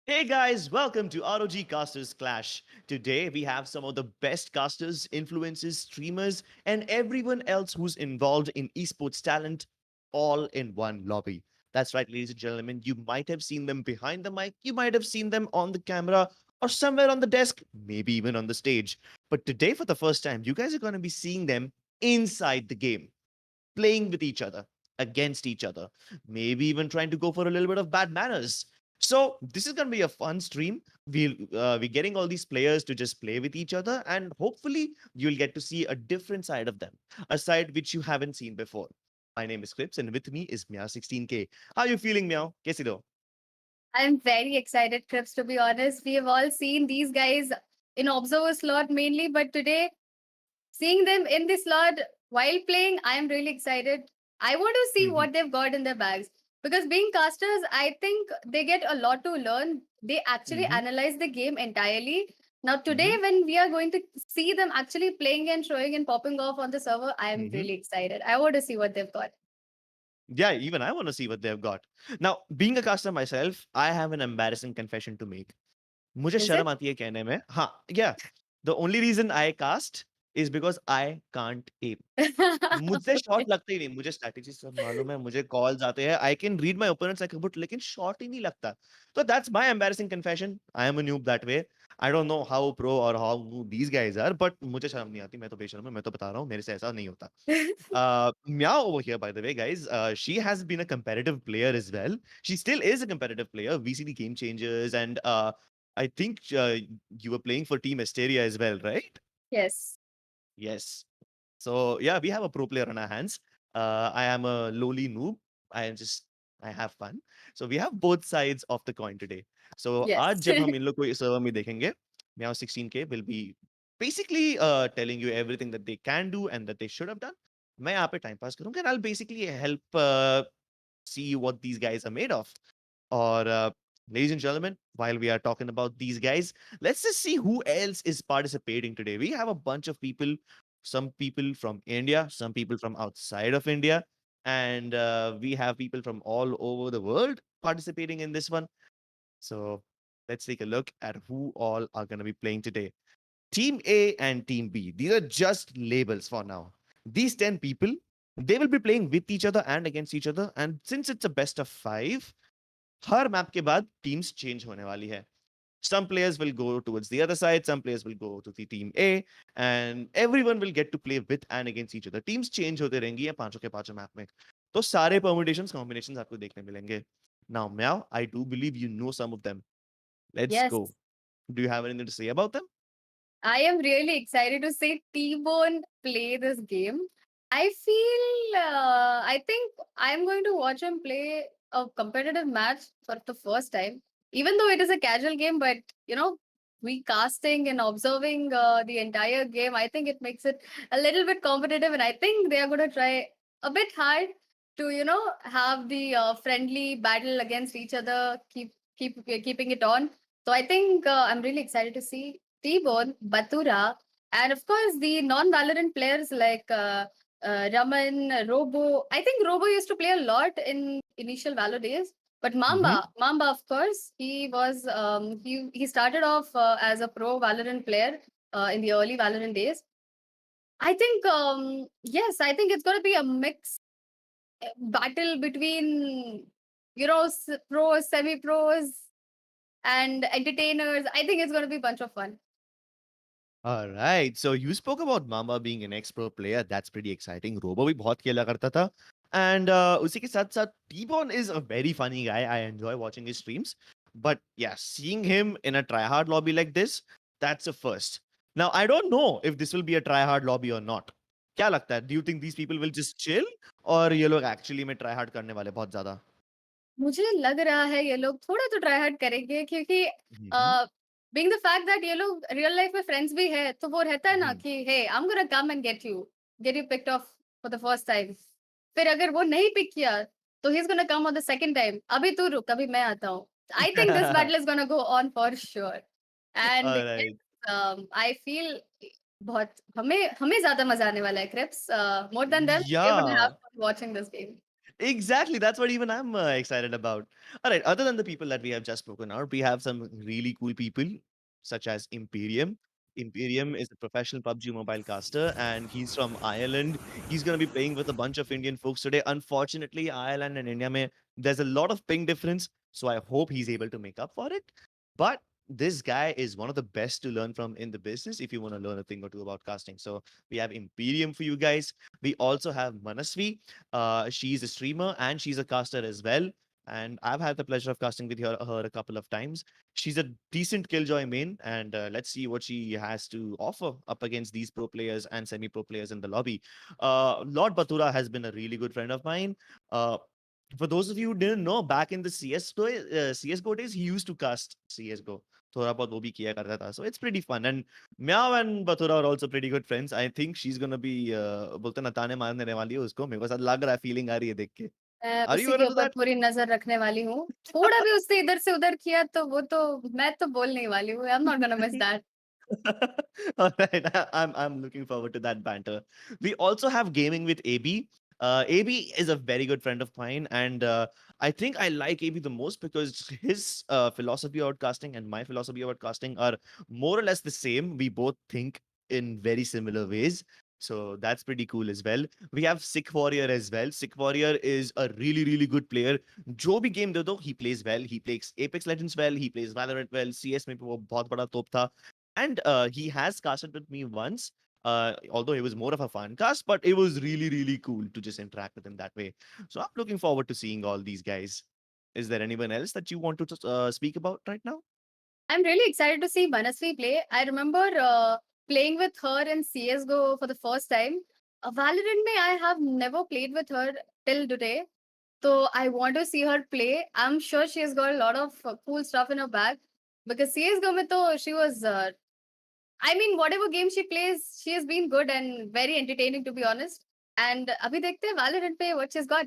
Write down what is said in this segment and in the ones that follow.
Hey guys, welcome to ROG Casters Clash. Today we have some of the best casters, influencers, streamers, and everyone else who's involved in esports talent all in one lobby. That's right, ladies and gentlemen. You might have seen them behind the mic, you might have seen them on the camera, or somewhere on the desk, maybe even on the stage. But today, for the first time, you guys are going to be seeing them inside the game, playing with each other, against each other, maybe even trying to go for a little bit of bad manners. So this is going to be a fun stream. We're getting all these players to just play with each other, and hopefully you'll get to see a different side of them, a side which you haven't seen before. My name is Clips, and with me is Meow16K. How are you feeling, Meow? Kaise do? I'm very excited, Crips, to be honest. We have all seen these guys in observer slot mainly, but today, seeing them in the slot while playing, I am really excited. I want to see Mhm, what they've got in their bags. Because being casters, I think they get a lot to learn. They actually mhm, analyze the game entirely. Now, today, mhm, when we are going to see them actually playing and showing and popping off on the server, I am mhm. really excited. I want to see what they've got. Yeah, even I want to see what they've got. Now, being a caster myself, I have an embarrassing confession to make. मुझे Is शर्म it? आती है कहने में हाँ yeah the only reason I cast is because I can't aim. मुझसे shot Okay. लगते ही नहीं, मुझे स्ट्रैटेजी सब मालूम है, मुझे कॉल्स आते हैं, I can read my opponents like a book, लेकिन शॉट ही नहीं लगता. तो that's my embarrassing confession. I am a noob that way. I don't know how pro और how these guys are, but मुझे शर्म नहीं आती, मैं तो बेशर्म हूं, मैं तो बता रहा हूँ, मेरे से ऐसा नहीं होता. Meow over here, by the way, guys, she has been a competitive player as well. She still is a competitive player. We see the game changers, and I think you were playing for Team Asteria as well, right? Yes. Yes. So yeah, we have a pro player on our hands. I am a lowly noob. I am just I have fun. So we have both sides of the coin today. So Yes. आज जब हम इन लोग को इस server में देखेंगे, Meow 16K will be basically telling you everything that they can do and that they should have done. मैं यहाँ पे time pass करूँगा, and I'll basically help see what these guys are made of. Or, ladies and gentlemen, while we are talking about these guys, let's just see who else is participating today. We have a bunch of people, some people from India, some people from outside of India, and we have people from all over the world participating in this one. So let's take a look at who all are going to be playing today. Team A and Team B. These are just labels for now. These 10 people, they will be playing with each other and against each other. And since it's a best of five, her map के बाद teams change होने वाली है. Some players will go towards the other side, some players will go to the team A, and everyone will get to play with and against each other. Teams change होते रहेंगी ये पांचों के पांचों map में. तो सारे permutations, combinations आपको देखने मिलेंगे. Now, Meow, I do believe you know some of them. Let's Yes. go. Do you have anything to say about them? I am really excited to see T-Bone play this game. I think I'm going to watch him play a competitive match for the first time, even though it is a casual game. But you know, we casting and observing the entire game, I think it makes it a little bit competitive, and I think they are going to try a bit hard to have the friendly battle against each other, keeping it on. So I think I'm really excited to see T-Bone, Batura, and of course the non-Valorant players like Raman, Robo. I think Robo used to play a lot in initial Valor days. But Mm-hmm. Mamba, of course, he started off as a pro Valorant player in the early Valorant days. I think yes, I think it's going to be a mix battle between pros, semi-pros, and entertainers. I think it's going to be a bunch of fun. All right. So you spoke about Mamba being an ex-pro player. That's pretty exciting. Robo भी बहुत खेला करता था. And उसी के साथ साथ T-Bone is a very funny guy. I enjoy watching his streams. But yeah, seeing him in a tryhard lobby like this, that's a first. Now, I don't know if this will be a tryhard lobby or not. क्या लगता है? Do you think these people will just chill? और ये लोग actually में tryhard करने वाले बहुत ज़्यादा? मुझे लग रहा है ये लोग थोड़ा तो ट्राई हार्ड करेंगे क्योंकि हम्म, बीइंग द फैक्ट दैट ये लोग रियल लाइफ में फ्रेंड्स भी है तो वो रहता है ना हम्म. कि hey I am gonna come and get you picked off for the first time फिर अगर वो नहीं पिक किया तो he is gonna come on the second time अभी तू रुक अभी मैं आता हूँ I think this battle is gonna go on for sure and All right. I feel बहुत हमें हमें ज्यादा मजा आने वाला है crips more than them we gonna have Yeah. Fun watching this game Exactly. That's what even I'm excited about. All right. Other than the people that we have just spoken out, we have some really cool people, such as Imperium. Imperium is a professional PUBG mobile caster, and he's from Ireland. He's going to be playing with a bunch of Indian folks today. Unfortunately, Ireland and India, there's a lot of ping difference, so I hope he's able to make up for it. But this guy is one of the best to learn from in the business if you want to learn a thing or two about casting. So we have Imperium for you guys. We also have Manasvi. She's a streamer and she's a caster as well. And I've had the pleasure of casting with her a couple of times. She's a decent Killjoy main, and let's see what she has to offer up against these pro players and semi pro players in the lobby. Lord Batura has been a really good friend of mine. Uh, for those of you who didn't know, back in the CSGO days, he used to cast CSGO. थोड़ा बहुत वो भी किया करता था. So it's pretty fun. And Meow and Batura are also pretty good friends. I think she's gonna be बोलते ना ताने मारने वाली है उसको. मेरे को ऐसा लग रहा है, फीलिंग आ रही है देख के. मैं Are you उसी के aware of ऊपर that? पूरी नज़र रखने वाली हूँ। थोड़ा भी उससे इधर से उधर किया तो वो तो मैं तो बोलने ही वाली हूँ। I am not gonna miss that. All right, I'm looking forward to that banter. We also have gaming with AB. AB is a very good friend of mine, and I think I like AB the most because his philosophy about casting and my philosophy about casting are more or less the same. We both think in very similar ways. So that's pretty cool as well. We have Sick Warrior as well. Sick Warrior is a really, really good player. जो भी game दे दो, he plays well. He plays Apex Legends well. He plays Valorant well. CS में भी वो बहुत बड़ा तोप था. And he has casted with me once, although it was more of a fun cast, but it was really, really cool to just interact with him that way. So I'm looking forward to seeing all these guys. Is there anyone else that you want to speak about right now? I'm really excited to see Manasvi play. I remember playing with her in CS:GO for the first time. Valorant में I have never played with her till today. So I want to see her play. I'm sure she has got a lot of cool stuff in her bag. Because CS:GO में तो she was I mean, whatever game she plays, she has been good and very entertaining, to be honest. And अभी देखते हैं Valorant पे what she's got.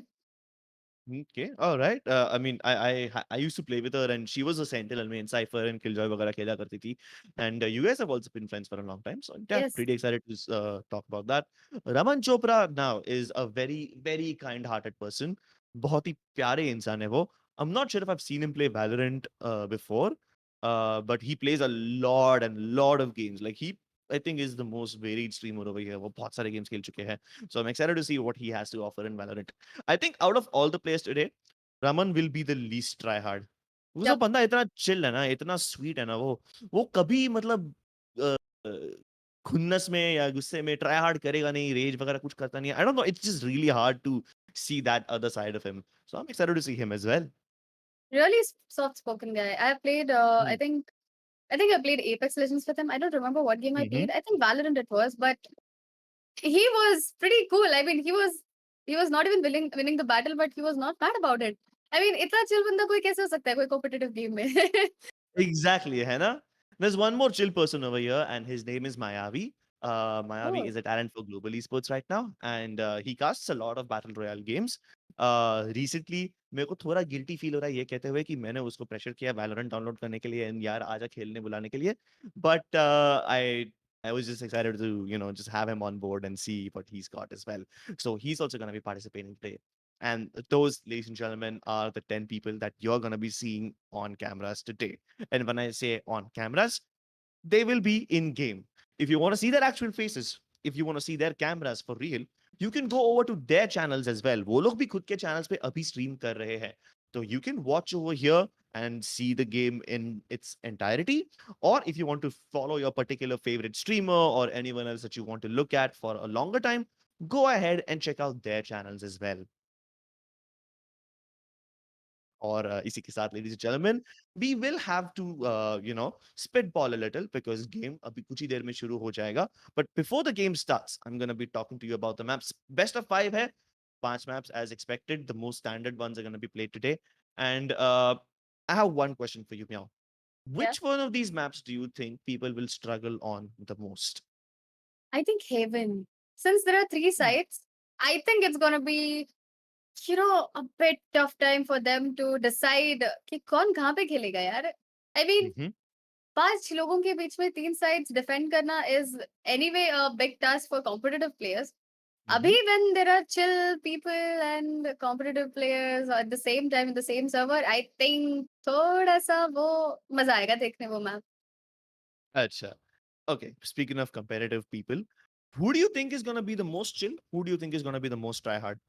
Okay, all right. I mean, I used to play with her, and she was a Sentinel main, Cypher and Killjoy वगैरह खेला करती थी. And you guys have also been friends for a long time, so yeah, Yes. pretty excited to talk about that. Raman Chopra now is a very, very kind-hearted person. बहुत ही प्यारे इंसान है वो. I'm not sure if I've seen him play Valorant before, but he plays a lot and lot of games. Like he, I think, is the most varied streamer over here. वो बहुत सारे games खेल चुके हैं. So I'm excited to see what he has to offer in Valorant. I think out of all the players today, Raman will be the least try hard. वो Yep. बंदा इतना chill है ना, इतना स्वीट है ना वो कभी मतलब अ, खुन्नस में या गुस्से में ट्राई हार्ड करेगा नहीं, रेज वगैरह कुछ करता नहीं है. I don't know, it's just really hard to see that other side of him. So I'm excited to see him as well. Really soft spoken guy. I have played Mm. I think I played Apex Legends with him. I don't remember what game I Mm-hmm. played. I think Valorant it was, but he was pretty cool. I mean, he was not even winning the battle, but he was not mad about it. I mean, इतना chill बंदा कोई कैसे हो सकता है कोई competitive game में? Exactly, है ना? There's one more chill person over here, and his name is Mayavi. Mayavi Oh, is a talent for global esports right now, and he casts a lot of battle royale games. Recently, मेरे को थोड़ा guilty feel हो रहा है ये कहते हुए कि मैंने उसको प्रेशर किया वैलोरेंट डाउनलोड करने के लिए, एंड यार आजा खेलने बुलाने के लिए. But I was just excited to just have him on board and see what he's got as well. So he's also going to be participating today. And those, ladies and gentlemen, are the 10 people that you're going to be seeing on cameras today. And when I say on cameras, they will be in game. If you want to see their actual faces, if you want to see their cameras for real, you can go over to their channels as well. वो लोग भी खुद के channels पे अभी stream कर रहे हैं. So you can watch over here and see the game in its entirety. Or if you want to follow your particular favorite streamer or anyone else that you want to look at for a longer time, go ahead and check out their channels as well. और इसी के साथ ladies and gentleman we will have to spitball a little because game अभी कुछ ही देर में शुरू हो जाएगा. But before the game starts I am gonna be talking to you about the maps. Best of 5 है, 5 maps as expected. The most standard ones are going to be played today, and I have one question for you, Meow. yeah. Which one of these maps do you think people will struggle on the most? I think Haven. Since there are three sites, I think it's gonna be a bit tough time for them to decide कि कौन कहाँ पे खेलेगा यार. I mean, Mm-hmm. 5 लोगों के बीच में 3 sides defend करना is anyway a big task for competitive players. Abhi, Mhm. when there are chill people and competitive players at the same time in the same server, I think थोड़ा सा वो मजा आएगा देखने वो ma'am. Acha. Okay, speaking of competitive people, who do you think is gonna be the most chill? Who do you think is gonna be the most try hard?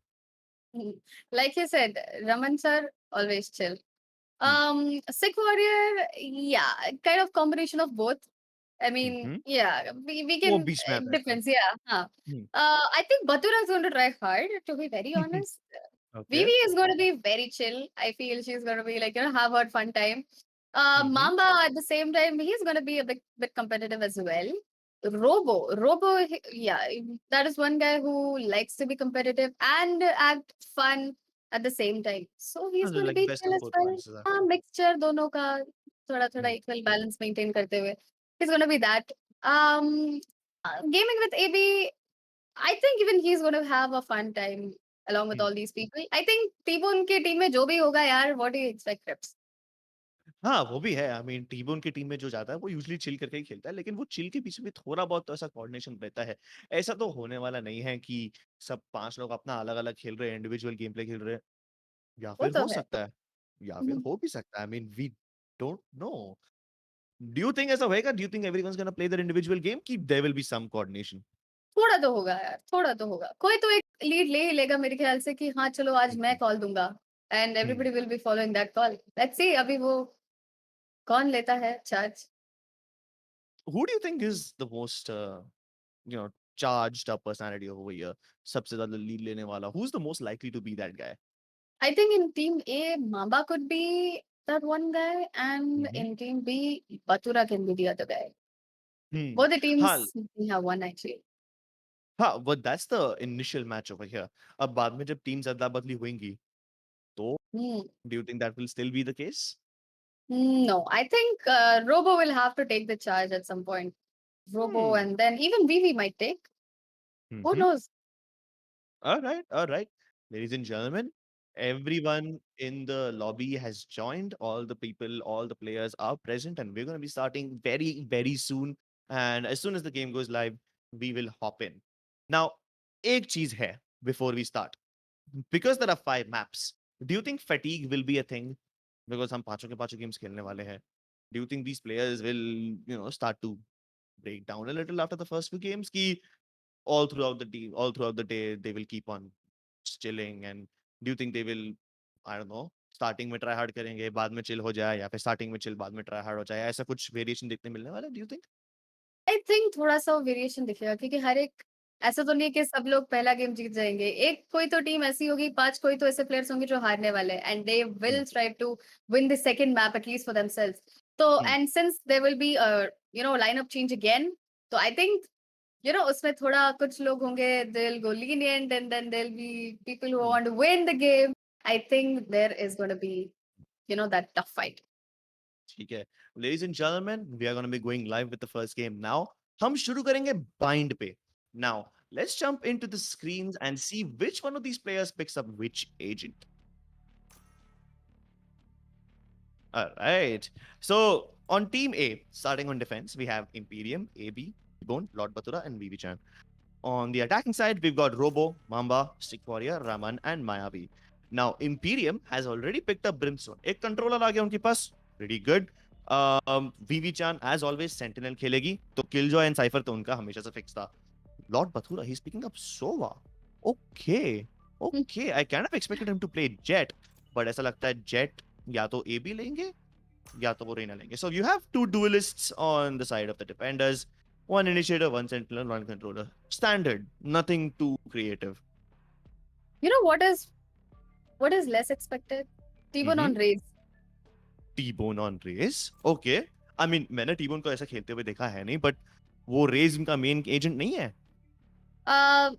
Like you said, Raman sir always chill. Hmm. Sick Warrior, yeah, kind of combination of both. I mean, Mhm. yeah, we वो can, बीच में it आता है ऐसा। depends, yeah. Huh. Hmm. I think Batura is going to try hard, to be very honest. Vivi Okay. is going to be very chill. I feel she's going to be like, have her fun time. Mhm. Mamba at the same time, he's going to be a bit competitive as well. Robo, yeah, that is one guy who likes to be competitive and act fun at the same time. So he's going to Like be best chill of as both well. worlds. हाँ, mixture दोनों का थोड़ा थोड़ा Hmm. equal balance maintain करते हुए. He's going to be that. Um, Gaming with AB, I think even he's going to have a fun time along with Hmm. all these people. I think T-Bone की team में जो भी होगा यार, what do you expect, Crips? हाँ, वो भी है। आई मीन टी-बोन की टीम में जो जाता है वो यूजुअली चिल करके ही खेलता है, लेकिन वो चिल के पीछे भी थोड़ा बहुत तो ऐसा कोऑर्डिनेशन रहता है। ऐसा तो होने वाला नहीं है कि सब 5 लोग अपना अलग-अलग खेल रहे हैं, इंडिविजुअल गेम प्ले खेल रहे हैं, या वो फिर तो हो है. सकता है, या फिर हो भी सकता है। I mean we don't know. Do you think ऐसा होएगा? Do you think everyone's gonna play their individual game कि there will be some coordination? थोड़ा तो होगा यार, थोड़ा तो होगा. कोई तो एक लीड ले ही लेगा मेरे ख्याल से कि हाँ चलो आज हुँ, मैं हुँ, कॉल दूंगा and hmm. Everybody will be following that call. Let's see अभी वो कौन लेता है charge. Who do you think is the most charged up personality over here? सबसे ज़्यादा लीड लेने वाला? Who's the most likely to be that guy? I think in team A Mamba could be that one guy and Mhm. in team B Batura can be the other guy. Hmm. Both the हाँ, teams we have one actually. हाँ, but that's the initial match over here. अब बाद में जब teams अदला-बदली होंगी, तो Hmm. do you think that will still be the case? No, I think Robo will have to take the charge at some point. Robo Hmm. and then even Vivi might take. Who Mhm. knows? All right, all right. Ladies and gentlemen, everyone in the lobby has joined. All the people, all the players are present, and we're going to be starting very, very soon. And as soon as the game goes live, we will hop in. Now, एक चीज है before we start. Because there are 5 maps, do you think fatigue will be a thing? Because हम पांचों के पांचों games खेलने वाले हैं. Do you think these players will, start to break down a little after the first few games? Ki all throughout the day, they will keep on chilling. And do you think they will, I don't know, starting में try hard करेंगे, बाद में chill हो जाए, या फिर starting में chill, बाद में try hard हो जाए, ऐसा कुछ variation देखने मिलने वाला है? Do you think? I think थोड़ा-सा वेरिएशन दिखेगा क्योंकि हर एक ऐसा तो नहीं है कि सब लोग पहला गेम जीत जाएँगे। एक कोई तो टीम ऐसी होगी, 5 कोई तो ऐसे प्लेयर्स होंगे जो हारने वाले हैं and they Hmm. Will try to win the second map at least for themselves. तो Hmm. And since there will be lineup change again, तो आई थिंक उसमें थोड़ा कुछ लोग होंगे they will go lenient and then there will be people who Hmm. Want to win the game. I think there is gonna be that tough fight. ठीक है. Ladies and gentlemen, we are going to be going live with the first game now. हम शुरू करेंगे bind पे. Now, let's jump into the screens and see which one of these players picks up which agent. All right. So on team A, starting on defense, we have Imperium, AB, Bone, Lord Batura, and VV-chan. On the attacking side, we've got Robo, Mamba, Stick Warrior, Raman, and Mayavi. Now, Imperium has already picked up Brimstone. एक controller आ गया उनके पास. Pretty good. VV-chan, as always, Sentinel खेलेगी. तो Killjoy and Cypher तो उनका हमेशा से fix था. Lord Bathura, he's picking up Sova. Okay. Okay. I kind of expected him to play Jet. But ऐसा लगता है Jet या तो AB लेंगे या तो वो Reina लेंगे. So you have 2 duelists on the side of the defenders. One initiator, one sentinel, one controller. Standard. Nothing too creative. You know what is less expected? T1 Mm-hmm. on Raze. T-Bone on Raze. Okay. I mean, मैंने T-Bone को ऐसा खेलते हुए देखा है नहीं, but वो Raze उनका main agent नहीं है. Uh,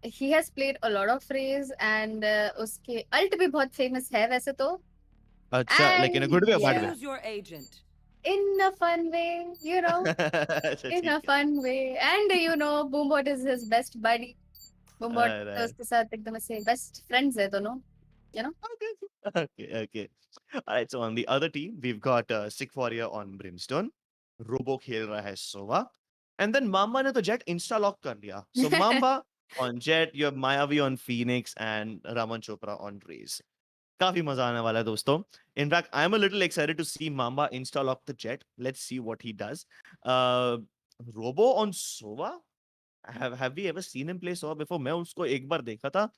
he has played a lot of Raze and उसके ult भी बहुत famous है वैसे तो. अच्छा, like in a And good way or bad way? yeah, Choose your agent. in a fun way, अच्छा, in ठीक a है. fun way. And Boombot is his best buddy. Boombot तो Alright. उसके साथ एकदम ऐसे best friends है दोनों, you know. Okay. Okay, okay. Alright, so on the other team, we've got Sick Warrior on Brimstone. Robo खेल रहा है Sova. And then Mamba ने तो Jet insta lock कर लिया. So Mamba on Jet, you have Mayavi on Phoenix, and Raman Chopra on Raze. काफी मजा आने वाला है दोस्तों. In fact, I'm a little excited to see Mamba install off the Jet. Let's see what he does. Uh, Robo on Sova. Have we ever seen him play Sova before? मैं उसको एक बार देखा था,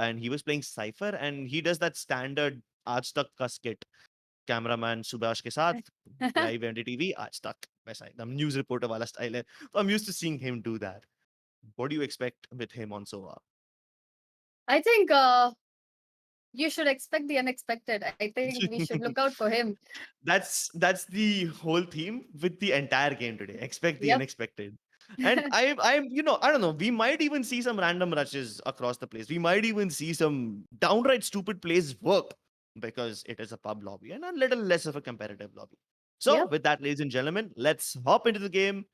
and he was playing Cypher, and he does that standard आज तक का skit. Cameraman Subhash के साथ लाइव एनडीटीवी आज तक वैसा एकदम न्यूज़ रिपोर्टर वाला स्टाइल है. So I'm used to seeing him do that. What do you expect with him on Sova? I think you should expect the unexpected. I think we should look out for him. That's the whole theme with the entire game today. Expect the Yep. unexpected. And I'm I don't know, we might even see some random rushes across the place. We might even see some downright stupid plays work because it is a pub lobby and a little less of a competitive lobby. So Yep. with that, ladies and gentlemen, let's hop into the game.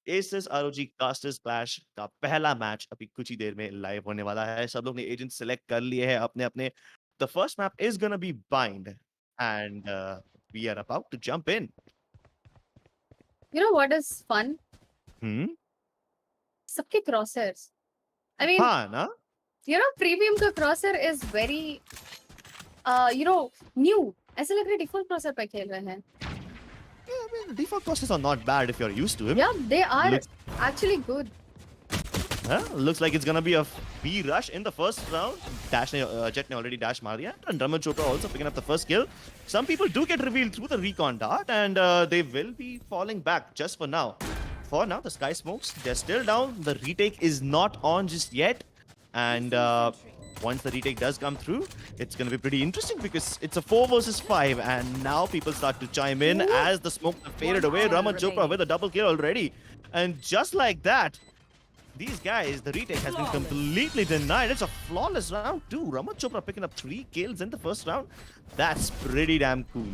SS ROG casters clash का पहला match अभी कुछ ही देर में live होने वाला है. सब लोग ने एजेंट सेलेक्ट कर लिए हैं अपने अपने. The first map is gonna be Bind and we are about to jump in. You know what is fun? सबके crosshairs. I mean, हाँ ना. premium का crosshair is very, new. ऐसा लग रहा है default crosshair पे खेल रहे हैं. Yeah, I mean, default crosses are not bad if you're used to him. Yeah, they are Looks- actually good. Looks like it's gonna be a B rush in the first round. Jet ने already dash मार दिया, and Raman Chopra also picking up the first kill. Some people do get revealed through the recon dart, and they will be falling back just for now. For now, the Sky Smokes, they're still down. The retake is not on just yet, and once the retake does come through, it's going to be pretty interesting because it's a 4 versus 5, and now people start to chime in as the smoke faded away. Raman Chopra with a double kill already, and just like that, these guys, the retake has been completely denied. It's a flawless round too. Raman Chopra picking up 3 kills in the first round. That's pretty damn cool.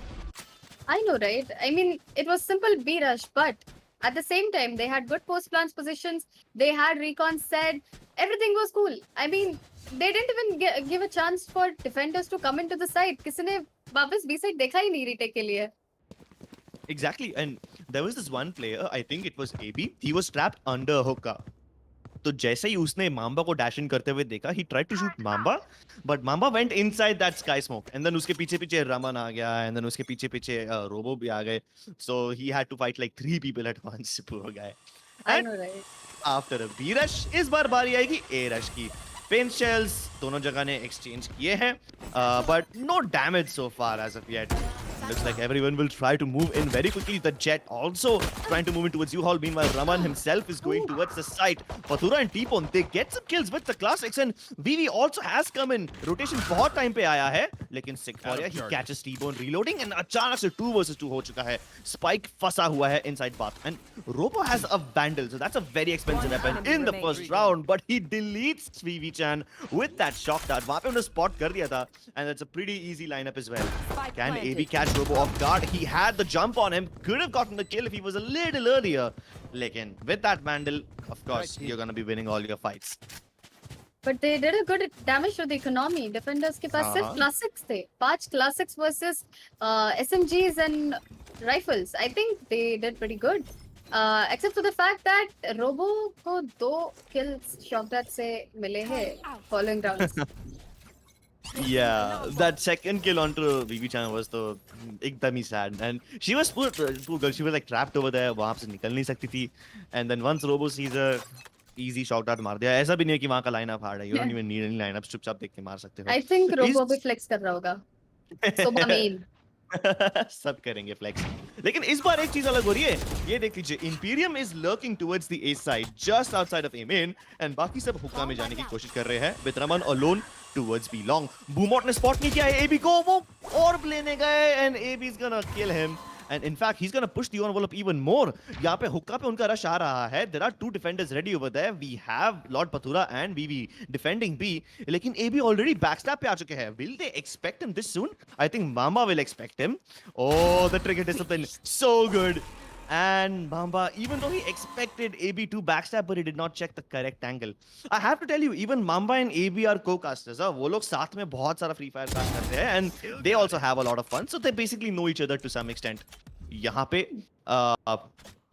I know, right? I mean, it was simple B rush, but at the same time, they had good post plants positions. They had recon set. Everything was cool. I mean, they didn't even give a chance for defenders to come into the site. किसी ने वापस B side देखा ही नहीं retake के लिए. Exactly, and there was this one player, I think it was AB, he was trapped under hookah. तो जैसे ही उसने मांबा को डैश इन करते हुए देखा, he tried to shoot Mamba, but Mamba went inside that sky smoke, and then उसके पीछे पीछे रमन आ गया, and then उसके पीछे पीछे रोबो भी आ गए, so he had to fight like 3 people at once, poor guy. I And know, right? after a B rush, इस बार बारी आएगी A rush की. Pin shells दोनों जगह ने exchange किए हैं, but no damage so far as of yet. Looks like everyone will try to move in very quickly. The Jet also trying to move in towards U-Haul. Meanwhile, Raman himself is going towards the site. Pathura and T-Pon, they get some kills with the classics, and VV also has come in. Rotation बहुत time पे आया है, लेकिन Sigforia, he catches T-Pon reloading, and अचानक से 2 versus 2 हो चुका है. Spike फंसा हुआ है inside path, and Robo has a Vandal, so that's a very expensive weapon in the first round, but he deletes VV Chan with that shock dart. वहाँ पे उन्होंने spot कर दिया था, and that's a pretty easy lineup as well. Can AB catch Robo off guard? He had the jump on him, could have gotten the kill if he was a little earlier. Lekin with that Vandal, of course, you're gonna be winning all your fights. But they did a good damage to the economy. Defenders के पास सिर्फ classics थे. 5 classics versus SMGs and rifles. I think they did pretty good. Except for the fact that Robo को 2 kills shock dart से मिले हैं following rounds. Yeah, that second kill onto VV Chan was the एकदम ही sad, and she was poor girl. She was like trapped over there. वहाँ से निकल नहीं सकती थी, and then once Robo sees her, easy shot dart मार दिया. ऐसा भी नहीं है कि वहाँ का lineup hard है. You don't even need any lineups. चुपचाप देख के मार सकते हो. I think Robo Is- भी flex कर रहा होगा. Soba main. सब करेंगे फ्लेक्स. लेकिन इस बार एक चीज अलग हो रही है. ये देख लीजिए, Imperium is lurking towards the A side, just outside of A main, and बाकी सब हुक्का में जाने की कोशिश कर रहे हैं. With Raman alone towards B long. Boomot ने spot नहीं किया है AB को, वो orb लेने गए, and AB is gonna kill him. And in fact, he's gonna push the envelope even more. यहाँ पे हुक्का पे उनका rush आ रहा है. There are 2 defenders ready over there. We have Lord Pathura and VV defending B. लेकिन AB already backstab पे आ चुके हैं. Will they expect him this soon? I think Mamba will expect him. Oh, the trigger discipline, so good. And Mamba, even though he expected AB to backstab, but he did not check the correct angle. I have to tell you, even Mamba and AB are co-casters. वो लोग साथ में बहुत सारा Free Fire cast करते हैं, and they also have a lot of fun. So they basically know each other to some extent. यहाँ पे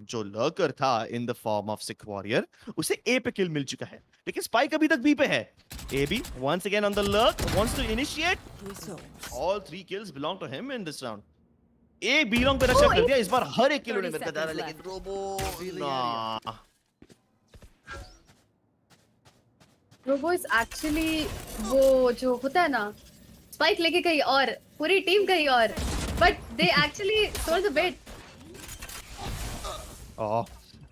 जो लर्कर था in the form of sick warrior, उसे ए पे किल मिल चुका है, लेकिन स्पाइक अभी तक बी पे है। A B once again on the lurk, wants to initiate. All 3 kills belong to him in this round. A B long पे रश Oh, कर दिया, इस बार हर एक किल 30 उन्हें मिलता जा रहा है, seconds लेकिन left. रोबो ना। रोबो इज एक्चुअली वो जो होता है ना, स्पाइक लेके कहीं और, पूरी टीम कहीं और, but they actually sold the bet.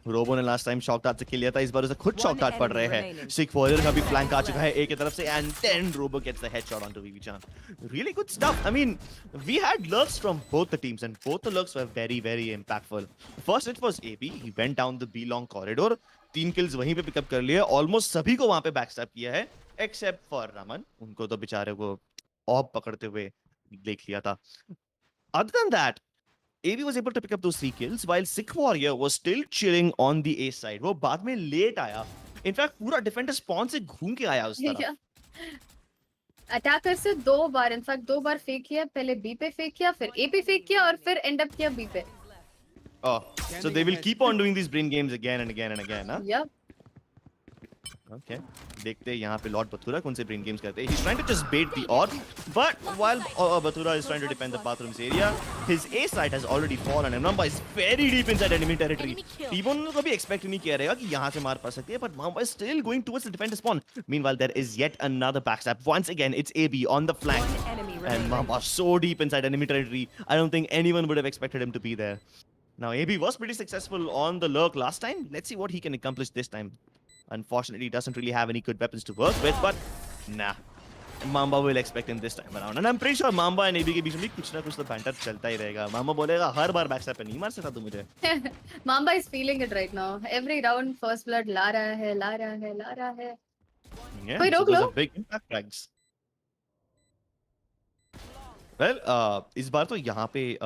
Robo ने लास्ट टाइम शॉक डार्ट से किल लिया था, इस बार उसे खुद शॉक डार्ट पड़ रहे हैं। सिक वॉरियर का भी फ्लैंक आ चुका है ए की तरफ से, and then Robo gets the headshot onto Vivi chan. Really good stuff. I mean, we had lurks from both the teams and both the lurks were very very impactful. First it was AB, he went down the B long corridor, 3 kills वहीं पे pickup कर लिए, almost सभी को वहां पे backstab किया है एक्सेप्ट फॉर रमन, उनको तो बेचारे को ऑफ पकड़ते हुए देख लिया था। Other than that, AB was able to pick up those 3 kills while Sick Warrior was still chilling on the A side. वो बाद में लेट आया, इनफैक्ट पूरा डिफेंडर स्पॉन से घूम के आया उस तरफ। अटैकर से 2 बार, इनफैक्ट 2 बार फेक किया, पहले बी पे फेक किया, फिर ए पे फेक किया और फिर एंड अप किया बी पे। Oh, so they will keep on doing these brain games again and again and again, huh? Yep. Okay. देखते हैं यहाँ पे लॉर्ड बथुरा कौन से brain games करते हैं। He's trying to just bait the orb, but while Bathura is trying to defend the bathrooms area, his A site has already fallen and Mamba is very deep inside enemy territory. T-Bone को भी expect नहीं किया रहेगा कि यहाँ से मार पड़ सकती है, but Mamba is still going towards the defender spawn. Meanwhile, there is yet another backstab. Once again, it's AB on the flank, and Mamba so deep inside enemy territory. I don't think anyone would have expected him to be there. Now, AB was pretty successful on the lurk last time. Let's see what he can accomplish this time. Unfortunately, he doesn't really have any good weapons to work with, but nah. Mamba will expect him this time around. And I'm pretty sure Mamba and AB के बीच में कुछ ना कुछ तो banter चलता ही रहेगा. Mamba बोलेगा हर बार backstab पे नहीं मार सकता तू मुझे. Mamba is feeling it right now. Every round first blood ला रहा है, ला रहा है, ला रहा है. Yeah, कोई so रोक those low. are big impact frags. Well, इस बार तो यहाँ पे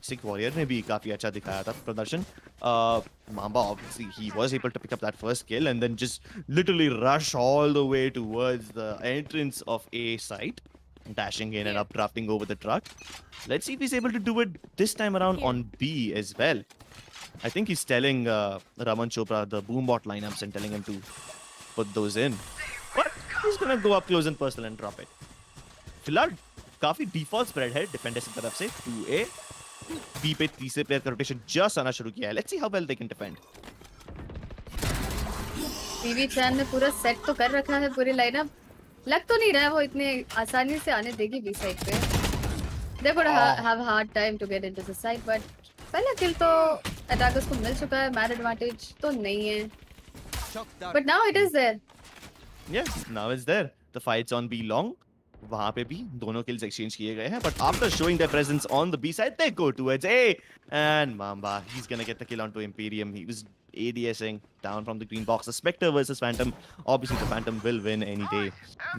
सिक वॉरियर ने भी काफी अच्छा दिखाया था प्रदर्शन. Mamba obviously he was able to pick up that first kill and then just literally rush all the way towards the entrance of A site, dashing in and updrafting over the truck. Let's see if he's able to do it this time around on B as well. I think he's telling Raman Chopra the boombot lineups and telling him to put those in. But he's gonna go up close and personal and drop it. फिलहाल काफी default spread है defenders की तरफ से 2A. B पे तीसरे player का rotation just आना शुरू किया है. Let's see how well they can defend. वीवी चैन ने पूरा सेट तो कर रखा है पूरी लाइनअप. लग तो नहीं रहा है वो इतने आसानी से आने देगी बी साइड पे. They would have hard time to get into the side, but पहला किल तो अटैकर्स को मिल चुका है. मैच एडवांटेज तो नहीं है, but now it is there. Yeah, now it's there. The fight's on B long. वहां पे भी दोनों kills exchange किए गए हैं, but after showing their presence on the B side, they go towards A. And Mamba, he's gonna get the kill onto Imperium. He was ADSing down from the green box. The Spectre versus Phantom. Obviously, the Phantom will win any day.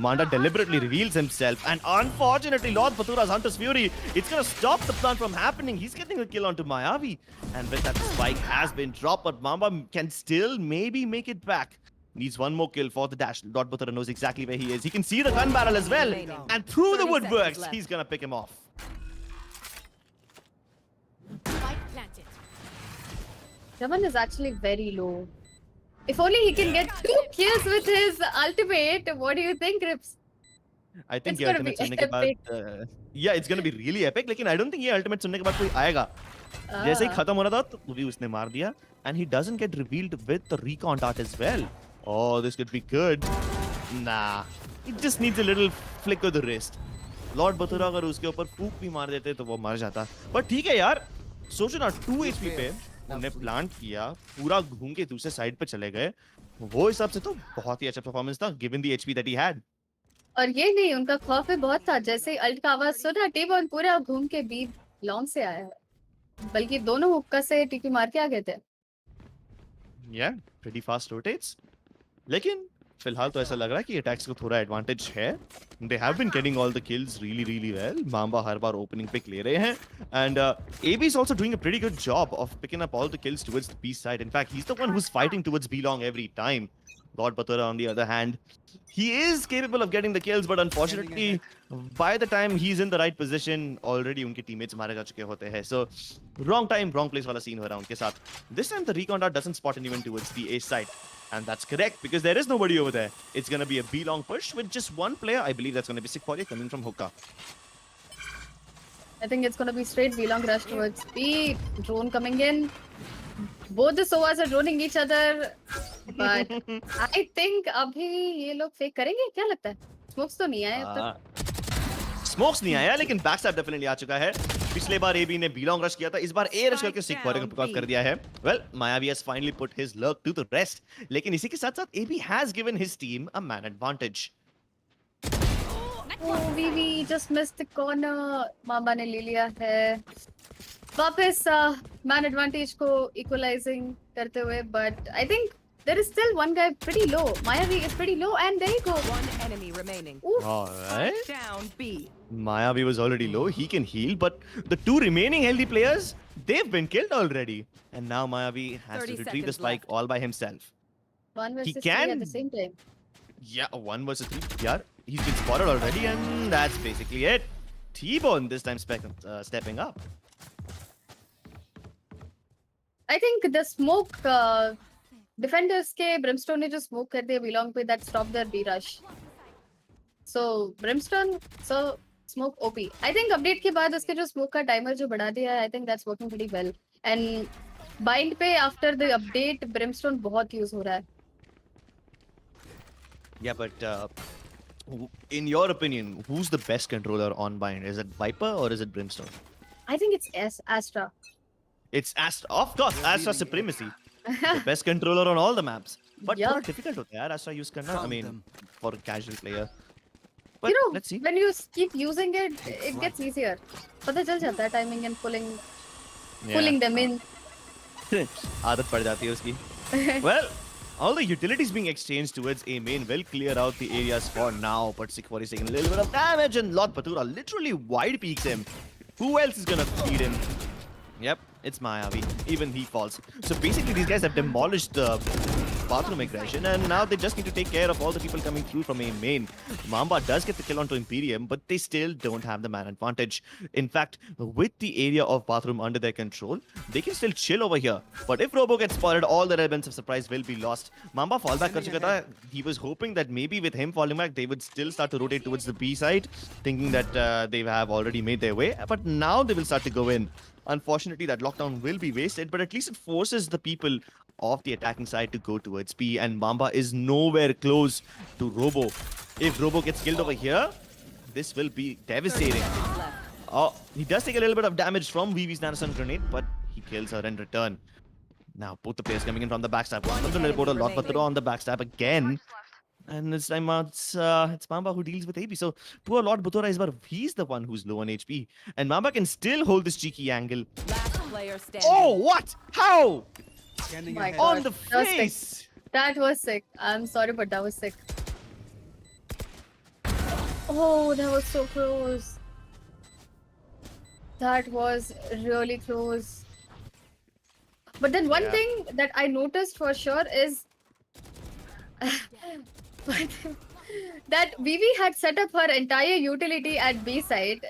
Manda deliberately reveals himself, and unfortunately, Lord Bathura's Hunter's Fury, it's gonna stop the plan from happening. He's getting a kill onto Mayavi, and with that, the spike has been dropped, but Mamba can still maybe make it back. Needs one more kill for the dash. Lord Bathura knows exactly where he is. He can see the gun barrel as well. And through the woodworks, he's gonna pick him off. Raman is actually very low. If only he can get 2 kills with his ultimate. What do you think, Rips? I think It's ये gonna ultimate be सुनने के बाद yeah, it's gonna be really epic. लेकिन I don't think ये ultimate सुनने के बाद कोई आएगा. जैसे ही खत्म हो रहा था तो वो भी उसने मार दिया. And he doesn't get revealed with the recon dart as well. Oh, this could be good. Nah, it just needs a little flick of the wrist. Lord Bathura अगर उसके ऊपर फूक भी मार देते तो वो मर जाता. But ठीक है यार, सोचो ना 2 HP पे उन्हें प्लांट किया, पूरा घूम के दूसरे साइड पे चले गए. वो हिसाब से तो बहुत ही अच्छा परफॉर्मेंस था given the HP that he had. और ये नहीं, उनका खौफ भी बहुत था. जैसे ही अल्ट का आवाज सुना, टीबॉन पूरा घूम के बी लॉन्ग से आया है, बल्कि दोनों हुक्का से टीपी मार के आ गए थे. Yeah, pretty fast rotates. लेकिन फिलहाल तो ऐसा लग रहा है कि अटैक्स को थोड़ा एडवांटेज है. They have been getting all the kills really well. Mamba her bar opening pick ले रहे हैं. And AB is also doing a pretty good job of picking up all the kills towards the B side. In fact, he's the one who's fighting towards B long every time. Lord Batura, on the other hand, he is capable of getting the kills, but unfortunately, by the time he's in the right position, already उनके teammates मारे जा चुके होते हैं. So, wrong time, wrong place वाला scene हो रहा है उनके साथ. This time the recon dart doesn't spot anyone towards the A side. And that's correct, because there is nobody over there. It's going to be a B-long push with just one player. I believe that's going to be Sikpoli coming from hookah. I think it's going to be straight V-long rush towards B. Drone coming in. Both the Sovas are droning each other. But I think अभी ये लोग fake करेंगे, क्या लगता है? Smokes तो नहीं आए अब तक. Smokes नहीं आया, लेकिन backstab definitely आ चुका है. पिछले बार AB ने B-long rush किया था, इस बार A rush करके Sikpoli को pick off कर दिया है. Well, Mayavi has finally put his luck to the rest. लेकिन इसी के साथ-साथ AB has given his team a man advantage. Oh, VV just missed the corner. Mamba ने ले लिया है. वापस man advantage को equalizing करते हुए, but I think there is still one guy pretty low. Mayavi is pretty low, and there you go. One enemy remaining. Oof. All right. Down B. Mayavi was already low. He can heal, but the two remaining healthy players, they've been killed already. And now Mayavi has to 30 retrieve the seconds spike left. all by himself. One versus He three can- at the same time. Yeah, 1 versus 3. Yeah, he's been spotted already, and that's basically it. T-Bone this time stepping up. I think the smoke defenders के Brimstone ने जो smoke कर दिया V-long पे, that stopped their B rush. So Brimstone, so smoke OP. I think update के बाद उसके जो smoke का timer जो बढ़ा दिया है, I think that's working pretty well. And bind पे after the update Brimstone बहुत use हो रहा है. Yeah, but in your opinion, who's the best controller on Bind? Is it Viper or is it Brimstone? I think it's Astra. It's Astra. Of course, Astra Supremacy. The best controller on all the maps. But Yeah. थोड़ा difficult होता है यार Astra use करना. I mean, for a casual player. But You know, let's see. when you keep using it, it gets easier. पता चल जाता है timing and pulling them in. आदत पड़ जाती है उसकी. Well, all the utilities being exchanged towards A main will clear out the areas for now, but Sikpoli is taking a little bit of damage, and Lord Batura literally wide peeks him. Who else is gonna feed him? Yep, it's Mayavi. Even he falls. So basically, these guys have demolished the bathroom aggression, and now they just need to take care of all the people coming through from A main. Mamba does get the kill onto Imperium, but they still don't have the man advantage. In fact, with the area of bathroom under their control, they can still chill over here. But if Robo gets spotted, all the elements of surprise will be lost. Mamba fall back kar chuka tha. He was hoping that maybe with him falling back, they would still start to rotate towards the B side, thinking that they have already made their way. But now they will start to go in. Unfortunately, that lockdown will be wasted, but at least it forces the people of the attacking side to go towards B, and Mamba is nowhere close to Robo. If Robo gets killed over here, this will be devastating. Oh, he does take a little bit of damage from VV's Nanostun grenade, but he kills her in return. Now, both the players coming in from the backstab. One of them reported a lot, but on the backstab again. And this time it's Mamba who deals with AB. So poor Lord Butora is, but he's the one who's low on HP. And Mamba can still hold this cheeky angle. Last player standing. Oh, what? How? My God. On the That was sick. face. That was sick. I'm sorry, but that was sick. Oh, that was so close. That was really close. But then one Yeah. thing that I noticed for sure is that VV had set up her entire utility at B side.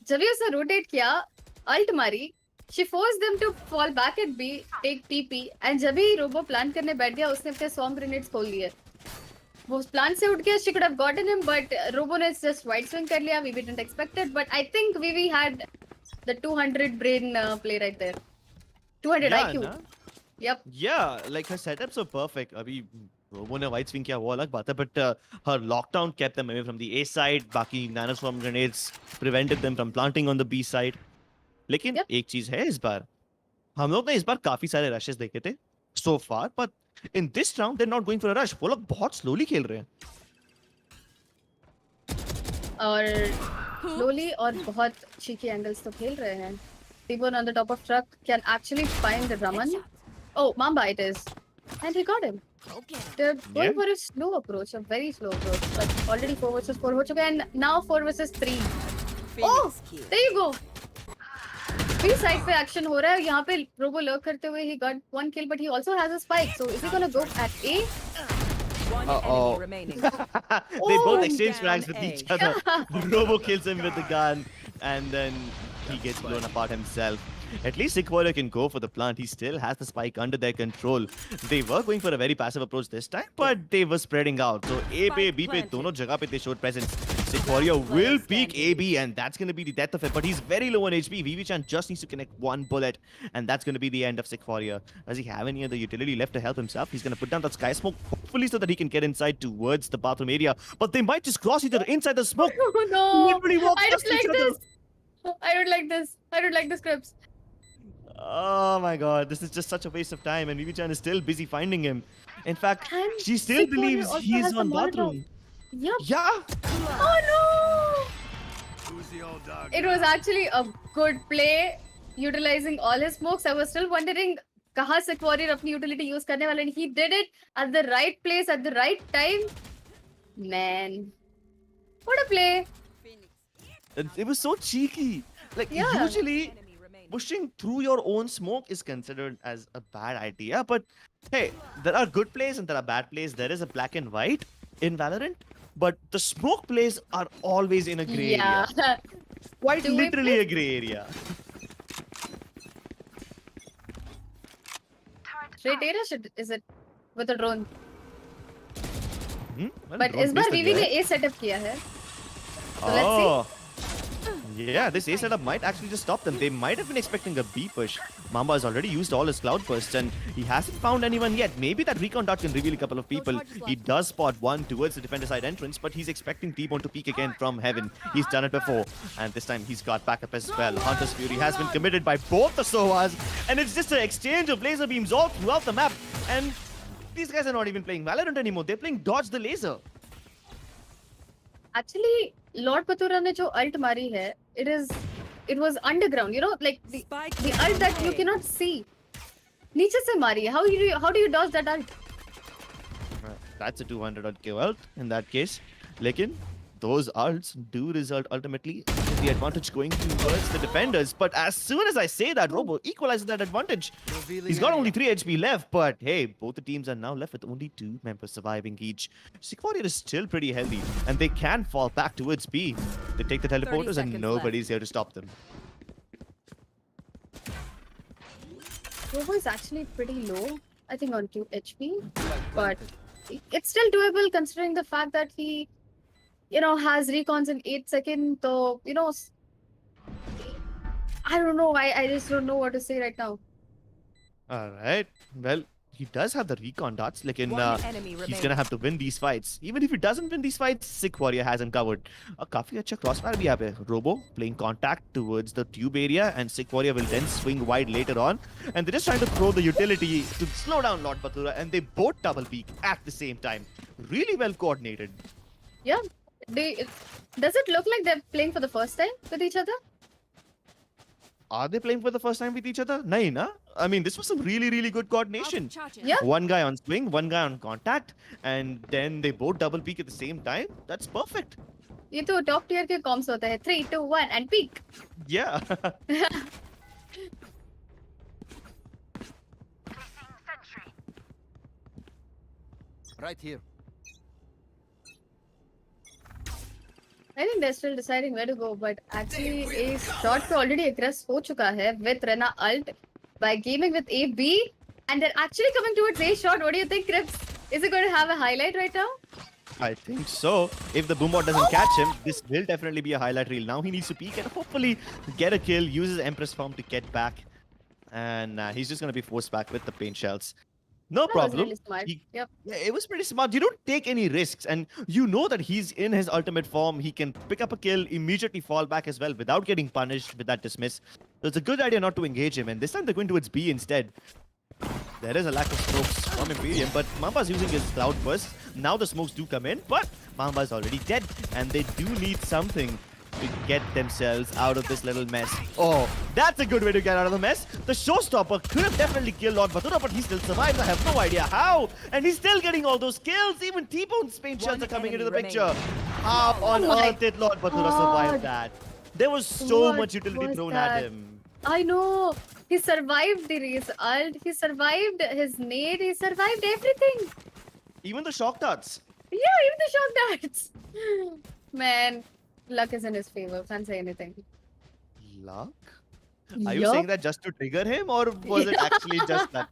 जब भी उसने rotate किया, ult मारी, she forced them to fall back at B, take TP, and जब भी Robo plan करने बैठ गया, उसने अपने swarm grenades खोल दिए. वो plan से उठ गया, she could have gotten him, but Robo ने just wide swing कर लिया. VV didn't expect it, but I think VV had the 200 brain play right there. 200 Yeah, IQ. na? Yep. Yeah, like her setups are perfect. Abhi Robo ने white swing किया वो अलग बात है, but her lockdown kept them away from the A side. बाकी nanoswarm grenades prevented them from planting on the B side. लेकिन Yep. एक चीज है इस बार, हम लोग ने इस बार काफी सारे rushes देखे थे so far, but in this round they're not going for a rush. वो लोग बहुत slowly खेल रहे हैं. और slowly और बहुत cheeky angles तो खेल रहे हैं. T-Bone on the top of truck can actually find Raman. Oh, Mamba it is. And he got him. They're going Yeah. for a slow approach, a very slow approach. But already 4 versus 4 हो चुका है, and now 4 versus 3. Oh, there you go. B side पे action हो रहा है. यहाँ पे Robo lurk करते हुए he got 1 kill, but he also has a spike. So is he gonna go at A? One Uh-oh. enemy remaining. They both Oh, exchange down frags with A. each other. Robo kills him with the gun, and then he gets blown apart himself. At least Sequoia can go for the plant. He still has the spike under their control. They were going for a very passive approach this time, but they were spreading out. So A pe, Spike B pe, planted. dono jagah pe they showed presence. Sequoia will peek AB, and that's going to be the death of it. But he's very low on HP. VV-chan just needs to connect one bullet, and that's going to be the end of Sequoia. Does he have any other utility left to help himself? He's going to put down that sky smoke, hopefully so that he can get inside towards the bathroom area. But they might just cross each other inside the smoke. Oh no! Literally walk I past don't each like other. this. I don't like this. I don't like the scripts. Oh my god, this is just such a waste of time, and Vivi-chan is still busy finding him. In fact, And she still Sequoia believes also he's has the on Molotov. bathroom. Yep. Yeah! Oh no! It was actually a good play, utilizing all his smokes. I was still wondering kahan se Warrior apni utility use karne wala, and he did it at the right place at the right time. Man, what a play! It was so cheeky. Like, Yeah. usually, Enemy remaining. pushing through your own smoke is considered as a bad idea, but hey, there are good plays and there are bad plays. There is a black and white in Valorant, but the smoke plays are always in a gray Yeah. area. Quite Do we literally a gray area. Straight area is it with a drone? Well, But drone इस बार placed वीवी again. ने A setup किया है. So let's see. Oh. Yeah, this A setup might actually just stop them. They might have been expecting a B push. Mamba has already used all his cloud bursts and he hasn't found anyone yet. Maybe that recon dot can reveal a couple of people. He does spot one towards the defender side entrance, but he's expecting T-Bone to peek again from heaven. He's done it before, and this time he's got backup as well. Hunter's Fury has been committed by both the Sovas, and it's just an exchange of laser beams all throughout the map. And these guys are not even playing Valorant anymore. They're playing Dodge the Laser. Actually, Lord Patura ने जो ult मारी है, it was underground. You know, like Spike the down ult that you A. cannot see. नीचे से मारी है. How do you dodge that ult? That's a 200 odd kill ult in that case. Lekin, those ults do result ultimately in the advantage going towards the defenders. But as soon as I say that, Robo equalizes that advantage. He's got only 3 HP left, but hey, both the teams are now left with only 2 members surviving each. Sequoia is still pretty healthy, and they can fall back towards B. They take the teleporters, and seconds nobody's here to stop them. Robo is actually pretty low, I think on 2 HP, but it's still doable considering the fact that he, has recons in 8 seconds. So, I don't know. I just don't know what to say right now. Alright, well, he does have the recon dots. Like One enemy he's remaining. gonna have to win these fights. Even if he doesn't win these fights, Sick Warrior has him covered. काफी अच्छा crossfire भी यहाँ पे. Robo playing contact towards the tube area, and Sick Warrior will then swing wide later on. And they're just trying to throw the utility to slow down Lord Batura, and they both double peak at the same time. Really well coordinated. Yeah. Does it look like they're playing for the first time with each other? Are they playing for the first time with each other? Nahin, na? I mean, this was some really, really good coordination. Yeah. One guy on swing, one guy on contact, and then they both double peak at the same time. That's perfect. ये तो top tier के comms होता है. 3, 2, 1 and peak. Yeah. Right here. I think they're still deciding where to go, but actually a shot पे already aggress हो चुका है with Rena ult by gaming with A B, and they're actually coming towards A shot. What do you think, Crips? Is it going to have a highlight right now? I think so. If the boombot doesn't catch him, this will definitely be a highlight reel. Now he needs to peek and hopefully get a kill, uses Empress Form to get back. And he's just going to be forced back with the paint shells. No That was problem. really smart. Yep. Yeah, it was pretty smart. You don't take any risks, and you know that he's in his ultimate form. He can pick up a kill, immediately fall back as well without getting punished with that dismiss. So it's a good idea not to engage him, and this time they're going towards B instead. There is a lack of smokes from Imperium, but Mamba's using his cloud burst. Now the smokes do come in, but Mamba's already dead, and they do need something to get themselves out of this little mess. Oh, that's a good way to get out of the mess. The showstopper could have definitely killed Lord Batura, but he still survives. I have no idea how. And he's still getting all those kills. Even T-Bone's paint shells One are coming into the enemy picture. How on my earth did Lord Batura God. survive that? There was so What much utility was thrown that? at him. I know. He survived the race ult. He survived his nade. He survived everything. Even the shock darts. Yeah, even the shock darts. Man, luck is in his favor. Can't say anything. Luck? Are you saying Yup. that just to trigger him, or was it actually just that?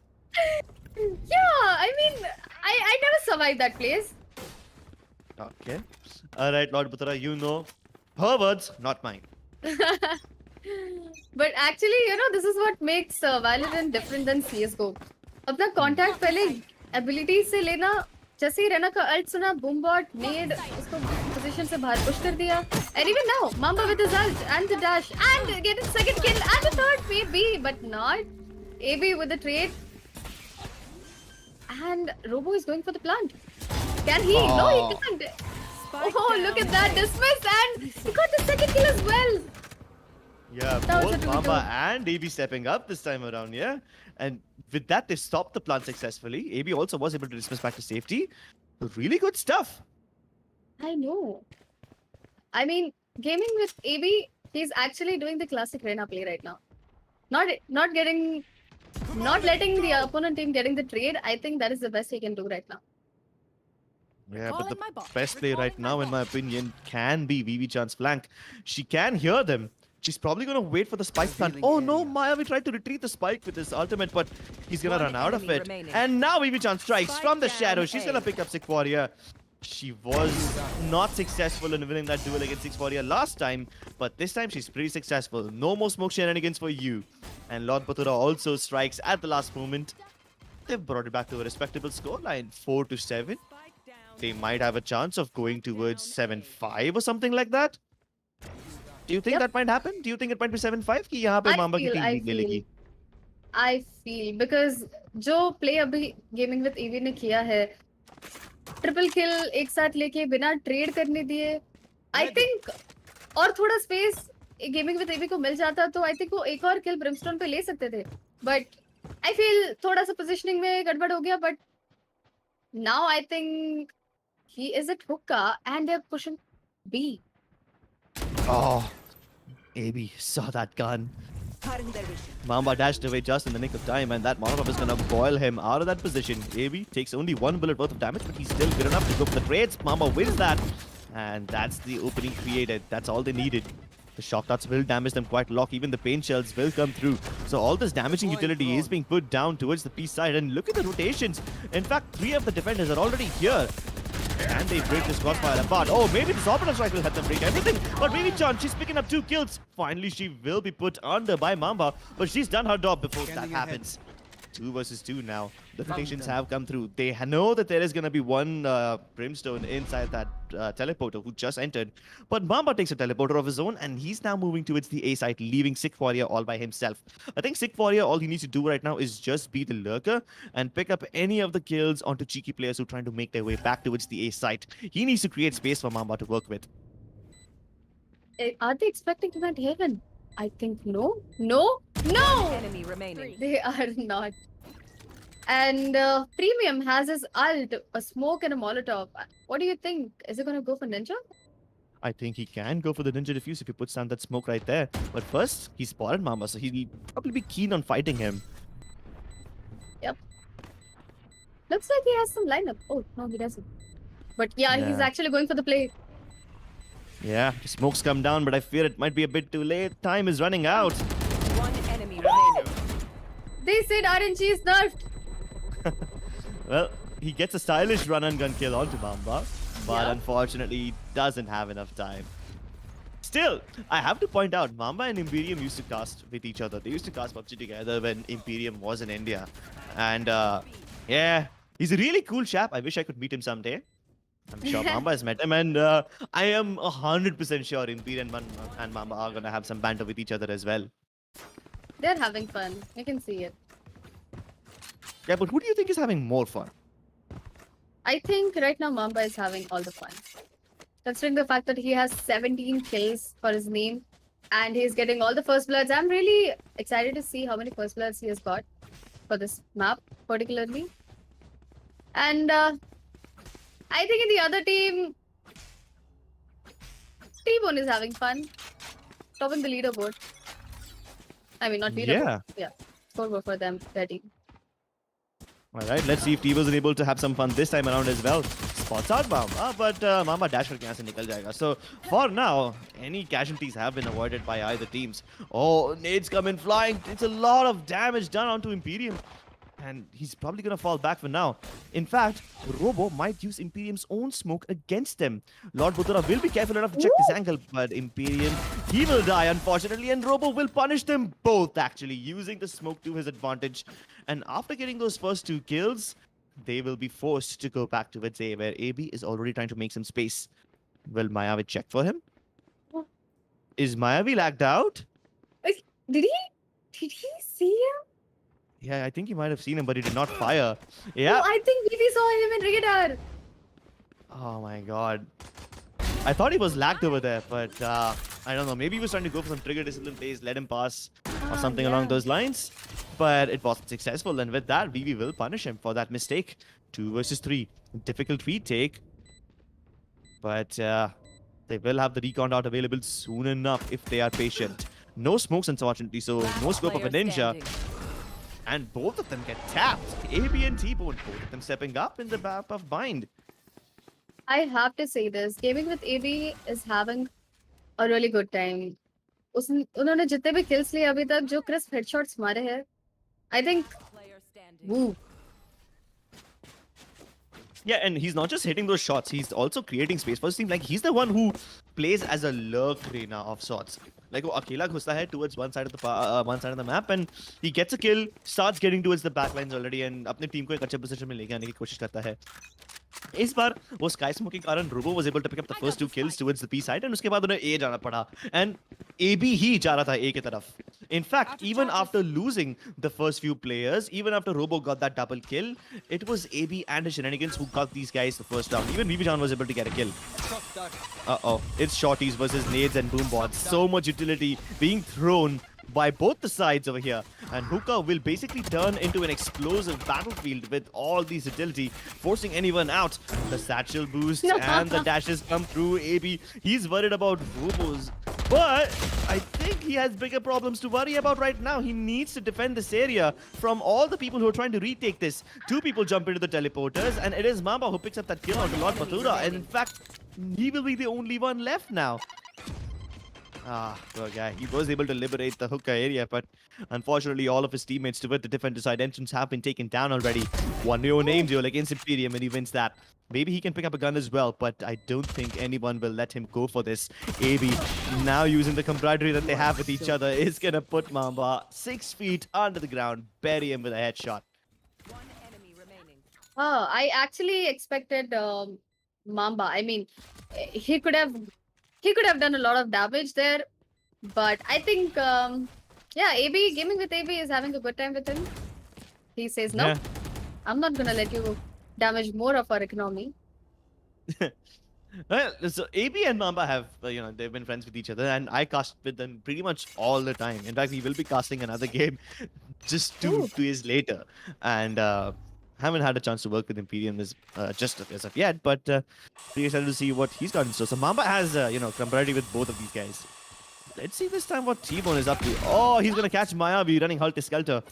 Yeah, I mean, I never survived that place. Okay. All right, Lord Buttara, you know. Her words, not mine. But actually, this is what makes Valorant different than CS:GO. अपना contact पहले ability से लेना, जैसे ही रेना का ult सुना, boombot, nade, उसको position से बाहर push कर दिया. And even now, Mamba with his ult and the dash and get his second kill and the third maybe, but not. AB with the trade. And Robo is going for the plant. Can he? No, he can't. Spike Oh, look down at that. Dismiss and he got the second kill as well. Yeah, That was a both 2-2. Mamba and AB stepping up this time around, yeah. And with that, they stopped the plant successfully. AB also was able to dismiss back to safety. Really good stuff. I know. I mean, gaming with AB, he's actually doing the classic Reyna play right now. Not letting the opponent team getting the trade. I think that is the best he can do right now. Yeah, but Recalling my the bot. best play right Recalling my now, in my bot. opinion, can be VV Chan's flank. She can hear them. She's probably going to wait for the spike plant. Revealing Oh no, area. Maya, we tried to retrieve the spike with his ultimate, but he's going to One run out of enemy it. remaining. And now VV Chan strikes Spike from the down shadow. She's going to A. pick up Sick Warrior. She was not successful in winning that duel against Six Warrior last time, but this time she's pretty successful. No more smoke shenanigans for you. And Lord Batura also strikes at the last moment. They've brought it back to a respectable scoreline, 4-7. Spike down. They might have a chance of going towards 7-5 or something like that. Do you think Yep. that might happen? Do you think it might be 7-5 कि यहाँ पे Mamba की team lead ले लेगी? I feel because जो play अभी gaming with EV ने किया है, triple kill एक साथ लेके बिना trade करने दिए, I think और थोड़ा space gaming with EV को मिल जाता तो I think वो एक और kill brimstone पे ले सकते थे. But I feel थोड़ा सा positioning में गड़बड़ हो गया. But now I think he is at hookah and they're pushing B. Oh, AB saw that gun. Cutting their vision. Mamba dashed away just in the nick of time, and that Molotov is gonna boil him out of that position. AB takes only one bullet worth of damage, but he's still good enough to go for the trades. Mamba wins that, and that's the opening created. That's all they needed. The shock darts will damage them quite a lot. Even the pain shells will come through. So all this damaging utility is being put down towards the P side, and look at the rotations. In fact, 3 of the defenders are already here. Can they break this crossfire apart? Oh, maybe this orbital strike will help them break everything. But maybe Chan, she's picking up 2 kills. Finally, she will be put under by Mamba. But she's done her job before that Scanning ahead. happens. 2 versus 2 now. The Found rotations them. have come through. They know that there is going to be one Brimstone inside that teleporter who just entered. But Mamba takes a teleporter of his own, and he's now moving towards the A site, leaving Sick Warrior all by himself. I think Sick Warrior, all he needs to do right now is just be the lurker and pick up any of the kills onto cheeky players who are trying to make their way back towards the A site. He needs to create space for Mamba to work with. Are they expecting to land heaven? I think no. No! No! Enemy remaining. They are not. And Premium has his ult, a smoke and a molotov. What do you think? Is it gonna go for Ninja? I think he can go for the ninja defuse if he puts down that smoke right there. But first, he spotted Mamba, so he'll probably be keen on fighting him. Looks like he has some lineup. Oh, no, he doesn't. But yeah, he's Yeah. actually going for the play. Yeah, the smoke's come down, but I fear it might be a bit too late. Time is running out. One enemy remaining. They said RNG is nerfed. Well, he gets a stylish run and gun kill onto Mamba, but Yeah. unfortunately he doesn't have enough time. Still, I have to point out, Mamba and Imperium used to cast with each other. They used to cast PUBG together when Imperium was in India. And yeah, he's a really cool chap. I wish I could meet him someday. I'm sure Mamba has met him, and I am 100% sure Imperium and Mamba are going to have some banter with each other as well. They're having fun. You can see it. Yeah, but who do you think is having more fun? I think right now Mamba is having all the fun. Considering the fact that he has 17 kills for his name and he's getting all the first bloods, I'm really excited to see how many first bloods he has got for this map particularly. And I think in the other team, T-Bone is having fun. Topping the leaderboard. I mean, not leaderboard. Yeah. Scoreboard for them, their team. All right, let's see if T was able to have some fun this time around as well. Spots out Mama, but Mama dash करके यहाँ से निकल जाएगा. So for now, any casualties have been avoided by either teams. Oh, nades come in flying. It's a lot of damage done onto Imperium. And he's probably going to fall back for now. In fact, Robo might use Imperium's own smoke against them. Lord Butura will be careful enough to check this angle, but Imperium, he will die, unfortunately, and Robo will punish them both, actually, using the smoke to his advantage. And after getting those first 2 kills, they will be forced to go back towards A, where AB is already trying to make some space. Will Mayavi check for him? Is Mayavi lagged out? Did he see him? Yeah, I think he might have seen him, but he did not fire. Yeah. Oh, I think we saw him in radar. Oh my god. I thought he was lagged over there, but I don't know. Maybe he was trying to go for some trigger discipline plays, let him pass, or something along those lines. But it wasn't successful, and with that, Vivi will punish him for that mistake. 2 versus 3. Difficult retake. But they will have the recon dart available soon enough if they are patient. No smokes, unfortunately, so no scope of a Player ninja. standing. And both of them get tapped. AB and T-Bone, both of them stepping up in the map of bind. I have to say this. Gaming with AB is having a really good time. उन्होंने जितने भी kills लिए अभी तक जो crisp headshots मारे हैं, I think, Player standing. woo. Yeah, and he's not just hitting those shots, he's also creating space for his team. Like, he's the one who plays as a lurk Reina of sorts. Like, वो अकेला घुसता है towards one side of the map, and he gets a kill, starts getting towards the backlines already, and अपने team को एक अच्छे position में लेके आने की कोशिश करता है. इस बार वो स्काई स्मोक के कारण robo was able to pick up the first 2 kills towards the B side, and उसके बाद उन्हें A जाना पड़ा, and AB ही जा रहा था A की तरफ. In fact, even after losing the first few players, even after Robo got that double kill, it was AB and his shenanigans who got these guys the first round. Even Vivijan was able to get a kill. Uh-oh, it's shorties versus nades and boom bots. So much utility being thrown by both the sides over here, and Hookah will basically turn into an explosive battlefield with all these utility, forcing anyone out. The satchel boost and the dashes come through. AB, he's worried about Robos, but I think he has bigger problems to worry about right now. He needs to defend this area from all the people who are trying to retake this. 2 people jump into the teleporters, and it is Mamba who picks up that kill on Lord Mathura, and in fact, he will be the only one left now. Poor guy. He was able to liberate the hookah area, but unfortunately, all of his teammates toward the defender side entrance have been taken down already. 1-0 name duel against Imperium, and he wins that. Maybe he can pick up a gun as well, but I don't think anyone will let him go for this. AB, now using the camaraderie that they have with each other, is going to put Mamba 6 feet under the ground, bury him with a headshot. One enemy remaining. I actually expected Mamba. I mean, he could have done a lot of damage there, but I think yeah, AB gaming with AB is having a good time with him. He says no, Yeah. I'm not gonna let you damage more of our economy. Well, so AB and Mamba have, they've been friends with each other, and I cast with them pretty much all the time. In fact, we will be casting another game just 2 days later, and haven't had a chance to work with Imperium just as of yet, but pretty excited to see what he's got in store. So Mamba has, camaraderie with both of these guys. Let's see this time what T-Bone is up to. Oh, he's gonna catch Mayavi running Hulk-Skelter.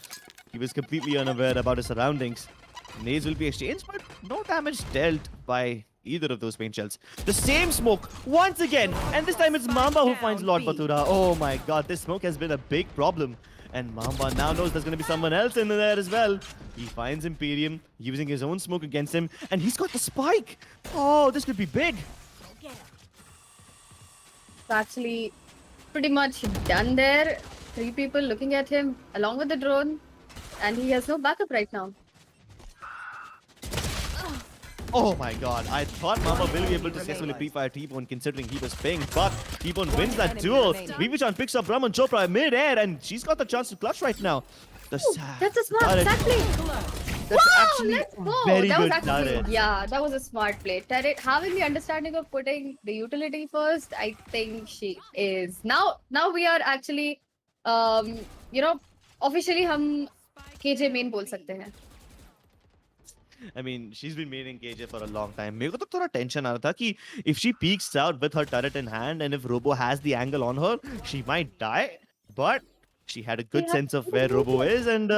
He was completely unaware about his surroundings. Nades will be exchanged, but no damage dealt by either of those paint shells. The same smoke once again, and this time it's Mamba who finds Lord Batura. Oh my god, this smoke has been a big problem. And Mamba now knows there's going to be someone else in there as well. He finds Imperium using his own smoke against him, and he's got the spike. Oh, this could be big. It's actually pretty much done there. 3 people looking at him along with the drone, and he has no backup right now. Oh my god, I thought Mamba will be able to successfully pre-fire T-Bone considering he was paying, but T-Bone wins that enemy duel. remaining. Vivichan picks up Brahman Chopra mid-air, and she's got the chance to clutch right now. That's a smart Turret. play. That's Wow, actually let's go. very That was good actually, turret. yeah, that was a smart play. Turret, having the understanding of putting the utility first, I think she is. Now we are actually, officially हम KJ main बोल सकते हैं. I mean, she's been maining KJ for a long time. मेरे को तो थोड़ा tension आ रहा था कि if she peeks out with her turret in hand and if Robo has the angle on her, she might die. But she had a good Yeah. sense of where Robo is, and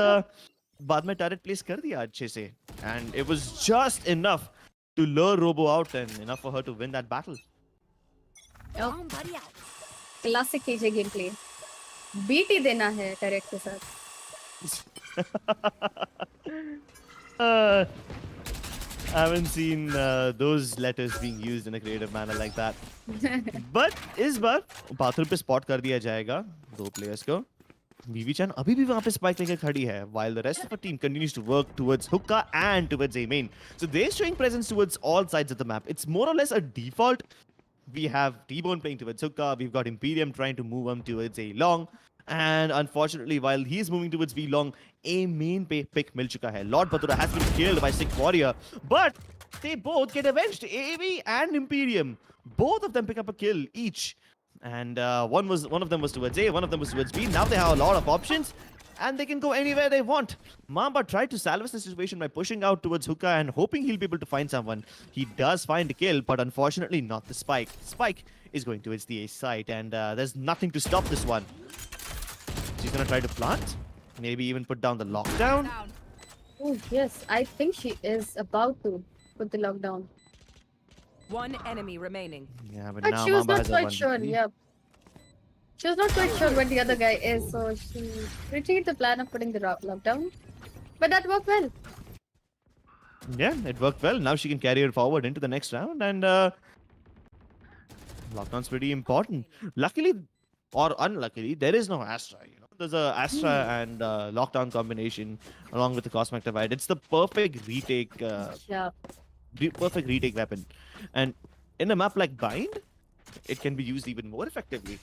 बाद में turret place कर दिया अच्छे से, and it was just enough to lure Robo out and enough for her to win that battle. Bomb buddy out. Classic KJ game play, beat ही देना है turret के साथ. uh, I haven't seen those letters being used in a creative manner like that. But इस बार bathroom पे spot कर दिया जाएगा दो players को. VV Chan अभी भी वहाँ पे spike लेकर खड़ी है, while the rest of the team continues to work towards hookah and towards A main. So they're showing presence towards all sides of the map. It's more or less a default. We have T-Bone playing towards hookah. We've got Imperium trying to move him towards A long. And unfortunately, while he's moving towards V long, A main पे pick मिल चुका है. Lord Batura has been killed by Sick Warrior, but they both get avenged. AV and Imperium, both of them pick up a kill each. And one of them was towards A, one of them was towards B. Now they have a lot of options, and they can go anywhere they want. Mamba tried to salvage the situation by pushing out towards hookah and hoping he'll be able to find someone. He does find a kill, but unfortunately not the spike. Spike is going towards the A site, and there's nothing to stop this one. She's gonna try to plant, maybe even put down the lockdown. Down. Oh yes, I think she is about to put the lockdown. One enemy remaining. Yeah, but But now she was Mamba not has a quite 1v3. sure, yeah. She was not quite sure where the other guy is, so she retreated the plan of putting the lockdown. But that worked well. Yeah, it worked well. Now she can carry her forward into the next round, and lockdown's pretty important. Luckily, or unluckily, there is no Astra. You know, there's a Astra and lockdown combination along with the Cosmic Divide. It's the perfect retake, Yeah. perfect retake weapon. And in a map like Bind, it can be used even more effectively.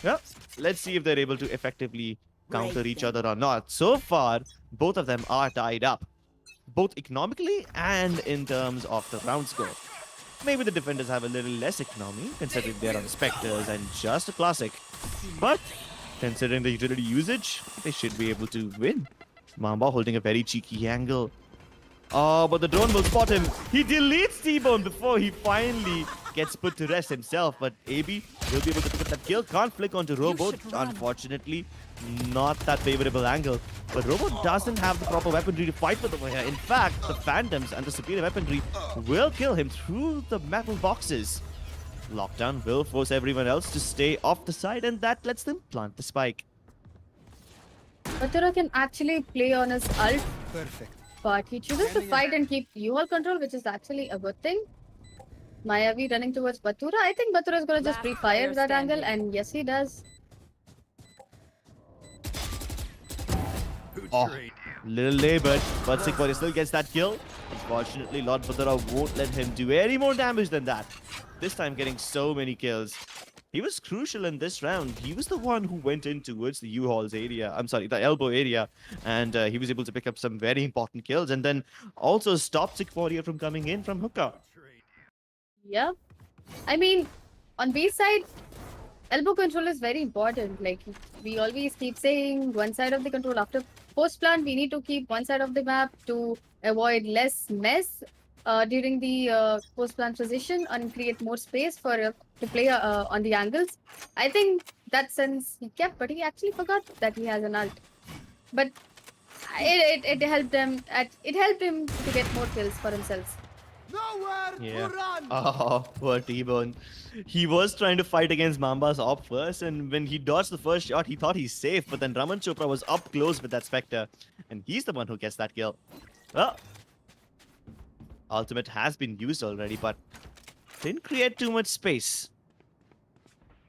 Yeah, let's see if they're able to effectively counter each other or not. So far, both of them are tied up, both economically and in terms of the round score. Maybe the defenders have a little less economy, considering they're on Spectres and just a classic. But considering the utility usage, they should be able to win. Mamba holding a very cheeky angle. Oh, but the drone will spot him. He deletes T-Bone before he finally gets put to rest himself. But AB will be able to pick up that kill. Can't flick onto Robo. should run. Unfortunately, not that favorable angle. But Robo doesn't have the proper weaponry to fight with over here. In fact, the Phantoms and the superior weaponry will kill him through the metal boxes. Lockdown will force everyone else to stay off the side, and that lets them plant the spike. Batura can actually play on his ult, Perfect. but he chooses to fight and keep UL control, which is actually a good thing. Mayavi running towards Batura. I think Batura is going to just Last pre-fire player that angle, standing. and yes, he does. Oh, little late, but Sick Warrior still gets that kill. Unfortunately, Lord Batura won't let him do any more damage than that. This time getting so many kills. He was crucial in this round. He was the one who went in towards the U-Hall's area. I'm sorry, the elbow area. And he was able to pick up some very important kills. And then also stop Sick Warrior from coming in from hookah. Yeah. I mean, on B side, elbow control is very important. Like, we always keep saying one side of the control. After post plant, we need to keep one side of the map to avoid less mess during the post plant position and create more space for to play on the angles. I think that sense he kept, but he actually forgot that he has an ult. But it helped him. It helped him to get more kills for himself. Nowhere Yeah. to run. Oh, poor T-Bone. He was trying to fight against Mamba's op first, and when he dodged the first shot, he thought he's safe, but then Raman Chopra was up close with that Spectre, and he's the one who gets that kill. Well, ultimate has been used already, but didn't create too much space.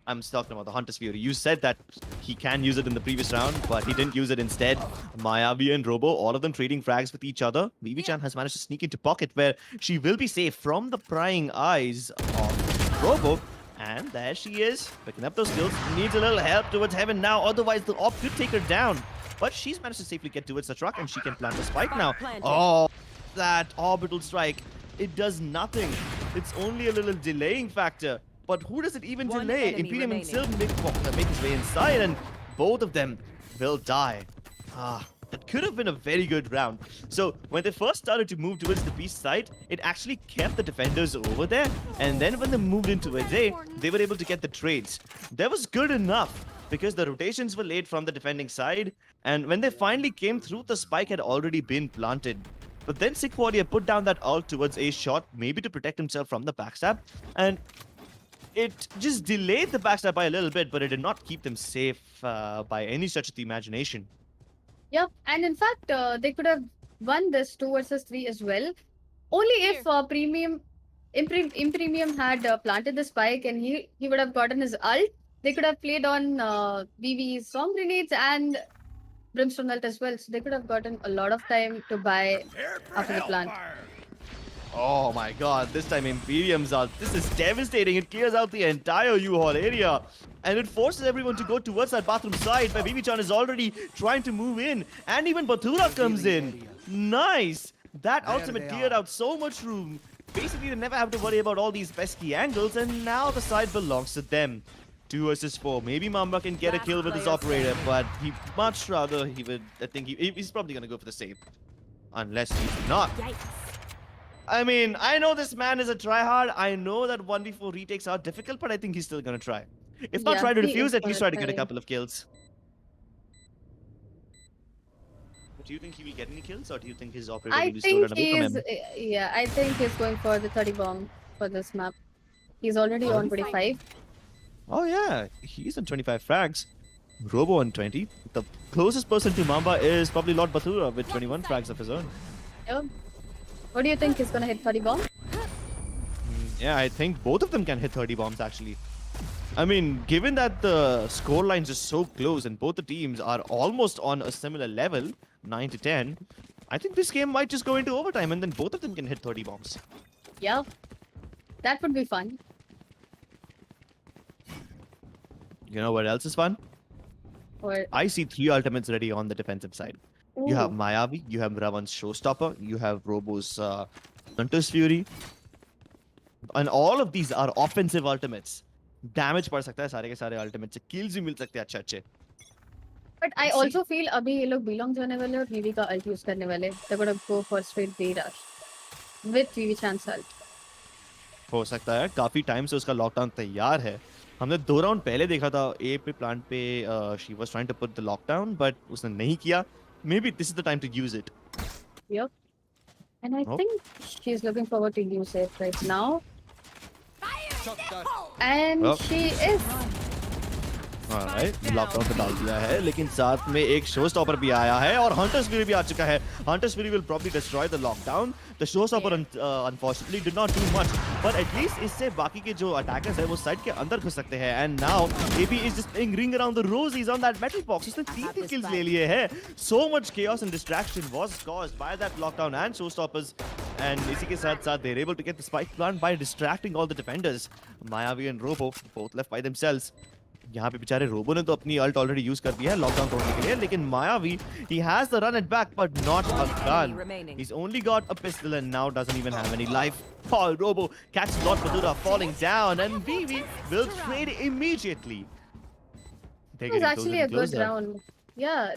I'm talking about the Hunter's Fury. You said that he can use it in the previous round, but he didn't use it instead. Mayavi and Robo, all of them trading frags with each other. Vivi-chan has managed to sneak into pocket where she will be safe from the prying eyes of Robo. And there she is, picking up those kills. Needs a little help towards heaven now, otherwise the op could take her down. But she's managed to safely get towards the truck, and she can plant the spike now. Planted. Oh, that orbital strike. It does nothing. It's only a little delaying factor. But who does it even One delay? enemy Imperium remaining. himself make his way inside, and both of them will die. That could have been a very good round. So when they first started to move towards the beast side, it actually kept the defenders over there. And then when they moved into a day, they were able to get the trades. That was good enough. because the rotations were late from the defending side, and when they finally came through, the spike had already been planted. But then Sick Warrior put down that ult towards a shot, maybe to protect himself from the backstab, and it just delayed the backstab by a little bit, but it did not keep them safe by any stretch of the imagination. Yep, and in fact, they could have won this 2 versus 3 as well. Only if Premium had planted the spike and he would have gotten his ult. They could have played on VV's storm grenades and Brimstone ult as well. So they could have gotten a lot of time to buy after the plant. Oh my god, this time Imperium's out. This is devastating. It clears out the entire U-Haul area. And it forces everyone to go towards that bathroom side where Vivi-chan is already trying to move in. And even Bathura comes in. Nice! That ultimate cleared out so much room. Basically, they never have to worry about all these pesky angles. And now the side belongs to them. 2 versus 4. Maybe Mamba can get a kill with his operator. But he much rather he would... I think he's probably going to go for the save. Unless he's not. I mean, I know this man is a tryhard. I know that 1v4 retakes are difficult, but I think he's still gonna try. If not try to he defuse, is at least gonna try to get a try. couple of kills. But do you think he will get any kills, or do you think his operator will I be stolen think away he from is. him? Yeah, I think he's going for the 30 bomb for this map. He's already on 25. Oh yeah, he's on 25 frags. Robo on 20. The closest person to Mamba is probably Lord Bathura with 21 frags of his own. Yeah. What do you think he's gonna hit 30 bomb? Yeah, I think both of them can hit 30 bombs actually. I mean, given that the score lines are so close and both the teams are almost on a similar level, 9 to 10, I think this game might just go into overtime and then both of them can hit 30 bombs. Yeah, that would be fun. You know what else is fun? Or I see 3 ultimates ready on the defensive side. You have Ooh. Mayavi, you have Ravan's Showstopper, you have Robo's Hunter's Fury. And all of these are offensive ultimates. Damage पड़ सकता है सारे के सारे ultimates से. Kills भी मिल सकते हैं अच्छे. But I See- also feel अभी ये लोग belong जाने वाले और VV का ult use करने वाले. They're gonna go for straight B rush with VV chance ult. हो सकता है काफी टाइम से उसका लॉकडाउन तैयार है. हमने 2 राउंड पहले देखा था ए पे प्लांट पे she was trying to put the lockdown but उसने नहीं किया. Maybe this is the time to use it. Yep. And I Oh. think she's looking forward to use it right now. Shot down. And Well. she is. Alright, lockdown पे डाल दिया है लेकिन साथ में एक शो स्टॉपर भी आया है और हंटर्स फ्यूरी भी आ चुका है. Hunters fury will probably destroy the lockdown. The show stopper unfortunately did not do much, but at least इससे बाकी के जो attackers है वो साइड के अंदर घुस सकते हैं. And now AB is just playing ring around the rosies on that metal box. उसने 3 kills ले लिए हैं. So much chaos and distraction was caused by that lockdown and show stoppers. And इसी के साथ साथ they're able to get the spike plant by distracting all the defenders. Mayavi and Robo both left by themselves. यहाँ पे बेचारे robo ने तो अपनी अल्ट ऑलरेडी यूज कर दिया है लॉकडाउन तोड़ने के लिए लेकिन मायावी he has the run it back but not a gun. He's only got a pistol and now doesn't even have any life. Paul Robo catches Lord Badura falling down and BB will trade immediately. It was actually a good round. Yeah,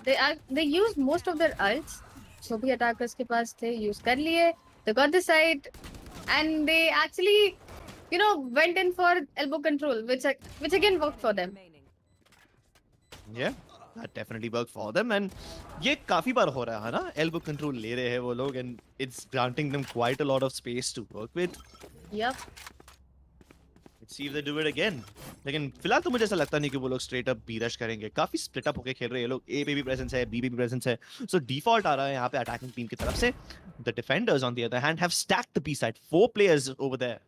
they used most of their ults. जो भी attackers के पास थे use कर लिए. They got the side and they actually, you know, went in for elbow control, which again worked for them. Yeah, that definitely worked for them and ये काफी बार हो रहा है ना elbow control ले रहे हैं वो लोग and it's granting them quite a lot of space to work with. Yep. Let's see if they do it again. लेकिन फिलहाल तो मुझे ऐसा लगता नहीं कि वो लोग straight up B rush करेंगे. काफी split up होके खेल रहे हैं ये लोग. A पे भी presence है, B पे भी presence है. So default आ रहा है यहाँ पे attacking team की तरफ से. The defenders on the other hand have stacked the B side. 4 players over there.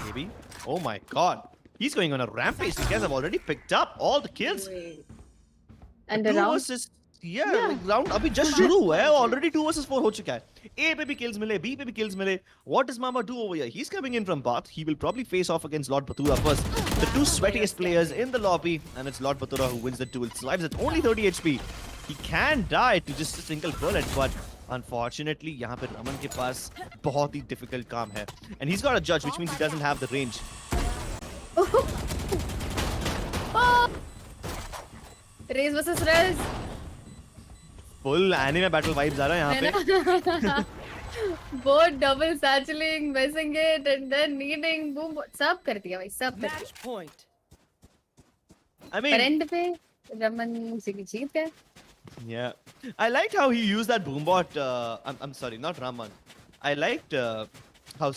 Maybe. Oh my god. He's going on a rampage. These guys have already picked up all the kills. And the 2 round. versus like round अभी just शुरू हुआ है already 2 versus 4 हो चुका है. A पे भी kills मिले, B पे भी kills मिले. What does Mama do over here? He's coming in from Bath. He will probably face off against Lord Bathura first. The 2 sweatiest players in the lobby and it's Lord Bathura who wins the duel. Survives at only 30 HP. He can die to just a single bullet but unfortunately यहाँ पे रमन के पास बहुत ही difficult काम है. And he's got a judge which means he doesn't have the range. Race versus Race. Full anime battle vibes आ रहा है यहाँ पे. both double satcheling, missing it, and then needing boom. सब कर दिया भाई, सब कर दिया. Match point. I पर mean, end पे रमन जीत गए. yeah. I liked how he used that boombot. I'm sorry, not Raman. I liked how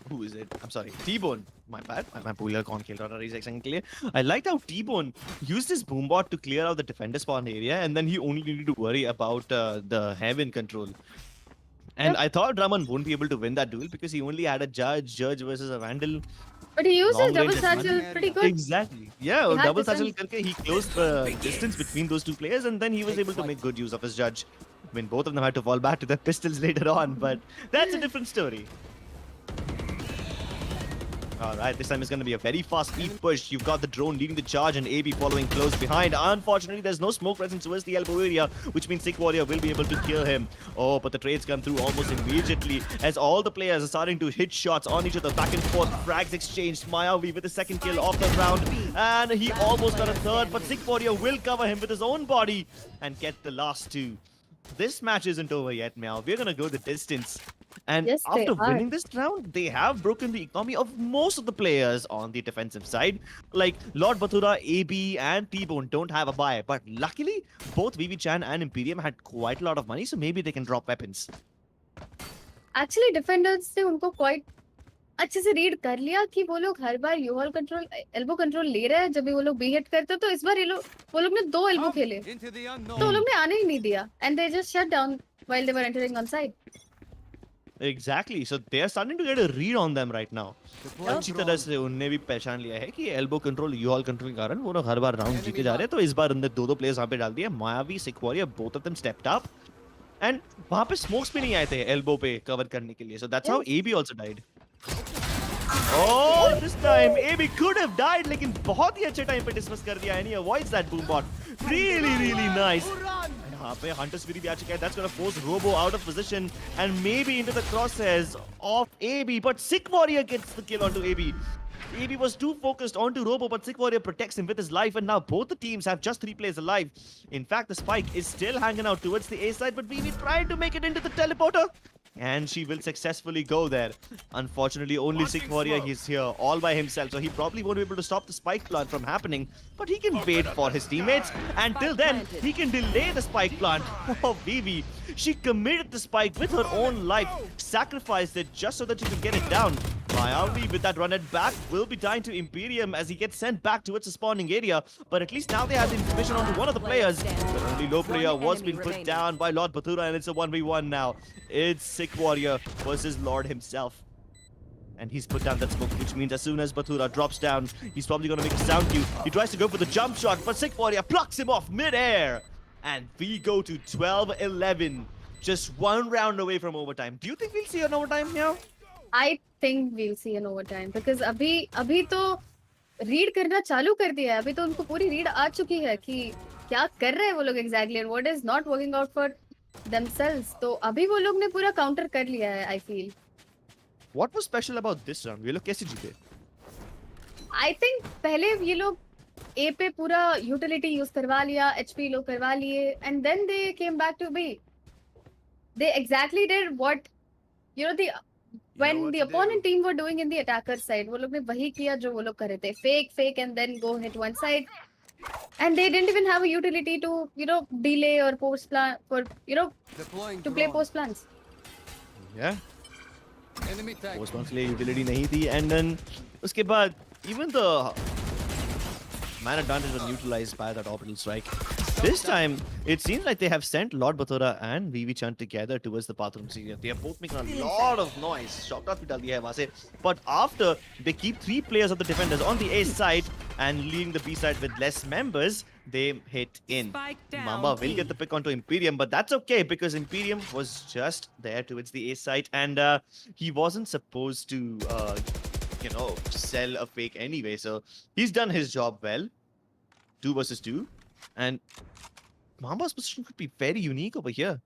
who is it? I'm sorry, T-Bone. My bad. मैं भूल गया कौन खेल रहा था reset second के लिए. I liked how T-Bone used his boombot to clear out the defender spawn area, and then he only needed to worry about the heaven control. And I thought Raman won't be able to win that duel because he only had a judge versus a vandal. But he used his Long double range satchel advantage. pretty good. Exactly. Yeah, He had double satchel defense. karke he closed the distance between those two players, and then he was able to make good use of his judge. When both of them had to fall back to their pistols later on, but that's a different story. All right, this time it's going to be a very fast speed push. You've got the drone leading the charge and AB following close behind. Unfortunately, there's no smoke presence towards the elbow area, which means Sick Warrior will be able to kill him. Oh, but the trades come through almost immediately as all the players are starting to hit shots on each other. Back and forth, frags exchanged. Mayavi with the second kill of the round. And he almost got a third, but Sick Warrior will cover him with his own body and get the last two. This match isn't over yet, Meow. We're going to go the distance. And Yes, they after are. winning this round, they have broken the economy of most of the players on the defensive side. Like Lord Bathura, AB, and T-Bone don't have a buy. But luckily, both VV Chan and Imperium had quite a lot of money, so maybe they can drop weapons. Actually, defenders ने उनको quite अच्छे से read कर लिया कि वो लोग हर बार U hall control elbow control ले रहे हैं जब भी वो लोग बी हिट करते तो इस बार ये लोग वो लोग ने 2 एल्बो खेले Into the तो वो unknown. लोग ने आने ही नहीं दिया and they just shut down while they were entering on side. Exactly. So they are starting to get a read on them right now. Deploying अच्छी drone. तरह से उनने भी पहचान लिया है कि elbow control you all control के कारण वो लोग हर बार राउंड जीते जा रहे हैं तो इस बार उनने दो प्लेयर्स वहां पे डाल दिए Mayavi sick warrior both of them stepped up and वहां पे स्मोक्स भी नहीं आए थे एल्बो पे कवर करने के लिए so that's how AB also died Oh, this time AB could have died, लेकिन बहुत ही अच्छे टाइम पे डिसमिस कर दिया and he avoids that boom bot. Really nice. And यहाँ पे Hunter's Fury भी आ चुका है. That's gonna force Robo out of position and maybe into the crosshairs of AB. But Sick Warrior gets the kill onto AB. AB was too focused onto Robo, but Sick Warrior protects him with his life, and now both the teams have just 3 players alive. In fact, the Spike is still hanging out towards the A side, but BB tried to make it into the teleporter. And she will successfully go there. Unfortunately, only Sick Warrior is here all by himself, so he probably won't be able to stop the spike plant from happening. But he can wait for his teammates, and till then, he can delay the spike plant. Oh, Vivi, she committed the spike with her own life, sacrificed it just so that she could get it down. Mayavi with that run at back will be dying to Imperium as he gets sent back towards the spawning area. But at least now they have the information onto one of the players. The only low player was being put down by Lord Bathura, and it's a 1v1 now. It's Sick Warrior versus Lord himself. And he's put down that smoke, which means as soon as Bathura drops down, he's probably going to make a sound cue. He tries to go for the jump shot, but Sick Warrior plucks him off mid-air. And we go to 12-11. Just one round away from overtime. Do you think we'll see an overtime now? I think we'll see an overtime because अभी तो read करना चालू कर दिया है अभी तो उनको पूरी रीड आ चुकी है कि क्या कर रहे हैं वो लोग exactly and what is not working out for themselves तो अभी वो लोग ने पूरा काउंटर कर लिया है I feel. What was special about this round? ये लोग कैसे जीते? I think पहले ये लोग A पे पूरा utility use करवा लिया HP लोग करवा लिए and then they came back to B. They exactly did what you know the when what the to opponent do. team were doing in the attacker side वो लोग ने वही किया जो वो लोग कर रहे थे fake and then go hit one side and they didn't even have a utility to you know delay or post plan for you know Deploying to play drone. post plans. Yeah. Enemy tag. Post के लिए utility नहीं थी and then उसके बाद even the man advantage was neutralized by that orbital strike. This time, it seems like they have sent Lord Bathura and VV Chan together towards the bathroom area. They are both making a lot of noise. Shocked out dal diya hai wahan se. But after they keep 3 players of the defenders on the A side and leaving the B side with less members, they hit in. Spike down Mamba will B. get the pick onto Imperium, but that's okay because Imperium was just there towards the A side and he wasn't supposed to sell a fake anyway. So he's done his job well. 2 versus 2. And Mamba's position could be very unique over here.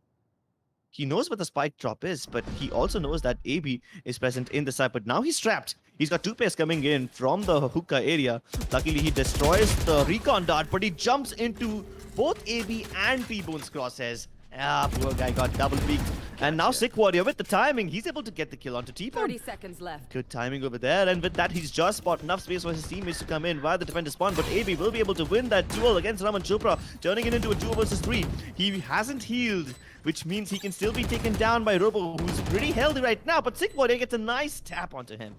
He knows what the spike drop is, but he also knows that AB is present in the side. But now he's trapped. He's got 2 players coming in from the hookah area. Luckily, he destroys the recon dart, but he jumps into both AB and T-Bone's crosshairs. Ah, poor guy got double peek. And now Sick Warrior with the timing, he's able to get the kill onto T-Bone. 30 seconds left. Good timing over there, and with that, he's just spot enough space for his teammates to come in while the defender spawn. But AB will be able to win that duel against Raman Chopra, turning it into a 2 versus 3. He hasn't healed, which means he can still be taken down by Robo, who's pretty healthy right now. But Sick Warrior gets a nice tap onto him.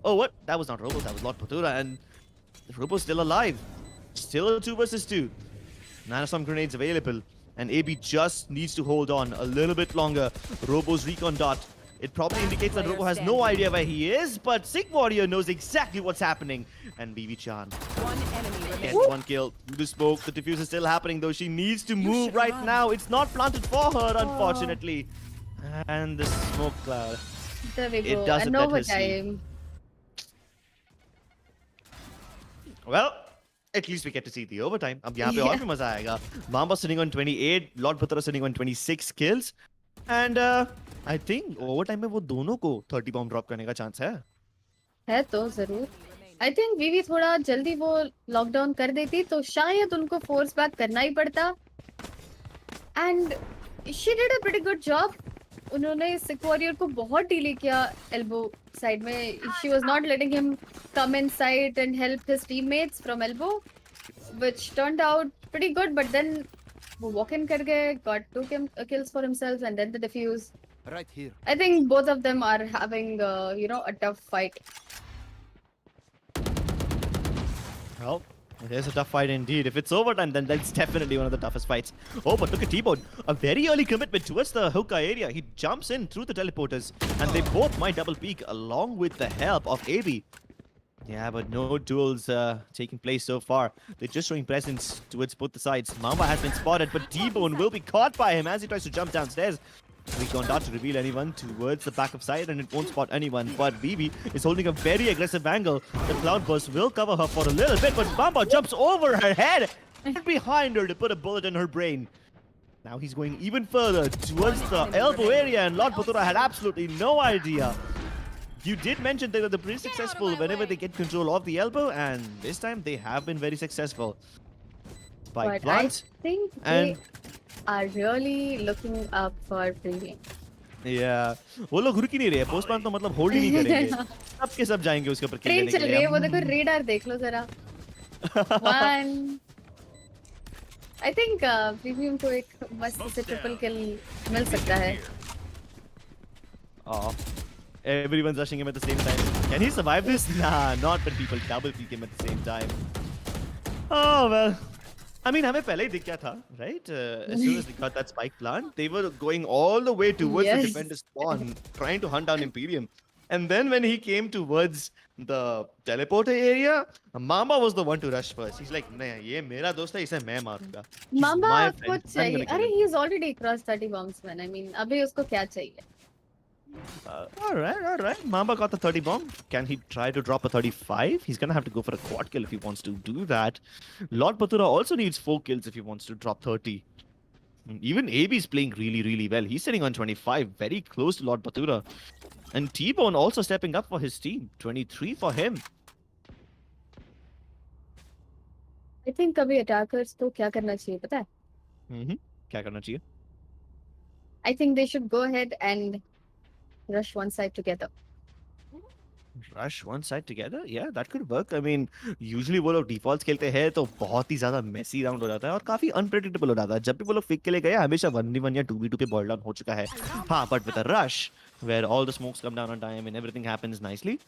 Oh, what? That was not Robo, that was Lord Patura, and Robo's still alive. Still a 2 versus 2. Nanostorm grenades available. And AB just needs to hold on a little bit longer. Robo's recon dot. It probably indicates that Robo has no idea where he is, but Sick Warrior knows exactly what's happening. And BB Chan One enemy gets remaining. one kill through the smoke. The diffuse is still happening, though. She needs to move right now. It's not planted for her, unfortunately. And the smoke cloud. There we It go. doesn't And let her see. overtime. Well, at least we get to see the overtime. अब यहाँ पे और भी मजा आएगा. Mamba sitting on 28, Lord Putra sitting on 26 kills. And I think overtime में वो दोनों को 30 bomb drop करने का chance है. है तो जरूर. I think वीवी थोड़ा जल्दी वो लॉकडाउन कर देती तो शायद उनको फोर्स बैक करना ही पड़ता. And she did a pretty good job. उन्होंने सिक वॉरियर को बहुत डीले किया एल्बो साइड में. She was not letting him come inside and help his teammates from elbow, which turned out pretty good. But then वो walk in कर गए, got 2 kills for himself, and then the defuse. Right here. I think both of them are having a tough fight. Well, it is a tough fight indeed. If it's overtime, then that's definitely one of the toughest fights. Oh, but look at T-Bone. A very early commitment towards the hookah area. He jumps in through the teleporters, and they both might double peek along with the help of AB. Yeah, but no duels taking place so far. They're just showing presence towards both the sides. Mamba has been spotted, but T-Bone will be caught by him as he tries to jump downstairs. Recon not to reveal anyone towards the back of side, and it won't spot anyone. But Vivi is holding a very aggressive angle. The cloud burst will cover her for a little bit, but Mamba jumps over her head and behind her to put a bullet in her brain. Now he's going even further towards the elbow area, and Lord Patura had absolutely no idea. You did mention they were pretty successful whenever they get control of the elbow, and this time they have been very successful. Spike But I plant. think and- they are really looking up for premium. Yeah. वो लोग रुक ही नहीं रहे. Postman तो मतलब hold ही नहीं करेंगे. सब के सब जाएंगे उसके ऊपर kill ट्रेन लेने के चल लिए. रही है वो देखो रेडार देख लो जरा. One. I think प्रीमियम को एक मस्त से ट्रिपल किल मिल सकता है. Oh. Everyone's rushing him at the same time. Can he survive this? Nah, not when people double peek him at the same time. Oh well. I mean, हमें पहले ही दिख गया था, right? As soon as they got that spike plant, they were going all the way towards the Yes. defender spawn, trying to hunt down Imperium. And then when he came towards the teleporter area, Mamba was the one to rush first. He's like, नहीं, ये मेरा दोस्त है, इसे मैं मारूंगा. He's mama my को friend. I'm चाहिए. gonna kill अरे him. he is already crossed 30 bombs man. I mean अभी उसको क्या चाहिए? All right. Mamba got the 30 bomb. Can he try to drop a 35? He's gonna have to go for a quad kill if he wants to do that. Lord Patura also needs 4 kills if he wants to drop 30. Even AB is playing really, really well. He's sitting on 25, very close to Lord Patura. And T-Bone also stepping up for his team. 23 for him. I think अभी attackers को क्या करना चाहिए पता है? क्या करना चाहिए? I think they should go ahead and rush one side together. Rush one side together? Yeah, that could work. I mean, usually वो लोग defaults खेलते हैं तो बहुत ही ज़्यादा messy round हो जाता है और काफी unpredictable हो जाता है. जब भी वो लोग pick के लिए गए हमेशा 1v1 या 2v2 पे boil down हो चुका है. हाँ, but with a rush where all the smokes come down on time and everything happens nicely,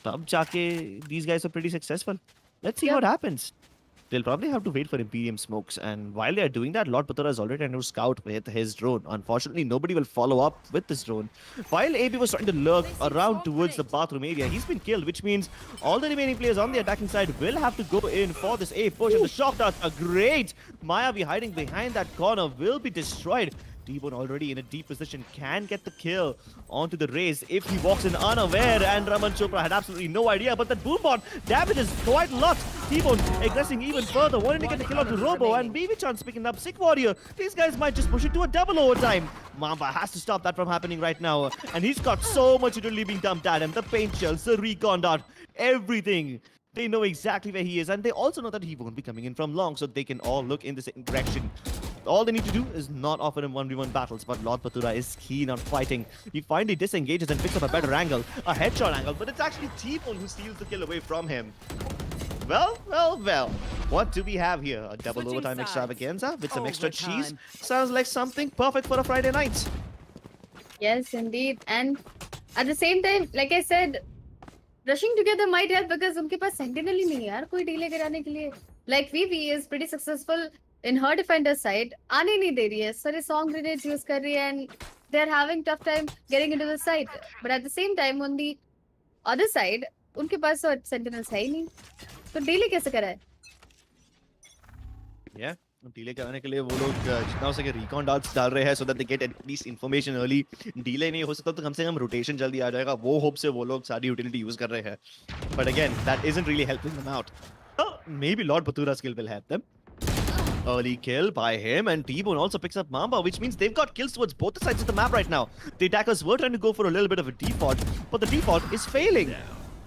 तब जाके these guys are pretty successful. Let's see Yeah. what happens. They'll probably have to wait for Imperium smokes, and while they are doing that, Lord Patura is already trying to scout with his drone. Unfortunately, nobody will follow up with this drone. While AB was trying to lurk around towards the bathroom area, he's been killed, which means all the remaining players on the attacking side will have to go in for this A push, and the shock darts are great. Mayavi hiding behind that corner will be destroyed. T-Bone already in a deep position can get the kill onto the race if he walks in unaware, and Raman Chopra had absolutely no idea, but that boombot damages quite a lot. T-Bone aggressing even further, wanting to get the kill onto Robo, and BB Chan's picking up Sick Warrior. These guys might just push it to a double overtime. Mamba has to stop that from happening right now, and he's got so much utility being dumped at him. The paint shells, the recon dart, everything. They know exactly where he is, and they also know that he won't be coming in from long, so they can all look in the same direction. All they need to do is not offer him 1v1 battles, but Lord Batura is keen on fighting. He finally disengages and picks up a better angle, a headshot angle, but it's actually T-Bone who steals the kill away from him. Well. What do we have here? A double Switching overtime sides. extravaganza with some extra cheese? Overtime. Sounds like something perfect for a Friday night. Yes, indeed. And at the same time, like I said, rushing together might help because उनके पास sentinel ही नहीं है यार कोई delay कराने के लिए. Like VV is pretty successful in her defender side. आने नहीं दे रही है. सारे song grenades use कर रही है and they're having tough time getting into the site. But at the same time, on the other side, उनके पास तो sentinels है ही नहीं. तो delay कैसे करा है? Yeah. डिले कराने के लिए वो लोग जितना हो सके रिकॉन डार्ट्स डाल रहे हैं so that they get at least information early. Delay नहीं हो सकता तो कम से कम रोटेशन जल्दी आ जाएगा. वो होप से वो लोग सारी यूटिलिटी यूज कर रहे हैं. But again that isn't really helping them out. Maybe Lord Batura's skill will help them. Early kill by him, and T-Bone also picks up Mamba, which means they've got kills towards both the sides of the map right now. The attackers were trying to go for a little bit of a default, but the default is failing.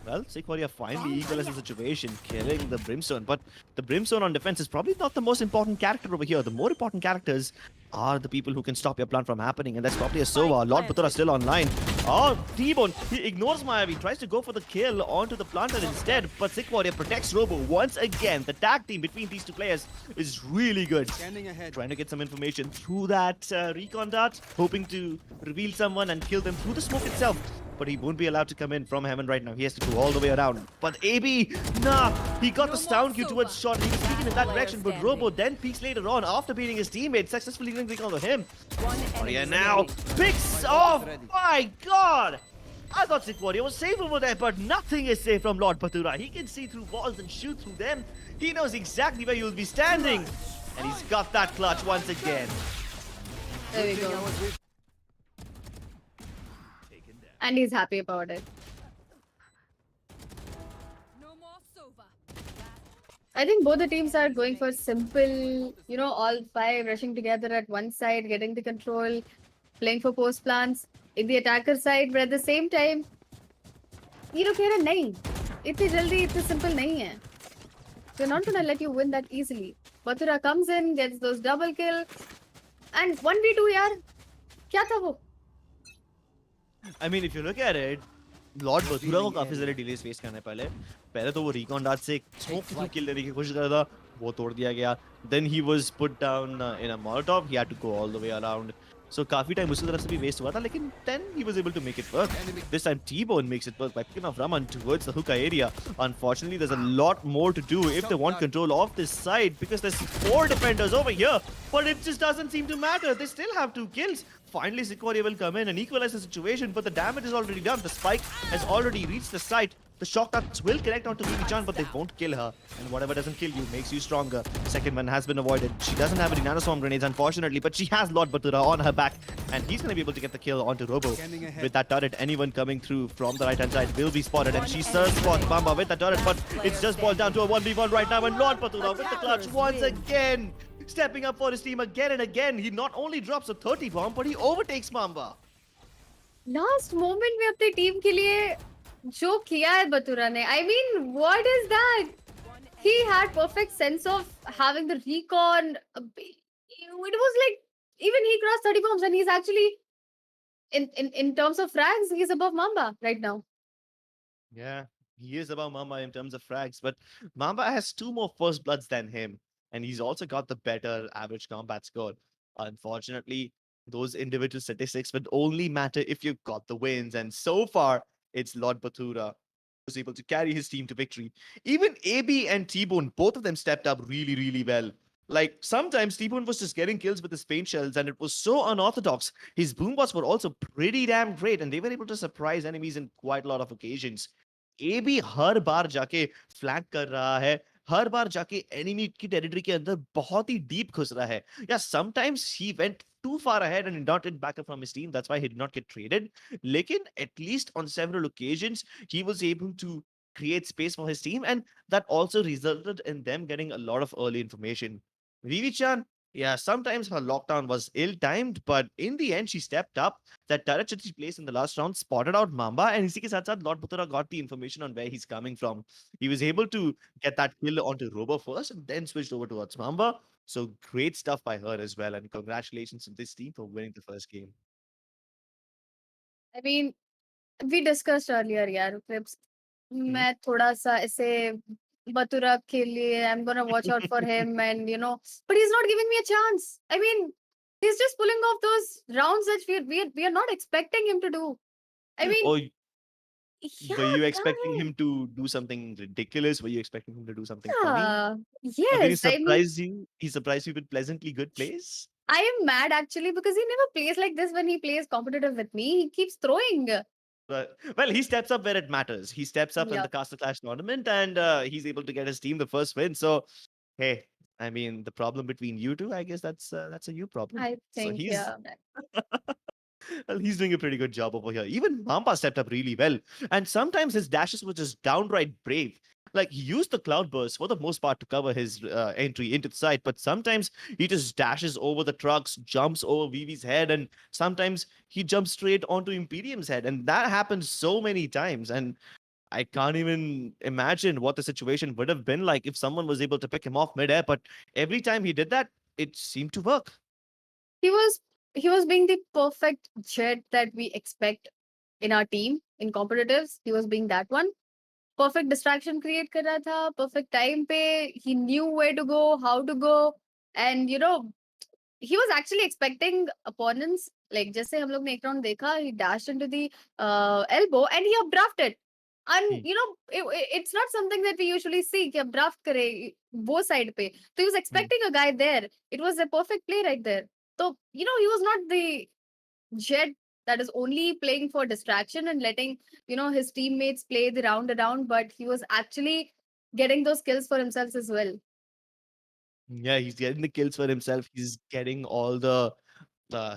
Well, Sigvaria finally equalizes the situation, killing the Brimstone. But the Brimstone on defense is probably not the most important character over here. The more important characters are the people who can stop your plan from happening, and that's probably a Sova. Lord Batura still online. Oh, T-Bone, he ignores Maya. He tries to go for the kill onto the planter instead, but Sigvaria protects Robo once again. The tag team between these two players is really good. Scanning ahead. Trying to get some information through that recon dart, hoping to reveal someone and kill them through the smoke itself. But he won't be allowed to come in from heaven right now. He has to go all the way around. But AB, nah, he got the sound cue towards shot. He was peeking in that direction, but Robo then peeks later on after beating his teammate, successfully getting recall to him. One enemy Warrior now remaining. picks off. My God! I thought Sick Warrior was safe over there, but nothing is safe from Lord Batura. He can see through walls and shoot through them. He knows exactly where you'll be standing. And he's got that clutch once again. There we go. And he's happy about it. No more Sova. I think both the teams are going for simple, all five rushing together at one side, getting the control, playing for post plans in the attacker side, but at the same time, कह रहे नहीं, इतनी जल्दी, इतनी simple नहीं है. We're not gonna let you win that easily. Batura comes in, gets those double kill, and 1v2 यार, क्या था वो? I mean, if you look at it, Lord Batura को काफी सारे delays face करने पहले तो वो recon dart से smoke के through kill लेने की कोशिश कर रहा था, वो तोड़ दिया गया. Then he was put down in a Molotov. He had to go all the way around. So काफी time उसकी तरफ से भी waste हुआ था, लेकिन then he was able to make it work. This time T-Bone makes it work by picking off Raman towards the hookah area. Unfortunately, there's a lot more to do if they want control of this side because there's 4 defenders over here, but it just doesn't seem to matter. They still have 2 kills. Finally, Sikoria will come in and equalize the situation, but the damage is already done. The spike has already reached the site. The shock darts will connect onto Vivi-chan, but they won't kill her. And whatever doesn't kill you makes you stronger. Second one has been avoided. She doesn't have any nanoswarm grenades, unfortunately, but she has Lord Batura on her back. And he's going to be able to get the kill onto Robo. With that turret, anyone coming through from the right-hand side will be spotted. And she does spot Bamba with the turret, but it's just boiled down to a 1v1 right now. And Lord Batura with the clutch once again. Stepping up for his team again and again. He not only drops a 30 bomb, but he overtakes Mamba. Last moment में अपनी team के लिए जो किया है बतुरा ने, I mean, what is that? He had perfect sense of having the recon. It was like even he crossed 30 bombs, and he's actually in terms of frags, he's above Mamba right now. Yeah, he is above Mamba in terms of frags, but Mamba has 2 more first bloods than him, and he's also got the better average combat score. Unfortunately, those individual statistics would only matter if you got the wins, and so far, it's Lord Batura who's able to carry his team to victory. Even AB and T-Bone, both of them stepped up really, really well. Like, sometimes T-Bone was just getting kills with his paint shells, and it was so unorthodox. His boombots were also pretty damn great, and they were able to surprise enemies in quite a lot of occasions. AB हर बार जाके flank कर रहा है, हर बार जाके enemy की territory के अंदर बहुत ही deep घुस रहा है. Yeah, sometimes he went too far ahead and did not get backup from his team. That's why he did not get traded. Lekin, at least on several occasions, he was able to create space for his team, and that also resulted in them getting a lot of early information. Vivi-chan, yeah, sometimes her lockdown was ill-timed, but in the end, she stepped up. That turret that she placed in the last round spotted out Mamba, and इसी के साथ साथ Lord Batura got the information on where he's coming from. He was able to get that kill onto Robo first, and then switched over towards Mamba. So great stuff by her as well, and congratulations to this team for winning the first game. I mean, we discussed earlier, यार clips. Mhm. मैं थोड़ा सा ऐसे बतुरा के लिए I'm gonna watch out for him and but he's not giving me a chance. I mean, he's just pulling off those rounds that we are not expecting him to do. I mean, Or were yeah, you expecting guy. him to do something ridiculous? Were you expecting him to do something funny? Yeah. Or did he Yes, I mean, surprise you? He surprised you with pleasantly good plays? I am mad actually because he never plays like this when he plays competitive with me. He keeps throwing. But, well, he steps up where it matters. He steps up in Yeah, the Caster Clash tournament, and he's able to get his team the first win. So, hey, I mean, the problem between you two, I guess that's a you problem. I So think, he's yeah. well, he's doing a pretty good job over here. Even Mamba stepped up really well. And sometimes his dashes were just downright brave. Like, he used the cloud burst for the most part to cover his entry into the site, but sometimes he just dashes over the trucks, jumps over Vivi's head, and sometimes he jumps straight onto Imperium's head. And that happens so many times. And I can't even imagine what the situation would have been like if someone was able to pick him off midair. But every time he did that, it seemed to work. He was he was being the perfect jet that we expect in our team in competitives. He was being that one. Perfect distraction create कर रहा था, perfect time पे. He knew where to go, how to go, and he was actually expecting opponents. Like जैसे हम लोग ने एक round देखा, he dashed into the elbow and he updrafted. And Hmm, it's not something that we usually see कि updraft करे वो side पे. So he was hmm. expecting a guy there. It was a perfect play right there. So he was not the jet that is only playing for distraction and letting his teammates play the round around, but he was actually getting those kills for himself as well. Yeah, he's getting the kills for himself. He's getting all the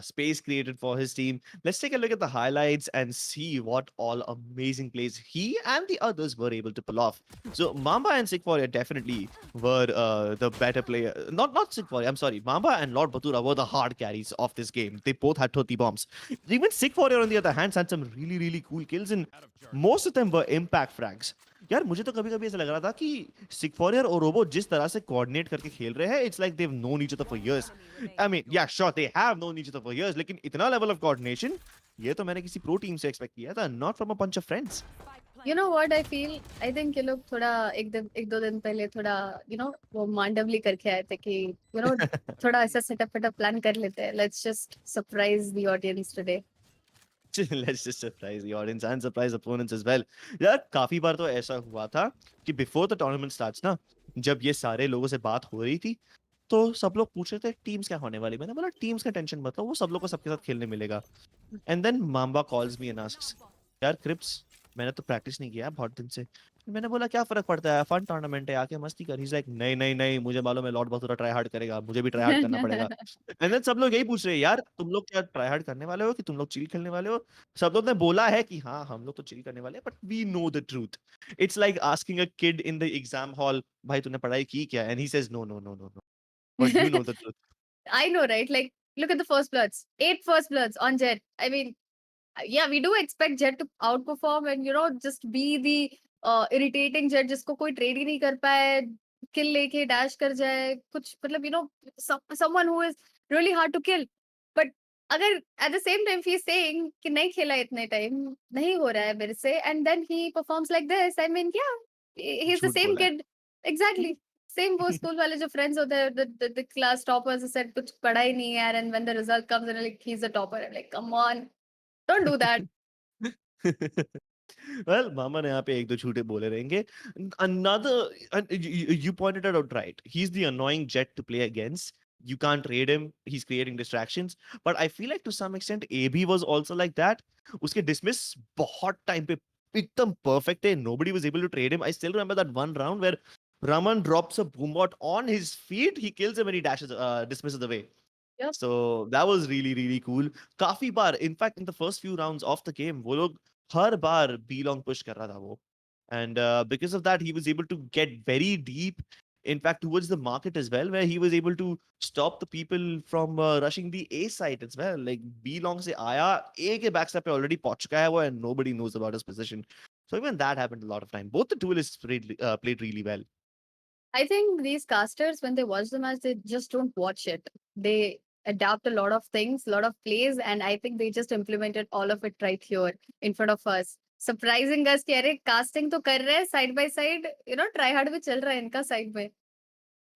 space created for his team. Let's take a look at the highlights and see what all amazing plays he and the others were able to pull off. So Mamba and Sick Warrior definitely were the better player. Not Sick Warrior, I'm sorry. Mamba and Lord Batura were the hard carries of this game. They both had 30 bombs. Even Sick Warrior on the other hand had some really, really cool kills, and most of them were impact frags. यार मुझे तो कभी कभी ऐसा लग रहा था कि सिक फॉरियर और रोबो जिस तरह से कोऑर्डिनेट करके खेल रहे हैं it's like they've known each other for years. I mean, yeah, sure, they have known each other for years, लेकिन इतना level of coordination, ये तो मैंने किसी pro team से expect किया था, not from a bunch of friends. You know what I feel? I think ये लोग थोड़ा एक दो दिन पहले थोड़ा वो मांडवली करके आए थे कि थोड़ा ऐसा सेटअप वेटअप प्लान कर लेते हैं. Let's just surprise the audience today. Let's just surprise the audience and surprise opponents as well. यार काफी बार तो ऐसा हुआ था कि before the tournament starts ना, जब ये सारे लोगों से बात हो रही थी, तो सब लोग पूछ रहे थे टीम्स क्या होने वाली. मैंने बोला टीम्स का टेंशन मत लो, वो सब लोग को सबके साथ खेलने मिलेगा. And then Mamba calls me and asks, यार क्रिप्स, मैंने तो प्रैक्टिस नहीं किया बहुत दिन से. मैंने बोला क्या फर्क पड़ता है, फन टूर्नामेंट है, आके मस्ती कर. इज लाइक नहीं नहीं नहीं, मुझे मालूम है लॉर्ड बहुत ट्राई हार्ड करेगा, मुझे भी ट्राई हार्ड करना पड़ेगा. एंड देन सब लोग यही पूछ रहे हैं, यार तुम लोग क्या ट्राई हार्ड करने वाले हो कि तुम लोग चिल खेलने वाले हो. सब लोग ने बोला है कि हाँ हम लोग तो चिल करने वाले हैं, but we know the truth. It's like asking a kid in the exam hall, भाई तूने पढ़ाई की क्या, and he says no no no no no, but you know the truth. I know, right? Like, look at the first bloods. 8 first bloods on Jet. I mean, yeah, we do expect Jet to outperform and just be the irritating Jet जिसको कोई trade ही नहीं कर पाए, kill लेके dash कर जाए, कुछ मतलब someone who is really hard to kill. But अगर at the same time he's saying कि नहीं खेला इतने time, नहीं हो रहा है मेरे से, and then he performs like this, I mean, yeah, he's the झूठ same बोला है. kid. Exactly. Same वो स्कूल वाले जो friends होते हैं, the class toppers who said कुछ पढ़ा ही नहीं है यार, and when the result comes and like he's a topper, I'm like, come on, don't do that. Well, मामा ने यहाँ पे एक दो झूठे बोले रहेंगे. Another, you pointed it out right. He's the annoying jet to play against. You can't trade him. He's creating distractions. But I feel like to some extent, AB was also like that. उसके dismiss बहुत time पे एकदम perfect थे. Nobody was able to trade him. I still remember that one round where Raman drops a boombot on his feet. He kills him and he dismisses away. Yep. So that was really really cool. काफी बार, in fact, in the first few rounds of the game, वो लोग हर बार B long push कर रहा था वो. And because of that, he was able to get very deep. In fact, towards the market as well, where he was able to stop the people from rushing the A site as well. Like B long से आया, A के backstep पे already पहुंच चुका है वो, and nobody knows about his position. So even that happened a lot of time. Both the duelists played really well. I think these casters, when they watch the match, they just don't watch it. They adapt a lot of things, a lot of plays, and I think they just implemented all of it right here in front of us. Surprising us कि अरे casting तो कर रहे हैं side by side, try hard भी चल रहा है इनका side में.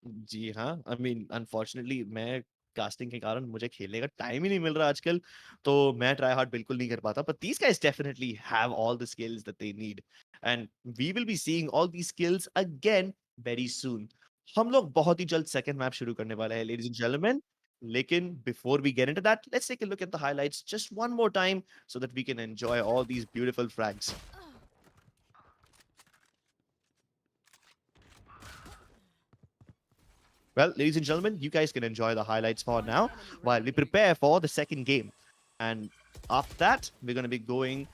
जी हाँ, आई मीन अनफॉर्चुनेटली मैं कास्टिंग के कारण मुझे खेलने का टाइम ही नहीं मिल रहा आजकल, तो मैं ट्राई हार्ड बिल्कुल नहीं कर पाता, but these guys definitely have all the skills that they need and we will be seeing all these skills again very soon. हम लोग बहुत ही जल्द सेकंड मैप शुरू करने वाले हैं लेडीज एंड जेंटलमैन, लेकिन before we get into that let's take a look at the highlights just one more time so that we can enjoy all these beautiful frags. Well, ladies and gentlemen, you guys can enjoy the highlights for now while we prepare for the second game. And after that, we're going to be going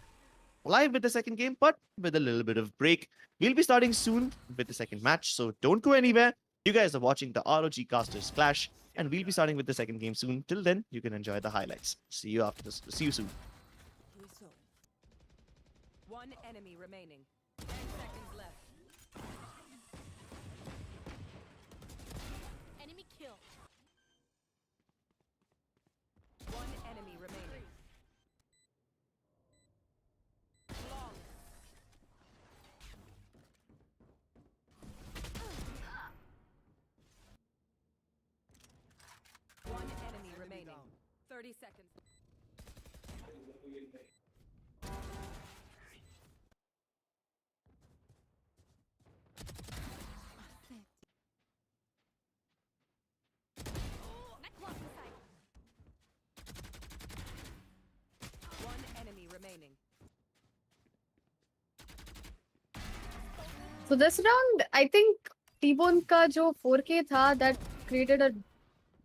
live with the second game, but with a little bit of break. We'll be starting soon with the second match, so don't go anywhere. You guys are watching the ROG Casters Clash, and we'll be starting with the second game soon. Till then, you can enjoy the highlights. See you after this. See you soon. One enemy remaining. 10 seconds left. Enemy kill. One enemy remaining. Long. One enemy remaining. 30 seconds. One enemy remaining. So this round, I think T-Bone का जो 4K था, that created a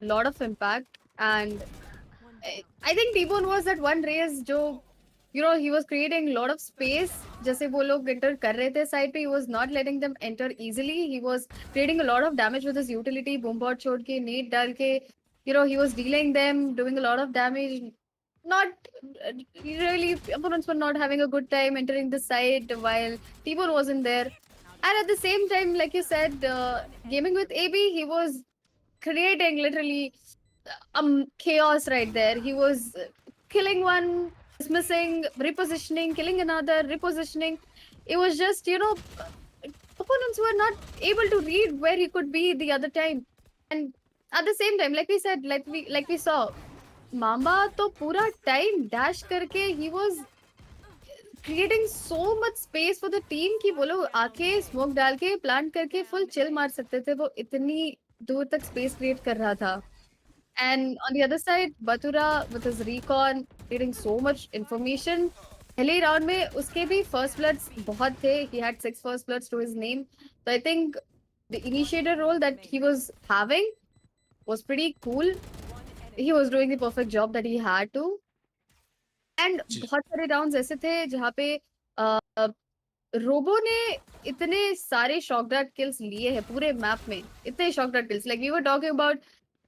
lot of impact, and I think T-Bone was that one race जो he was creating a lot of space. जैसे वो लोग enter कर रहे थे side पे, he was not letting them enter easily. He was creating a lot of damage with his utility, boom bot छोड़ के, nade डाल के, he was dealing them, doing a lot of damage. Not really, opponents were not having a good time entering the site while T-Bone wasn't there. And at the same time, like you said, gaming with AB, he was creating literally chaos right there. He was killing one, dismissing, repositioning, killing another, repositioning. It was just, opponents were not able to read where he could be the other time. And at the same time, like we said, like we saw, Mamba to pura time dash करके he was creating so much space for the team कि वो लोग आके smoke डाल के plant करके full chill मार सकते थे, वो इतनी दूर तक space create कर रहा था. And on the other side, Batura with his recon creating so much information. पहले round में उसके भी first bloods बहुत थे. He had 6 first bloods to his name. So I think the initiator role that he was having was pretty cool. He was doing the perfect job that he had to. And बहुत सारे rounds ऐसे थे जहाँ पे robo ने इतने सारे shock dart kills लिए हैं पूरे मैप में, इतने shock dart kills. Like we were talking about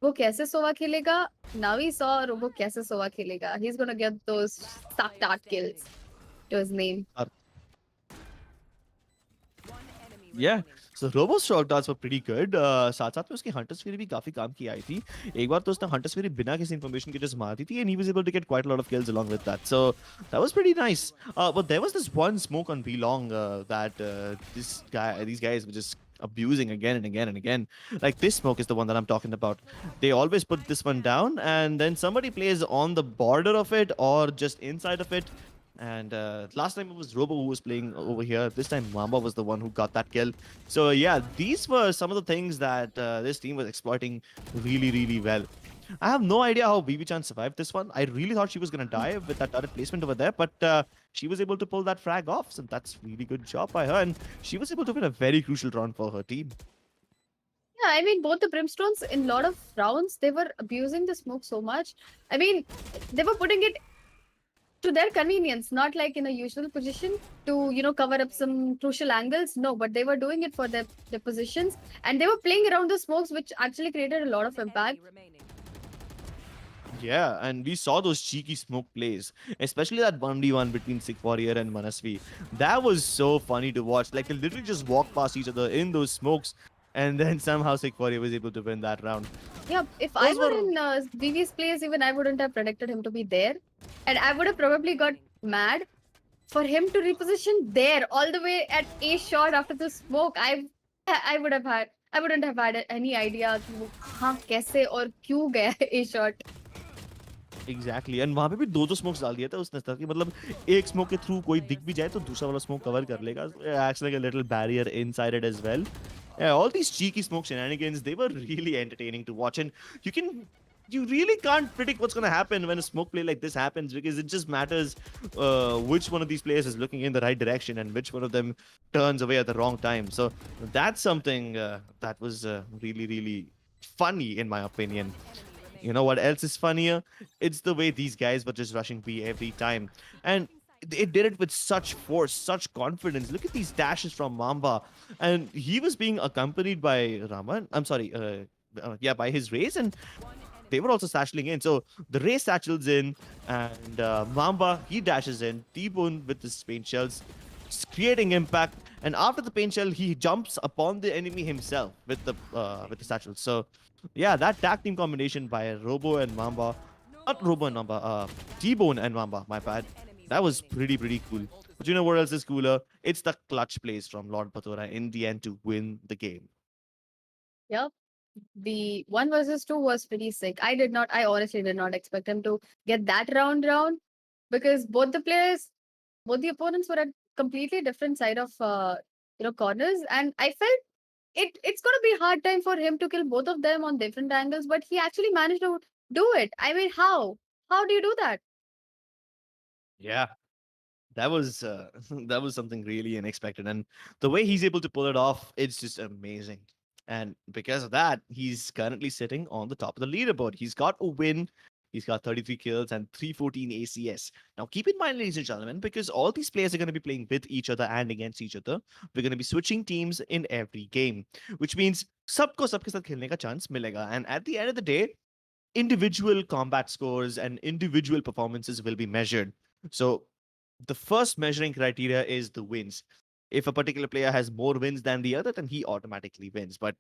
वो कैसे सोवा खेलेगा, नाउ वी सॉ रोबो कैसे सोवा खेलेगा. He is gonna get those shock dart kills to his name. Yeah, so Robo's shot darts were pretty good. साथ साथ में उसकी Hunter sphere भी काफी काम की आई थी. एक बार तो उसने हंटर स्फीयर बिना किसी इन्फॉर्मेशन के just मार दी थी, and he was able to get quite a lot of kills along with that. So that was pretty nice. But there was this one smoke on B long that these guys were just abusing again and again and again. Like this smoke is the one that I'm talking about. They always put this one down, and then somebody plays on the border of it or just inside of it. And last time it was Robo who was playing over here. This time Mamba was the one who got that kill. So yeah, these were some of the things that this team was exploiting really, really well. I have no idea how BB-chan survived this one. I really thought she was going to die with that turret placement over there, but she was able to pull that frag off. So that's really good job by her. And she was able to win a very crucial round for her team. Yeah, I mean, both the Brimstones in a lot of rounds, they were abusing the smoke so much. I mean, they were putting it to their convenience, not like in a usual position to cover up some crucial angles. No, but they were doing it for their positions, and they were playing around the smokes, which actually created a lot of impact. Yeah, and we saw those cheeky smoke plays, especially that 1v1 between Sick Warrior and Manasvi. That was so funny to watch. Like, they literally just walk past each other in those smokes. and then somehow Sick40 was able to win that round. Yeah, if I Those were were in Vivi's place, even I wouldn't have predicted him to be there. And I would have probably got mad for him to reposition there all the way at a shot after the smoke. I would have had I wouldn't have had any idea कि वो कहाँ कैसे और क्यों गया a shot. Exactly and वहां पे भी दो स्मोक्स डाल दिया था उसने ताकि मतलब एक स्मोक के थ्रू कोई दिख भी जाए तो दूसरा वाला स्मोक कवर कर लेगा. Acts like a little barrier inside it as well. Yeah, all these cheeky smoke shenanigans, they were really entertaining to watch, and you really can't predict what's going to happen when a smoke play like this happens, because it just matters which one of these players is looking in the right direction and which one of them turns away at the wrong time. So that's something that was really, really funny in my opinion. You know what else is funnier? It's the way these guys were just rushing B every time. And they did it with such force, such confidence. Look at these dashes from Mamba. And he was being accompanied by Raman. I'm sorry, by his race. And they were also satcheling in. So the race satchels in, and Mamba, he dashes in. T-Bone with his paint shells, creating impact. And after the paint shell, he jumps upon the enemy himself with the satchel. So yeah, that tag team combination by Robo and Mamba, not Robo and Mamba, T-Bone and Mamba, my bad. That was pretty cool. But you know what else is cooler? It's the clutch plays from Lord Patora in the end to win the game. Yep. The 1 versus 2 was pretty sick. I honestly did not expect him to get that round because both the opponents were at completely different side of corners, and I felt it's gonna be a hard time for him to kill both of them on different angles, but he actually managed to do it. I mean, how? How do you do that? Yeah, that was that was something really unexpected, and the way he's able to pull it off, it's just amazing. And because of that, he's currently sitting on the top of the leaderboard. He's got a win. He's got 33 kills and 314 ACS. Now, keep in mind, ladies and gentlemen, because all these players are going to be playing with each other and against each other, we're going to be switching teams in every game, which means सबको सबके साथ खेलने का chance मिलेगा. And at the end of the day, individual combat scores and individual performances will be measured. So the first measuring criteria is the wins. If a particular player has more wins than the other, then he automatically wins. But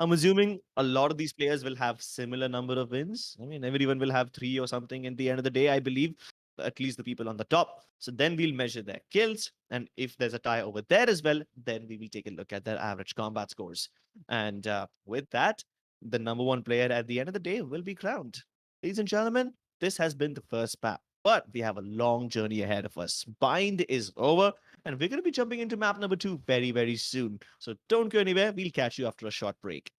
I'm assuming a lot of these players will have similar number of wins. I mean, everyone will have 3 or something in the end of the day, I believe, at least the people on the top. So then we'll measure their kills. And if there's a tie over there as well, then we will take a look at their average combat scores. And with that, the number 1 player at the end of the day will be crowned. Ladies and gentlemen, this has been the first map, but we have a long journey ahead of us. Bind is over, and we're going to be jumping into map number 2 very soon. So don't go anywhere. We'll catch you after a short break.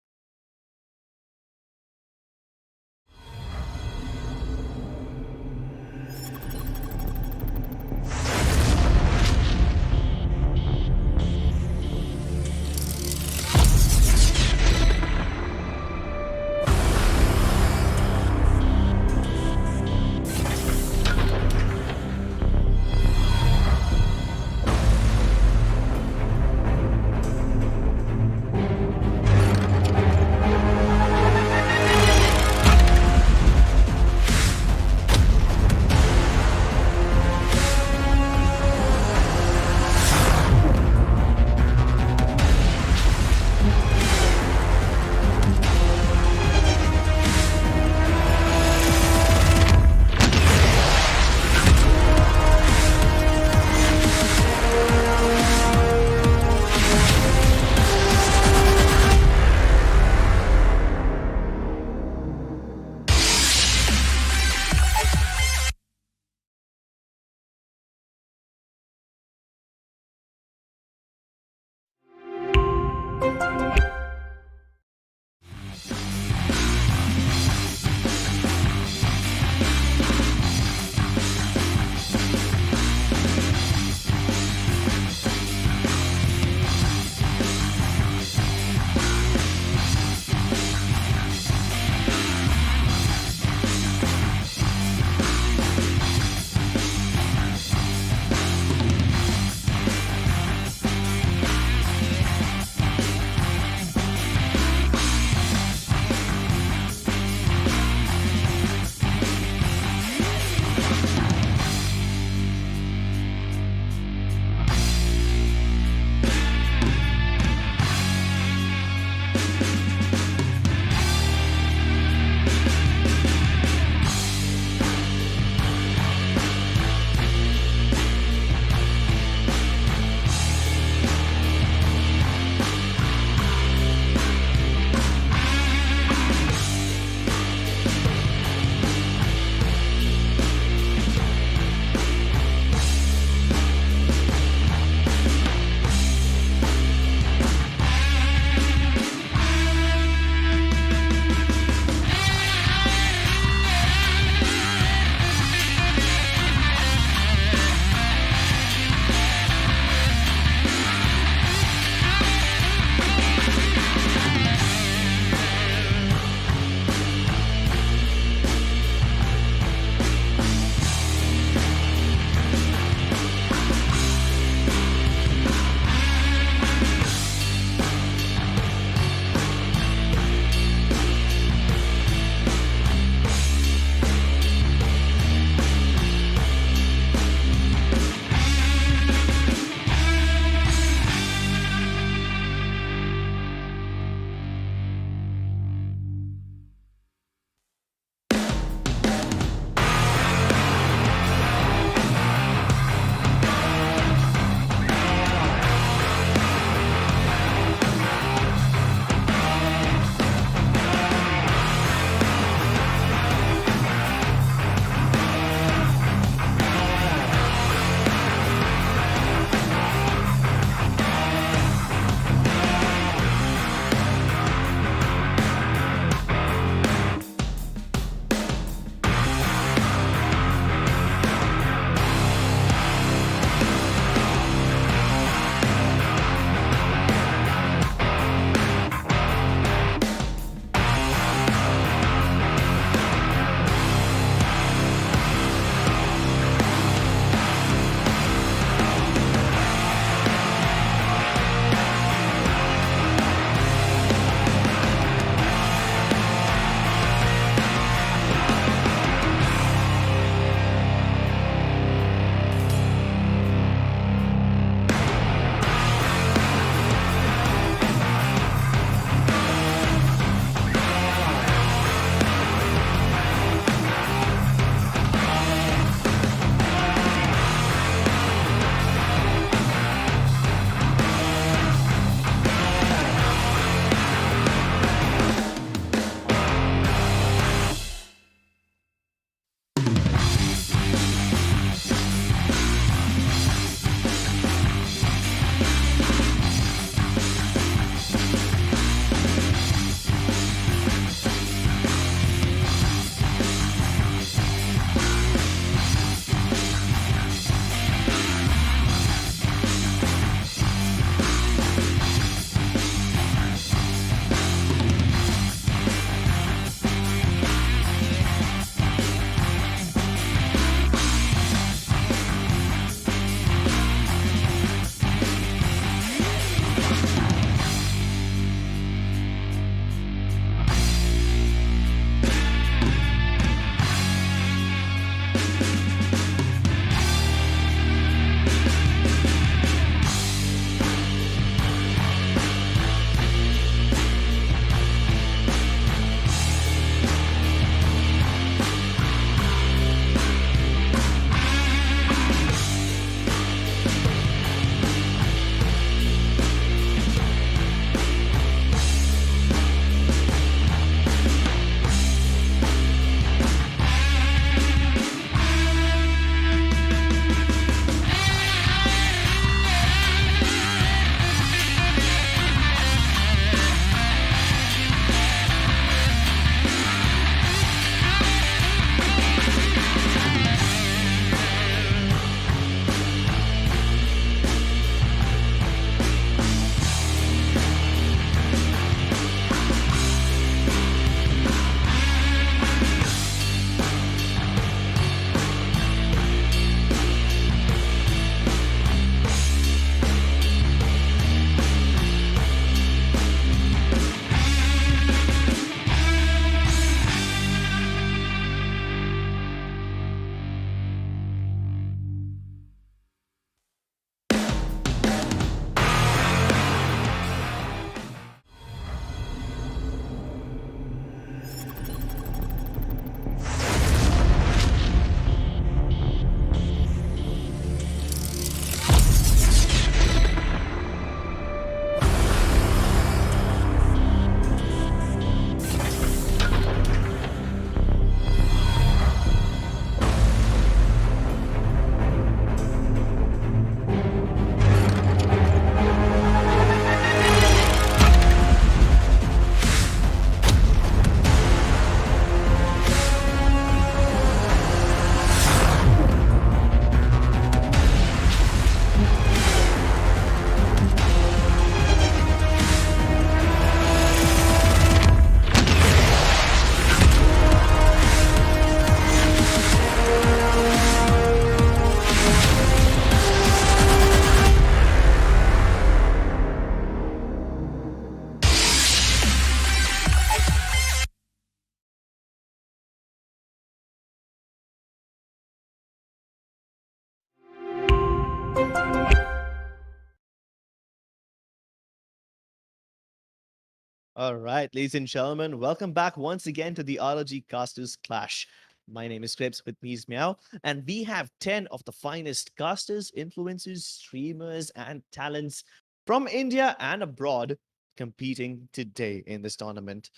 All right, ladies and gentlemen, welcome back once again to the ROG Casters Clash. My name is Crips, with me is Meow, and we have 10 of the finest casters, influencers, streamers, and talents from India and abroad competing today in this tournament.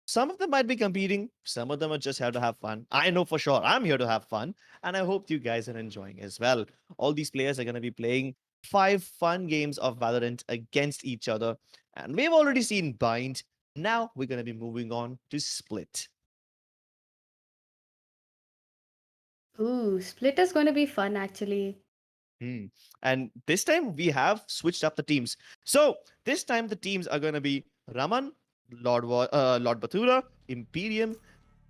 Some of them might be competing, some of them are just here to have fun. I know for sure I'm here to have fun, and I hope you guys are enjoying as well. All these players are going to be playing 5 fun games of Valorant against each other, and we've already seen Bind. Now we're going to be moving on to Split. Ooh, Split is going to be fun actually. Hmm. And this time we have switched up the teams. So this time the teams are going to be Raman, Lord Bathura, Imperium,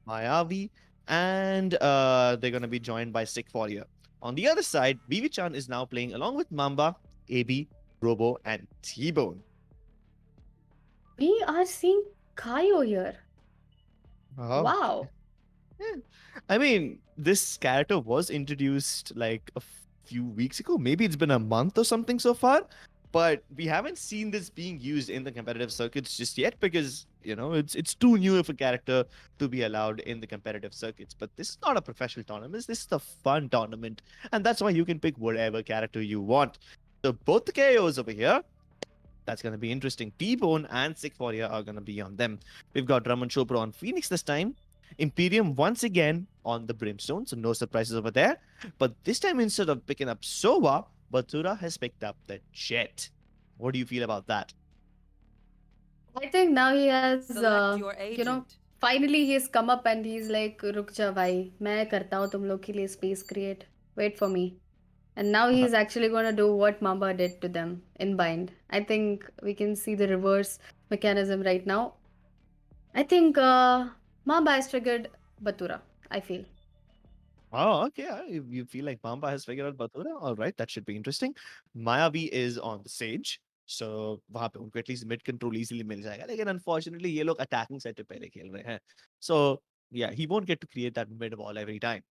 Mayavi, and they're going to be joined by Sick Warrior. On the other side, Vivi-chan is now playing along with Mamba, AB, Robo, and T-Bone. We are seeing Kaio here. Oh. Wow. Yeah. I mean, this character was introduced like a few weeks ago. Maybe it's been a month or something so far. But we haven't seen this being used in the competitive circuits just yet because, it's too new of a character to be allowed in the competitive circuits. But this is not a professional tournament. This is a fun tournament. And that's why you can pick whatever character you want. So both the KOs over here, that's going to be interesting. T-Bone and Sick Warrior are going to be on them. We've got Raman Chopra on Phoenix this time. Imperium once again on the Brimstone, so no surprises over there. But this time, instead of picking up Sova, Batura has picked up the Jet. What do you feel about that? I think now he has, Select your you know, agent. finally he's come up and he's like, रुक जा भाई, मैं करता हूँ तुम लोग के लिए space create. Wait for me. And now he's actually going to do what Mamba did to them in Bind. I think we can see the reverse mechanism right now. I think Mamba has triggered Batura, I feel. Oh, okay. You feel like Mamba has figured out Batura? All right, that should be interesting. Mayavi is on the Sage. So वहां पे उनको at least mid control easily मिल जाएगा लेकिन unfortunately ये लोग attacking set पे पहले खेल रहे हैं so yeah he won't get to create that mid wall every time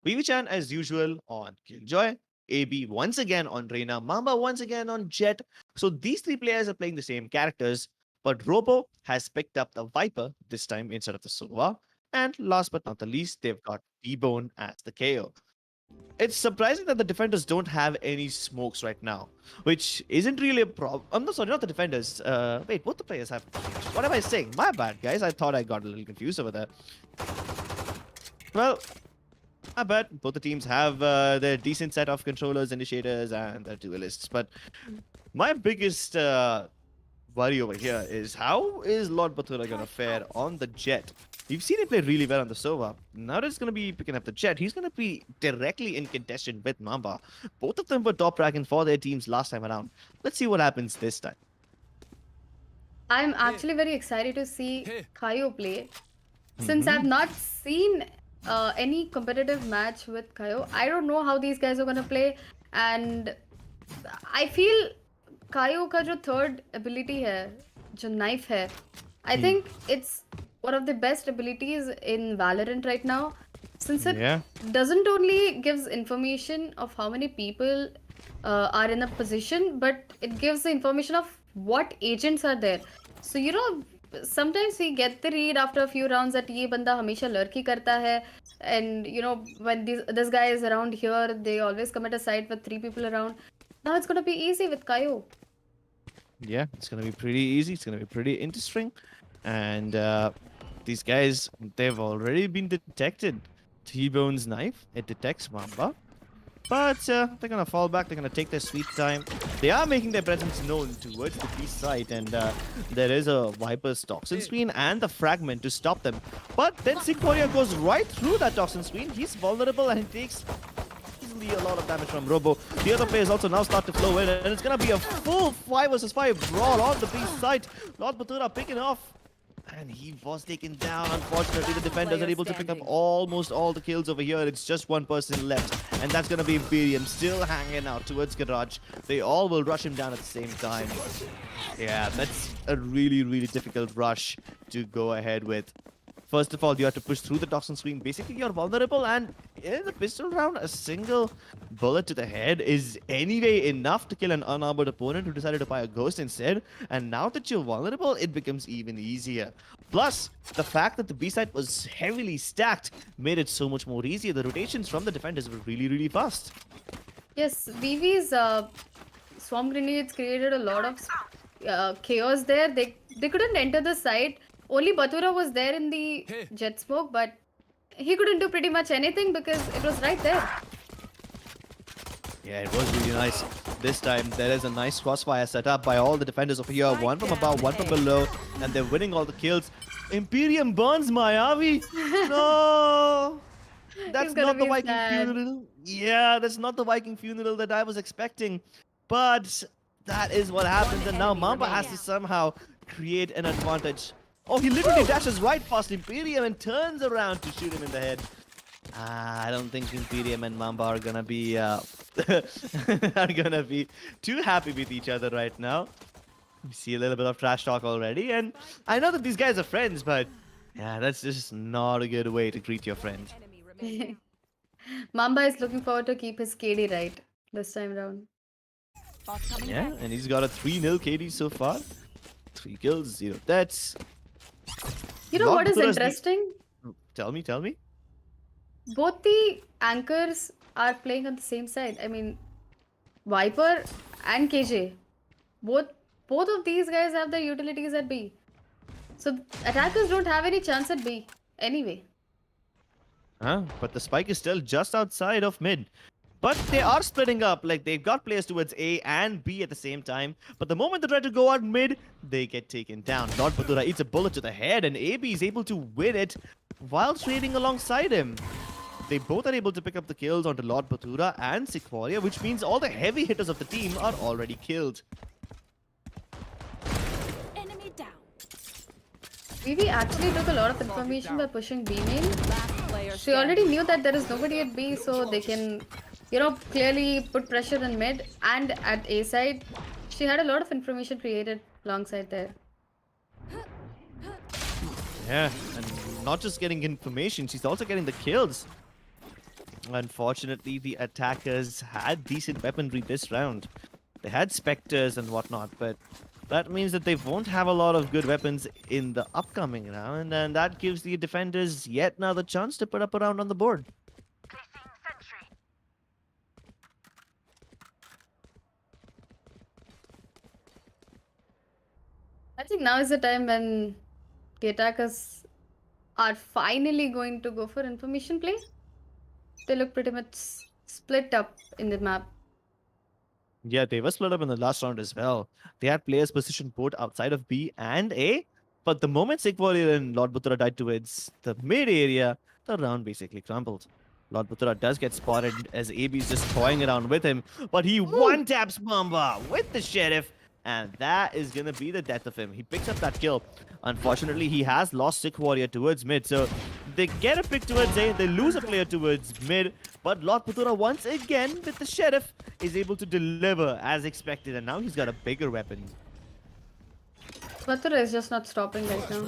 Vivi-chan as usual on Killjoy, AB once again on Reina, Mamba once again on Jet. So these three players are playing the same characters, but Robo has picked up the Viper this time instead of the Sova. And last but not the least, they've got T-Bone as the KO. It's surprising that the defenders don't have any smokes right now, which isn't really a problem. I'm not sorry, not the defenders. Wait, both the players have. What am I saying? My bad, guys. I thought I got a little confused over there. Well, I bet both the teams have their decent set of controllers, initiators, and their duelists. But my biggest worry over here is how is Lord Bathura going to fare on the Jet? You've seen him play really well on the Sova. Now that he's going to be picking up the Jet, he's going to be directly in contention with Mamba. Both of them were top ranking for their teams last time around. Let's see what happens this time. I'm actually very excited to see Hey. Kaio play. Since I've not seen any competitive match with Kaio, I don't know how these guys are going to play. And I feel Kaio का जो third ability है, जो knife है, I think it's one of the best abilities in Valorant right now. Since it Yeah. doesn't only gives information of how many people are in a position, but it gives the information of what agents are there. So sometimes we get the read after a few rounds that ये बंदा हमेशा लड़की करता है, and when this guy is around here, they always come at a site with 3 people around. Now it's gonna be easy with Kaio. Yeah, it's going to be pretty easy. It's going to be pretty interesting. And these guys, they've already been detected. T-Bone's knife, it detects Mamba. But they're going to fall back. They're going to take their sweet time. They are making their presence known towards the B side. And there is a Viper's Toxin Screen and the Fragment to stop them. But then Sick Warrior goes right through that Toxin Screen. He's vulnerable and he takes easily a lot of damage from Robo. The other players also now start to flow in. And it's going to be a full 5 versus 5 brawl on the B side. Lord Batura picking off. And he was taken down. Unfortunately, the defenders are able to pick up almost all the kills over here. It's just one person left. And that's going to be Imperium still hanging out towards Garage. They all will rush him down at the same time. Yeah, that's a really, really difficult rush to go ahead with. First of all, you have to push through the toxin screen. Basically, you're vulnerable, and in the pistol round, a single bullet to the head is anyway enough to kill an unarmored opponent who decided to buy a ghost instead. And now that you're vulnerable, it becomes even easier. Plus, the fact that the B side was heavily stacked made it so much more easier. The rotations from the defenders were really, really fast. Yes, VV's swarm grenades created a lot of chaos there. They couldn't enter the site. Only Batura was there in the jet smoke, but he couldn't do pretty much anything because it was right there. Yeah, it was really nice. This time, there is a nice crossfire set up by all the defenders over here. One from above, one from below, and they're winning all the kills. Imperium burns Mayavi. No! That's gonna not the be Viking sad. funeral. Yeah, that's not the Viking funeral that I was expecting. But that is what happens, and now Mamba has to somehow create an advantage. Oh, he literally dashes right past Imperium and turns around to shoot him in the head. I don't think Imperium and Mamba are gonna be are gonna be too happy with each other right now. We see a little bit of trash talk already, and I know that these guys are friends, but yeah, that's just not a good way to greet your friend. Enemy remaining. Mamba is looking forward to keep his KD right this time round. Bot coming Yeah, back. and he's got a 3-0 KD so far. 3 kills, 0 deaths. You know Not what is good as the- interesting? Tell me. Both the anchors are playing on the same side. I mean, Viper and KJ. Both of these guys have their utilities at B. So attackers don't have any chance at B anyway. Huh? But the spike is still just outside of mid. But they are splitting up, like they've got players towards A and B at the same time. But the moment they try to go out mid, they get taken down. Lord Batura eats a bullet to the head, and AB is able to win it while trading alongside him. They both are able to pick up the kills onto Lord Batura and Sequoia, which means all the heavy hitters of the team are already killed. Enemy down. Vivi actually took a lot of information by pushing B main. Last player She already knew that there is nobody at B, so they can, clearly put pressure in mid and at A side. She had a lot of information created alongside there. Yeah, and not just getting information, she's also getting the kills. Unfortunately, the attackers had decent weaponry this round. They had Spectres and whatnot, but that means that they won't have a lot of good weapons in the upcoming round, and that gives the defenders yet another chance to put up a round on the board. I think now is the time when the attackers are finally going to go for information play. They look pretty much split up in the map. Yeah, they were split up in the last round as well. They had players positioned both outside of B and A, but the moment Sigvalir and Lord Butra died towards the mid area, the round basically crumbled. Lord Butra does get spotted as AB is just toying around with him, but he one-taps Mamba with the Sheriff, and that is gonna be the death of him. He picks up that kill. Unfortunately, he has lost Sick Warrior towards mid, so they get a pick towards A, they lose a player towards mid, but Lord Putura once again with the Sheriff is able to deliver as expected, and now he's got a bigger weapon. Vatura is just not stopping right now.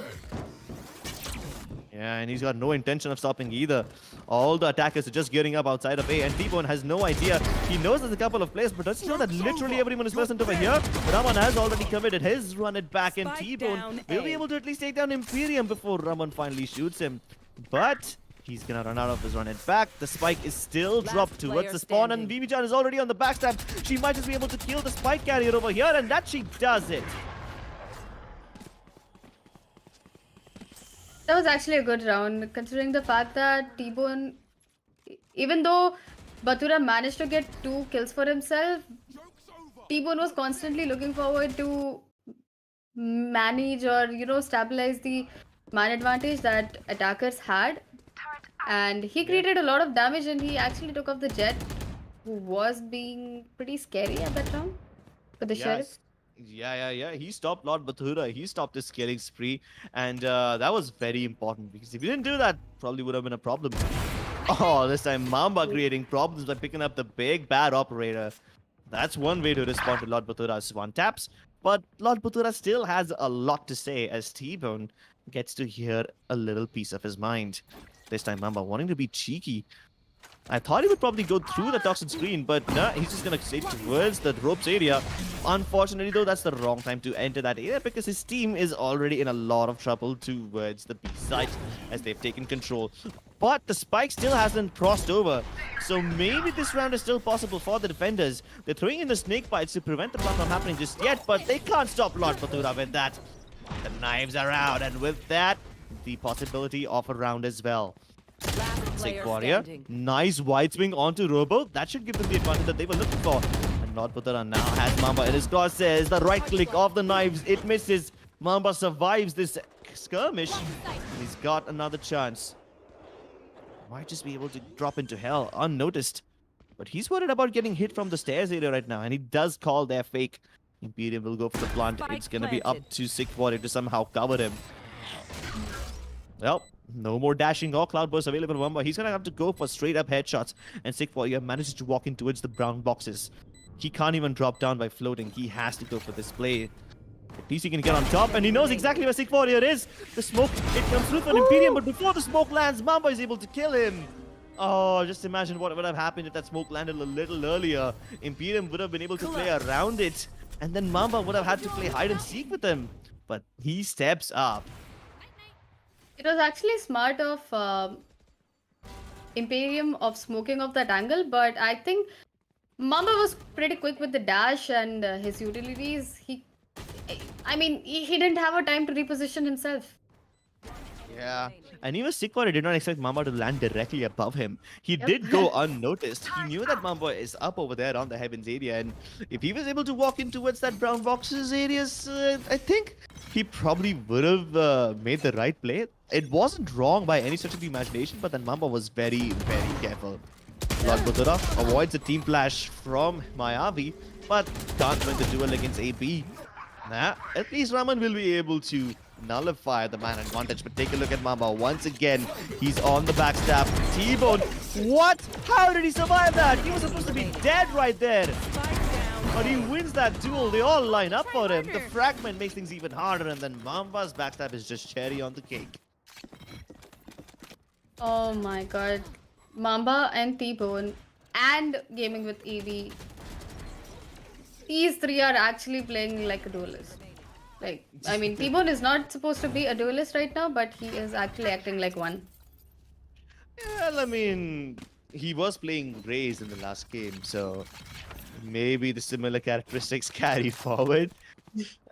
Yeah, and he's got no intention of stopping either. All the attackers are just gearing up outside of A, and T-Bone has no idea. He knows there's a couple of players, but does he know that literally everyone is present over here? Raman has already committed his run it back, and Spike T-Bone down will be A. able to at least take down Imperium before Raman finally shoots him. But he's gonna run out of his run it back. The spike is still Last dropped towards player the spawn, and standing. Vivi-chan is already on the backstab. She might just be able to kill the spike carrier over here, and that she does it. That was actually a good round, considering the fact that T-Bone, even though Batura managed to get 2 kills for himself, T-Bone was constantly looking forward to manage or, stabilize the man advantage that attackers had. And he created a lot of damage, and he actually took off the Jet, who was being pretty scary at that round for the Sheriff. Yeah. He stopped Lord Bathura. He stopped his killing spree. And that was very important, because if he didn't do that, probably would have been a problem. Oh, this time Mamba creating problems by picking up the big bad operator. That's one way to respond to Lord Bathura's one taps. But Lord Bathura still has a lot to say, as T-Bone gets to hear a little piece of his mind. This time Mamba wanting to be cheeky. I thought he would probably go through the toxin screen, but nah, he's just gonna stay towards the ropes area. Unfortunately, though, that's the wrong time to enter that area because his team is already in a lot of trouble towards the B site as they've taken control. But the spike still hasn't crossed over, so maybe this round is still possible for the defenders. They're throwing in the snake bites to prevent the plant from happening just yet, but they can't stop Lord Batura with that. The knives are out, and with that, the possibility of a round as well. Last Sick player Warrior. standing. Nice wide swing onto Robo. That should give them the advantage that they were looking for. And Lord Butara now has Mamba in his crosshairs. The right click of the knives. It misses. Mamba survives this skirmish. And he's got another chance. Might just be able to drop into hell unnoticed. But he's worried about getting hit from the stairs area right now. And he does call their fake. Imperium will go for the plant. Spike It's going to be up planted. to Sick Warrior to somehow cover him. Well, no more dashing or cloudburst available for Mamba. He's going to have to go for straight up headshots. And Sick Warrior manages to walk in towards the brown boxes. He can't even drop down by floating. He has to go for this play. At least he can get on top, and he knows exactly where Sick Warrior is. The smoke, it comes through for an Imperium, but before the smoke lands, Mamba is able to kill him. Oh, just imagine what would have happened if that smoke landed a little earlier. Imperium would have been able to play around it, and then Mamba would have had to play hide and seek with him. But he steps up. It was actually smart of Imperium of smoking off that angle, but I think Mamba was pretty quick with the dash and his utilities. He didn't have a time to reposition himself. Yeah, and even Sick Warrior did not expect Mamba to land directly above him. He Yep. did go unnoticed. He knew that Mamba is up over there on the heavens area, and if he was able to walk in towards that brown boxes areas, I think he probably would have made the right play. It wasn't wrong by any stretch of the imagination, but then Mamba was very, very careful. Lord Butura avoids a team flash from Mayavi, but can't win the duel against AB. Nah, at least Raman will be able to nullify the man advantage. But take a look at Mamba once again. He's on the backstab. T-Bone. What? How did he survive that? He was supposed to be dead right there. Spike down. But he wins that duel. They all line up for him. The fragment makes things even harder. And then Mamba's backstab is just cherry on the cake. Oh my god. Mamba and T-Bone and gaming with EV. These three are actually playing like a duelist. T-Bone is not supposed to be a duelist right now, but he is actually acting like one. Well, I mean, he was playing Raze in the last game, so maybe the similar characteristics carry forward.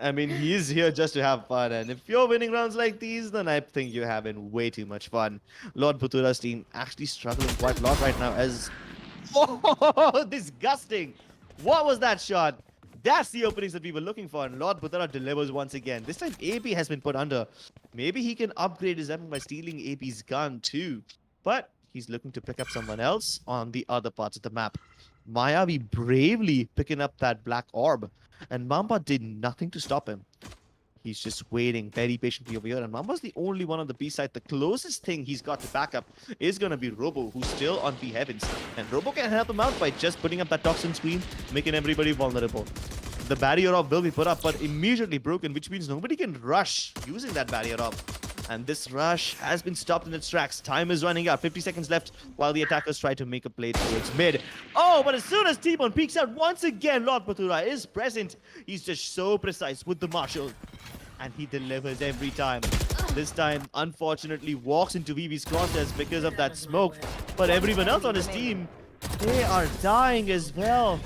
I mean, he is here just to have fun, and if you're winning rounds like these, then I think you're having way too much fun. Lord Butura's team actually struggling quite a lot right now as... Oh, disgusting! What was that shot? That's the openings that we were looking for, and Lord Butura delivers once again. This time, AB has been put under. Maybe he can upgrade his weapon by stealing AB's gun too. But he's looking to pick up someone else on the other parts of the map. Mayavi bravely picking up that black orb, and Mamba did nothing to stop him. He's just waiting very patiently over here, and Mamba's the only one on the B side. The closest thing he's got to back up is going to be Robo, who's still on B heavens. And Robo can help him out by just putting up that toxin screen, making everybody vulnerable. The barrier orb will be put up, but immediately broken, which means nobody can rush using that barrier orb. And this rush has been stopped in its tracks. Time is running out. 50 seconds left while the attackers try to make a play towards mid. Oh, but as soon as T-Bone peeks out, once again, Lord Batura is present. He's just so precise with the Marshall. And he delivers every time. This time, unfortunately, walks into VV's crosshairs because of that smoke. But everyone else on his team, they are dying as well.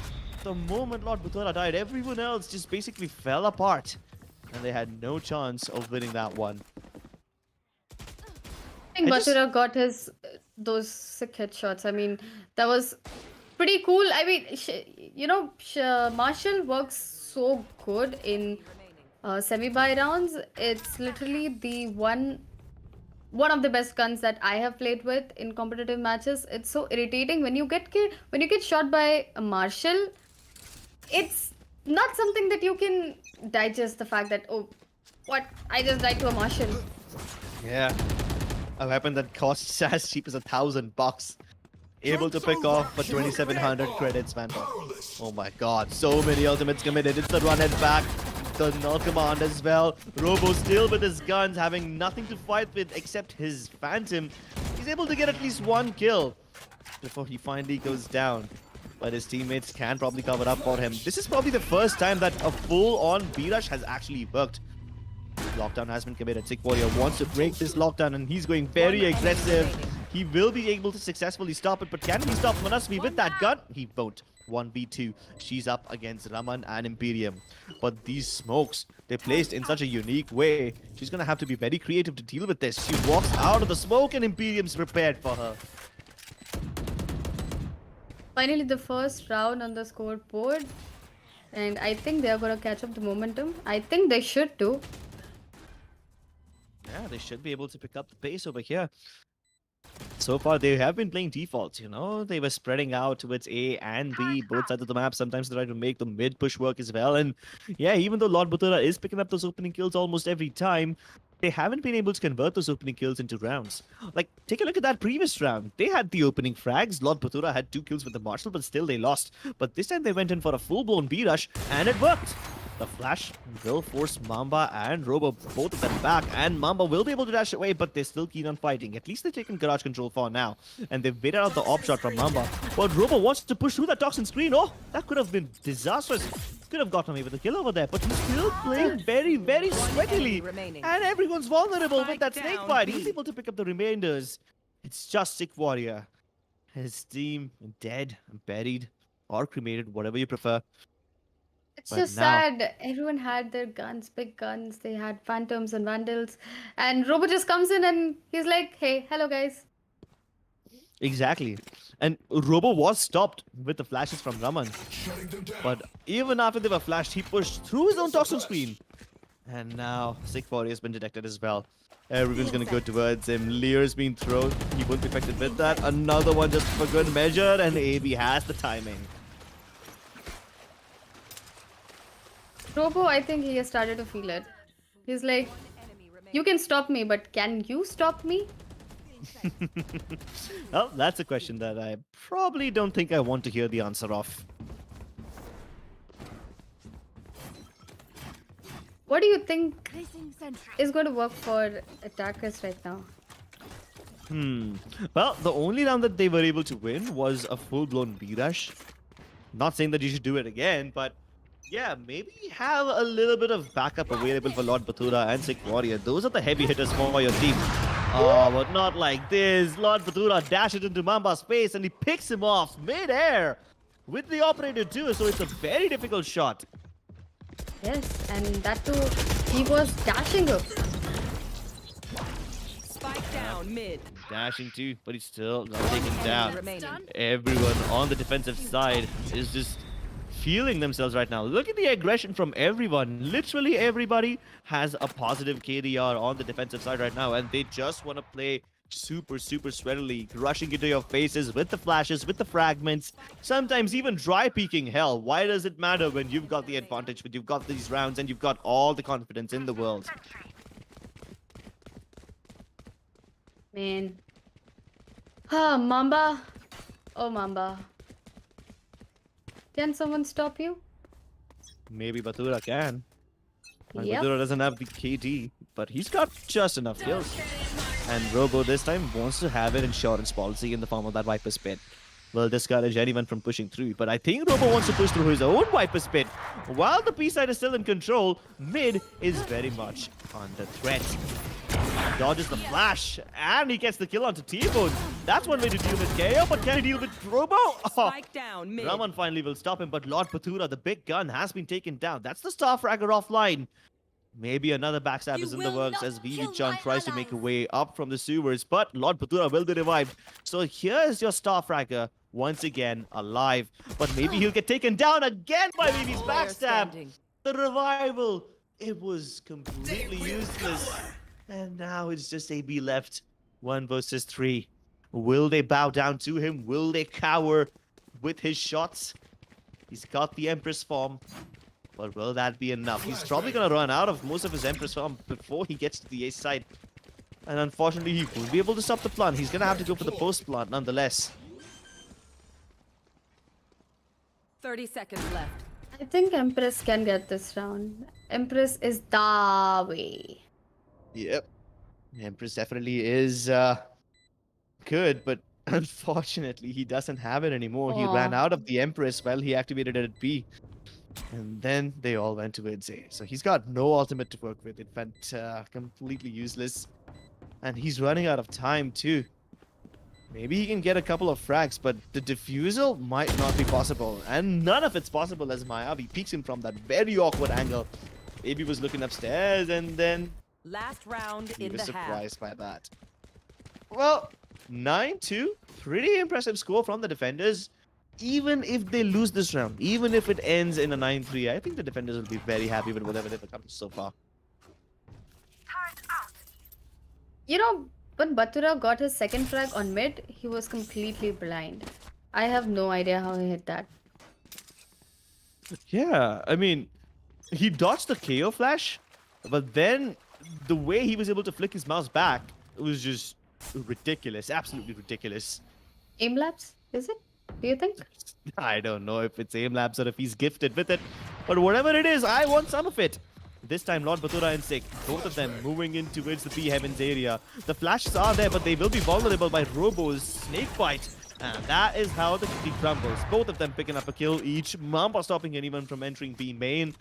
The moment Lord Batura died, everyone else just basically fell apart. And they had no chance of winning that one. I think I just- Batura got his those sick headshots. I mean, that was pretty cool. I mean, Marshall works so good in semi-buy rounds. It's literally the one of the best guns that I have played with in competitive matches. It's so irritating when you get shot by a Marshall. It's not something that you can digest the fact that, oh, what, I just died to a Marshall. Yeah. A weapon that costs as cheap as $1,000. Able to pick off for 2,700 credits, man. Oh my god, so many ultimates committed. It's the run and back. the null command as well. Robo still with his guns, having nothing to fight with except his Phantom. He's able to get at least one kill before he finally goes down. But his teammates can probably cover up for him. This is probably the first time that a full-on B-rush has actually worked. Lockdown has been committed. Sick Warrior wants to break this lockdown and he's going very aggressive. He will be able to successfully stop it, but can he stop Manasvi with that gun? He won't. 1v2. She's up against Raman and Imperium. But these smokes, they're placed in such a unique way. She's going to have to be very creative to deal with this. She walks out of the smoke and Imperium's prepared for her. Finally, the first round on the scoreboard. And I think they're going to catch up the momentum. I think they should too. Yeah, they should be able to pick up the pace over here. So far, they have been playing defaults, you know? They were spreading out towards A and B, both sides of the map. Sometimes they try to make the mid push work as well. And yeah, even though Lord Batura is picking up those opening kills almost every time, they haven't been able to convert those opening kills into rounds. Like, take a look at that previous round. They had the opening frags. Lord Batura had 2 kills with the Marshal, but still they lost. But this time they went in for a full-blown B-rush, and it worked. The flash will force Mamba and Robo, both of them back, and Mamba will be able to dash away, but they're still keen on fighting. At least they've taken garage control for now, and they've waited out the op shot from Mamba. But Robo wants to push through that toxin screen. Oh, that could have been disastrous. Could have gotten away with a kill over there, but he's still playing very, very sweatily. And everyone's vulnerable with that snake bite. He's able to pick up the remainders. It's just Sick Warrior. His team dead, buried, or cremated, whatever you prefer. It's But just now- sad. Everyone had their guns, big guns. They had Phantoms and Vandals. And Robo just comes in and he's like, hey, hello guys. Exactly. And Robo was stopped with the flashes from Raman. But even after they were flashed, he pushed through his own toxin screen. And now Sick Warrior has been detected as well. Everyone's gonna go towards him. Lear's been thrown. He won't be affected with that. Another one just for good measure, and AB has the timing. Robo, I think he has started to feel it. He's like, you can stop me, but can you stop me? Well, that's a question that I probably don't think I want to hear the answer of. What do you think is going to work for attackers right now? Well, the only round that they were able to win was a full-blown B-rush. Not saying that you should do it again, but yeah, maybe have a little bit of backup available for Lord Batura and Sick Warrior. Those are the heavy hitters for your team. Oh, but not like this. Lord Batura dashes into Mamba's face and he picks him off mid-air with the operator too, so it's a very difficult shot. Yes, and that too, he was dashing up. Spike down mid. Dashing too, but he's still not taken down. Remaining. Everyone on the defensive side is just feeling themselves right now. Look at the aggression from everyone. Literally everybody has a positive KDR on the defensive side right now, and they just want to play super, super sweatily, rushing into your faces with the flashes, with the fragments, sometimes even dry peeking. Hell, why does it matter when you've got the advantage, when you've got these rounds, and you've got all the confidence in the world? Man. Ah, Mamba. Oh, Mamba. Can someone stop you? Maybe Batura can. And Yep. Batura doesn't have the KD, but he's got just enough kills. And Robo this time wants to have an insurance policy in the form of that Viper Spit. Will discourage anyone from pushing through, but I think Robo wants to push through his own Viper Spit. While the B side is still in control, mid is very much under threat. Dodges the flash, and he gets the kill onto T-Bone. That's one way to deal with KO, but can he deal with Robo? Oh. Spike down mid. Raman finally will stop him, but Lord Batura, the big gun, has been taken down. That's the Star Fragger offline. Maybe another backstab is in the works as VV-Chan tries to make a way up from the sewers, but Lord Batura will be revived. So here's your Star Fragger, once again alive. But maybe he'll get taken down again by VV's Player backstab. standing. The revival, it was completely useless. And now it's just AB left. 1 versus 3. Will they bow down to him? Will they cower with his shots? He's got the Empress form. But will that be enough? He's probably going to run out of most of his Empress form before he gets to the ace side. And unfortunately, he won't be able to stop the plant. He's going to have to go for the post plant nonetheless. 30 seconds left. I think Empress can get this round. Empress is the way. Yep. Empress definitely is good, but unfortunately, he doesn't have it anymore. He ran Oh, out of the Empress while he activated it at B. And then they all went towards A. So he's got no ultimate to work with. It went completely useless. And he's running out of time too. Maybe he can get a couple of frags, but the defusal might not be possible. And none of it's possible as Mayavi peeks him from that very awkward angle. Baby was looking upstairs and then Last round he in was the half. surprised by that. Well, 9-2. Pretty impressive score from the defenders. Even if they lose this round, even if it ends in a 9-3, I think the defenders will be very happy with whatever they've accomplished so far. you know, when Batura got his second frag on mid, he was completely blind. I have no idea how he hit that. Yeah, I mean, he dodged the KO flash, but then the way he was able to flick his mouse back was just ridiculous, absolutely ridiculous. Aim labs, is it? Do you think? I don't know if it's aim labs or if he's gifted with it, but whatever it is, I want some of it. This time, Lord Batura and Sik, both of them moving in towards the B Heavens area. The flashes are there, but they will be vulnerable by Robo's snake bite. And that is how the city crumbles. Both of them picking up a kill each. Mamba stopping anyone from entering B main.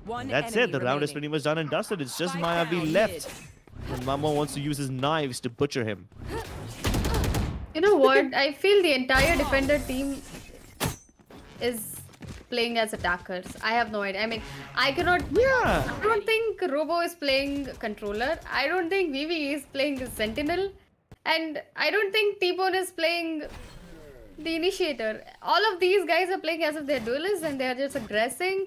One And that's enemy it. The round is remaining. pretty much done and dusted. It's just Spike Mayavi down left. And Mamba wants to use his knives to butcher him. You know what? I feel the entire defender team is playing as attackers. I have no idea. I mean, I cannot. Yeah. I don't think Robo is playing controller. I don't think Vivi is playing Sentinel. And I don't think T-Bone is playing the initiator. All of these guys are playing as if they're duelists and they're just aggressing,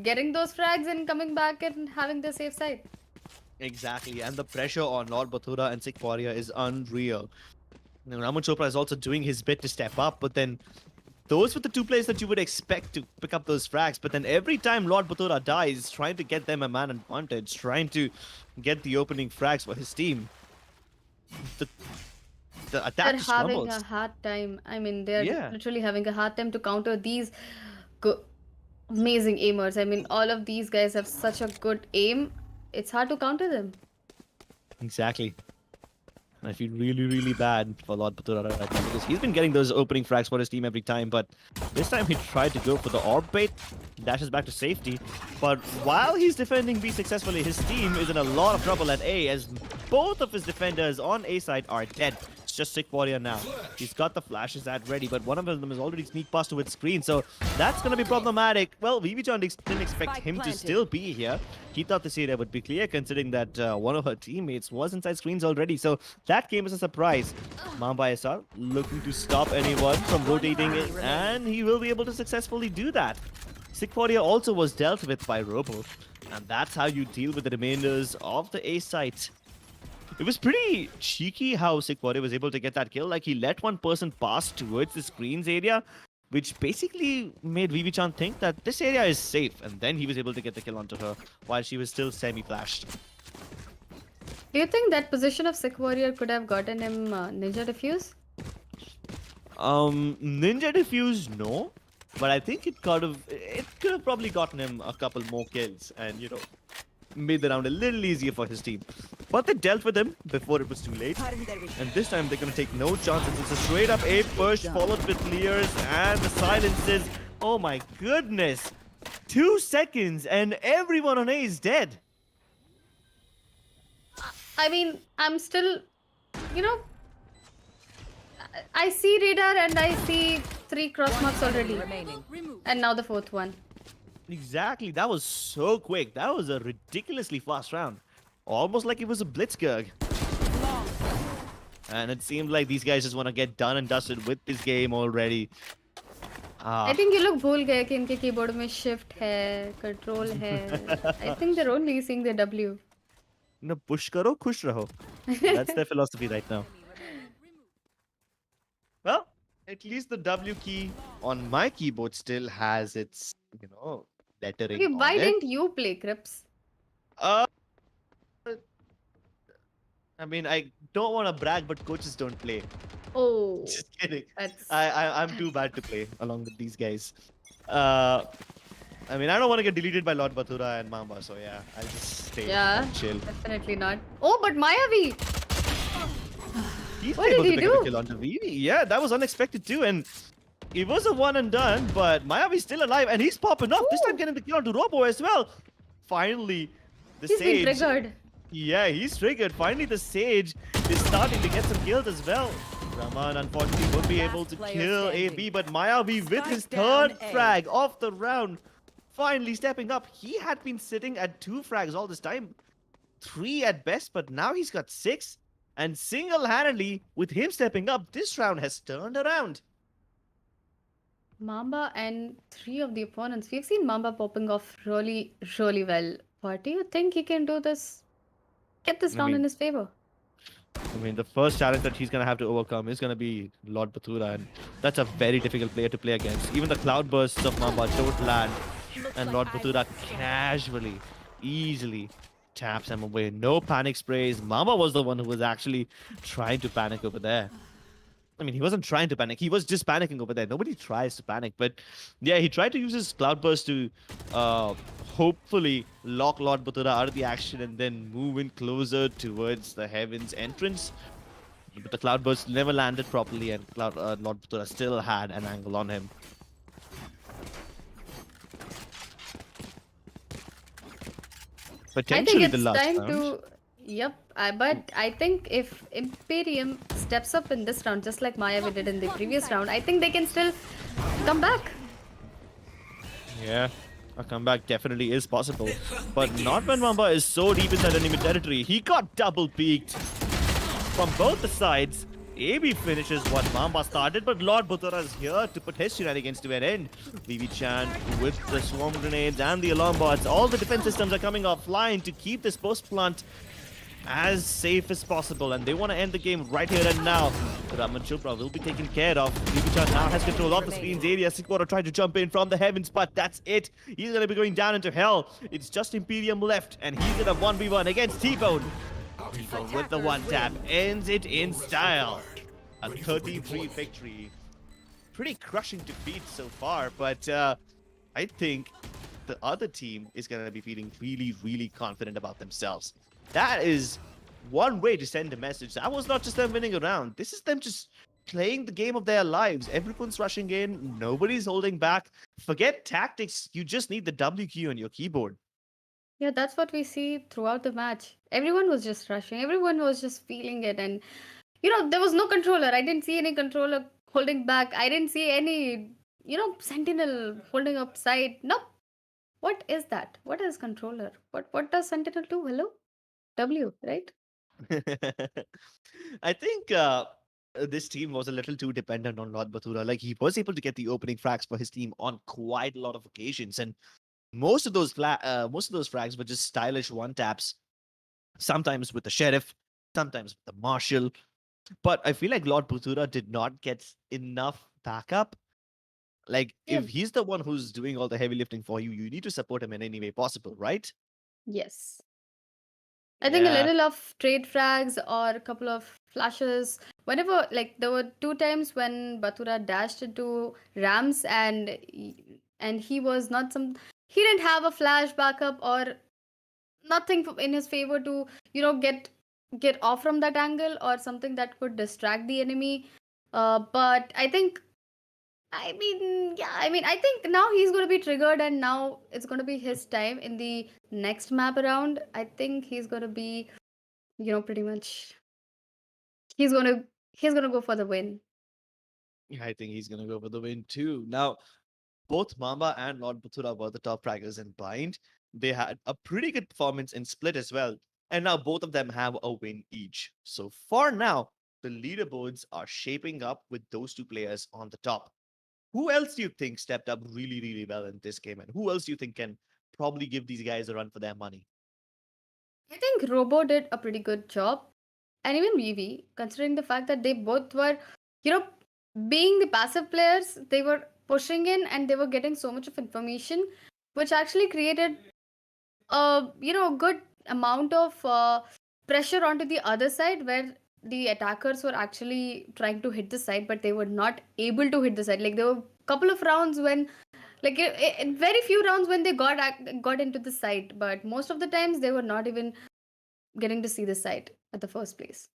getting those frags and coming back and having the safe side. Exactly. And the pressure on Lord Bathura and Sikh Warrior is unreal. Now, Raman Chopra is also doing his bit to step up, but then those were the two players that you would expect to pick up those frags. But then every time Lord Bathura dies, trying to get them a man advantage, trying to get the opening frags for his team, the attack They're just having crumbles. a hard time. I mean, they're Yeah. literally having a hard time to counter these amazing aimers. I mean, all of these guys have such a good aim. It's hard to counter them. Exactly. I feel really, really bad for Lord Batura right now because he's been getting those opening frags for his team every time, but this time he tried to go for the orb bait, dashes back to safety. But while he's defending B successfully, his team is in a lot of trouble at A as both of his defenders on A side are dead. It's just Sick Warrior now. He's got the flashes at ready, but one of them is already sneak past to its screen, so that's going to be problematic. Well, VVChan didn't expect Spike him to planted. still be here. He thought this area would be clear considering that one of her teammates was inside screens already, so that came as a surprise. Mamba SR looking to stop anyone from rotating it, and he will be able to successfully do that. Sick Warrior also was dealt with by Robo, and that's how you deal with the remainders of the A site. It was pretty cheeky how Sick Warrior was able to get that kill. Like, he let one person pass towards the screens area, which basically made Vivi-chan think that this area is safe, and then he was able to get the kill onto her while she was still semi-flashed. Do you think that position of Sick Warrior could have gotten him Ninja Diffuse? Ninja Diffuse, no. But I think it could have probably gotten him a couple more kills and, you know, made the round a little easier for his team. But they dealt with him before it was too late. And this time they're going to take no chances. It's a straight up A push followed with clears and the silences. Oh my goodness. 2 seconds and everyone on A is dead. I mean, I'm still, you know, I see radar and I see 3 cross marks already. Remaining. And now the 4th one. Exactly. That was so quick. That was a ridiculously fast round. Almost like it was a blitzkrieg. And it seemed like these guys just want to get done and dusted with this game already. I think you look भूल गए कि इनके keyboard में shift है, control है. I think they're only seeing the W. No, push karo, khush raho. That's their philosophy right now. Well, at least the W key on my keyboard still has its, you know, lettering Okay, on why it. didn't you play Crips? Uh, I mean, I don't want to brag, but coaches don't play. Oh, Just kidding. that's I'm too bad to play along with these guys. Uh, I mean, I don't want to get deleted by Lord Batura and Mamba, so yeah, I'll just stay Yeah, and chill. definitely not. Oh, but Mayavi! He's What did able to he pick up a do? kill onto Vivi. Yeah, that was unexpected too, and it was a one and done, but Mayavi's still alive, and he's popping off. This time Ooh, getting the kill onto Robo as well. Finally, the he's been Sage. triggered. Yeah, he's triggered. Finally, the Sage is starting to get some kills as well. Raman, unfortunately, won't be able Last to player kill standing. AB, but Mayavi with his Spike down third A. frag of the round, finally stepping up. He had been sitting at 2 frags all this time, 3 at best, but now he's got 6. And single-handedly, with him stepping up, this round has turned around. Mamba and 3 of the opponents. We've seen Mamba popping off really, really well. What do you think he can do this? Get this I round in mean, his favor. the first challenge that he's going to have to overcome is going to be Lord Batura, and that's a very difficult player to play against. Even the cloud bursts of Mamba don't land, and Lord Batura casually, easily taps him away. No panic sprays. Mamba was the one who was actually trying to panic over there. I mean, he wasn't trying to panic. He was just panicking over there. Nobody tries to panic. But yeah, he tried to use his Cloudburst to hopefully lock Lord Batura out of the action and then move in closer towards the Heaven's entrance. But the Cloudburst never landed properly, and Lord Batura still had an angle on him. I think Potentially the it's last time round. to. Yep, but I think if Imperium steps up in this round, just like Mayavi did in the previous round, I think they can still come back. Yeah, a comeback definitely is possible. But not when Mamba is so deep inside enemy territory. He got double peaked from both the sides. AB finishes what Mamba started, but Lord Batura is here to put his shenanigans to an end. VV Chan with the swarm grenades and the alarm bots. All the defense systems are coming offline to keep this post plant as safe as possible, and they want to end the game right here and now. Raman Chopra will be taken care of. Vibichan now has control of the screen's area. Sikora tried to jump in from the heavens, but that's it. He's going to be going down into hell. It's just Imperium left, and he's in a 1v1 against T-Bone. T-Bone with the one tap ends it in style. A 33 victory. Pretty crushing defeat so far, but I think the other team is going to be feeling really, really confident about themselves. That is one way to send a message. That was not just them winning a round. This is them just playing the game of their lives. Everyone's rushing in. Nobody's holding back. Forget tactics. You just need the W key on your keyboard. Yeah, that's what we see throughout the match. Everyone was just rushing. Everyone was just feeling it, and there was no controller. I didn't see any controller holding back. I didn't see any, Sentinel holding up side. Nope. What is that? What is controller? What does Sentinel do? Hello? W, right? I think this team was a little too dependent on Lord Batura. Like, he was able to get the opening frags for his team on quite a lot of occasions, and most of those frags were just stylish one taps. Sometimes with the sheriff, sometimes with the marshal. But I feel like Lord Batura did not get enough backup. Like, Yeah. if he's the one who's doing all the heavy lifting for you, you need to support him in any way possible, right? Yes. I think a Yeah. little of trade frags or a couple of flashes. Whenever, like, there were 2 times when Batura dashed into Rams and he was not some. He didn't have a flash backup or nothing in his favor to get off from that angle or something that could distract the enemy. But I think now he's going to be triggered, and now it's going to be his time in the next map around. I think he's going to be, pretty much he's going to he's going to go for the win. I think he's gonna go for the win too. Now, both Mamba and Lord Batura were the top fraggers in Bind. They had a pretty good performance in Split as well. And now both of them have a win each. So for now, the leaderboards are shaping up with those two players on the top. Who else do you think stepped up really, really well in this game? And who else do you think can probably give these guys a run for their money? I think Robo did a pretty good job, and even Vivi, considering the fact that they both were, you know, being the passive players, they were pushing in and they were getting so much of information, which actually created a good amount of pressure onto the other side where the attackers were actually trying to hit the side, but they were not able to hit the side. Like, there were a couple of rounds when Like very few rounds when they got into the site, but most of the times they were not even getting to see the site at the first place.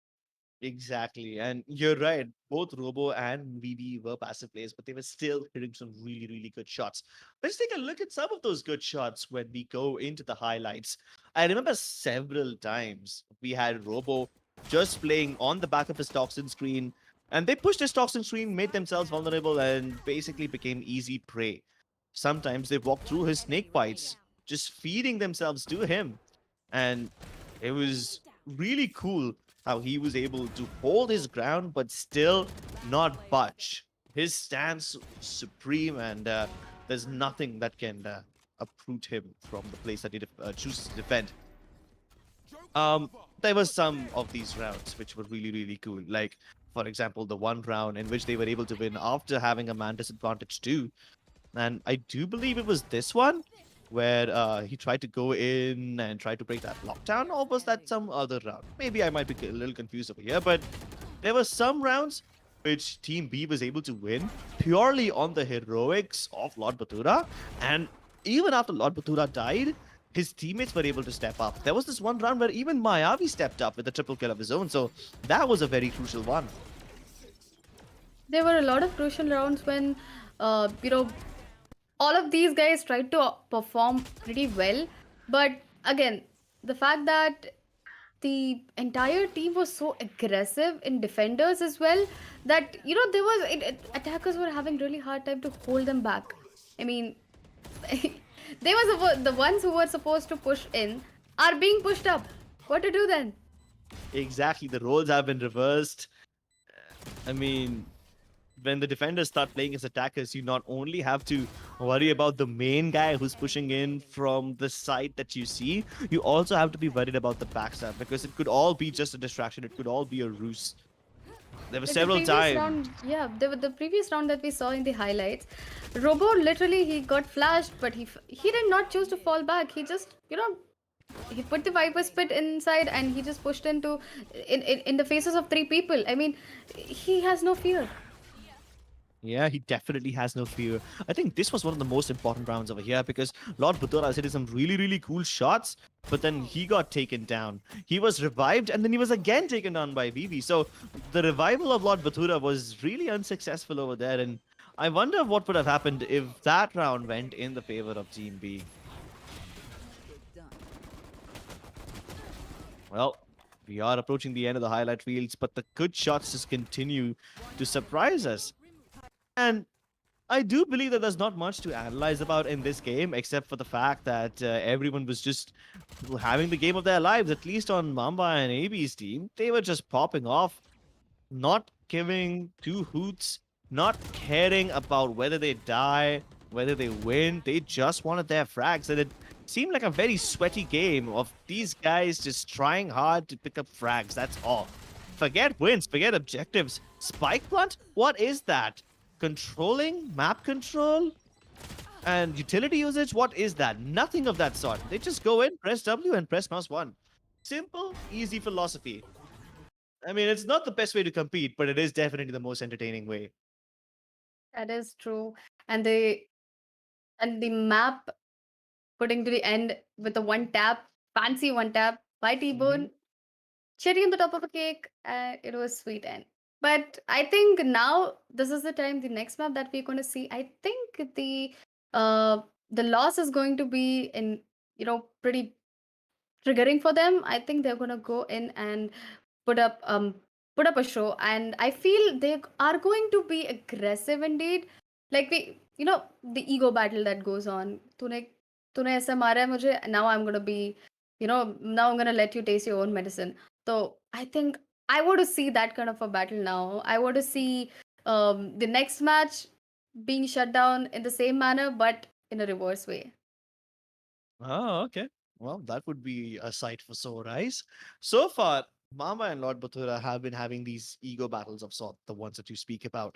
Exactly. And you're right. Both Robo and VB were passive players, but they were still hitting some really, really good shots. Let's take a look at some of those good shots when we go into the highlights. I remember several times we had Robo just playing on the back of his toxin screen, and they pushed his toxin screen, made themselves vulnerable, and basically became easy prey. Sometimes they walked through his snake bites, just feeding themselves to him. And it was really cool how he was able to hold his ground but still not budge. His stance was supreme, and there's nothing that can uproot him from the place that he chooses to defend. Um, there were some of these rounds which were really, really cool. Like, for example, the one round in which they were able to win after having a man disadvantage too. And I do believe it was this one where he tried to go in and try to break that lockdown, or was that some other round? Maybe I might be a little confused over here, but there were some rounds which Team B was able to win purely on the heroics of Lord Batura. And even after Lord Batura died, his teammates were able to step up. There was this one round where even Mayavi stepped up with a triple kill of his own, so that was a very crucial one. There were a lot of crucial rounds when, you know, all of these guys tried to perform pretty well. But again, the fact that the entire team was so aggressive in defenders as well, that there was attackers were having really hard time to hold them back. I mean, they was the ones who were supposed to push in are being pushed up. What to do then? Exactly, the roles have been reversed. I mean, when the defenders start playing as attackers, you not only have to worry about the main guy who's pushing in from the side that you see, you also have to be worried about the backstab because it could all be just a distraction. It could all be a ruse. There were Like the several previous times. round, yeah, the previous round that we saw in the highlights, Robo literally he got flashed, but he did not choose to fall back. He just he put the Viper Spit inside and he just pushed into in the faces of three people. I mean, he has no fear. Yeah, he definitely has no fear. I think this was one of the most important rounds over here because Lord Buddha hit some really, really cool shots, but then he got taken down. He was revived and then he was again taken down by Vivi. So the revival of Lord Batura was really unsuccessful over there. And I wonder what would have happened if that round went in the favor of Team B. Well, we are approaching the end of the highlight reels, but the good shots just continue to surprise us. And I do believe that there's not much to analyze about in this game, except for the fact that everyone was just having the game of their lives, at least on Mamba and AB's team. They were just popping off, not giving two hoots, not caring about whether they die, whether they win. They just wanted their frags. And it seemed like a very sweaty game of these guys just trying hard to pick up frags. That's all. Forget wins, forget objectives. Spike plant? What is that? Controlling? Map control? And utility usage? What is that? Nothing of that sort. They just go in, press W, and press mouse 1. Simple, easy philosophy. I mean, it's not the best way to compete, but it is definitely the most entertaining way. That is true. And the map putting to the end with the one tap, fancy one tap by Hmm. T-Bone, cherry on the top of a cake, and it was sweet end. But I think now this is the time, the next map that we're going to see. I think uh the loss is going to be in pretty triggering for them. I think they're going to go in and put up um put up a show, and I feel they are going to be aggressive indeed. Like the ego battle that goes on. तूने ऐसा मारा है मुझे, now I'm going to be now I'm going to let you taste your own medicine. So I think I want to see that kind of a battle now. I want to see the next match being shut down in the same manner but in a reverse way. Oh, okay. Well, that would be a sight for sore eyes. So far, Mama and Lord Bathura have been having these ego battles of sort, the ones that you speak about.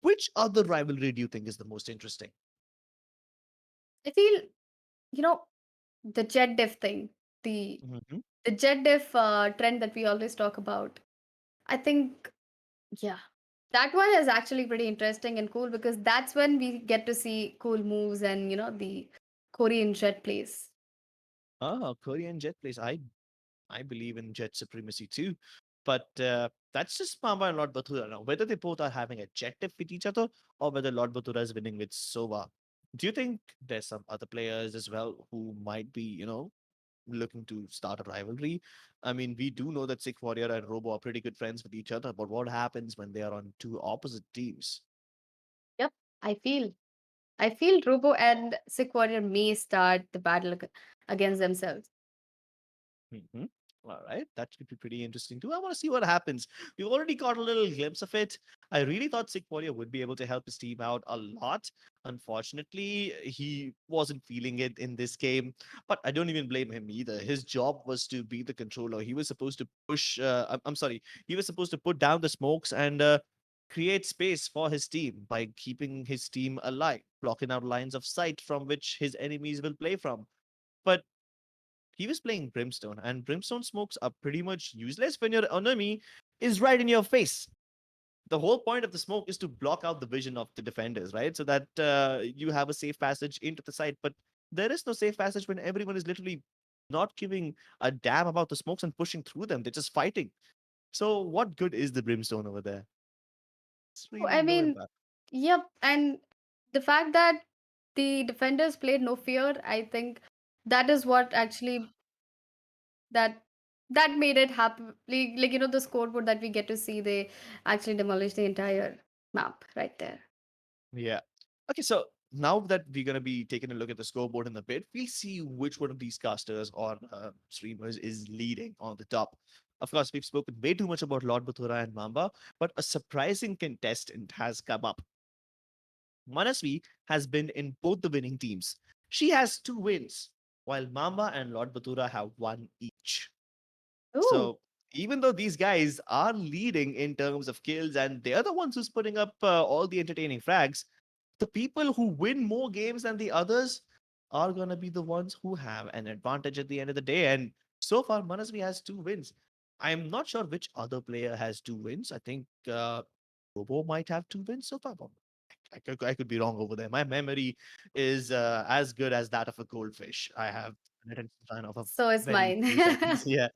Which other rivalry do you think is the most interesting? I feel you know the jet diff thing, the Hmm. the jet diff trend that we always talk about. I think, yeah, That one is actually pretty interesting and cool because that's when we get to see cool moves and the Korean jet plays. Oh, Korean jet plays. I believe in jet supremacy too. But that's just Mamba and Lord Batura now. Whether they both are having a jet tiff with each other or whether Lord Batura is winning with Sova. Do you think there's some other players as well who might be, looking to start a rivalry? I mean, we do know that Sick Warrior and Robo are pretty good friends with each other, but what happens when they are on two opposite teams? Yep, I feel I feel Robo and Sick Warrior may start the battle against themselves. Mhm. All right, that could be pretty interesting too. I want to see what happens. We've already got a little glimpse of it. I really thought Sick Warrior would be able to help his team out a lot. Unfortunately, he wasn't feeling it in this game, but I don't even blame him either. His job was to be the controller. He was supposed to push. I'm sorry. He was supposed to put down the smokes and create space for his team by keeping his team alive, blocking out lines of sight from which his enemies will play from. But he was playing Brimstone, and Brimstone smokes are pretty much useless when your enemy is right in your face. The whole point of the smoke is to block out the vision of the defenders, right? So that you have a safe passage into the site. But there is no safe passage when everyone is literally not giving a damn about the smokes and pushing through them. They're just fighting. So what good is the Brimstone over there? It's Oh, really I no mean, impact. yep, and the fact that the defenders played no fear, I think that is what actually that that made it happen. The scoreboard that we get to see, they actually demolished the entire map right there. Yeah. Okay, so now that we're going to be taking a look at the scoreboard in a bit, we'll see which one of these casters or streamers is leading on the top. Of course, we've spoken way too much about Lord Bathura and Mamba, but a surprising contestant has come up. Manasvi has been in both the winning teams. She has 2 wins, while Mamba and Lord Bathura have one each. Ooh, So even though these guys are leading in terms of kills and they're the ones who's putting up all the entertaining frags, the people who win more games than the others are going to be the ones who have an advantage at the end of the day. And so far, Manasvi has 2 wins. I'm not sure which other player has 2 wins. I think Robo might have 2 wins so far. But I could be wrong over there. My memory is as good as that of a goldfish. I have an attention span of a so is very mine. few seconds. Yeah.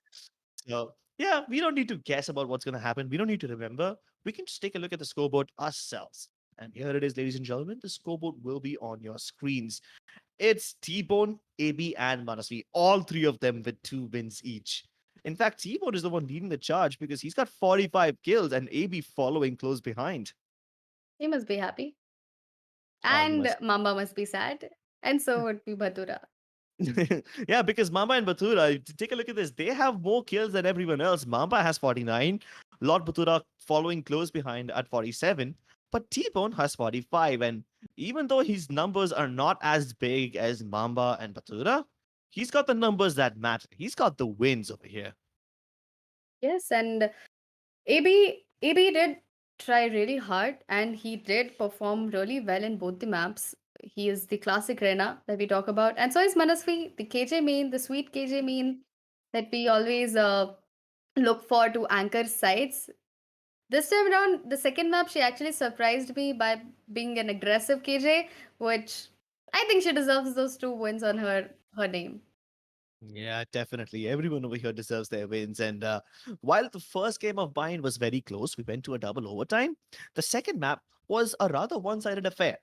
So, yeah, we don't need to guess about what's going to happen. We don't need to remember. We can just take a look at the scoreboard ourselves. And here it is, ladies and gentlemen. The scoreboard will be on your screens. It's T-Bone, AB, and Manasvi, all three of them with 2 wins each. In fact, T-Bone is the one leading the charge because he's got 45 kills and AB following close behind. He must be happy. Oh, he And must. Mamba must be sad. And so would be Bhatura. Yeah, because Mamba and Batura, take a look at this. They have more kills than everyone else. Mamba has 49, Lord Batura following close behind at 47, but T-Bone has 45. And even though his numbers are not as big as Mamba and Batura, he's got the numbers that matter. He's got the wins over here. Yes, and AB did try really hard and he did perform really well in both the maps. He is the classic Rena that we talk about. And so is Manasvi, the KJ main, the sweet KJ main that we always look for to anchor sites. This time around, the second map, she actually surprised me by being an aggressive KJ, which I think she deserves those 2 wins on her name. Yeah, definitely. Everyone over here deserves their wins. And while the first game of Bind was very close, we went to a double overtime. The second map was a rather one sided affair.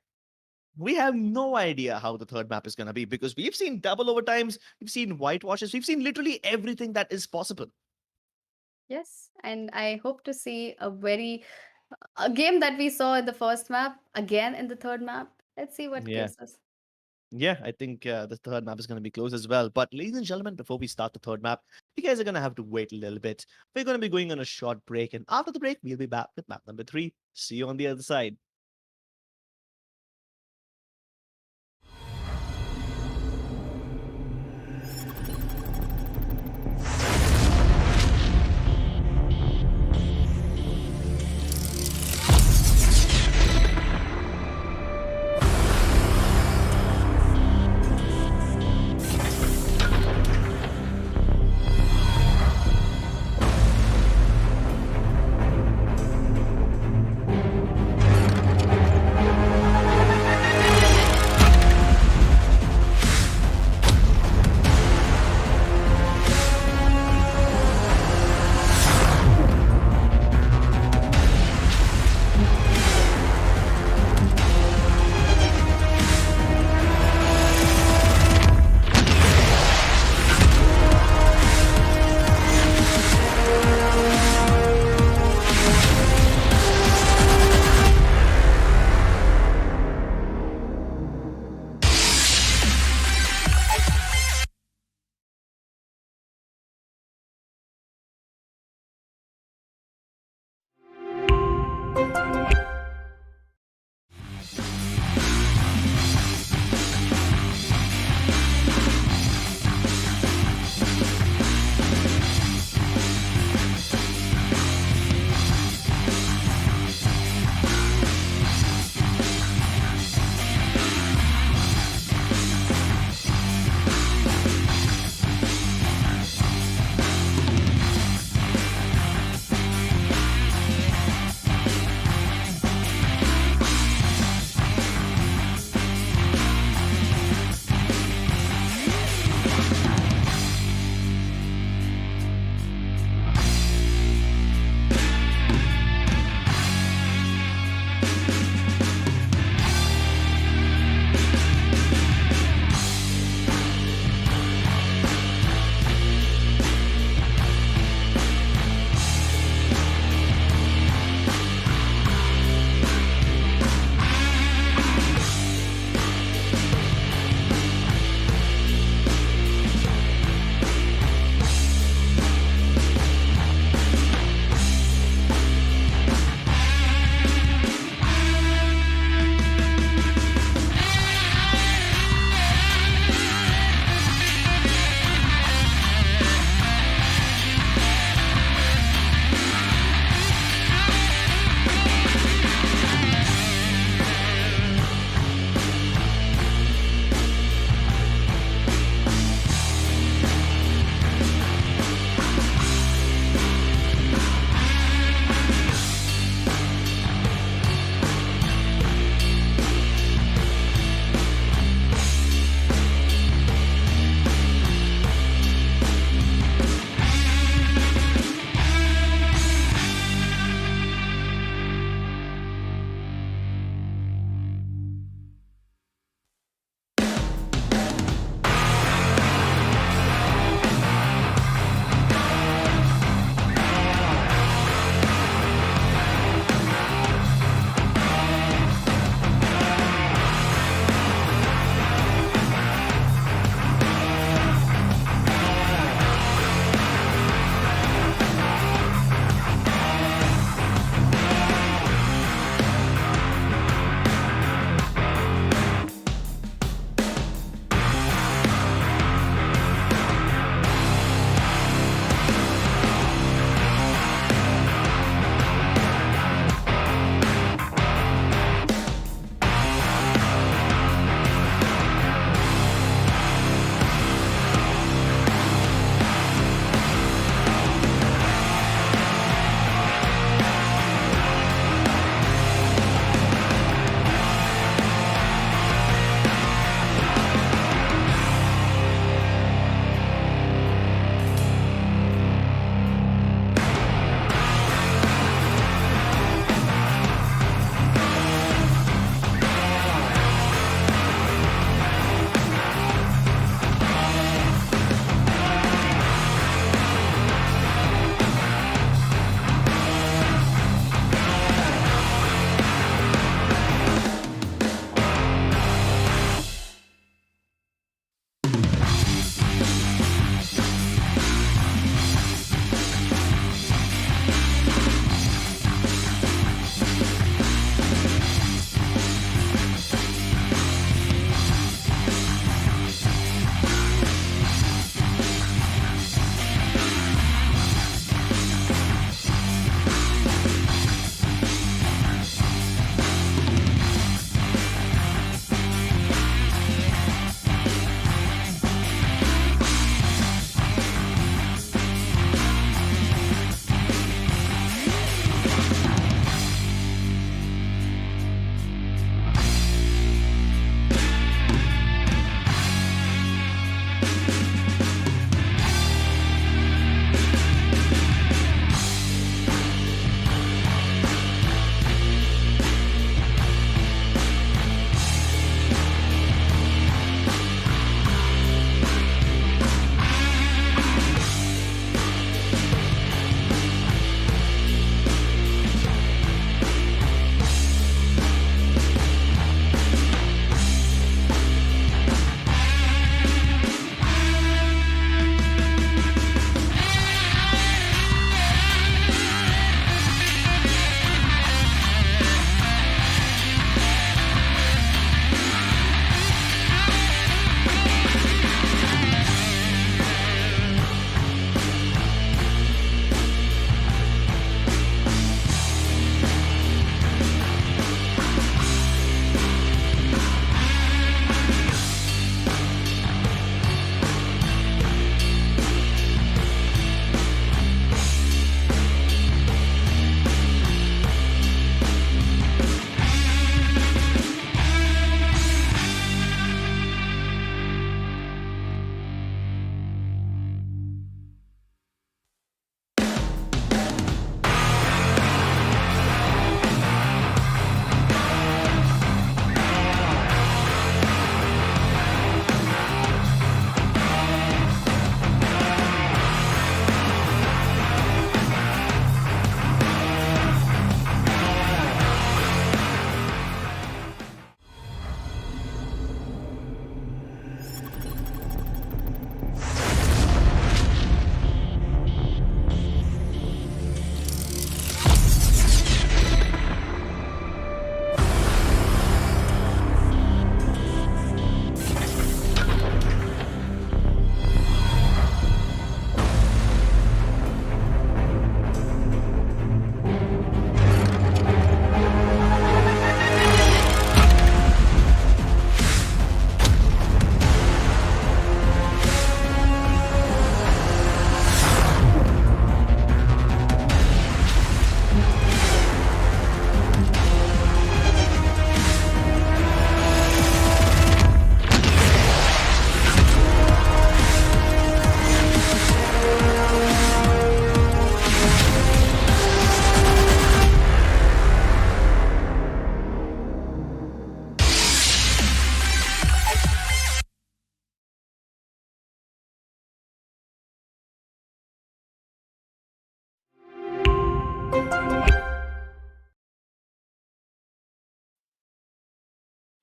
We have no idea how the third map is going to be because we've seen double overtimes, we've seen whitewashes, we've seen literally everything that is possible. Yes, and I hope to see a game that we saw in the first map again in the third map. Let's see what Yeah. gives us. Yeah, I think the third map is going to be close as well. But, ladies and gentlemen, before we start the third map, you guys are going to have to wait a little bit. We're going to be going on a short break. And after the break, we'll be back with map number 3. See you on the other side.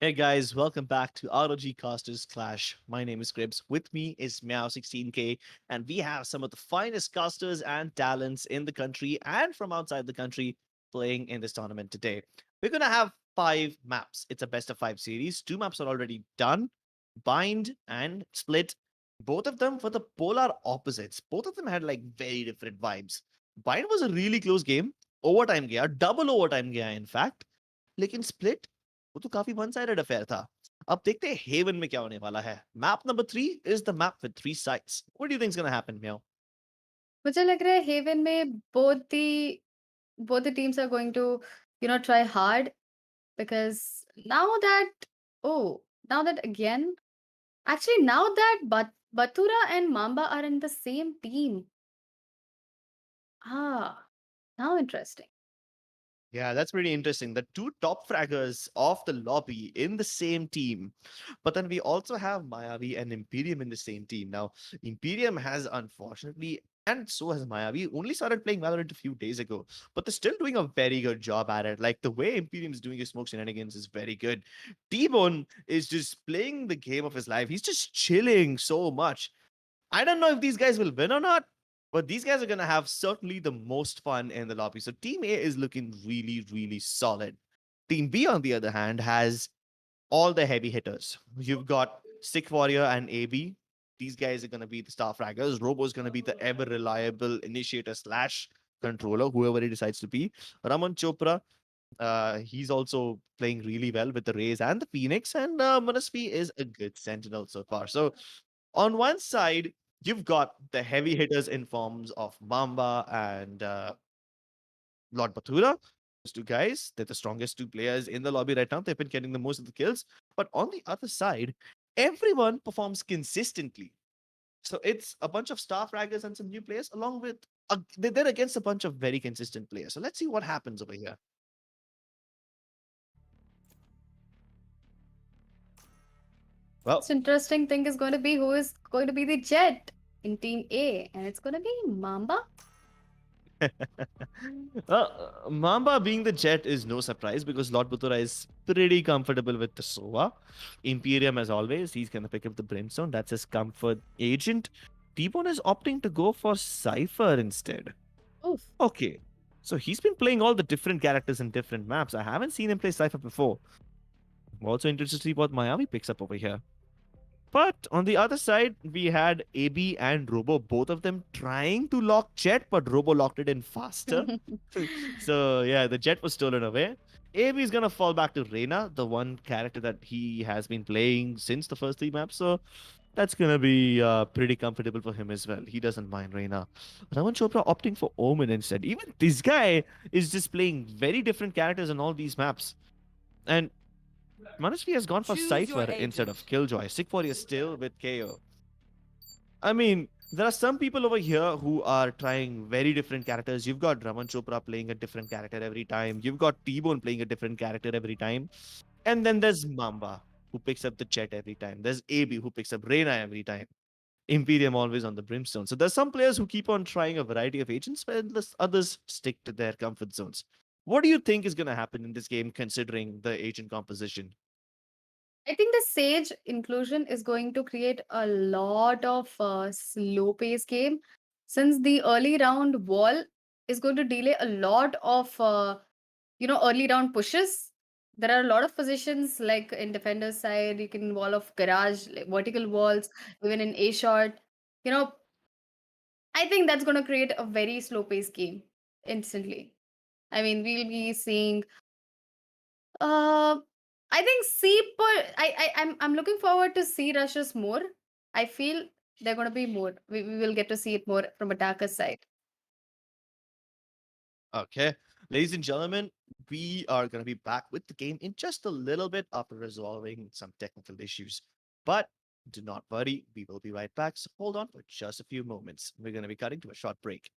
Hey guys, welcome back to ROG Casters Clash. My name is Cribs. With me is Meow16K, and we have some of the finest casters and talents in the country and from outside the country playing in this tournament today. We're gonna have 5 maps. It's a best of 5 series. 2 maps are already done, Bind and Split. Both of them were the polar opposites. Both of them had like very different vibes. Bind was a really close game, overtime gaya, double overtime gaya in fact. लेकिन split वो तो काफी one sided affair था. अब देखते हैं haven में क्या होने वाला है. Map number 3 is the map with 3 sides. What do you think is going to happen, Meow? मुझे लग रहा है हेवन में both the teams are going to try hard because now that oh now that again actually now that Batura and Mamba are in the same team. Ah, now interesting. Yeah, that's pretty interesting. The 2 top fraggers of the lobby in the same team. But then we also have Mayavi and Imperium in the same team. Now, Imperium has unfortunately, and so has Mayavi, only started playing Valorant a few days ago. But they're still doing a very good job at it. Like the way Imperium is doing his smoke shenanigans is very good. T-Bone is just playing the game of his life. He's just chilling so much. I don't know if these guys will win or not, but these guys are going to have certainly the most fun in the lobby. So Team A is looking really, really solid. Team B, on the other hand, has all the heavy hitters. You've got Sick Warrior and AB. These guys are going to be the star fraggers. Robo is going to be the ever reliable initiator slash controller, whoever he decides to be. Raman Chopra, he's also playing really well with the Rays and the Phoenix. And Manasvi is a good sentinel so far. So on one side, you've got the heavy hitters in forms of Mamba and Lord Batura. Those 2 guys, they're the strongest 2 players in the lobby right now. They've been getting the most of the kills. But on the other side, everyone performs consistently. So it's a bunch of star fraggers and some new players, along with they're against a bunch of very consistent players. So let's see what happens over here. Well, Most interesting thing is going to be who is going to be the Jet in Team A, and it's going to be Mamba. well, Mamba being the Jet is no surprise because Lord Butura is pretty comfortable with the Sova. Imperium, as always, he's going to pick up the Brimstone. That's his comfort agent. T-Bone is opting to go for Cypher instead. Oof. Okay. So he's been playing all the different characters in different maps. I haven't seen him play Cypher before. I'm also interested to see what Miami picks up over here. But on the other side, we had AB and Robo, both of them trying to lock Jet, but Robo locked it in faster. So yeah, the Jet was stolen away. AB is gonna fall back to Reina, the one character that he has been playing since the first 3 maps. So that's gonna be pretty comfortable for him as well. He doesn't mind Reina. Raman Chopra opting for Omen instead. Even this guy is just playing very different characters on all these maps. And Manashvi has gone for Choose Cypher your instead agent. of Killjoy. Sick Warrior still with KO. I mean, there are some people over here who are trying very different characters. You've got Raman Chopra playing a different character every time. You've got T-Bone playing a different character every time. And then there's Mamba, who picks up the Jet every time. There's AB, who picks up Reina every time. Imperium always on the Brimstone. So there's some players who keep on trying a variety of agents, while the others stick to their comfort zones. What do you think is going to happen in this game, considering the agent composition? I think the Sage inclusion is going to create a lot of slow pace game since the early round wall is going to delay a lot of early round pushes. There are a lot of positions like in defender's side, you can wall of garage, like vertical walls, even in A shot. You know, I think that's going to create a very slow pace game instantly. I mean, we'll be seeing uh, I think I'm looking forward to see rushes more. I feel they're gonna be more. We will get to see it more from attacker's side. Okay. Ladies and gentlemen, we are going to be back with the game in just a little bit after resolving some technical issues. But do not worry, we will be right back. So hold on for just a few moments. We're going to be cutting to a short break.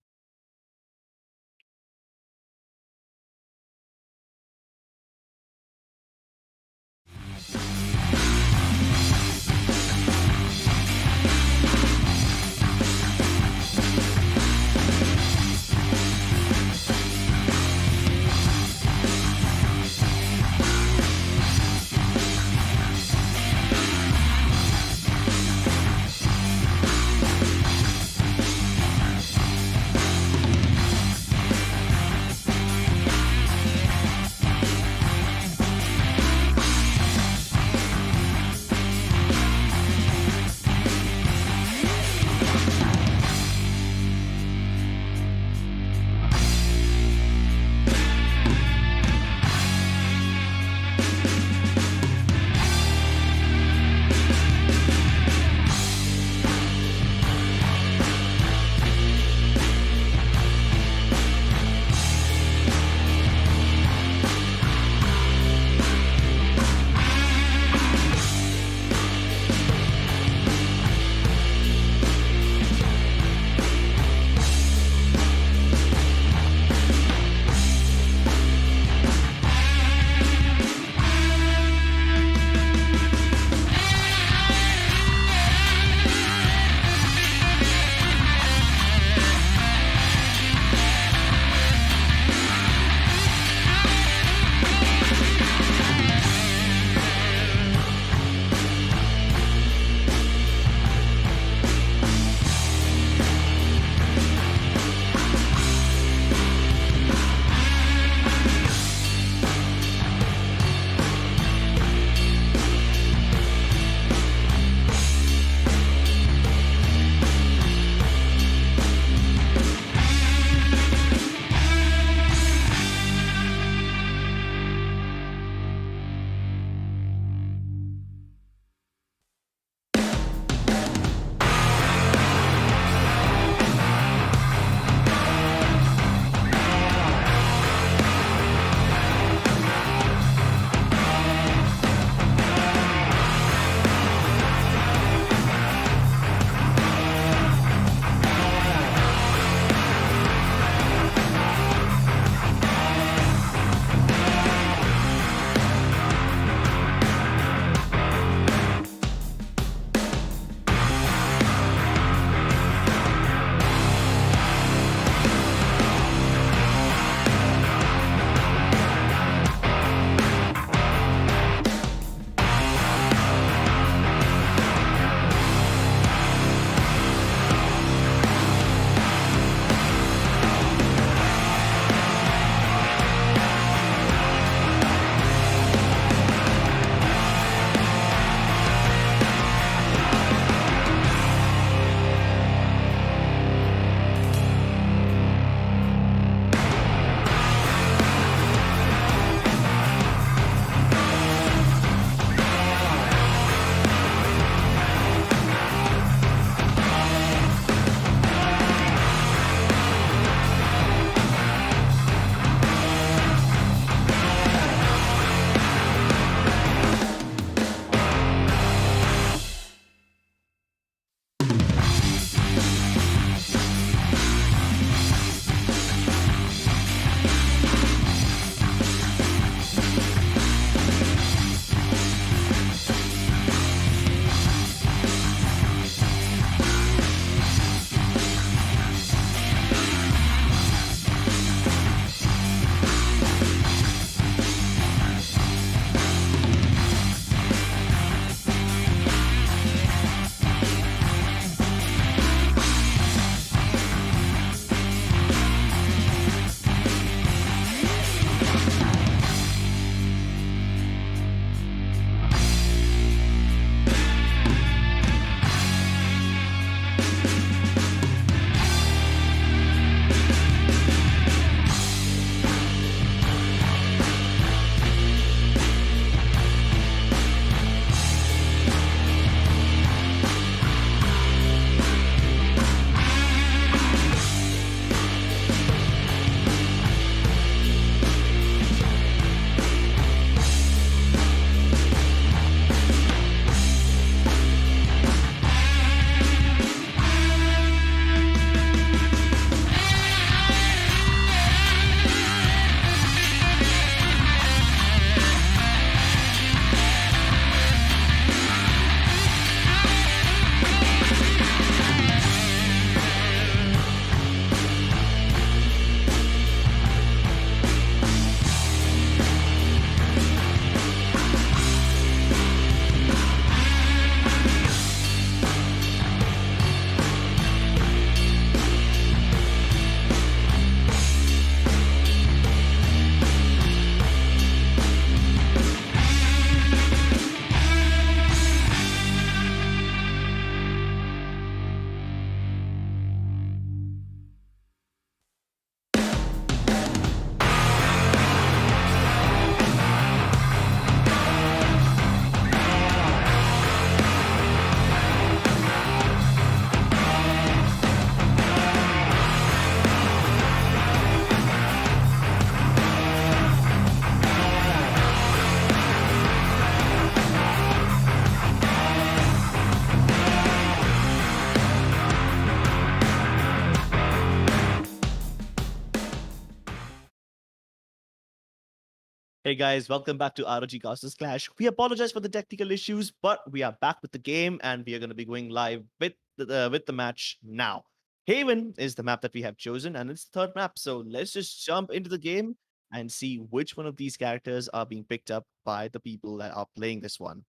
Hey guys, welcome back to ROG Casters Clash. We apologize for the technical issues, but we are back with the game and we are going to be going live with the match now. Haven is the map that we have chosen and it's the third map. So let's just jump into the game and see which one of these characters are being picked up by the people that are playing this one.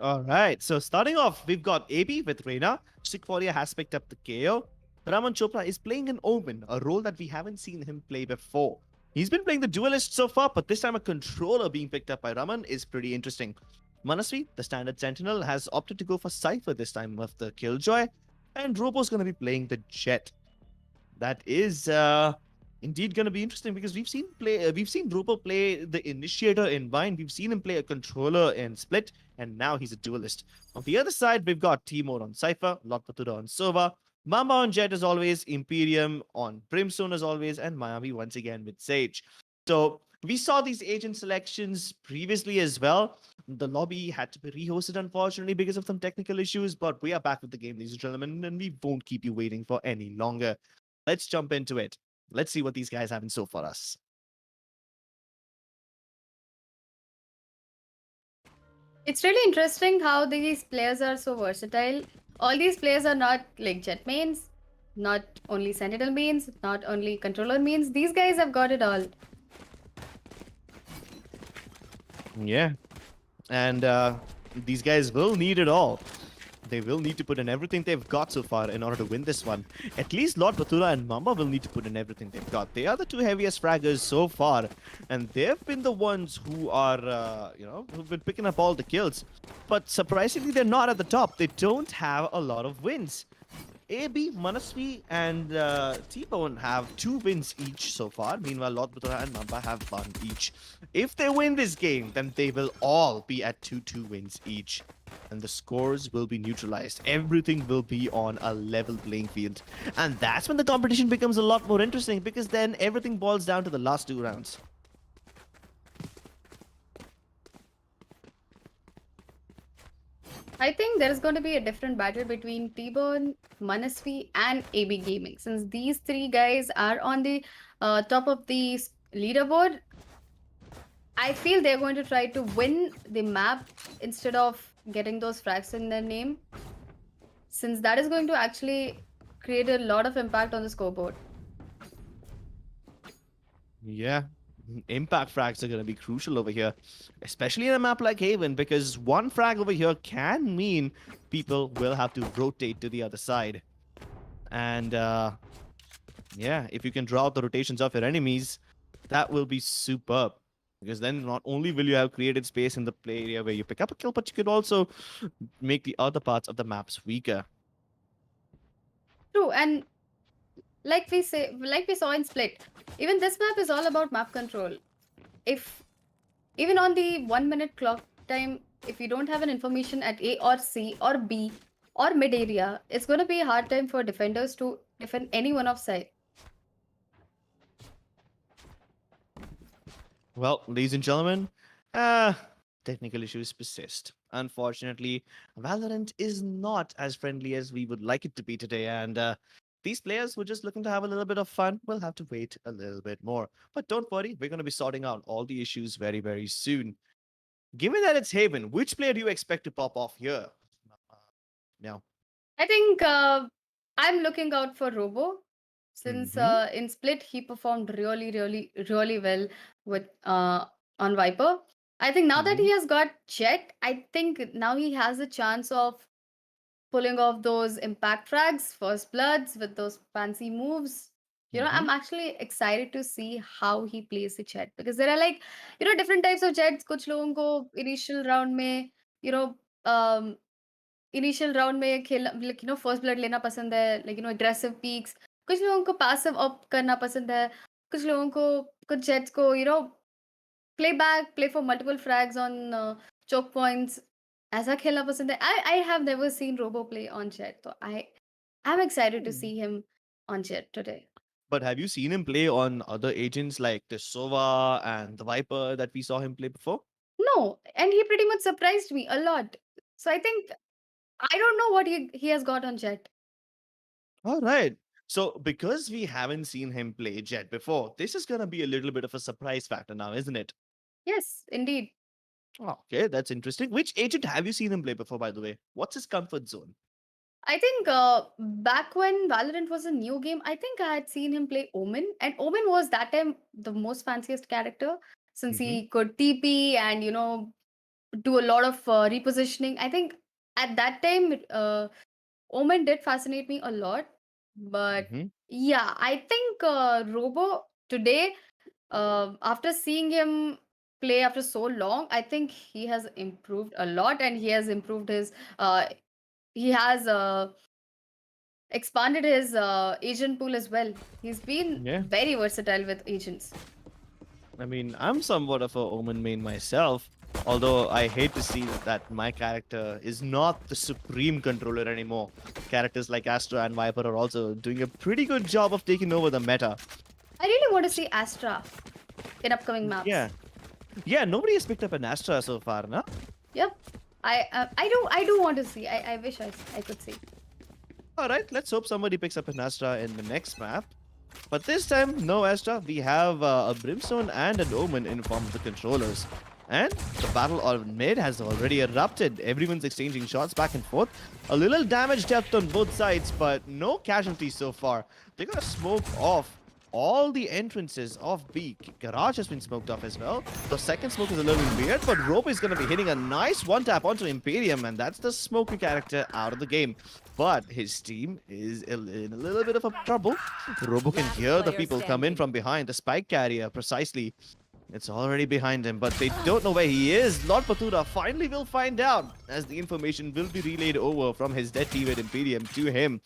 All right. So starting off, we've got AB with Reina. Chickfolia has picked up the KO. Raman Chopra is playing an Omen, a role that we haven't seen him play before. He's been playing the duelist so far, but this time a controller being picked up by Raman is pretty interesting. Manasvi, the standard sentinel, has opted to go for Cypher this time with the Killjoy, and Robo's going to be playing the Jet. That is indeed going to be interesting because we've seen Roper play the initiator in Vine, we've seen him play a controller in Split, and now he's a duelist. On the other side, we've got Timor on Cypher, Lot Patura on Sova, Mamba on Jet as always, Imperium on Brimstone as always, and Miami once again with Sage. So we saw these agent selections previously as well. The lobby had to be rehosted, unfortunately, because of some technical issues, but we are back with the game, ladies and gentlemen, and we won't keep you waiting for any longer. Let's jump into it. Let's see what these guys have in store for us. It's really interesting how these players are so versatile. All these players are not like jet mains, not only sentinel mains, not only controller mains. These guys have got it all. Yeah. And these guys will need it all. They will need to put in everything they've got so far in order to win this one. At least Lord Batura and Mamba will need to put in everything they've got. They are the two heaviest fraggers so far, and they've been the ones who are, who've been picking up all the kills. But surprisingly, they're not at the top. They don't have a lot of wins. AB, Manasvi, and T-Bone have 2 wins each so far. Meanwhile, Lord Batura and Mamba have 1 each. If they win this game, then they will all be at 2-2 wins each. And the scores will be neutralized. Everything will be on a level playing field. And that's when the competition becomes a lot more interesting because then everything boils down to the last 2 rounds. I think there is going to be a different battle between T-Bone, Manasvi, and AB Gaming. Since these three guys are on the top of the leaderboard, I feel they're going to try to win the map instead of getting those frags in their name. Since that is going to actually create a lot of impact on the scoreboard. Yeah, impact frags are going to be crucial over here, especially in a map like Haven, because one frag over here can mean people will have to rotate to the other side. And yeah, if you can draw out the rotations of your enemies, that will be superb. Because then not only will you have created space in the play area where you pick up a kill, but you could also make the other parts of the maps weaker. True, and like we saw in Split, even this map is all about map control. If even on the 1 minute clock time, if you don't have an information at A or C or B or mid area, it's going to be a hard time for defenders to defend any one of side. Well, ladies and gentlemen, technical issues persist. Unfortunately, Valorant is not as friendly as we would like it to be today, and these players who are just looking to have a little bit of fun will have to wait a little bit more. But don't worry, we're going to be sorting out all the issues very, very soon. Given that it's Haven, which player do you expect to pop off here? Now. I think I'm looking out for Robo since Mhm. in Split he performed really well with on Viper. I think now that he Mhm. has got Jet, I think now he has a chance of pulling off those impact frags, first bloods with those fancy moves. I'm Mhm. actually excited to see how he plays the Jet because there are like, different types of Jets. कुछ लोगों को initial round में, you know, um, initial round में खेलना like first blood लेना पसंद है like aggressive peaks कुछ लोगों को पैसिव अप करना पसंद है कुछ लोगों को कुछ जेट्स को play back play for multiple frags on choke points ऐसा खेलना पसंद है I have never seen Robo play on Jett तो I am excited to Hmm. See him on Jett today But have you seen him play on other agents like the Sova and the Viper that we saw him play before? No and he pretty much surprised me a lot so I think I don't know what he has got on jet All right. So because we haven't seen him play Jet before, this is gonna be a little bit of a surprise factor now, isn't it? Yes, indeed. Okay, that's interesting. Which agent have you seen him play before, by the way? What's his comfort zone? I think back when Valorant was a new game, I think I had seen him play Omen, and Omen was that time the most fanciest character since Mm-hmm. he could TP and do a lot of repositioning. I think at that time, Omen did fascinate me a lot. But Mm-hmm. yeah, I think Robo today, after seeing him play after so long, I think he has improved a lot, and he has improved his. He has expanded his agent pool as well. He's been Yeah. very versatile with agents. I mean, I'm somewhat of a Omen main myself, although I hate to see that my character is not the supreme controller anymore. Characters like Astra and Viper are also doing a pretty good job of taking over the meta. I really want to see Astra in upcoming maps. Yeah. Yeah, nobody has picked up an Astra so far, no? Yep. I do want to see. I wish I could see. Alright, let's hope somebody picks up an Astra in the next map. But this time, no Astra. We have a Brimstone and an Omen in form of the controllers. And the battle on mid has already erupted. Everyone's exchanging shots back and forth. A little damage depth on both sides, but no casualties so far. They're gonna smoke off all the entrances of B. Garage has been smoked off as well. The second smoke is a little weird, but Rope is gonna be hitting a nice one tap onto Imperium, and that's the smoker character out of the game. But his team is in a little bit of a trouble. Robo can Last hear the player people come in standing. from behind the spike carrier precisely. It's already behind him, but they don't know where he is. Lord Patura finally will find out as the information will be relayed over from his dead teammate Imperium to him.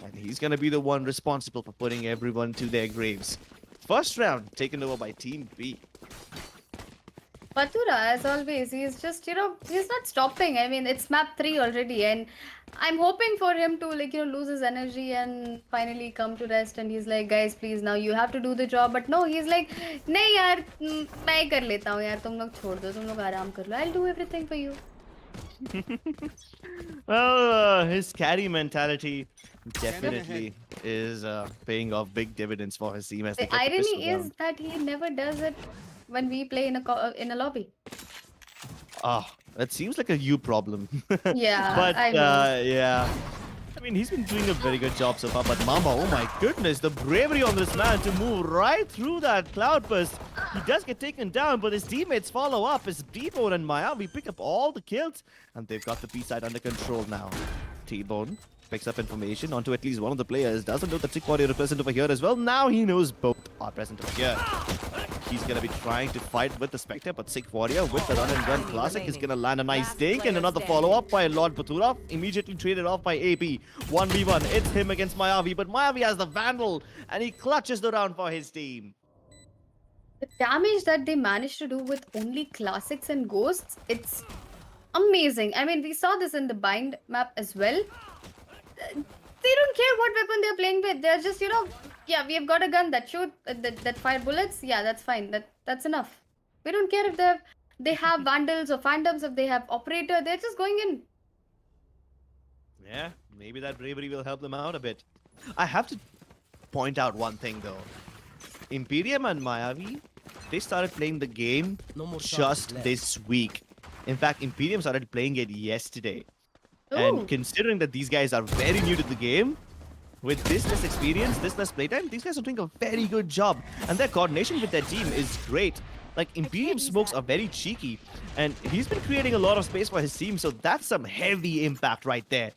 And he's gonna be the one responsible for putting everyone to their graves. First round taken over by Team B. Patura, as always, he's just, he's not stopping. I mean, it's map 3 already, and I'm hoping for him to, lose his energy and finally come to rest. And he's like, guys, please, now you have to do the job. But no, he's like, नहीं यार, मैं ही कर लेता हूँ यार, तुम लोग छोड़ दो, तुम लोग आराम कर लो. I'll do everything for you. Well, his carry mentality Scanning definitely is paying off big dividends for his team as they The get the pistol irony is round. that he never does it when we play in a lobby. Ah, that seems like a you problem. Yeah, But I know. yeah, I mean he's been doing a very good job so far. But Mamba, oh my goodness, the bravery on this man to move right through that cloud burst. He does get taken down, but his teammates follow up. His T-Bone and Maya, we pick up all the kills, and they've got the B side under control now. T-Bone picks up information onto at least one of the players. Doesn't know that Tick Warrior is present over here as well. Now he knows both are present over here. He's gonna be trying to fight with the Spectre, but Sick Warrior with the run and gun Enemy classic is remaining. gonna land a nice Last dink, and player another standing. follow-up by Lord Batura, immediately traded off by AP. 1v1, it's him against Mayavi, but Mayavi has the Vandal, and he clutches the round for his team. The damage that they managed to do with only classics and ghosts, it's amazing. I mean, we saw this in the bind map as well. They don't care what weapon they're playing with. They're just, yeah, we have got a gun that shoot that fire bullets. Yeah, that's fine. That's enough. We don't care if they have vandals or phantoms, if they have operator. They're just going in. Yeah, maybe that bravery will help them out a bit. I have to point out one thing though. Imperium and Mayavi, they started playing the game just this week. In fact, Imperium started playing it yesterday. Ooh. And considering that these guys are very new to the game, with this less experience, this less playtime, these guys are doing a very good job. And their coordination with their team is great. Like, Imperium use smokes that. are very cheeky. And he's been creating a lot of space for his team, so that's some heavy impact right there.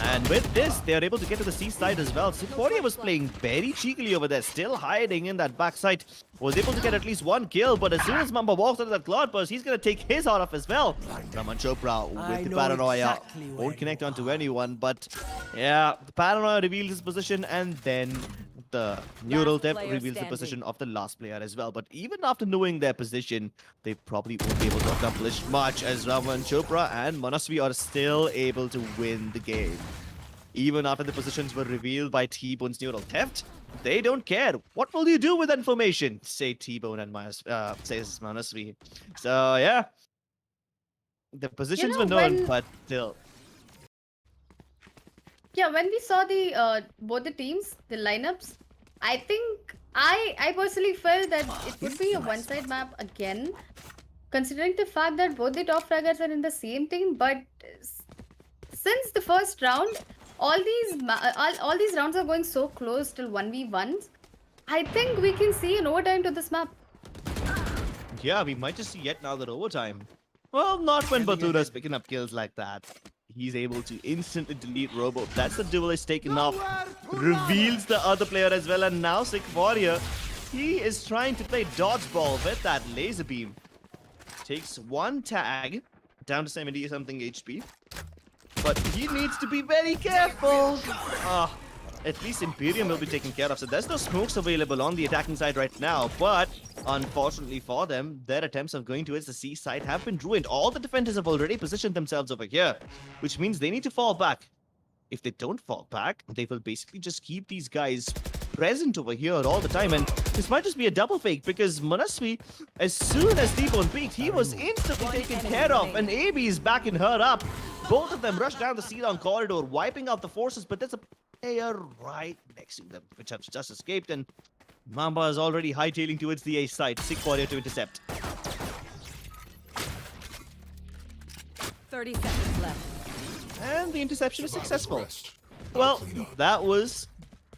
And with this, they are able to get to the C side as well. Symphonia was playing very cheekily over there, still hiding in that backside. Was able to get at least one kill, but as soon as Mamba walks out of that cloud burst, he's gonna take his heart off as well. Raman Chopra with the paranoia. Won't connect onto anyone, but yeah, the paranoia reveals his position, and then the neural tip player reveals the standing. position of the last player as well. But even after knowing their position, they probably won't be able to accomplish much, as Raman Chopra and Manasvi are still able to win the game. Even after the positions were revealed by T-Bone's neural theft, they don't care. What will you do with information? Say T-Bone and says Manasvi. So yeah, the positions were known, When but still. Yeah, when we saw the both the teams, the lineups, I think I personally felt that it would be a one-side map again, considering the fact that both the top fraggers are in the same team. But since the first round, all these rounds are going so close till 1v1s. I think we can see an overtime to this map. Yeah, we might just see yet another overtime. Well, not when Batura's picking up kills like that. He's able to instantly delete Robo. That's the duelist taken off. Reveals the other player as well. And now Sick Warrior, he is trying to play dodgeball with that laser beam. Takes one tag, down to 70 something HP. But he needs to be very careful. At least Imperium will be taken care of. So there's no smokes available on the attacking side right now. But unfortunately for them, their attempts of going towards the C side have been ruined. All the defenders have already positioned themselves over here, which means they need to fall back. If they don't fall back, they will basically just keep these guys present over here all the time. And this might just be a double fake because Manasvi, as soon as T-Bone peaked, he was instantly taken care of. And AB is backing her up. Both of them rush down the C-down corridor, wiping out the forces. But there's a player right next to them, which has just escaped. And Mamba is already hightailing towards the A side. Sick Warrior to intercept. 30 seconds left. And the interception is successful. Well, that was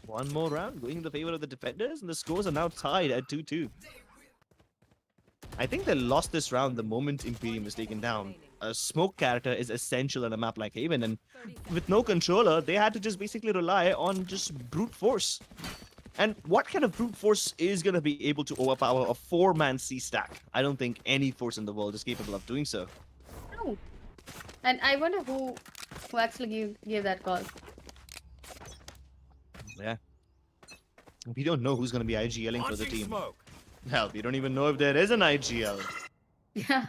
one more round going in the favor of the defenders, and the scores are now tied at 2-2. I think they lost this round the moment Imperium was taken down. A smoke character is essential in a map like Haven, and with no controller, they had to just basically rely on just brute force. And what kind of brute force is going to be able to overpower a 4-man C stack? I don't think any force in the world is capable of doing so. No. And I wonder who actually gave that call. Yeah. We don't know who's going to be IGLing for the team. Hell, we don't even know if there is an IGL. Yeah.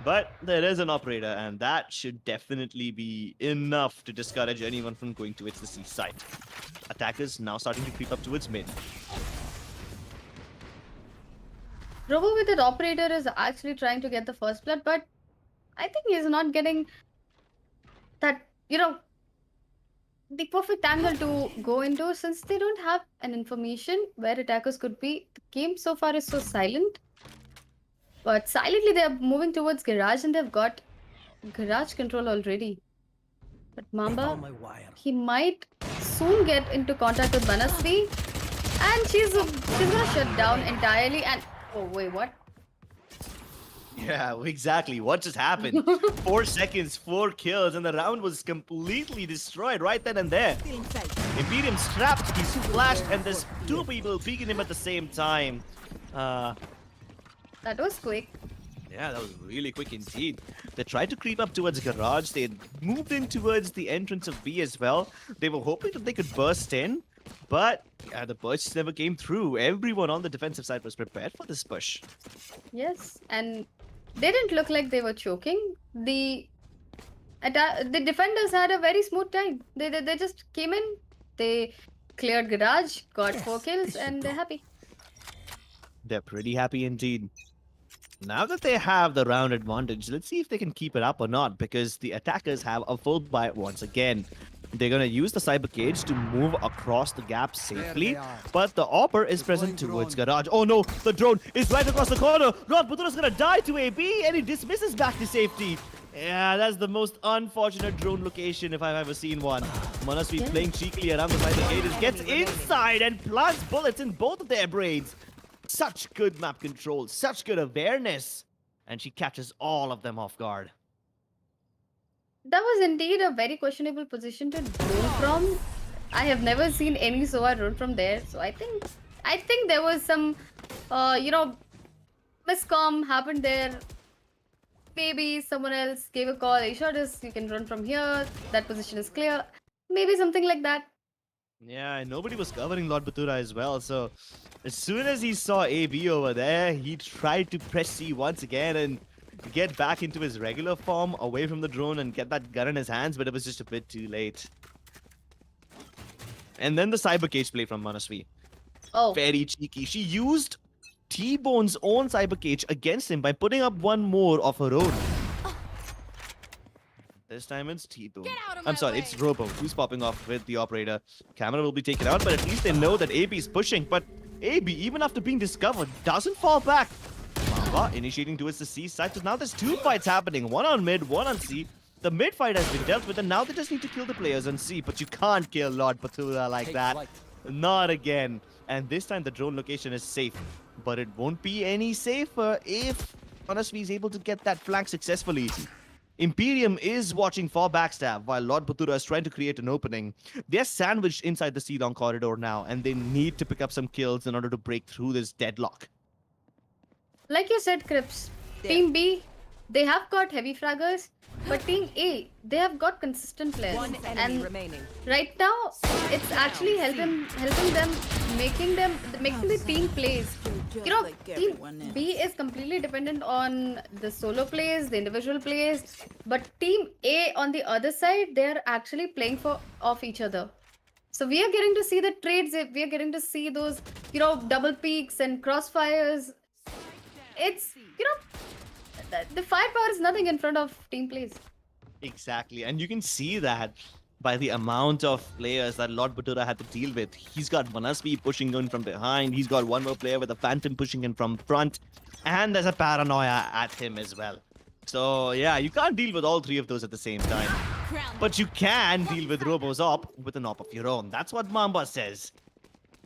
But there is an operator, and that should definitely be enough to discourage anyone from going towards the C side. Attackers now starting to creep up towards mid. Robo with that operator is actually trying to get the first blood, but I think he's not getting that, the perfect angle to go into since they don't have an information where attackers could be. The game so far is so silent. But silently they are moving towards garage and they've got garage control already. But Mamba, he might soon get into contact with Banasvi. And she's gonna shut down entirely and... Oh, wait, what? Yeah, exactly. What just happened? 4 seconds, 4 kills, and the round was completely destroyed right then and there. Imperium's trapped, he's flashed, and there's 2 people peeking him at the same time. That was quick. Yeah, that was really quick indeed. They tried to creep up towards garage. They moved in towards the entrance of B as well. They were hoping that they could burst in, but yeah, the bursts never came through. Everyone on the defensive side was prepared for this push. Yes, and they didn't look like they were choking. The defenders had a very smooth time. They just came in, they cleared garage, got 4 kills, and they're happy. They're pretty happy indeed. Now that they have the round advantage, let's see if they can keep it up or not, because the attackers have a full buy once again. They're going to use the cyber cage to move across the gap safely, but the Opper is present towards garage. Oh no, the drone is right across the corner. Rod Butura's going to die to AB, and he dismisses back to safety. Yeah, that's the most unfortunate drone location if I've ever seen one. Manasvi playing cheekily around the cyber cage, gets inside and plants bullets in both of their brains. Such good map control, such good awareness. And she catches all of them off guard. That was indeed a very questionable position to drone from. I have never seen any SOA drone from there. So I think there was some, miscom happened there. Maybe someone else gave a call. You shot us, you can run from here. That position is clear. Maybe something like that. Yeah, and nobody was covering Lord Batura as well, so as soon as he saw AB over there, he tried to press C once again and get back into his regular form away from the drone and get that gun in his hands, but it was just a bit too late. And then the cyber cage play from Manasvi. Oh. Very cheeky. She used T-Bone's own cyber cage against him by putting up one more of her own. This time it's T-Boom. out of I'm my sorry, way. it's Robo who's popping off with the operator. Camera will be taken out, but at least they know that AB is pushing. But AB, even after being discovered, doesn't fall back. Mamba initiating towards the C side. So now there's two fights happening. One on mid, one on C. The mid fight has been dealt with, and now they just need to kill the players on C. But you can't kill Lord Bathura like Take that. flight. Not again. And this time the drone location is safe. But it won't be any safer if Manasvi is able to get that flank successfully. Imperium is watching for backstab while Lord Bathura is trying to create an opening. They're sandwiched inside the C-long corridor now, and they need to pick up some kills in order to break through this deadlock. Like you said, Crips, There. Team B, they have got heavy fraggers, but Team A, they have got consistent players. One enemy And remaining. right now, it's actually helping them, making the team plays. You know, Team B is completely dependent on the solo plays, the individual plays, but Team A on the other side, they're actually playing off each other. So we are getting to see the trades. We are getting to see those, double peaks and crossfires. It's, the firepower is nothing in front of team plays. Exactly, and you can see that by the amount of players that Lord Bathura had to deal with. He's got Manasvi pushing in from behind, he's got one more player with a Phantom pushing in from front, and there's a Paranoia at him as well. So yeah, you can't deal with all three of those at the same time. But you can deal with Robo's op with an op of your own. That's what Mamba says.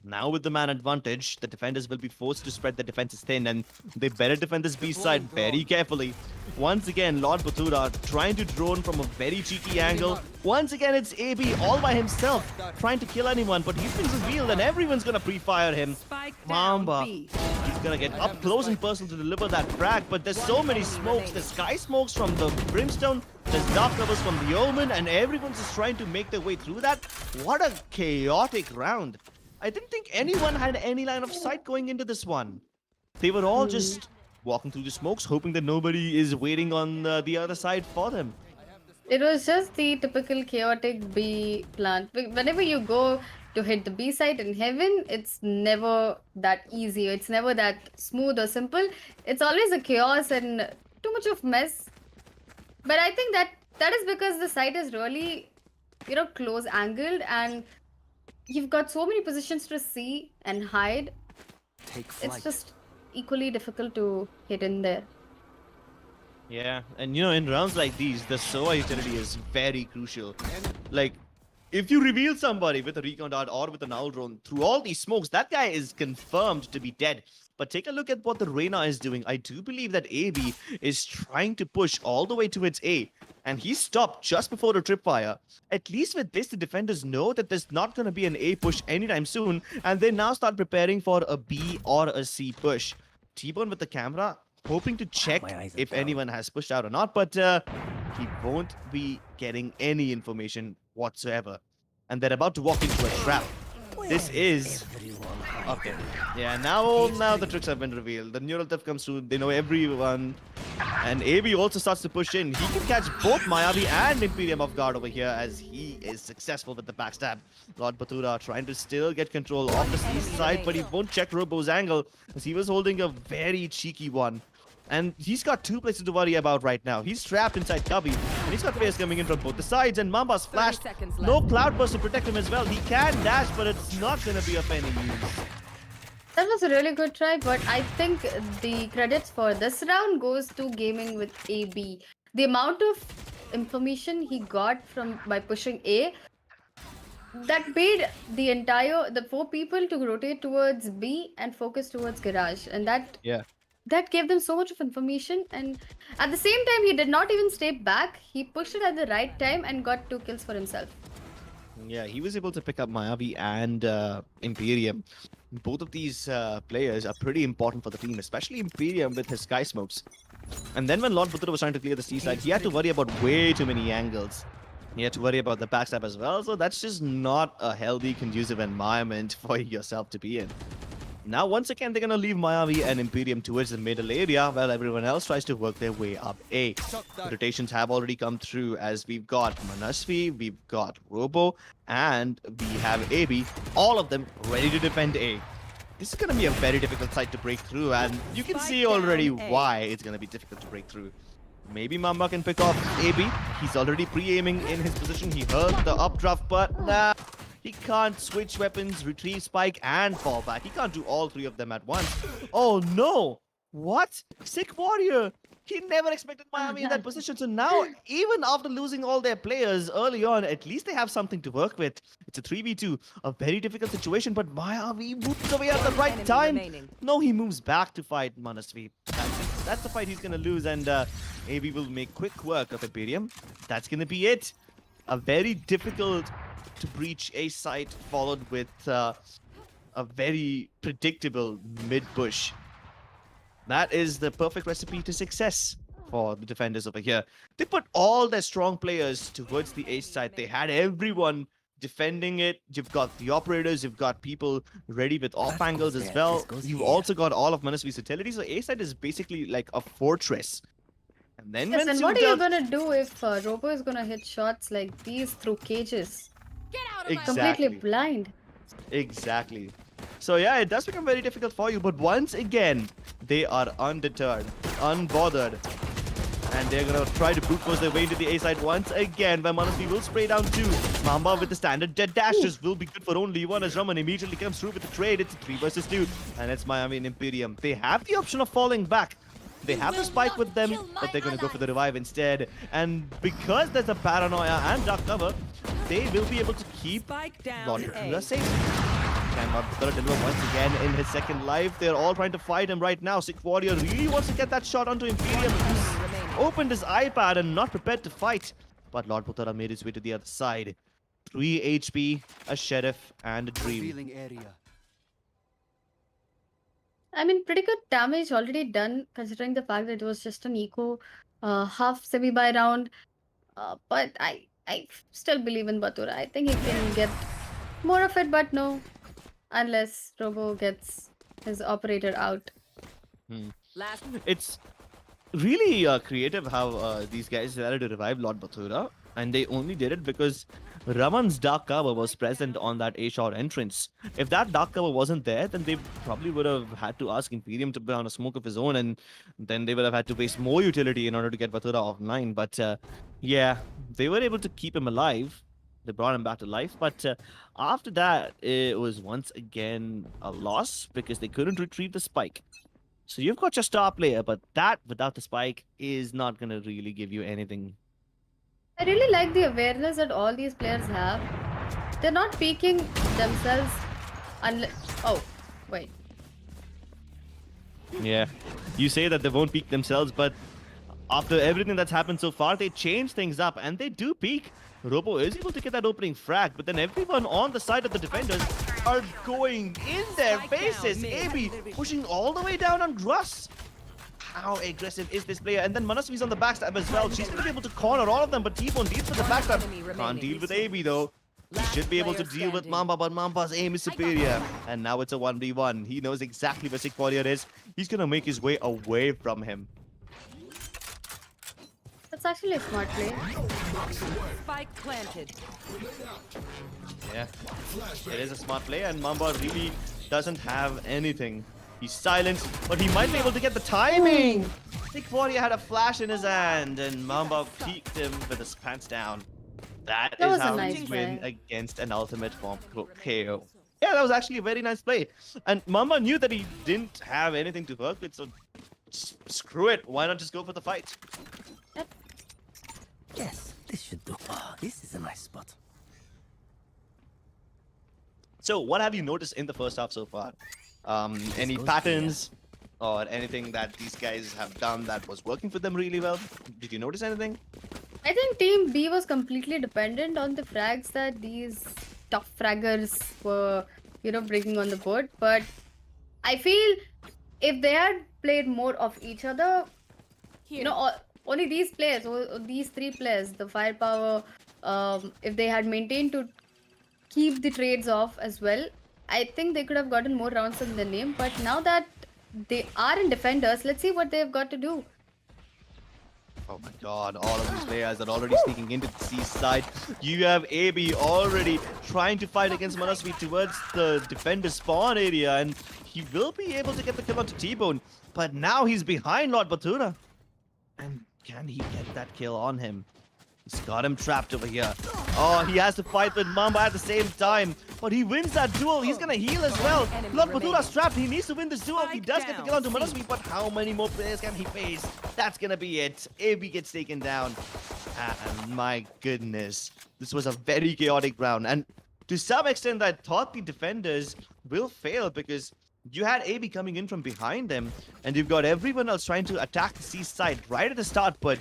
Now with the man advantage, the defenders will be forced to spread the defenses thin, and they better defend this B side very carefully. Once again, Lord Bathura trying to drone from a very cheeky angle. Once again, it's AB all by himself, trying to kill anyone, but he's been revealed and everyone's gonna pre-fire him. Spike down Mamba, B. he's gonna get up close and personal to deliver that frag, but there's so many smokes. There's sky smokes from the Brimstone, there's dark covers from the Omen, and everyone's just trying to make their way through that. What a chaotic round. I didn't think anyone had any line of sight going into this one. They were all just walking through the smokes, hoping that nobody is waiting on the other side for them. It was just the typical chaotic B plant. Whenever you go to hit the B side in heaven, it's never that easy. It's never that smooth or simple. It's always a chaos and too much of mess. But I think that is because the site is really, close angled, and you've got so many positions to see and hide. Take flight. It's just equally difficult to hit in there. Yeah, and in rounds like these, the SOA utility is very crucial. Like, if you reveal somebody with a recon dart or with an owl drone through all these smokes, that guy is confirmed to be dead. But take a look at what the Reyna is doing. I do believe that AB is trying to push all the way towards A, and he stopped just before the tripwire. At least with this, the defenders know that there's not going to be an A push anytime soon, and they now start preparing for a B or a C push. T-Bone with the camera, hoping to check My eyes are if down. anyone has pushed out or not, but he won't be getting any information whatsoever. And they're about to walk into a trap. This is... Okay. Yeah, now the tricks have been revealed. The neural theft comes through. They know everyone. And AB also starts to push in. He can catch both Mayavi and Imperium off guard over here as he is successful with the backstab. Lord Bathura trying to still get control of the C side, but he won't check Robo's angle as he was holding a very cheeky one. And he's got two places to worry about right now. He's trapped inside Cubby, and he's got players coming in from both the sides, and Mamba's 30 flashed. seconds No left. Cloudburst to protect him as well. He can dash, but it's not going to be of any use. That was a really good try, but I think the credits for this round goes to gaming with AB. The amount of information he got by pushing A, that made the 4 people to rotate towards B and focus towards Garage, and that gave them so much of information. And at the same time, he did not even stay back. He pushed it at the right time and got 2 kills for himself. Yeah, he was able to pick up Mayavi and Imperium. Both of these players are pretty important for the team, especially Imperium with his sky smokes. And then when Lord Bathura was trying to clear the C side, he had to worry about way too many angles. He had to worry about the backstab as well, so that's just not a healthy, conducive environment for yourself to be in. Now, once again, they're going to leave Mayavi and Imperium towards the middle area while everyone else tries to work their way up A. The rotations have already come through as we've got Manasvi, we've got Robo, and we have AB, all of them ready to defend A. This is going to be a very difficult site to break through, and you can Spike see already down A. why it's going to be difficult to break through. Maybe Mamba can pick off AB. He's already pre-aiming in his position. He heard the updraft, but nah. He can't switch weapons, retrieve spike, and fall back. He can't do all three of them at once. Oh no! What? Sick Warrior! He never expected Miami in that position. So now, even after losing all their players early on, at least they have something to work with. It's a 3v2, a very difficult situation, but Miami moves away at the right Enemy time. remaining. No, he moves back to fight Manasvi. That's the fight he's gonna lose, and AB will make quick work of Imperium. That's gonna be it. A very difficult to breach A site, followed with a very predictable mid push. That is the perfect recipe to success for the defenders over here. They put all their strong players towards the A side. They had everyone defending it. You've got the operators, you've got people ready with off angles as well. You've also got all of Manasvi's utility. So A side is basically like a fortress. And then Yes, when and what are Suja- you gonna do if Robo is gonna hit shots like these through cages? Get out of my Exactly. Completely blind. Exactly. So yeah, it does become very difficult for you, but once again, they are undeterred, unbothered. And they're gonna try to brute force their way into the A side once again, where Manasvi will spray down two. Mamba with the standard dead dashes will be good for only one as Raman immediately comes through with the trade. It's a 3 versus 2, and it's Miami and Imperium. They have the option of falling back. They have the spike with them, but they're gonna go for the revive instead. And because there's a paranoia and dark cover, they will be able to keep Spike down Lord A. Kura safe. Cannot deliver once again in his second life. They're all trying to fight him right now. Sick Warrior really wants to get that shot onto Imperium, who's Remaining. opened his iPad and not prepared to fight. But Lord Butara made his way to the other side. 3 HP, a Sheriff, and a Dream. Revealing area. I mean, pretty good damage already done, considering the fact that it was just an eco, half semi-buy round. But I still believe in Batura. I think he can get more of it, but no, unless Robo gets his operator out. Last It's really creative how these guys decided to revive Lord Bathura, and they only did it because Raman's dark cover was present on that A-shot entrance. If that dark cover wasn't there, then they probably would have had to ask Imperium to put on a smoke of his own, and then they would have had to waste more utility in order to get Bathura offline. But yeah, they were able to keep him alive. They brought him back to life, but after that, it was once again a loss because they couldn't retrieve the spike. So you've got your star player, but that without the spike is not going to really give you anything. I really like the awareness that all these players have. They're not peeking themselves unless. Oh, wait. Yeah, you say that they won't peak themselves, but after everything that's happened so far, they change things up and they do peak. Robo is able to get that opening frag, but then everyone on the side of the defenders are going in their Spike down faces. mid. AB pushing all the way down on Gruss. How aggressive is this player? And then Manasvi's on the backstab as well. She's going to be able to corner all of them, but T-Bone deals with the backstab. enemy Can't remaining. deal with AB though. He Last should be able to player deal with standing. Mamba, but Mamba's aim is superior. And now it's a 1v1. He knows exactly where Sick Warrior is. He's going to make his way away from him. That's actually a smart play. spike planted. Yeah, it is a smart play, and Mamba really doesn't have anything. He's silenced, but he might be able to get the timing. Sick Warrior had a flash in his hand, and Mamba peeked him with his pants down. That That is was a how nice you win play. against an ultimate form KO. Yeah, that was actually a very nice play. And Mamba knew that he didn't have anything to work with, so screw it. Why not just go for the fight? Yes, this should do. Oh, this is a nice spot. So, what have you noticed in the first half so far? Any goes patterns or anything that these guys have done that was working for them really well? Did you notice anything? I think Team B was completely dependent on the frags that these tough fraggers were, bringing on the board. But I feel if they had played more of each other, only these players, these three players, the firepower, if they had maintained to keep the trades off as well, I think they could have gotten more rounds in their name. But now that they are in defenders, let's see what they've got to do. Oh my god, all of these players are already sneaking into the C side. You have AB already trying to fight against Manasvi towards the defender spawn area, and he will be able to get the kill onto T-Bone. But now he's behind Lord Batura. And can he get that kill on him? He's got him trapped over here. Oh, he has to fight with Mamba at the same time. But he wins that duel. He's going to heal as well. Enemy Lord remaining. Batura's trapped. He needs to win this duel. He Spike does get the kill onto down. Manasvi, but how many more players can he face? That's going to be it. AB gets taken down. And my goodness. This was a very chaotic round. And to some extent, I thought the defenders will fail because you had AB coming in from behind them, and you've got everyone else trying to attack the C side right at the start, but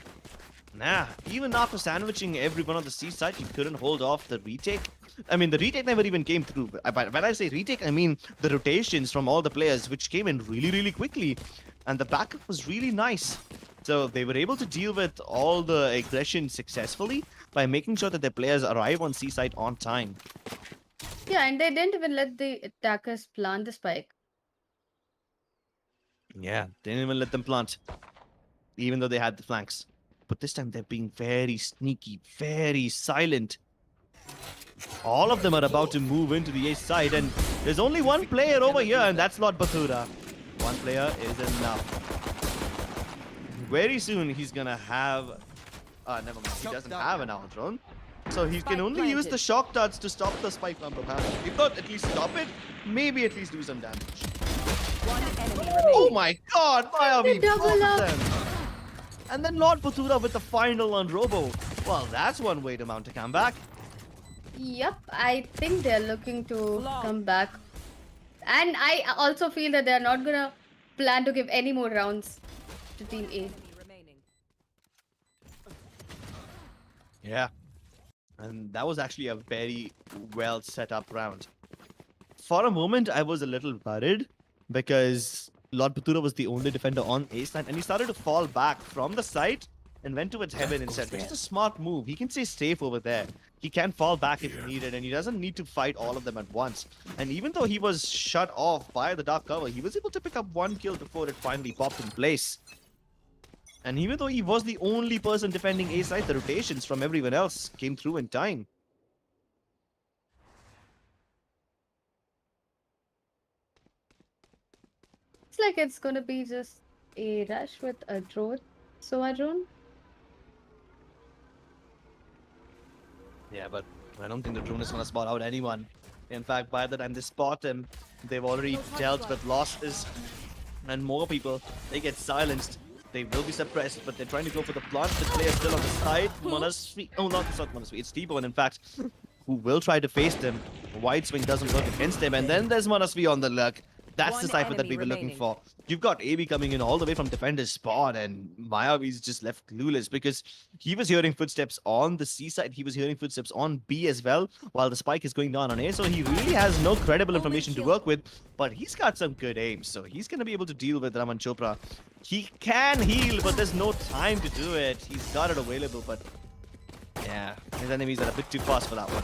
nah, even after sandwiching everyone on the C side, you couldn't hold off the retake. I mean, the retake never even came through. But when I say retake, I mean the rotations from all the players, which came in really, really quickly, and the backup was really nice. So they were able to deal with all the aggression successfully by making sure that their players arrive on C side on time. Yeah, and they didn't even let the attackers plant the spike. Yeah, didn't even let them plant, even though they had the flanks. But this time they're being very sneaky, very silent. All of them are about to move into the A side, and there's only one player over here, and that's Lord Bathura. One player is enough. Very soon he's gonna have... never mind, he doesn't have an Iron Throne. So he can only use the shock darts to stop the spike from happening. If not, at least stop it, maybe at least do some damage. One enemy remaining. Oh my god, Mayavi, double both up. of them. And then Lord Bathura with the final on Robo. Well, that's one way to mount a comeback. Yep, I think they're looking to Long. come back. And I also feel that they're not gonna plan to give any more rounds to Team A. Enemy remaining. Yeah. And that was actually a very well set up round. For a moment, I was a little worried because Lord Bathura was the only defender on A side, and he started to fall back from the site and went towards heaven instead, which is a smart move. He can stay safe over there. He can fall back if needed, and he doesn't need to fight all of them at once. And even though he was shut off by the dark cover, he was able to pick up one kill before it finally popped in place. And even though he was the only person defending A side, the rotations from everyone else came through in time. It's like it's gonna be just a rush with a drone. So a drone. Yeah, but I don't think the drone is going to spot out anyone. In fact, by the time they spot him, they've already dealt with losses. And more people, they get silenced. They will be suppressed, but they're trying to go for the plant. The player still on the side. Manasvi, oh, it's not Manasvi, it's T-Bone, in fact, who will try to face them. Wide swing doesn't work against him, and then there's Manasvi on the lurk. That's One the cipher that enemy we were looking remaining. for. You've got AB coming in all the way from defender's spot, and Mayavi's just left clueless because he was hearing footsteps on the C side. He was hearing footsteps on B as well, while the spike is going down on A. So he really has no credible information to work with, but he's got some good aim. So he's going to be able to deal with Raman Chopra. He can heal, but there's no time to do it. He's got it available, but yeah, his enemies are a bit too fast for that one.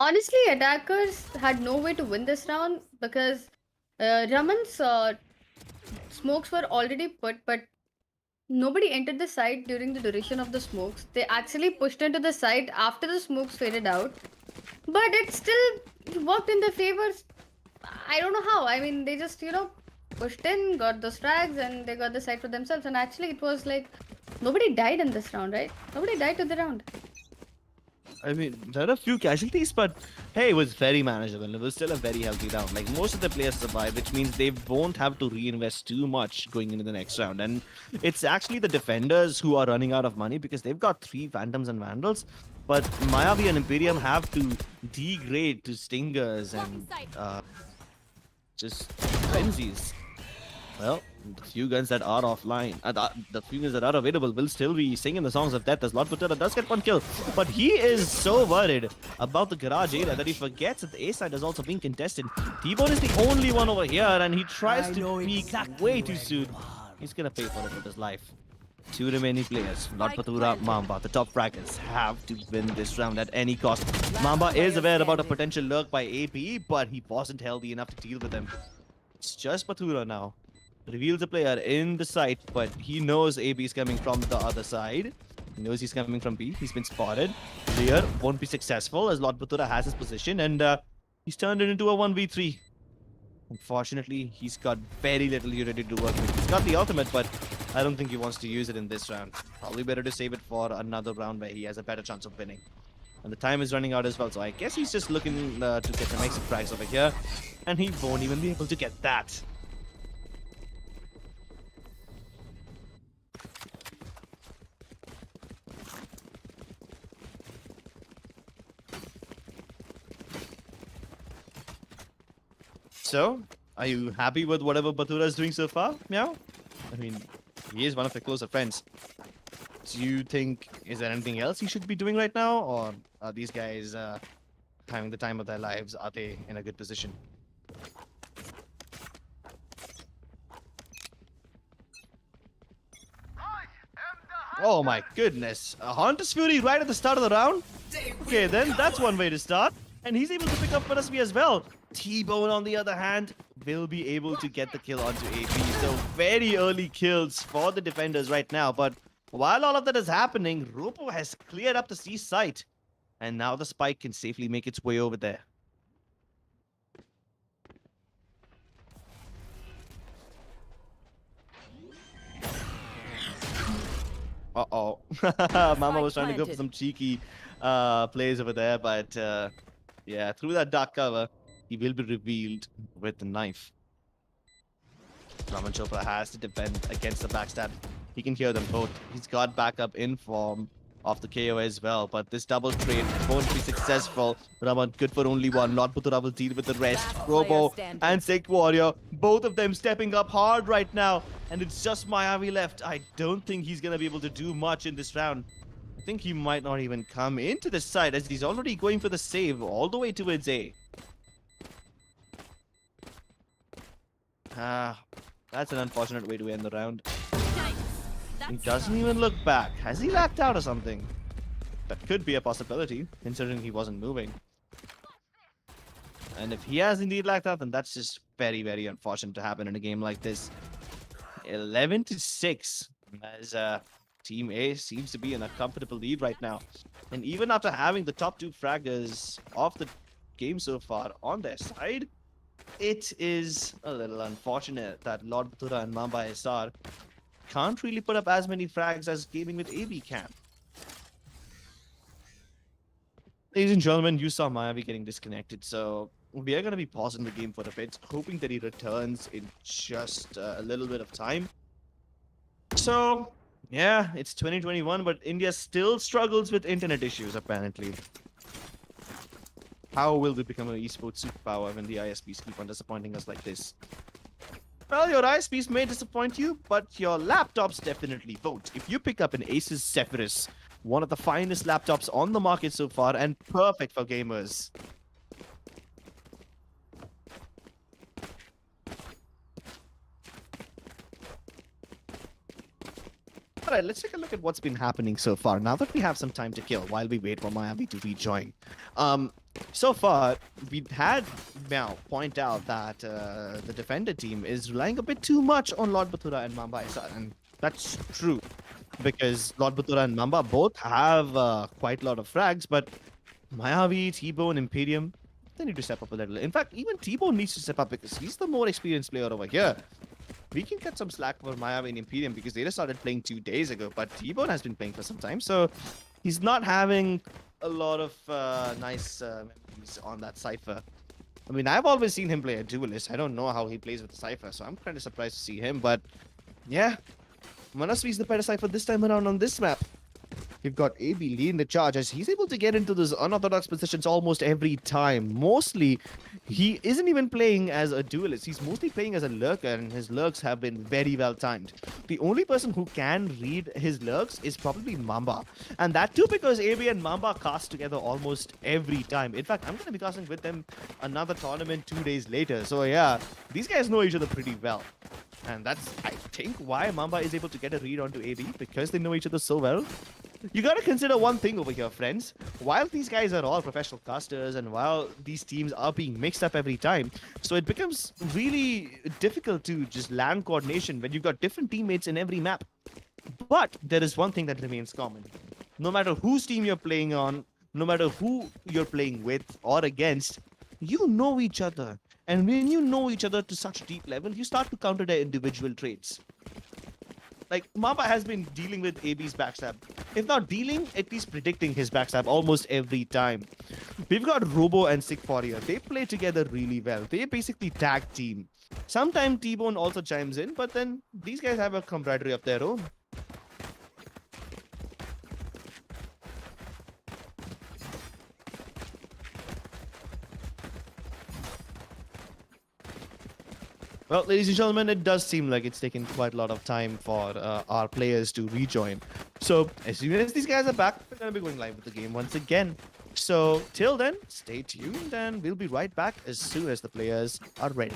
Honestly, attackers had no way to win this round because Raman's smokes were already put, but nobody entered the site during the duration of the smokes. They actually pushed into the site after the smokes faded out, but it still worked in their favor. I don't know how. I mean, they just, pushed in, got those frags, and they got the site for themselves. And actually, it was like nobody died in this round, right? Nobody died to the round. I mean, there are a few casualties, but hey, it was very manageable. It was still a very healthy round. Like, most of the players survived, which means they won't have to reinvest too much going into the next round. And it's actually the defenders who are running out of money because they've got 3 Phantoms and Vandals. But Mayavi and Imperium have to degrade to Stingers and just Frenzies. Well, the few guns that are offline, the few guns that are available will still be singing the songs of death as Lord Bathura does get one kill. But he is so worried about the garage area that he forgets that the A side has also been contested. T-Bone is the only one over here and he tries to peek way too soon. He's gonna pay for it with his life. 2 remaining players, Lord Bathura, Mamba. The top fragments have to win this round at any cost. Mamba is aware about a potential lurk by AP, but he wasn't healthy enough to deal with him. It's just Bathura now. Reveals a player in the site, but he knows AB is coming from the other side. He knows he's coming from B. He's been spotted. Clear won't be successful as Lord Bathura has his position, and he's turned it into a 1v3. Unfortunately, he's got very little utility to work with. He's got the ultimate, but I don't think he wants to use it in this round. Probably better to save it for another round where he has a better chance of winning. And the time is running out as well, so I guess he's just looking to get some exit frags over here. And he won't even be able to get that. So, are you happy with whatever Batura is doing so far, Meow? I mean, he is one of your closer friends. Do you think, is there anything else he should be doing right now? Or are these guys having the time of their lives? Are they in a good position? Oh my goodness. A Haunter's Fury right at the start of the round? Okay, then that's one way to start. And he's able to pick up Parasvi as well. T-Bone, on the other hand, will be able to get the kill onto AP. So very early kills for the defenders right now. But while all of that is happening, Ropo has cleared up the C site. And now the spike can safely make its way over there. Uh-oh. Mama was trying to go for some cheeky plays over there, but yeah, through that dark cover, he will be revealed with the knife. Raman Chopra has to defend against the backstab. He can hear them both. He's got backup in form of the KO as well, but this double trade won't be successful. Raman good for only one. Lord Putura will deal with the rest. Robo and Sick Warrior, both of them stepping up hard right now. And it's just Mayavi left. I don't think he's going to be able to do much in this round. I think he might not even come into this side as he's already going for the save all the way towards A. That's an unfortunate way to end the round. He doesn't even look back. Has he lacked out or something? That could be a possibility, considering he wasn't moving. And if he has indeed lacked out, then that's just very, very unfortunate to happen in a game like this. 11-6, as Team A seems to be in a comfortable lead right now. And even after having the top two fraggers of the game so far on their side, it is a little unfortunate that Lord Batura and Mamba SR can't really put up as many frags as gaming with AB can. Ladies and gentlemen, you saw Mayavi getting disconnected, so we are going to be pausing the game for a bit, hoping that he returns in just a little bit of time. So, yeah, it's 2021, but India still struggles with internet issues, apparently. How will they become an esports superpower when the ISPs keep on disappointing us like this? Well, your ISPs may disappoint you, but your laptops definitely won't. If you pick up an Asus Zephyrus, one of the finest laptops on the market so far and perfect for gamers. Alright, let's take a look at what's been happening so far. Now that we have some time to kill while we wait for Mayavi to rejoin. So far, we had now point out that the defender team is relying a bit too much on Lord Batura and Mamba SR, and that's true. Because Lord Batura and Mamba both have quite a lot of frags, but Mayavi, T-Bone, Imperium, they need to step up a little. In fact, even T-Bone needs to step up because he's the more experienced player over here. We can get some slack for Mayavi and Imperium because they just started playing 2 days ago, but T-Bone has been playing for some time, so he's not having a lot of nice memories on that Cypher. I mean, I've always seen him play a duelist. I don't know how he plays with the Cypher, so I'm kind of surprised to see him, but yeah. Manasvi's the better Cypher this time around on this map. We've got AB leading the charge as he's able to get into those unorthodox positions almost every time. Mostly, he isn't even playing as a duelist. He's mostly playing as a lurker, and his lurks have been very well timed. The only person who can read his lurks is probably Mamba. And that too because AB and Mamba cast together almost every time. In fact, I'm going to be casting with them another tournament 2 days later. So yeah, these guys know each other pretty well. And that's, I think, why Mamba is able to get a read onto AB, because they know each other so well. You gotta consider one thing over here, friends. While these guys are all professional casters and while these teams are being mixed up every time, so it becomes really difficult to just land coordination when you've got different teammates in every map. But there is one thing that remains common. No matter whose team you're playing on, no matter who you're playing with or against, you know each other. And when you know each other to such a deep level, you start to counter their individual traits. Like, Mamba has been dealing with AB's backstab. If not dealing, at least predicting his backstab almost every time. We've got Robo and Sick Warrior. They play together really well. They basically tag team. Sometimes T-Bone also chimes in, but then these guys have a camaraderie of their own. Well, ladies and gentlemen, it does seem like it's taken quite a lot of time for our players to rejoin. So as soon as these guys are back, we're going to be going live with the game once again. So till then, stay tuned and we'll be right back as soon as the players are ready.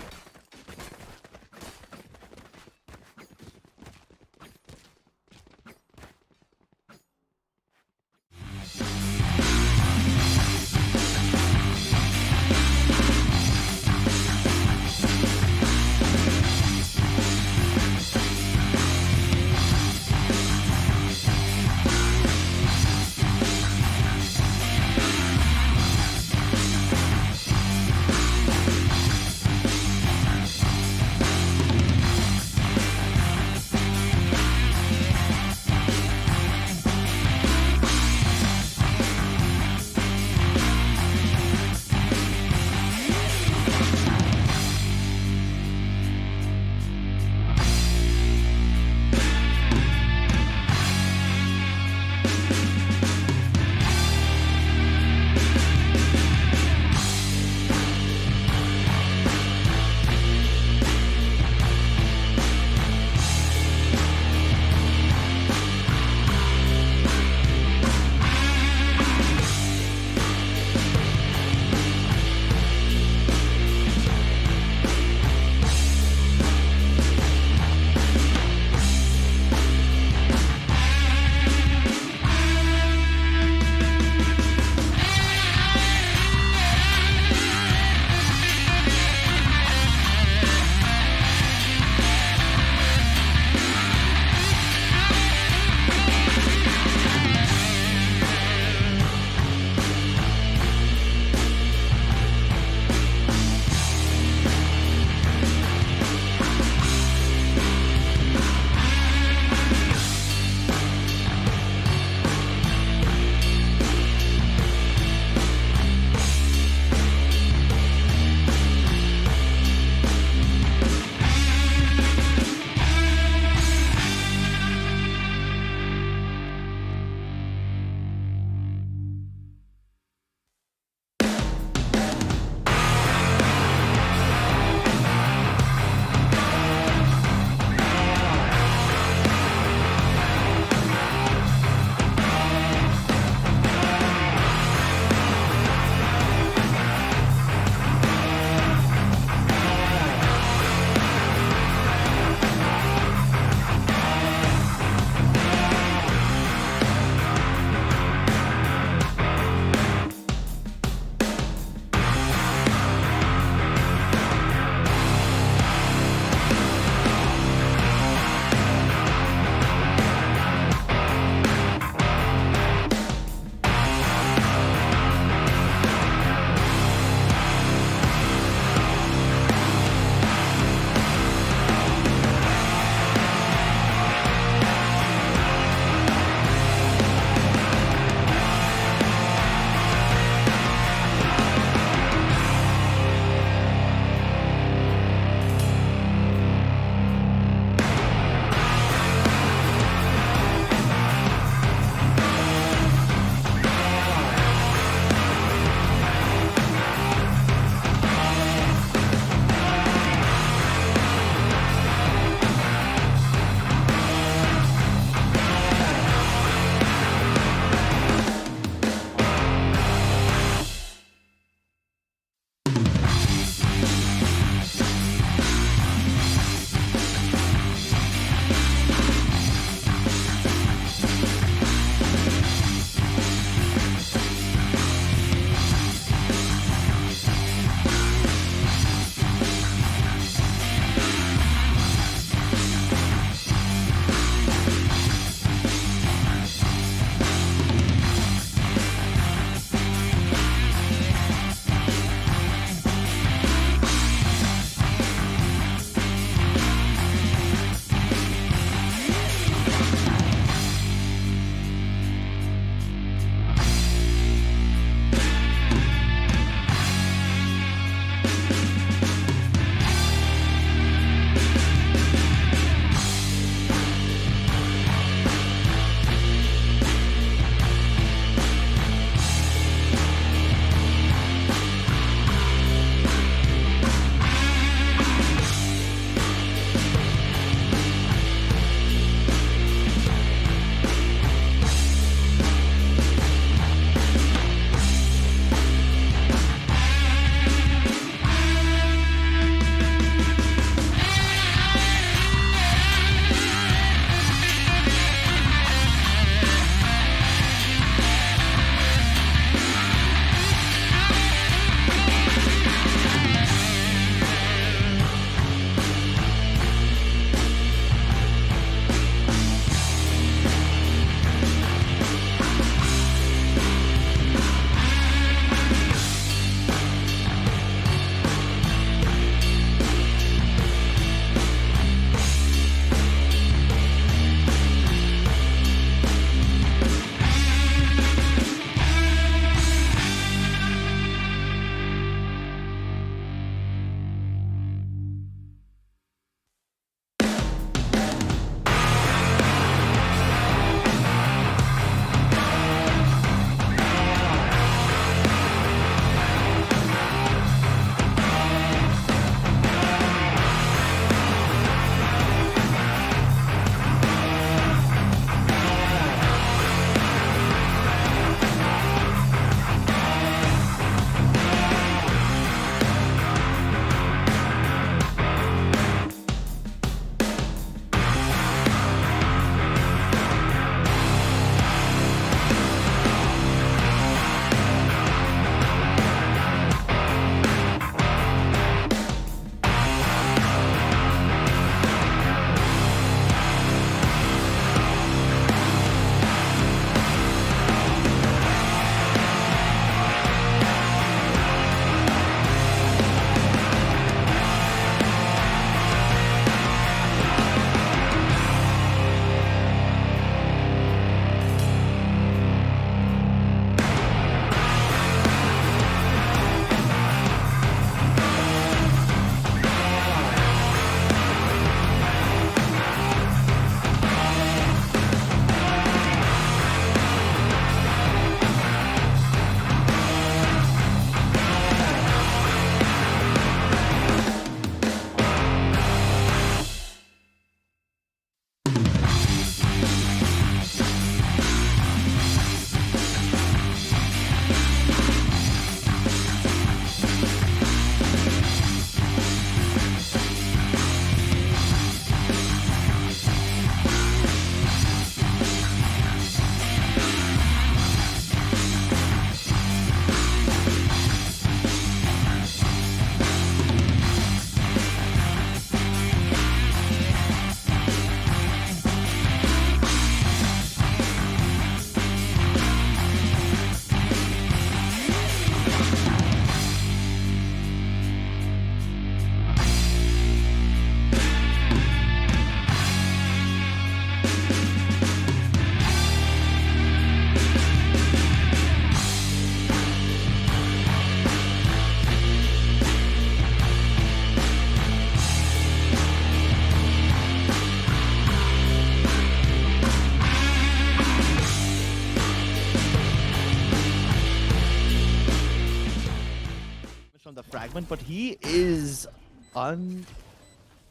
movement, but he is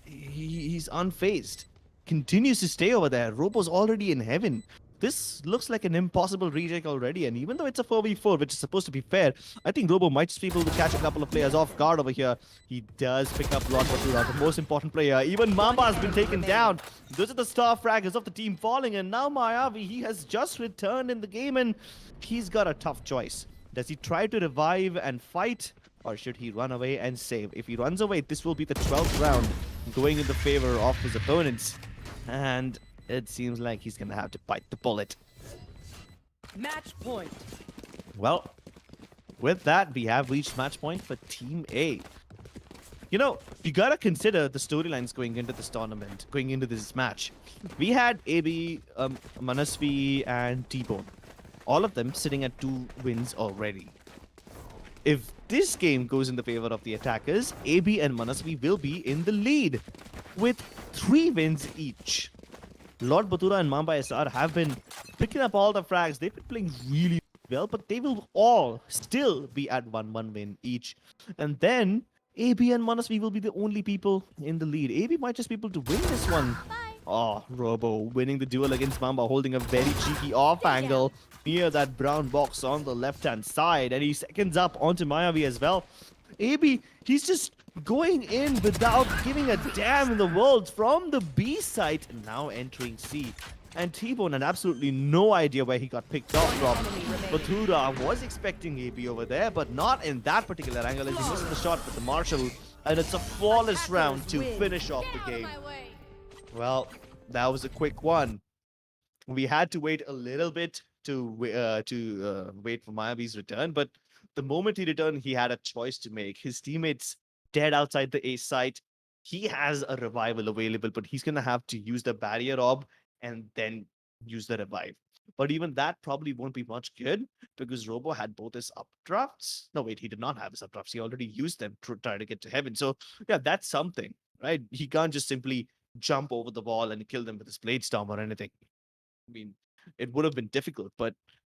he's unfazed. Continues to stay over there. Robo's already in heaven. This looks like an impossible retake already, and even though it's a 4v4, which is supposed to be fair, I think Robo might just be able to catch a couple of players off guard over here. He does pick up Lord Batura, the most important player. Even Mamba has been taken down. Those are the star fraggers of the team falling, and now Mayavi, he has just returned in the game, and he's got a tough choice. Does he try to revive and fight, or should he run away and save? If he runs away, this will be the 12th round going in the favor of his opponents. And it seems like he's gonna have to bite the bullet. Match point. Well, with that, we have reached match point for Team A. You know, you gotta consider the storylines going into this tournament, going into this match. We had AB, Manasvi, and T-Bone. All of them sitting at 2 wins already. If this game goes in the favor of the attackers, AB and Manasvi will be in the lead with 3 wins each. Lord Batura and Mamba SR have been picking up all the frags. They've been playing really well, but they will all still be at 1-1 win each. And then AB and Manasvi will be the only people in the lead. AB might just be able to win this one. Oh, Robo winning the duel against Mamba, holding a very cheeky off angle near that brown box on the left-hand side. And he seconds up onto Mayavi as well. AB, he's just going in without giving a damn in the world from the B site, now entering C. And T-Bone had absolutely no idea where he got picked off from. Batura was expecting AB over there, but not in that particular angle as he misses the shot with the Marshall. And it's a flawless round to finish off the game. Well, that was a quick one. We had to wait a little bit to wait for Mayavi's return, but the moment he returned, he had a choice to make. His teammates dead outside the A site. He has a revival available, but he's gonna have to use the barrier orb and then use the revive. But even that probably won't be much good because Robo had both his updrafts. No, wait, he did not have his updrafts. He already used them to try to get to heaven. So yeah, that's something, right? He can't just simply jump over the wall and kill them with his blade storm or anything. I mean, it would have been difficult, but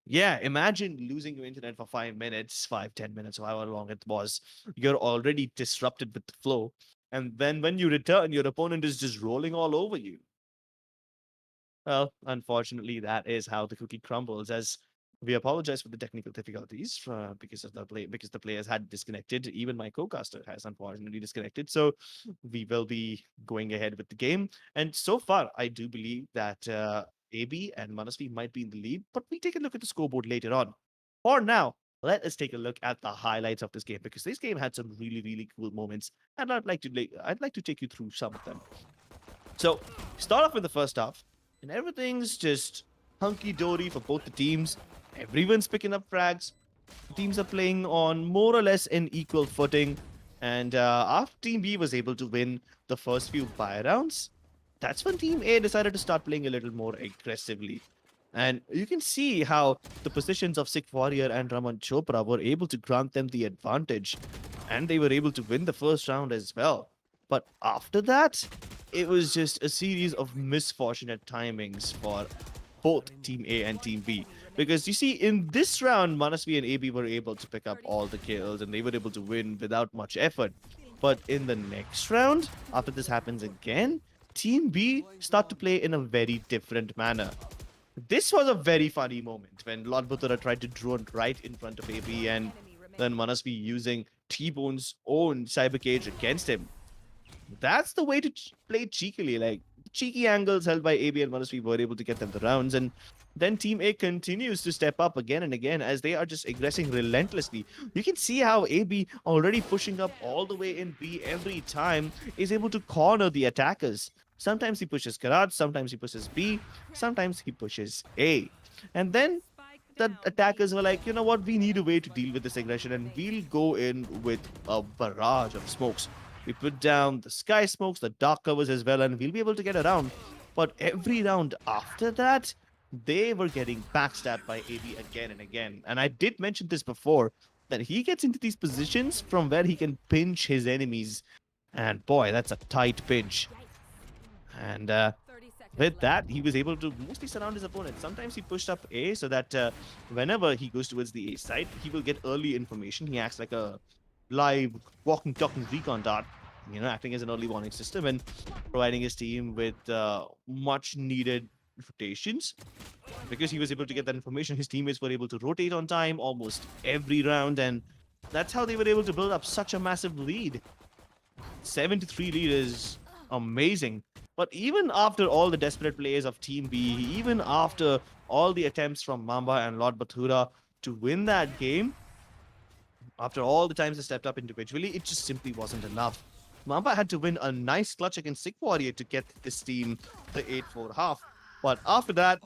yeah, imagine losing your internet for 5 minutes, 5-10 minutes, or however long it was. You're already disrupted with the flow. And then when you return, your opponent is just rolling all over you. Well, unfortunately, that is how the cookie crumbles. As we apologize for the technical difficulties because the players had disconnected. Even my co-caster has unfortunately disconnected. So we will be going ahead with the game. And so far, I do believe that AB and Manasvi might be in the lead, but we take a look at the scoreboard later on. For now, let us take a look at the highlights of this game because this game had some really, really cool moments, and I'd like to take you through some of them. So, start off with the first half, and everything's just hunky-dory for both the teams. Everyone's picking up frags. Teams are playing on more or less an equal footing, and after Team B was able to win the first few buy rounds, that's when Team A decided to start playing a little more aggressively. And you can see how the positions of Sikh Warrior and Raman Chopra were able to grant them the advantage. And they were able to win the first round as well. But after that, it was just a series of misfortunate timings for both Team A and Team B. Because you see, in this round, Manasvi and AB were able to pick up all the kills and they were able to win without much effort. But in the next round, after this happens again, Team B start to play in a very different manner. This was a very funny moment when Lord Batura tried to drone right in front of AB and then Manasvi using T-Bone's own cyber cage against him. That's the way to play cheekily, like cheeky angles held by AB and Manasvi were able to get them the rounds, and then Team A continues to step up again and again as they are just aggressing relentlessly. You can see how AB, already pushing up all the way in B every time, is able to corner the attackers. Sometimes he pushes Karat, sometimes he pushes B, sometimes he pushes A. And then the attackers were like, you know what, we need a way to deal with this aggression and we'll go in with a barrage of smokes. We put down the sky smokes, the dark covers as well, and we'll be able to get around. But every round after that, they were getting backstabbed by AB again and again. And I did mention this before, that he gets into these positions from where he can pinch his enemies. And boy, that's a tight pinch. And with that, he was able to mostly surround his opponent. Sometimes he pushed up A so that whenever he goes towards the A side, he will get early information. He acts like a live walking, talking recon dart, acting as an early warning system and providing his team with much needed rotations. Because he was able to get that information, his teammates were able to rotate on time almost every round, and that's how they were able to build up such a massive lead. 7-3 lead is amazing. But even after all the desperate plays of Team B, even after all the attempts from Mamba and Lord Bathura to win that game, after all the times they stepped up individually, it just simply wasn't enough. Mamba had to win a nice clutch against Sick Warrior to get this team the 8-4 half. But after that,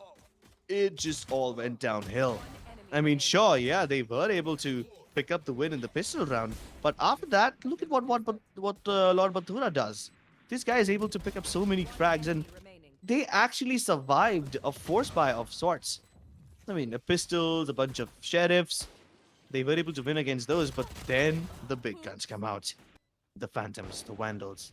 it just all went downhill. One enemy I mean, remaining. sure, yeah, they were able to pick up the win in the pistol round, but after that, look at what Lord Bathura does. This guy is able to pick up so many frags, and Enemy remaining. they actually survived a force buy of sorts. I mean, pistols, a bunch of sheriffs. They were able to win against those, but then the big guns come out. The Phantoms, the Vandals.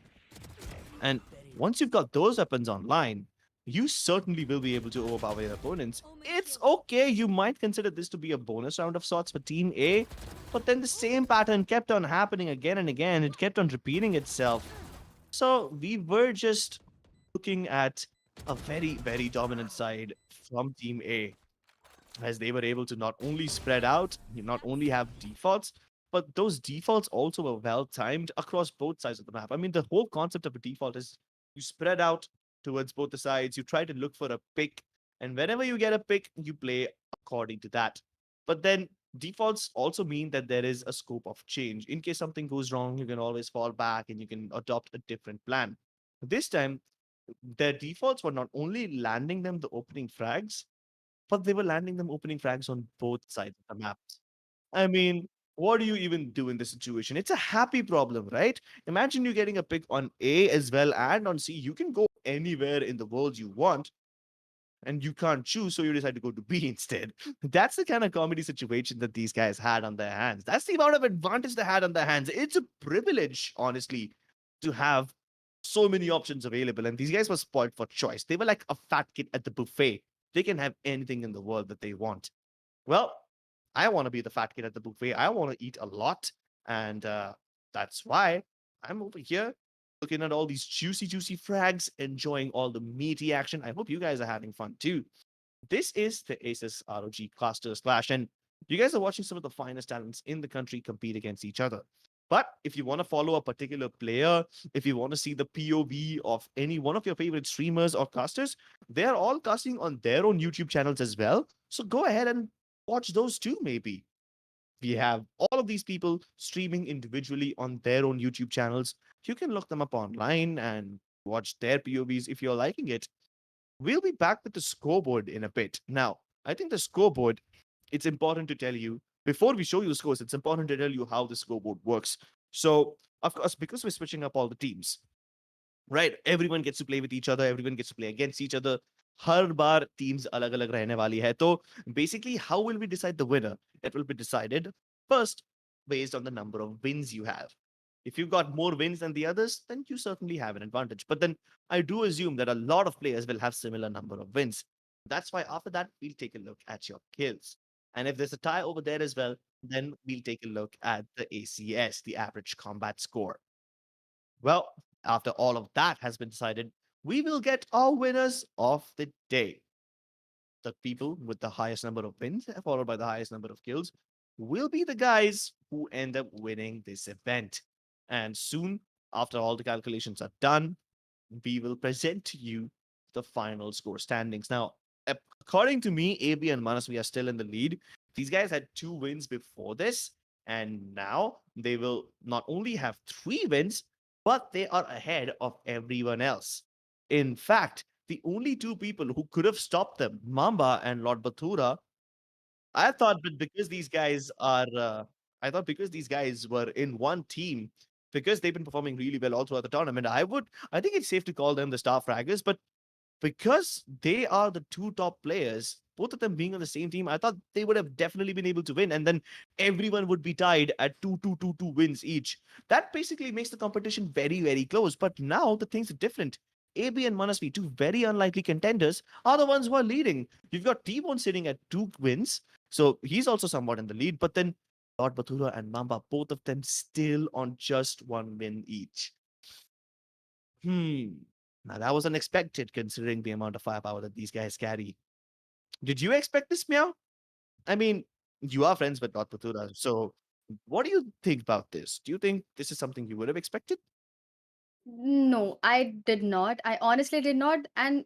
And once you've got those weapons online, you certainly will be able to overpower your opponents. It's okay, you might consider this to be a bonus round of sorts for Team A, but then the same pattern kept on happening again and again. It kept on repeating itself. So we were just looking at a very, very dominant side from Team A, as they were able to not only spread out, not only have defaults, but those defaults also were well timed across both sides of the map. I mean, the whole concept of a default is you spread out towards both the sides, you try to look for a pick, and whenever you get a pick, you play according to that. But then defaults also mean that there is a scope of change. In case something goes wrong, you can always fall back and you can adopt a different plan. This time, their defaults were not only landing them the opening frags, but they were landing them opening frags on both sides of the map. I mean, what do you even do in this situation? It's a happy problem, right? Imagine you getting a pick on A as well and on C. You can go anywhere in the world you want, and you can't choose, so you decide to go to B instead. That's the kind of comedy situation that these guys had on their hands. That's the amount of advantage they had on their hands. It's a privilege, honestly, to have so many options available. And these guys were spoiled for choice. They were like a fat kid at the buffet. They can have anything in the world that they want. Well, I want to be the fat kid at the buffet. I want to eat a lot. And that's why I'm over here looking at all these juicy, juicy frags, enjoying all the meaty action. I hope you guys are having fun too. This is the Aces ROG Clusters Clash, and you guys are watching some of the finest talents in the country compete against each other. But if you want to follow a particular player, if you want to see the POV of any one of your favorite streamers or casters, they are all casting on their own YouTube channels as well. So go ahead and watch those too, maybe. We have all of these people streaming individually on their own YouTube channels. You can look them up online and watch their POVs if you're liking it. We'll be back with the scoreboard in a bit. Now, I think the scoreboard, it's important to tell you, before we show you the scores, it's important to tell you how the scoreboard works. So, of course, because we're switching up all the teams, right? Everyone gets to play with each other, everyone gets to play against each other. Her bar teams अलग अलग रहने वाली है. तो basically, how will we decide the winner? It will be decided first based on the number of wins you have. If you've got more wins than the others, then you certainly have an advantage. But then I do assume that a lot of players will have similar number of wins. That's why after that, we'll take a look at your kills. And if there's a tie over there as well, then we'll take a look at the ACS, the average combat score. Well, after all of that has been decided, we will get our winners of the day. The people with the highest number of wins, followed by the highest number of kills, will be the guys who end up winning this event. And soon, after all the calculations are done, we will present to you the final score standings. Now, according to me, AB and Manasvi are still in the lead. These guys had 2 wins before this, and now they will not only have 3 wins, but they are ahead of everyone else. In fact, the only 2 people who could have stopped them, Mamba and Lord Bathura, I thought that because these guys are, I thought because these guys were in one team, because they've been performing really well all throughout the tournament, I think it's safe to call them the star fraggers, but because they are the 2 top players, both of them being on the same team, I thought they would have definitely been able to win, and then everyone would be tied at 2 wins each. That basically makes the competition very, very close. But now the things are different. AB and Manasvi, 2 very unlikely contenders, are the ones who are leading. You've got T-Bone sitting at 2 wins, so he's also somewhat in the lead. But then Lord Batura and Mamba, both of them still on just one win each. Now that was unexpected considering the amount of firepower that these guys carry. Did you expect this, Meow? I mean, you are friends with Lord Batura, so what do you think about this? Do you think this is something you would have expected? No, I did not. I honestly did not. And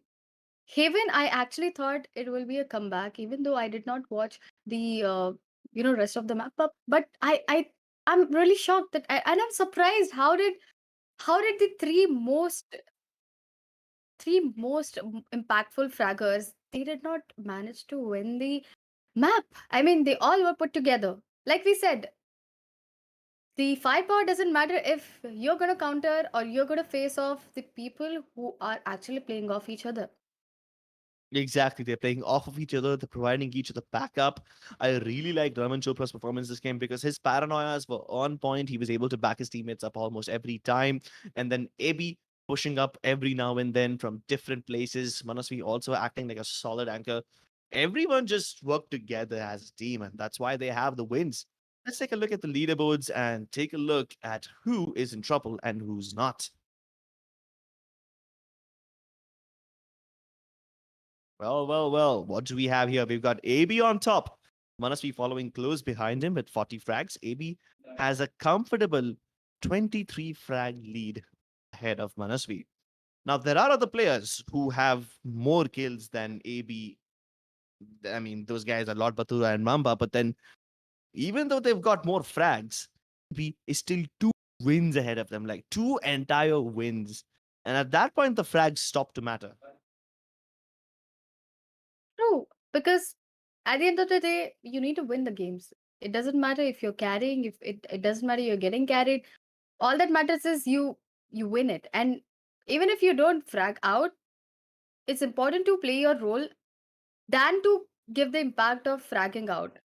Haven, I actually thought it will be a comeback, even though I did not watch the rest of the map. But I'm really shocked and I'm surprised. How did the three most impactful fraggers, they did not manage to win the map? I mean, they all were put together. Like we said, the firepower doesn't matter if you're gonna counter or you're gonna face off the people who are actually playing off each other. Exactly. They're playing off of each other. They're providing each other backup. I really liked Raman Chopra's performance this game because his paranoias were on point. He was able to back his teammates up almost every time. And then AB pushing up every now and then from different places. Manasvi also acting like a solid anchor. Everyone just worked together as a team, and that's why they have the wins. Let's take a look at the leaderboards and take a look at who is in trouble and who's not. Well. What do we have here? We've got AB on top. Manasvi following close behind him with 40 frags. AB has a comfortable 23 frag lead ahead of Manasvi. Now, there are other players who have more kills than AB. I mean, those guys are Lord Batura and Mamba, but then even though they've got more frags, AB is still 2 wins ahead of them, like 2 entire wins. And at that point, the frags stop to matter. True, because at the end of the day, you need to win the games. It doesn't matter if you're carrying, if it doesn't matter you're getting carried. All that matters is you win it. And even if you don't frag out, it's important to play your role than to give the impact of fragging out.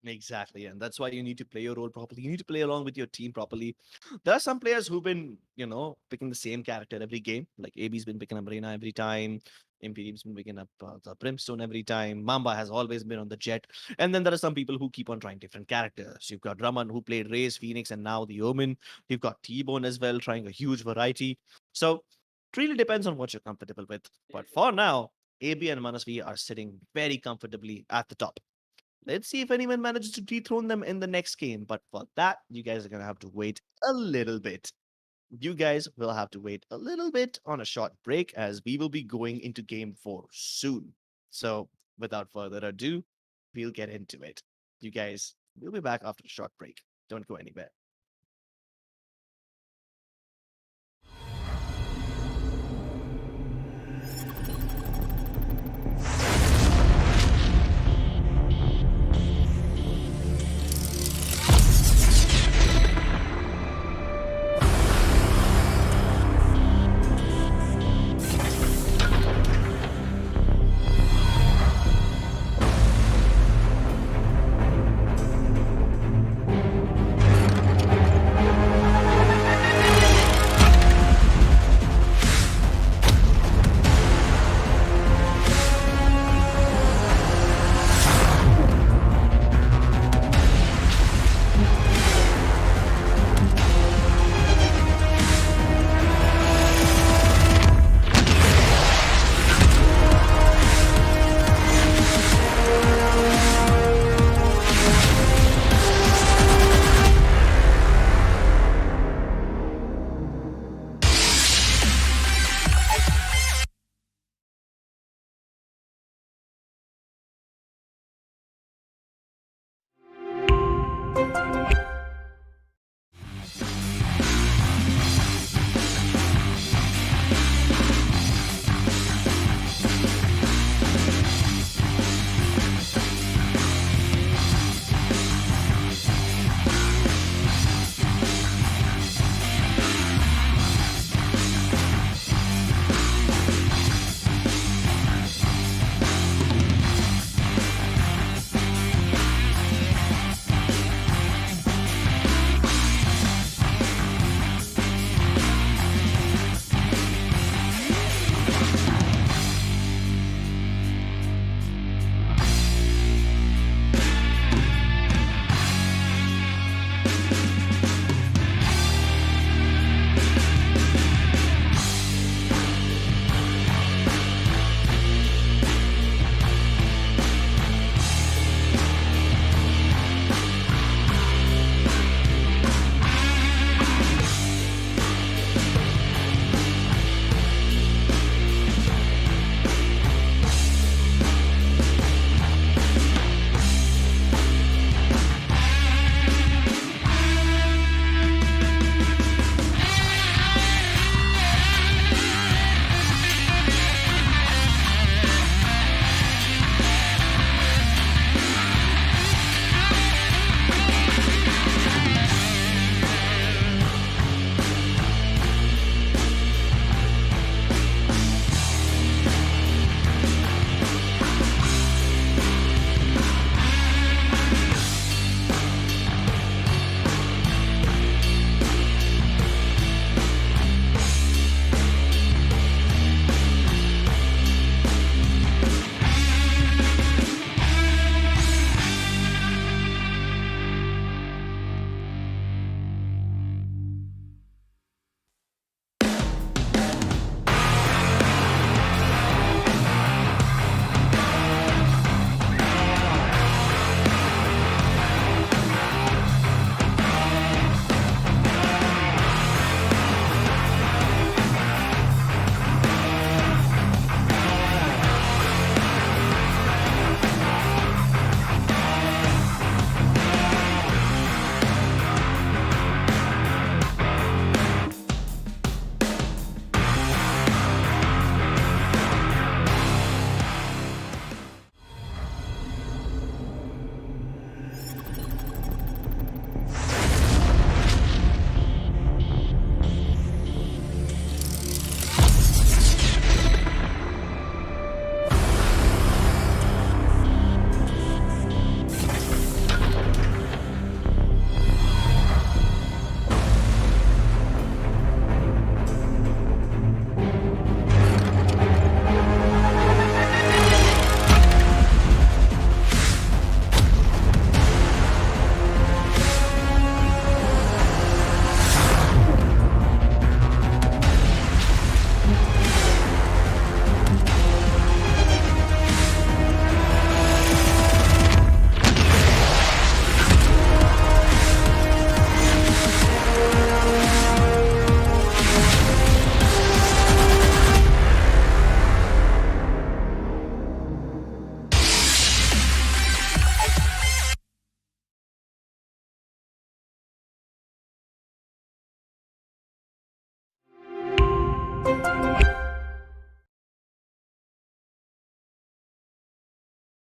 Exactly, and that's why you need to play your role properly. You need to play along with your team properly. There are some players who've been, picking the same character every game. Like AB's been picking up Reina every time. MPD's been picking up the Brimstone every time. Mamba has always been on the Jet. And then there are some people who keep on trying different characters. You've got Raman who played Raze, Phoenix, and now the Omen. You've got T-Bone as well, trying a huge variety. So it really depends on what you're comfortable with. But for now, AB and Manasvi are sitting very comfortably at the top. Let's see if anyone manages to dethrone them in the next game. But for that, you guys are going to have to wait a little bit. You guys will have to wait a little bit on a short break as we will be going into game 4 soon. So, without further ado, we'll get into it. You guys, we'll be back after a short break. Don't go anywhere.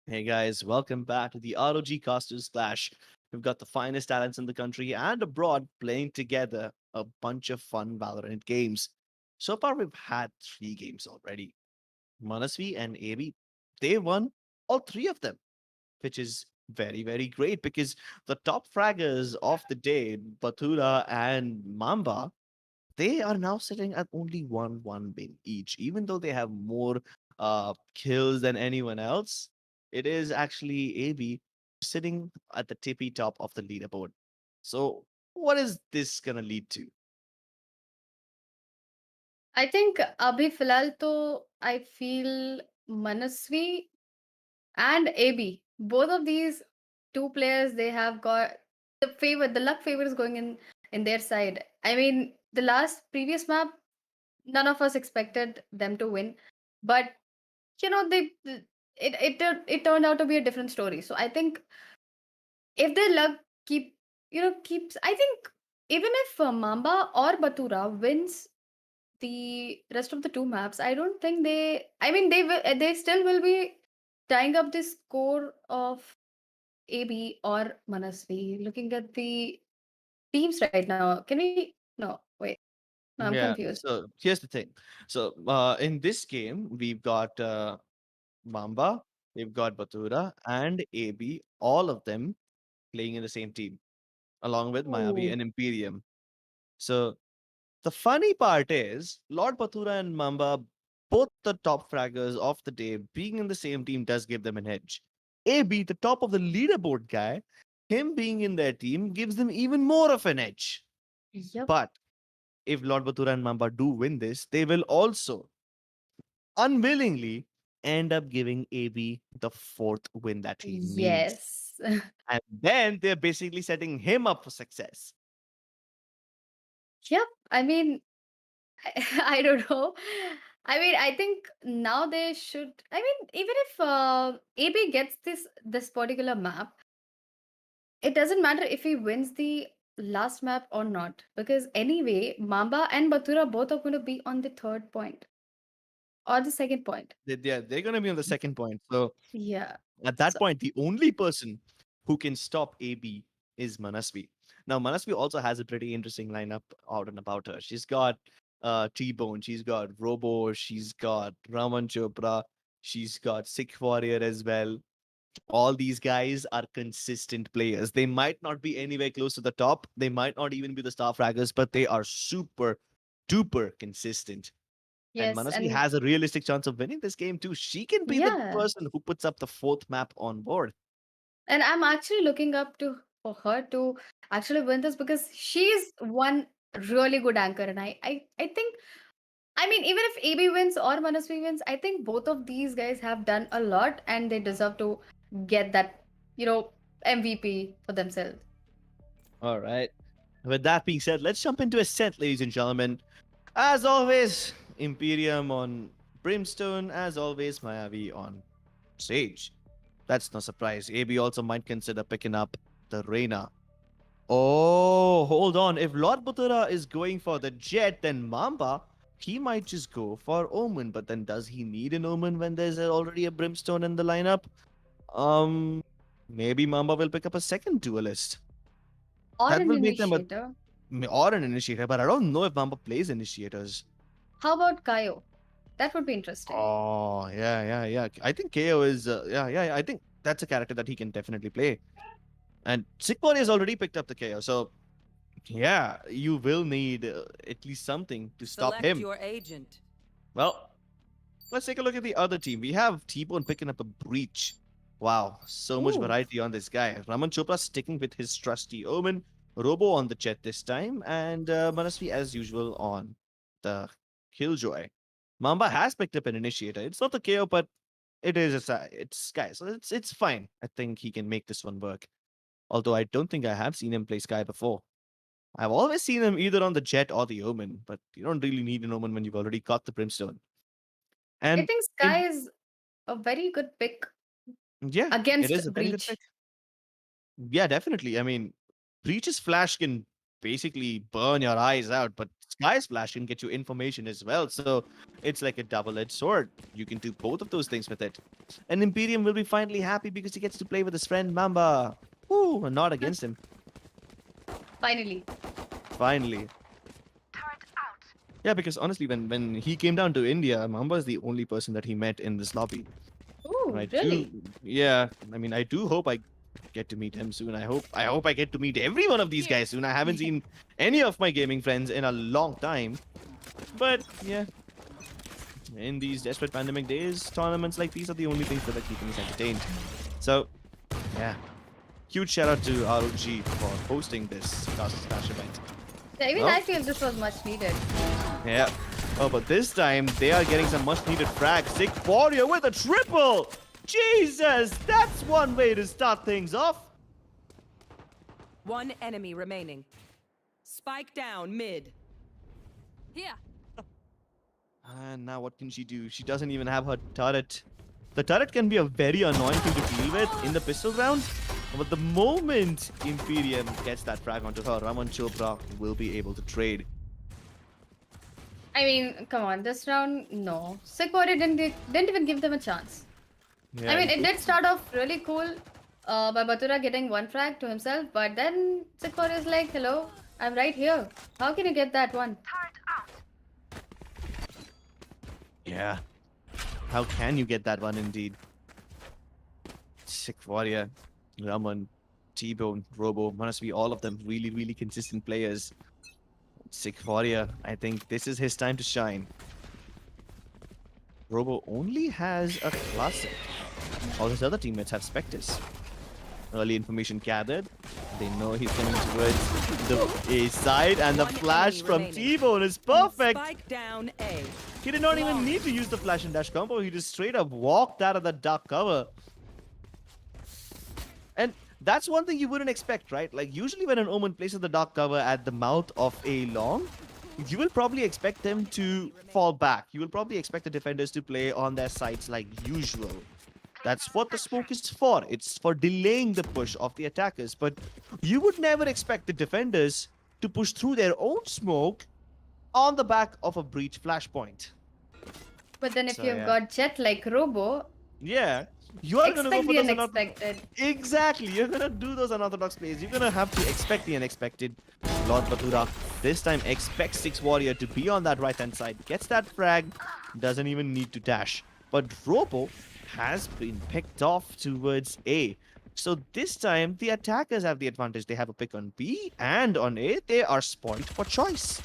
Hey guys, welcome back to the ROG Casters Clash. We've got the finest talents in the country and abroad playing together a bunch of fun Valorant games. So far, we've had three games already. Manasvi and AB, they won all three of them, which is very, very great because the top fraggers of the day, Batura and Mamba, they are now sitting at only 1 win each, even though they have more kills than anyone else. It is actually AB sitting at the tippy top of the leaderboard. So, what is this gonna lead to? I think अभी फिलहाल तो I feel Manasvi and AB, both of these two players, they have got the luck favor is going in their side. I mean, the last previous map, none of us expected them to win, but they it turned out to be a different story. So I think if their luck keeps, I think even if Mamba or Batura wins the rest of the two maps, I don't think I mean, they still will be tying up the score of AB or Manasvi. Looking at the teams right now, can we? No, wait. No, I'm Yeah, confused. so here's the thing. So, in this game, we've got Mamba, we've got Batura, and AB, all of them playing in the same team, along with Mayavi Ooh. and Imperium. So, the funny part is, Lord Bathura and Mamba, both the top fraggers of the day, being in the same team does give them an edge. AB, the top of the leaderboard guy, him being in their team gives them even more of an edge. Yep. But if Lord Bathura and Mamba do win this, they will also unwillingly end up giving AB the fourth win that he needs. Yes. And then they're basically setting him up for success. Yep. I mean, I don't know. I mean, I think now they should. I mean, even if AB gets this particular map, it doesn't matter if he wins the last map or not, because anyway, Mamba and Batura both are going to be on the third point or the second point. They're going to be on the second point. So Yeah. at that So point, the only person who can stop AB is Manasvi. Now, Manasvi also has a pretty interesting lineup out and about her. She's got T-Bone, she's got Robo, she's got Raman Chopra, she's got Sick Warrior as well. All these guys are consistent players. They might not be anywhere close to the top. They might not even be the star fraggers, but they are super duper consistent. And yes, Manasvi and has a realistic chance of winning this game too. She can be the yeah, person who puts up the fourth map on board. and I'm actually looking up to for her to actually win this because she's one really good anchor, and I think, I mean, even if AB wins or Manasvi wins, I think both of these guys have done a lot and they deserve to get that, you know, MVP for themselves. All right. With that being said, let's jump into Ascent, ladies and gentlemen. As always, Imperium on Brimstone. As always, Mayavi on Sage. That's no surprise. AB also might consider picking up the Reina. Oh, hold on. If Lord Butura is going for the Jet, then Mamba, he might just go for Omen. But then does he need an Omen when there's already a Brimstone in the lineup? Um, maybe Mamba will pick up a second duelist. Or That an will make them a initiator. or an initiator, but I don't know if Mamba plays initiators. How about Kaio? That would be interesting. Oh, yeah. I think KO is, yeah. I think that's a character that he can definitely play. And Sick Warrior has already picked up the KO, so yeah, you will need at least something to stop Select him. your agent. Well, let's take a look at the other team. We have T-Bone picking up a Breach. Wow, so much Ooh. variety on this guy. Raman Chopra sticking with his trusty Omen. Robo on the Jet this time, and Manasvi as usual on the Killjoy. Mamba has picked up an Initiator. It's not the KO, but it's Sky, so it's fine. I think he can make this one work. Although I don't think I have seen him play Sky before. I've always seen him either on the Jet or the Omen, but you don't really need an Omen when you've already got the Brimstone. I And think in Sky is a very good pick yeah, it against is a very good Breach. pick. Yeah, definitely. I mean, Breach's flash can basically burn your eyes out, but Sky Splash can get you information as well. So it's like a double-edged sword. You can do both of those things with it. And Imperium will be finally happy because he gets to play with his friend Mamba. Woo, and not against him. Finally. Finally. Yeah, because honestly, when he came down to India, Mamba is the only person that he met in this lobby. Oh, And I really? yeah. I mean, I do hope I get to meet him soon. I hope I get to meet every one of these guys soon. I haven't seen any of my gaming friends in a long time. But yeah, in these desperate pandemic days, tournaments like these are the only things that are keeping us entertained. So yeah, huge shout out to ROG for hosting this Cast Splash event. Yeah, even Well- I feel this was much needed. Yeah. Oh, but this time they are getting some much needed frag. Sick Warrior with a triple! Jesus, that's one way to start things off. One enemy remaining. Spike down mid. Here. And now what can she do? She doesn't even have her turret. The turret can be a very annoying thing to deal with in the pistol round. But the moment Imperium gets that frag onto her, Raman Chopra will be able to trade. I mean, come on, this round, no. Sick Warrior didn't even give them a chance. Yeah, I mean, it did start off really cool by Batura getting one frag to himself, but then Sick Warrior is like, hello, I'm right here. How can you get that one? Yeah. How can you get that one indeed? Sick Warrior, Raman, T-Bone, Robo, must be all of them really, really consistent players. Sick Warrior, I think this is his time to shine. Robo only has a classic. All his other teammates have Spectres. Early information gathered. They know he's coming towards the A side, and the One flash enemy from remaining. T-Bone is perfect. Spike down A. He did not even need to use the flash and dash combo. He just straight up walked out of the dark cover. And that's one thing you wouldn't expect, right? Like, usually when an Omen places the dark cover at the mouth of a long, you will probably expect them to fall back. You will probably expect the defenders to play on their sides like usual. That's what the smoke is for. It's for delaying the push of the attackers. But you would never expect the defenders to push through their own smoke on the back of a breach flashpoint. But then if So, you've yeah. got Jet like Robo, Yeah. You are going to go expect for the those unexpected. Exactly. You're going to do those unorthodox plays. You're going to have to expect the unexpected. Lord Batura this time expects Six Warrior to be on that right-hand side. Gets that frag. Doesn't even need to dash. But Robo has been picked off towards A. So this time, the attackers have the advantage. They have a pick on B and on A. They are spoiled for choice.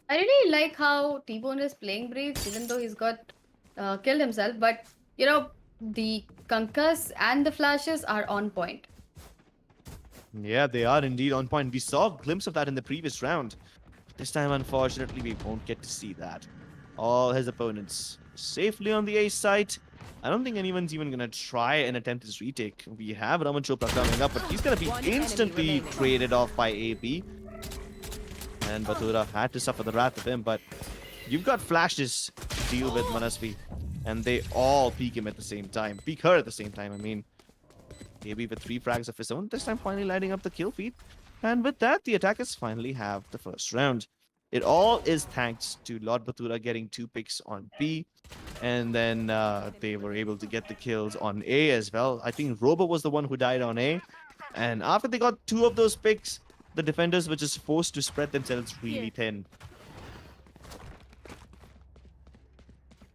I really like how T-Bone is playing Breach, even though he's got killed himself. But, you know, the Concuss and the flashes are on point. Yeah, they are indeed on point. We saw a glimpse of that in the previous round. This time, unfortunately, we won't get to see that. All his opponents safely on the A side. I don't think anyone's even going to try and attempt this retake. We have Raman Chopra coming up, but he's going to be One enemy instantly remaining. traded off by AB. And Batura had to suffer the wrath of him, but you've got flashes to deal with, Manasvi. And they all peek him at the same time. Peek her at the same time, I mean. AB with 3 frags of his own, this time finally lighting up the kill feed. And with that, the attackers finally have the first round. It all is thanks to Lord Batura getting 2 picks on B. And then they were able to get the kills on A as well. I think Robo was the one who died on A. And after they got 2 of those picks, the defenders were just forced to spread themselves really thin.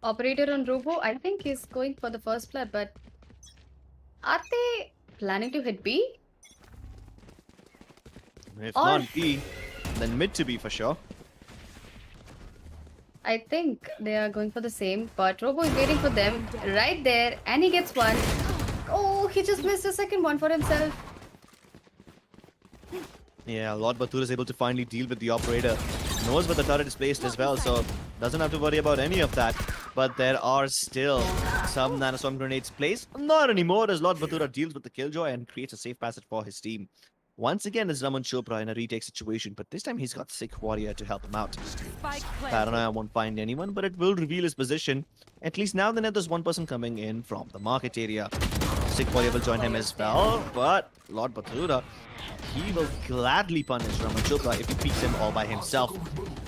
Operator on Robo, I think he's going for the first blood, but are they planning to hit B? If Or- not B, then mid to B for sure. I think they are going for the same, but Robo is waiting for them right there, and he gets one. Oh, he just missed a second one for himself. Yeah, Lord Batura is able to finally deal with the operator. Knows where the turret is placed as well, so doesn't have to worry about any of that. But there are still some nanoswarm grenades placed. Not anymore, as Lord Batura deals with the killjoy and creates a safe passage for his team. Once again, it's Raman Chopra in a retake situation, but this time he's got Sick Warrior to help him out. Spike planted. Paranoia won't find anyone, but it will reveal his position. At least now there's one person coming in from the market area. Sick Warrior will join him as well, but Lord Batura, he will gladly punish Raman Chopra if he peeks him all by himself.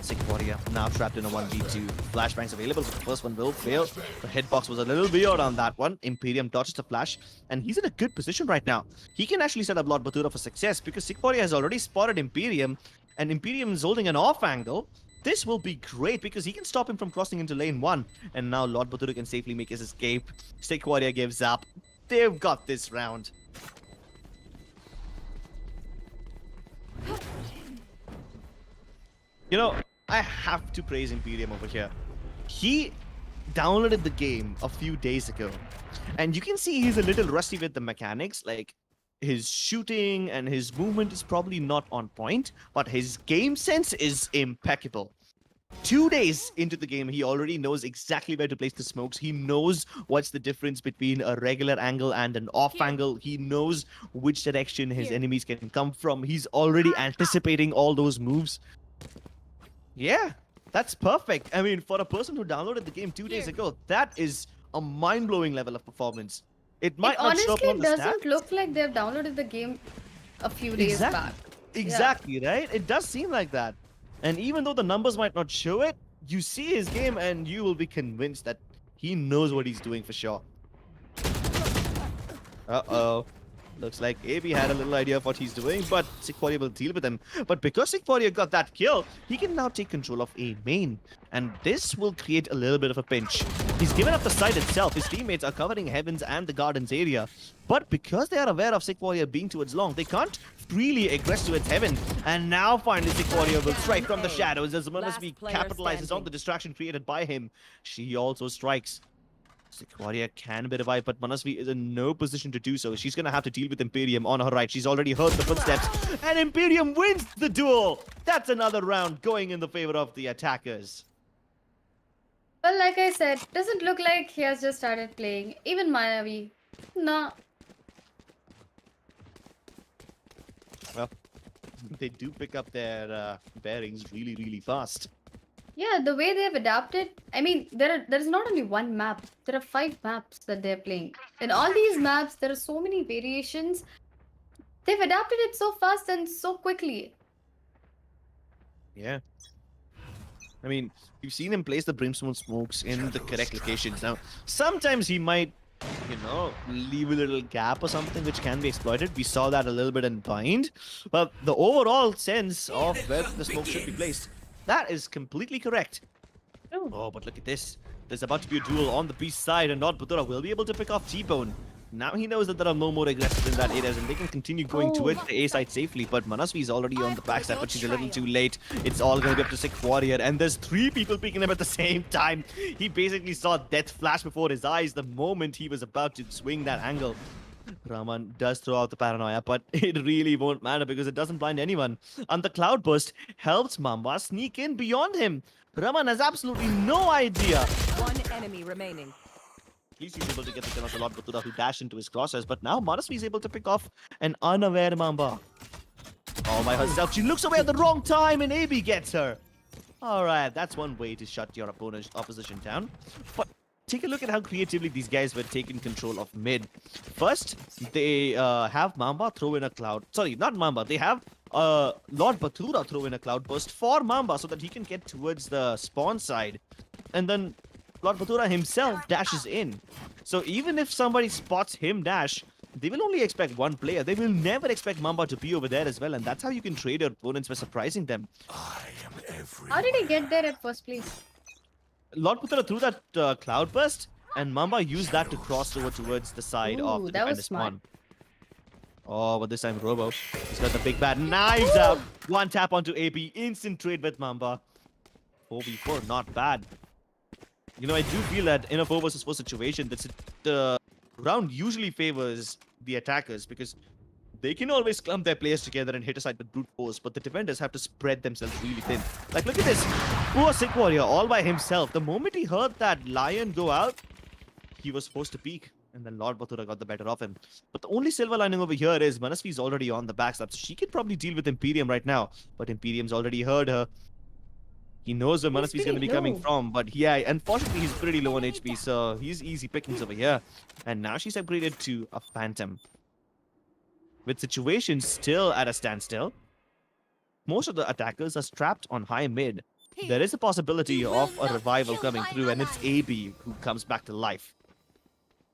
Sick Warrior now trapped in a 1v2. Flashbangs available, but the first one will fail. The hitbox was a little weird on that one. Imperium dodges the flash, and he's in a good position right now. He can actually set up Lord Batura for success because Sick Warrior has already spotted Imperium, and Imperium is holding an off angle. This will be great because he can stop him from crossing into lane 1, and now Lord Batura can safely make his escape. Sick Warrior gives up. They've got this round. You know, I have to praise Imperium over here. He downloaded the game a few days ago, and you can see he's a little rusty with the mechanics. Like, his shooting and his movement is probably not on point, but his game sense is impeccable. 2 days into the game, he already knows exactly where to place the smokes. He knows what's the difference between a regular angle and an off angle. He knows which direction his enemies can come from. He's already anticipating all those moves. Yeah, that's perfect. I mean, for a person who downloaded the game 2 days ago, that is a mind-blowing level of performance. It might not show up honestly on the doesn't stats. look like they've downloaded the game a few days back. Exactly, right? It does seem like that. And even though the numbers might not show it, you see his game and you will be convinced that he knows what he's doing for sure. Uh-oh. Looks like AB had a little idea of what he's doing, but Sick Warrior will deal with him. But because Sick Warrior got that kill, he can now take control of A main. And this will create a little bit of a pinch. He's given up the site itself. His teammates are covering Heavens and the Gardens area. But because they are aware of Sick Warrior being towards long, they can't freely aggress towards Heaven. And now finally Sick Warrior will strike from the shadows as Manasvi capitalizes on the distraction created by him. She also strikes. Sick Warrior can be revived, but Manasvi is in no position to do so. She's going to have to deal with Imperium on her right. She's already heard the footsteps, and Imperium wins the duel. That's another round going in the favor of the attackers. Well, like I said, doesn't look like he has just started playing. Even Manavi. Nah. Well, they do pick up their bearings really, really fast. Yeah, the way they have adapted. I mean, there's not only one map. There are 5 maps that they're playing. In all these maps, there are so many variations. They've adapted it so fast and so quickly. Yeah. I mean, you've seen him place the Brimstone smokes in the correct locations. Now, sometimes he might, you know, leave a little gap or something which can be exploited. We saw that a little bit in Bind. But the overall sense of where the smoke should be placed, that is completely correct. Oh, but look at this. There's about to be a duel on the B side, and Lord Batura will be able to pick off T-Bone. Now he knows that there are no more aggressors in that area, and they can continue going towards the A side safely. But Manasvi is already on the backside, but she's a little too late. It's all going to be up to Sick Warrior, and there's 3 people picking him at the same time. He basically saw death flash before his eyes the moment he was about to swing that angle. Raman does throw out the paranoia, but it really won't matter because it doesn't blind anyone. And the cloud burst helps Mamba sneak in beyond him. Raman has absolutely no idea. One enemy remaining. At least he's able to get the kill of the Lord Batura who dashed into his crosshairs, but now Manasvi is able to pick off an unaware Mamba. All by herself. She looks away at the wrong time and AB gets her. Alright, that's one way to shut your opposition down. But take a look at how creatively these guys were taking control of mid. First, they have Mamba throw in a cloud. Sorry, not Mamba. They have Lord Batura throw in a cloud burst for Mamba so that he can get towards the spawn side. And then Lord Batura himself dashes in. So even if somebody spots him dash, they will only expect one player. They will never expect Mamba to be over there as well. And that's how you can trade your opponents by surprising them. How did he get there at first place? Lord Batura threw that cloud burst, and Mamba used that to cross over towards the side of the that was defender smart. spawn. Oh, but this time Robo. He's got the big bad knives out. One tap onto AP. Instant trade with Mamba. 4v4, not bad. You know, I do feel that in a 4 versus 4 situation, the round usually favors the attackers because they can always clump their players together and hit a side with brute force, but the defenders have to spread themselves really thin. Like, look at this. Poor Sick Warrior all by himself. The moment he heard that lion go out, he was forced to peek, and then Lord Batura got the better of him. But the only silver lining over here is Manasvi is already on the backstab, so she can probably deal with Imperium right now. But Imperium's already heard her. He knows where He's Manasvi is going to pretty be coming low. from, but yeah, unfortunately, he's pretty low on HP, so he's easy pickings over here. And now she's upgraded to a Phantom. With situations still at a standstill, most of the attackers are strapped on high mid. There is a possibility of a revival coming through, and it's AB who comes back to life.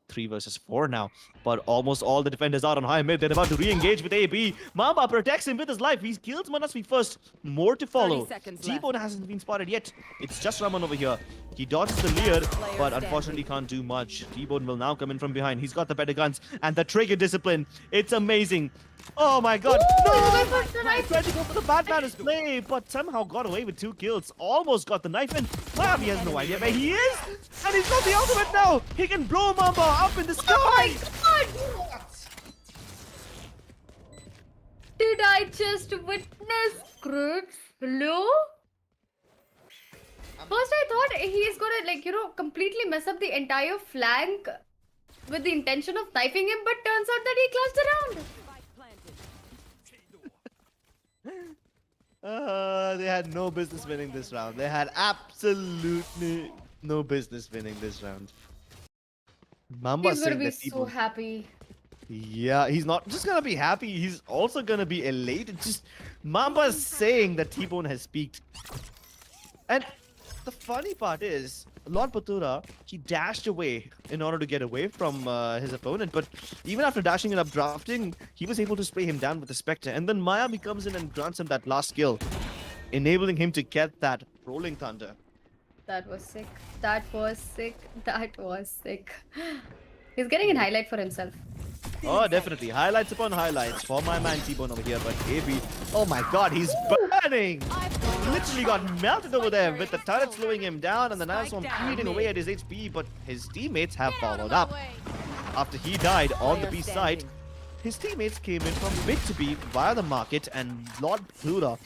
3 versus 4 now, but almost all the defenders are on high mid. They're about to re-engage with AB. Mamba protects him with his life. He's killed Manasvi first. More to follow. 30 seconds T-Bone hasn't been spotted yet. It's just Raman over here. He dodges the leer, but unfortunately can't do much. T-Bone will now come in from behind. He's got the better guns and the trigger discipline. It's amazing. Oh my god. Ooh, No! he's going for the He knife. tried to go for the Batman's play, but somehow got away with 2 kills. Almost got the knife in. Miami has no idea where he is. And he's got the ultimate now. He can blow Mamba up in the sky. Oh my god! Did I just witness Crooks? Hello? First I thought he's gonna like, completely mess up the entire flank with the intention of knifing him, but turns out that he clutched around. They had no business winning this round. They had absolutely no business winning this round. Mamba He's gonna saying be that so people... happy. Yeah, he's not just gonna be happy, he's also gonna be elated. Just Mamba's saying that T-Bone has peaked. And the funny part is, Lord Batura, he dashed away in order to get away from his opponent, but even after dashing and up drafting, he was able to spray him down with the Spectre. And then Miami comes in and grants him that last kill, enabling him to get that Rolling Thunder. That was sick. That was sick. That was sick. He's getting an highlight for himself. Oh, definitely. Highlights upon highlights for my man T-Bone over here. But AB, oh my god, he's burning! Literally got melted over there with the turret slowing him down and the nice one eating away at his HP. But his teammates have followed up. After he died on the B side, his teammates came in from mid to B via the market, and Lord Pluto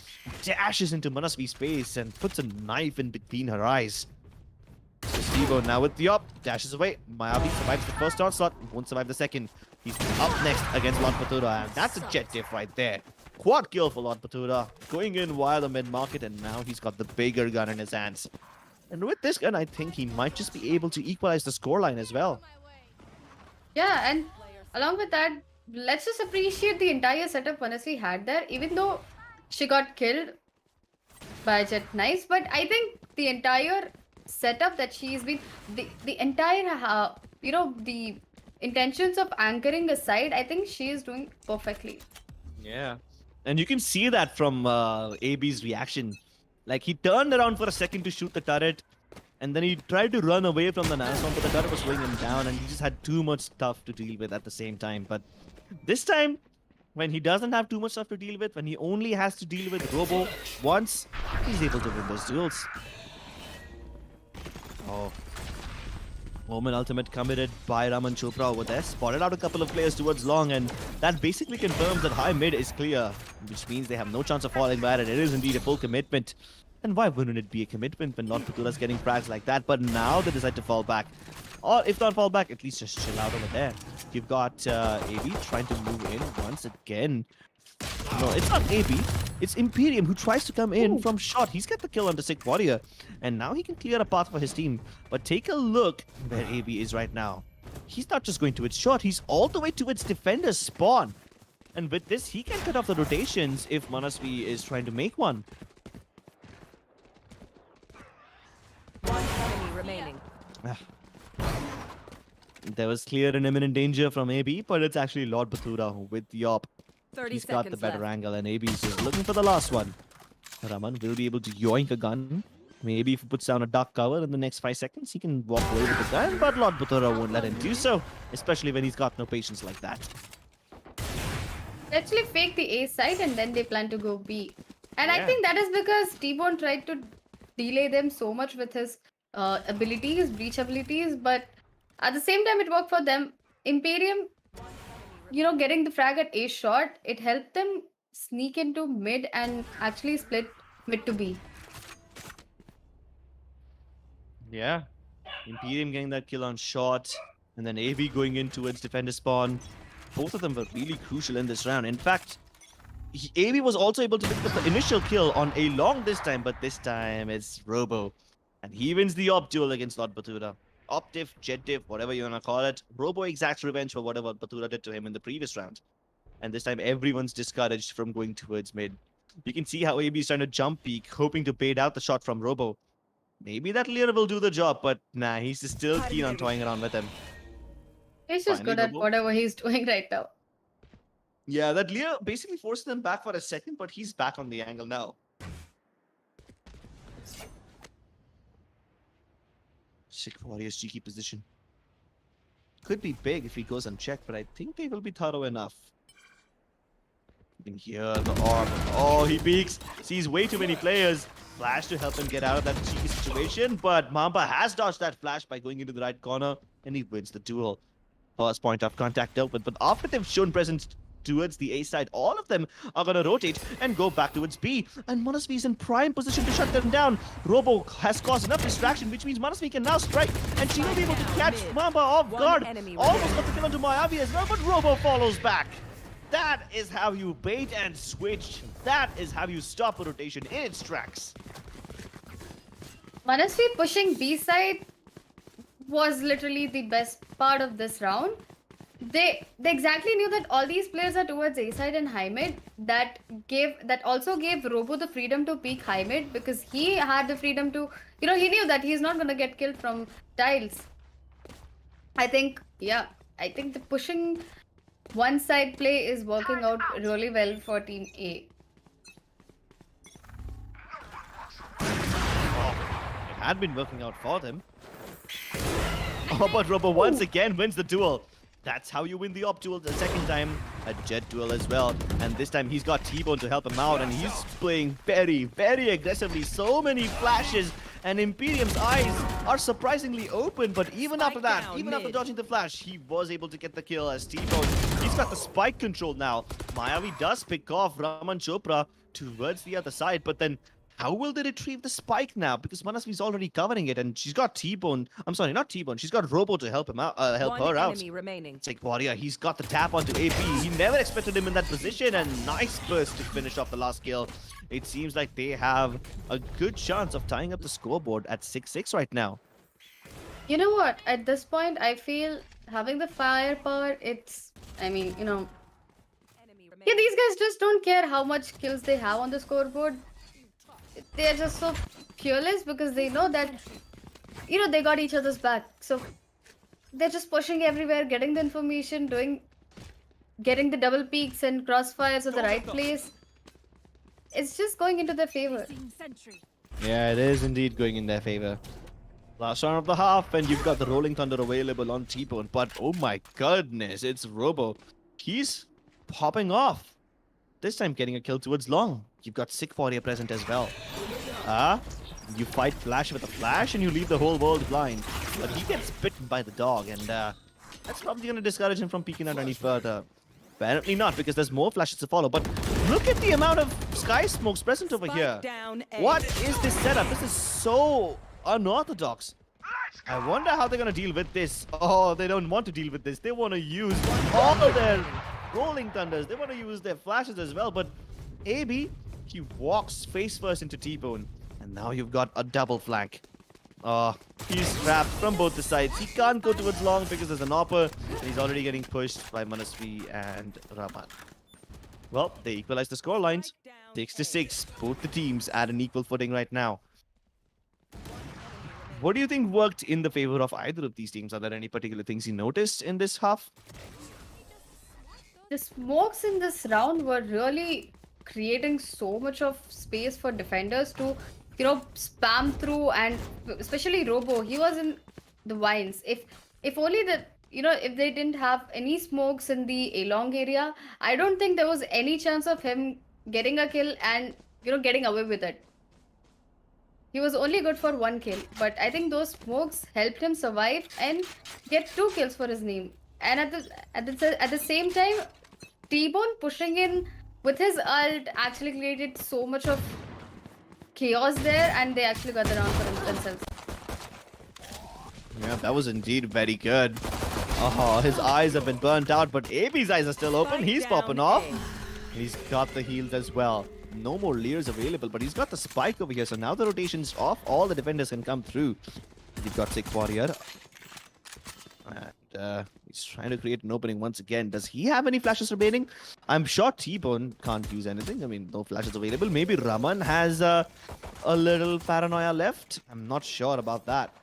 dashes into Manasvi's space and puts a knife in between her eyes. Steve now with the up, dashes away. Mayavi survives the first onslaught, won't survive the second. He's up next against Lord Patura, and that's a jet diff right there. Quad kill for Lord Patura, going in via the mid-market, and now he's got the bigger gun in his hands. And with this gun, I think he might just be able to equalize the scoreline as well. Yeah, and along with that, let's just appreciate the entire setup Manasvi had there, even though she got killed by Jet Knives. But I think the entire setup that she's been, the entire, the intentions of anchoring a side, I think she is doing perfectly. Yeah. And you can see that from AB's reaction. Like, he turned around for a second to shoot the turret, and then he tried to run away from the Nanostorm, but the turret was slowing him down, and he just had too much stuff to deal with at the same time. But this time, when he doesn't have too much stuff to deal with, when he only has to deal with Robo once, he's able to win those duels. Oh. Omen ultimate committed by Raman Chopra over there. Spotted out a couple of players towards long, and that basically confirms that high mid is clear, which means they have no chance of falling back, and it is indeed a full commitment. And why wouldn't it be a commitment when Lord Patula's getting frags like that? But now they decide to fall back. Or if not fall back, at least just chill out over there. You've got AB trying to move in once again. No, it's not AB. It's Imperium who tries to come in from shot. He's got the kill on the Sick Warrior. And now he can clear a path for his team. But take a look where AB is right now. He's not just going to its shot. He's all the way to its defender's spawn. And with this, he can cut off the rotations if Manasvi is trying to make one. One enemy remaining. There was clear and imminent danger from AB, but it's actually Lord Batura with the op. 30 He's got the seconds better left. angle, and AB is just looking for the last one. Raman will be able to yoink a gun. Maybe if he puts down a dark cover in the next 5 seconds, he can walk away with the gun, but Lord Batura won't let him do so, especially when he's got no patience like that. They actually fake the A side and then they plan to go B. And I Yeah. think that is because T-Bone tried to delay them so much with his abilities, breach abilities, but at the same time it worked for them. Imperium, getting the frag at A shot, it helped them sneak into mid and actually split mid to B. Yeah. Imperium getting that kill on shot, and then AB going into its defender spawn. Both of them were really crucial in this round. In fact, AB was also able to pick up the initial kill on a long this time, but this time it's Robo. And he wins the op duel against Lord Batura. Op diff, jet diff, whatever you want to call it. Robo exacts revenge for whatever Batura did to him in the previous round. And this time everyone's discouraged from going towards mid. You can see how AB is trying to jump peek, hoping to bait out the shot from Robo. Maybe that Lear will do the job, but nah, he's still keen on toying around with him. He's just Finally, good at Robo. whatever he's doing right now. Yeah, that Lear basically forced them back for a second, but he's back on the angle now. Sick Warriors cheeky position. Could be big if he goes unchecked, but I think they will be thorough enough. You can hear the orb. Oh, he peeks. Sees way too many players. Flash to help him get out of that cheeky situation, but Mamba has dodged that flash by going into the right corner, and he wins the duel. First point of contact dealt with, but after they've shown presence towards the A side, all of them are going to rotate and go back towards B. And Manasvi is in prime position to shut them down. Robo has caused enough distraction, which means Manasvi can now strike, and she will be able to catch Mamba off guard. Almost got the kill onto Mayavi as well, but Robo follows back. That is how you bait and switch. That is how you stop a rotation in its tracks. Manasvi pushing B side was literally the best part of this round. They exactly knew that all these players are towards A side and high mid. That also gave Robo the freedom to peek high mid, because he had the freedom to, he knew that he's not gonna get killed from tiles. I think the pushing one side play is working out really well for Team A. It had been working out for them. Oh, but Robo once again wins the duel. That's how you win the op duel the second time. A jet duel as well. And this time he's got T-Bone to help him out, and he's playing very, very aggressively. So many flashes, and Imperium's eyes are surprisingly open, but even after that, even after dodging the flash, he was able to get the kill as T-Bone. He's got the spike control now. Mayavi does pick off Raman Chopra towards the other side, but then how will they retrieve the spike now? Because Manasvi's already covering it, and she's got T-Bone. I'm sorry, not T-Bone. She's got Robo to help him out, help her out. Sick Warrior, he's got the tap onto AP. He never expected him in that position, and nice burst to finish off the last kill. It seems like they have a good chance of tying up the scoreboard at 6-6 right now. You know what? At this point, I feel having the firepower, these guys just don't care how much kills they have on the scoreboard. They're just so fearless because they know that, they got each other's back. So they're just pushing everywhere, getting the information, getting the double peaks and crossfires at the right place. It's just going into their favor. Yeah, it is indeed going in their favor. Last round of the half, and you've got the Rolling Thunder available on T-Bone. But oh my goodness, it's Robo. He's popping off. This time getting a kill towards long. You've got Sick Warrior present as well. You fight Flash with a flash and you leave the whole world blind. But he gets bitten by the dog, and that's probably going to discourage him from peeking out any further. Apparently not, because there's more flashes to follow. But look at the amount of sky smokes present over here. What is this setup? This is so unorthodox. I wonder how they're going to deal with this. Oh, they don't want to deal with this. They want to use all of their Rolling Thunders. They want to use their flashes as well. But AB, he walks face first into T-Bone. And now you've got a double flank. He's trapped from both the sides. He can't go towards long because there's an AWPer. And he's already getting pushed by Manasvi and Raman. Well, they equalize the score lines. 6-6. Both the teams at an equal footing right now. What do you think worked in the favor of either of these teams? Are there any particular things you noticed in this half? The smokes in this round were really creating so much of space for defenders to, spam through, and especially Robo, he was in the vines. If only if they didn't have any smokes in the A-long area, I don't think there was any chance of him getting a kill and, getting away with it. He was only good for 1 kill, but I think those smokes helped him survive and get 2 kills for his name. And at the same time, T-Bone pushing in with his ult actually created so much of chaos there, and they actually got the round for themselves. Yeah, that was indeed very good. Oh, his eyes have been burnt out, but AB's eyes are still open. He's popping off. He's got the heals as well. No more layers available, but he's got the spike over here. So now the rotation's off. All the defenders can come through. He's got Sick Warrior. And he's trying to create an opening once again. Does he have any flashes remaining? I'm sure T-Bone can't use anything. I mean, no flashes available. Maybe Raman has a little paranoia left. I'm not sure about that.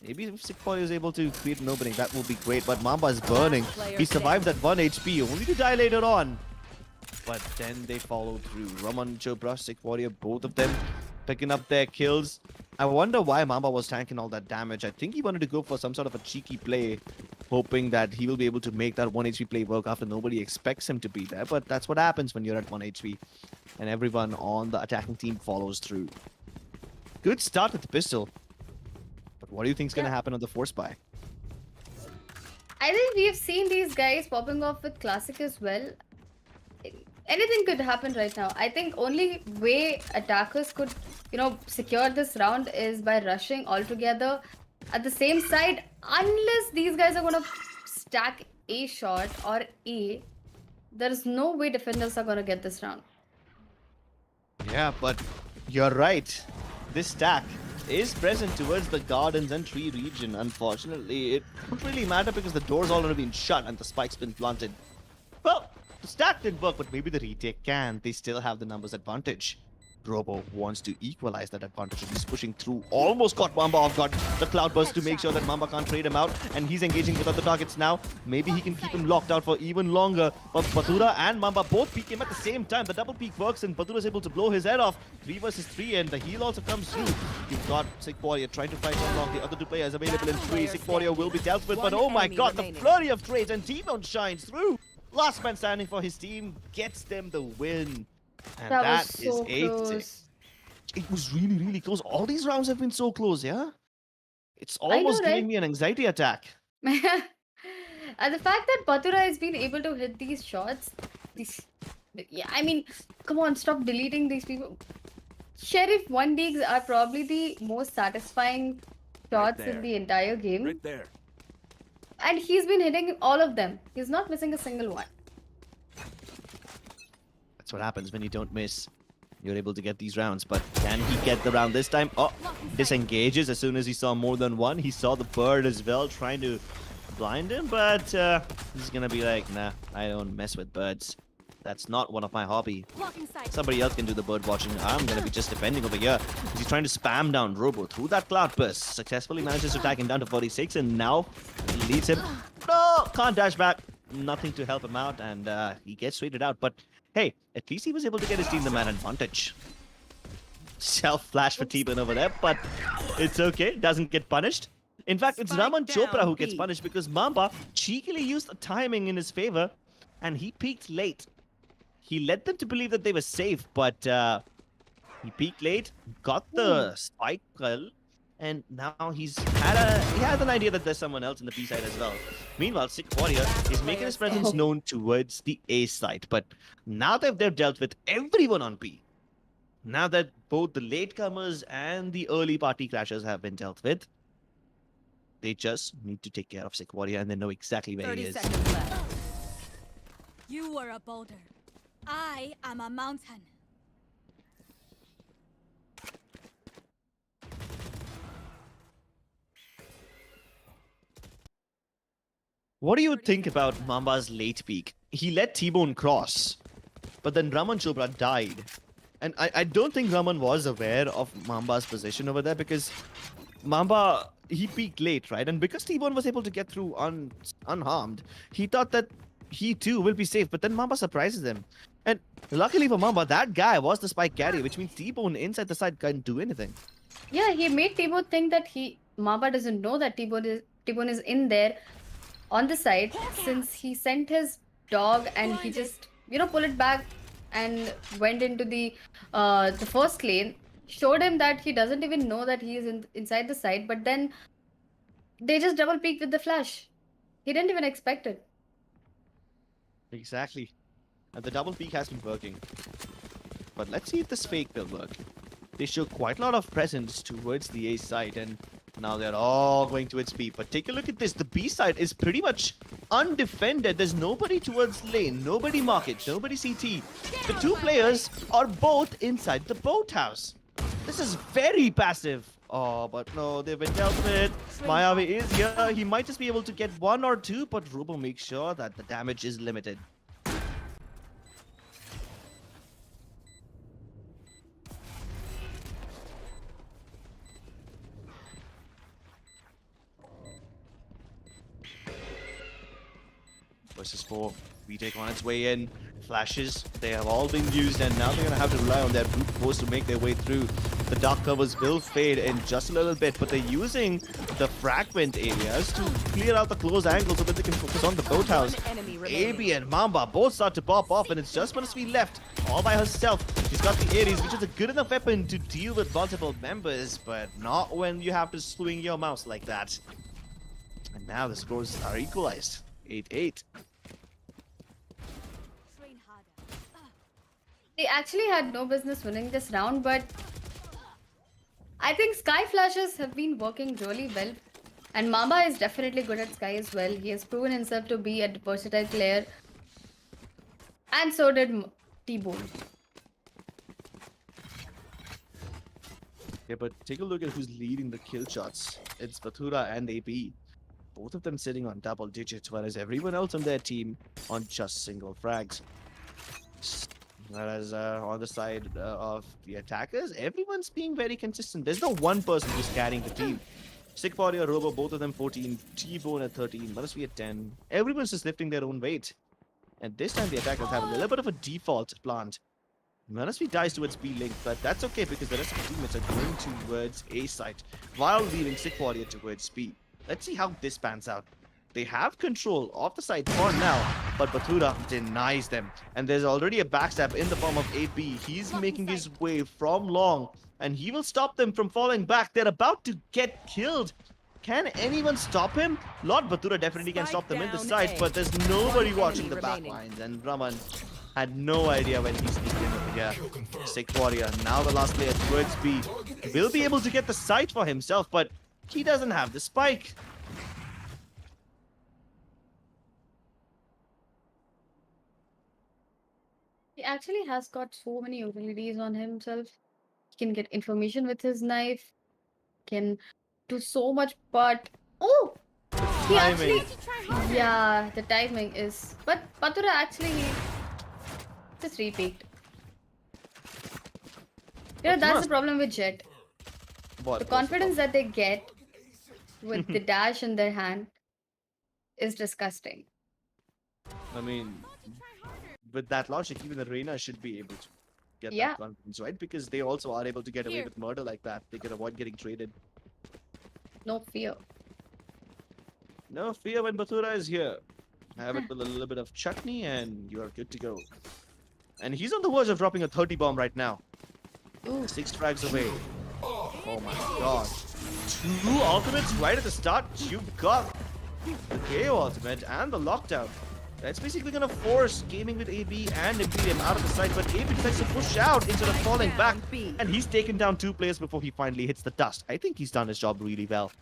Maybe if Sick Warrior is able to create an opening, that would be great. But Mamba is burning. He survived at 1 HP, only to die later on. But then they follow through. Raman, Chopra, Sick Warrior, both of them picking up their kills. I wonder why Mamba was tanking all that damage. I think he wanted to go for some sort of a cheeky play, hoping that he will be able to make that 1 HP play work after nobody expects him to be there. But that's what happens when you're at 1 HP. And everyone on the attacking team follows through. Good start with the pistol. But what do you think is going to happen on the force buy? I think we've seen these guys popping off with classic as well. Anything could happen right now. I think only way attackers could, secure this round is by rushing all together at the same side. Unless these guys are gonna stack A shot or A, there is no way defenders are gonna get this round. Yeah, but you're right. This stack is present towards the gardens and tree region. Unfortunately, it won't really matter because the door's already been shut and the spike's been planted. Well, the stack didn't work, but maybe the retake can. They still have the numbers advantage. Robo wants to equalize that advantage. He's pushing through. Almost got Mamba off guard. The Cloudburst to make sure that Mamba can't trade him out. And he's engaging with other targets now. Maybe he can keep him locked out for even longer. But Batura and Mamba both peek him at the same time. The double peek works and Batura is able to blow his head off. 3 versus 3 and the heal also comes through. You've got Sick Warrior trying to fight along. The other 2 players available in 3. Sick Warrior will be dealt with. But oh my god, the flurry of trades and T-Bone shines through. Last man standing for his team gets them the win. And That was so 8-6. close. It was really, really close. All these rounds have been so close, yeah? It's almost giving right? me an anxiety attack. And the fact that Batura has been able to hit these shots, I mean, come on, stop deleting these people. Sheriff 1 digs are probably the most satisfying shots in the entire game. Right there. And he's been hitting all of them. He's not missing a single one. That's what happens when you don't miss. You're able to get these rounds, but can he get the round this time? Oh, disengages as soon as he saw more than one. He saw the bird as well, trying to blind him, but he's gonna be like, nah, I don't mess with birds. That's not one of my hobby. Somebody else can do the bird watching. I'm gonna be just defending over here. He's trying to spam down Robo through that cloud burst. Successfully manages to tag him down to 46 and now leads him. No, can't dash back. Nothing to help him out and he gets traded out. But hey, at least he was able to get his team the man advantage. Self-flash for T-Bone over there, but it's okay. Doesn't get punished. In fact, it's Spike Raman Chopra down, who gets B. punished because Mamba cheekily used the timing in his favor and he peeked late. He led them to believe that they were safe, but he peeked late, got the spike kill, and now he has an idea that there's someone else in the B side as well. Meanwhile, Sick Warrior is making his presence known towards the A side, but now that they've dealt with everyone on B, now that both the latecomers and the early party crashers have been dealt with, they just need to take care of Sick Warrior and they know exactly where he 30 is. seconds left. You are a boulder. I am a mountain. What do you think about Mamba's late peak? He let T-Bone cross, but then Raman Chopra died. And I don't think Raman was aware of Mamba's position over there because Mamba, he peaked late, right? And because T-Bone was able to get through unharmed, he thought that he too will be safe, but then Mamba surprises him. And luckily for Mamba, that guy was the spike carrier, which means T-Bone inside the side can't do anything. Yeah, he made T-Bone think that Mamba doesn't know that T-Bone is in there on the side since he sent his dog and he just pulled it back and went into the first lane, showed him that he doesn't even know that he is inside the side, but then they just double peeked with the flash. He didn't even expect it. Exactly. And the double peek has been working. But let's see if this fake will work. They show quite a lot of presence towards the A side, and Now they're all going towards B. But take a look at this. The B side is pretty much undefended. There's nobody towards lane, nobody market, nobody CT. The two players are both inside the boathouse. This is very passive. Oh, but no, they've been dealt with. Mayavi is here. He might just be able to get one or two, but Robo makes sure that the damage is limited. Versus 4. Retake on its way in. Flashes, they have all been used, and now they're going to have to rely on their brute force to make their way through. The dark covers will fade in just a little bit, but they're using the fragment areas to clear out the close angle so that they can focus on the boathouse. AB and Mamba both start to pop off, and it's just Manasvi left all by herself. She's got the Ares, which is a good enough weapon to deal with multiple members, but not when you have to swing your mouse like that. And now the scores are equalized. 8-8. Train harder. They actually had no business winning this round, but I think Sky Flashes have been working really well. And Mamba is definitely good at Sky as well. He has proven himself to be a versatile player. And so did T-Bone. Yeah, but take a look at who's leading the kill shots. It's Batura and AB. Both of them sitting on double digits, whereas everyone else on their team on just single frags. Whereas on the side of the attackers, everyone's being very consistent. There's no one person who's carrying the team. Sick Body or Robo, both of them 14. T-Bone at 13. Manasvi at 10. Everyone's just lifting their own weight. And this time the attackers have a little bit of a default plant. Manasvi dies towards B link, but that's okay because the rest of the teammates are going towards A site while leaving Sick Warrior towards B. Let's see how this pans out. They have control of the site for now, but Batura denies them. And there's already a backstab in the form of AB. He's making his way from long, and he will stop them from falling back. They're about to get killed. Can anyone stop him? Lord Batura definitely can stop them in the site, but there's nobody watching the back lines. And Raman had no idea when he sneaked in over here. Sick Warrior, now the last player towards B, will be able to get the site for himself, but he doesn't have the spike. He actually has got so many utilities on himself. He can get information with his knife, can do so much, but oh, he actually, yeah, the timing is. But Batura actually he just repeat. You know, that's the problem with Jet. The confidence that they get with the dash in their hand is disgusting. I mean, with that logic, even the Reina should be able to get Yeah. that confidence, right? Because they also are able to get away with murder like that. They can avoid getting traded. No fear. No fear when Batura is here. Have it with a little bit of chutney and you are good to go. And he's on the verge of dropping a 30 bomb right now. Ooh. 6 frags away. Oh my god. 2 ultimates right at the start. You've got the KO ultimate and the lockdown. That's basically going to force gaming with AB and Imperium out of the site, but AB decides to push out instead of falling back. And he's taken down 2 players before he finally hits the dust. I think he's done his job really well.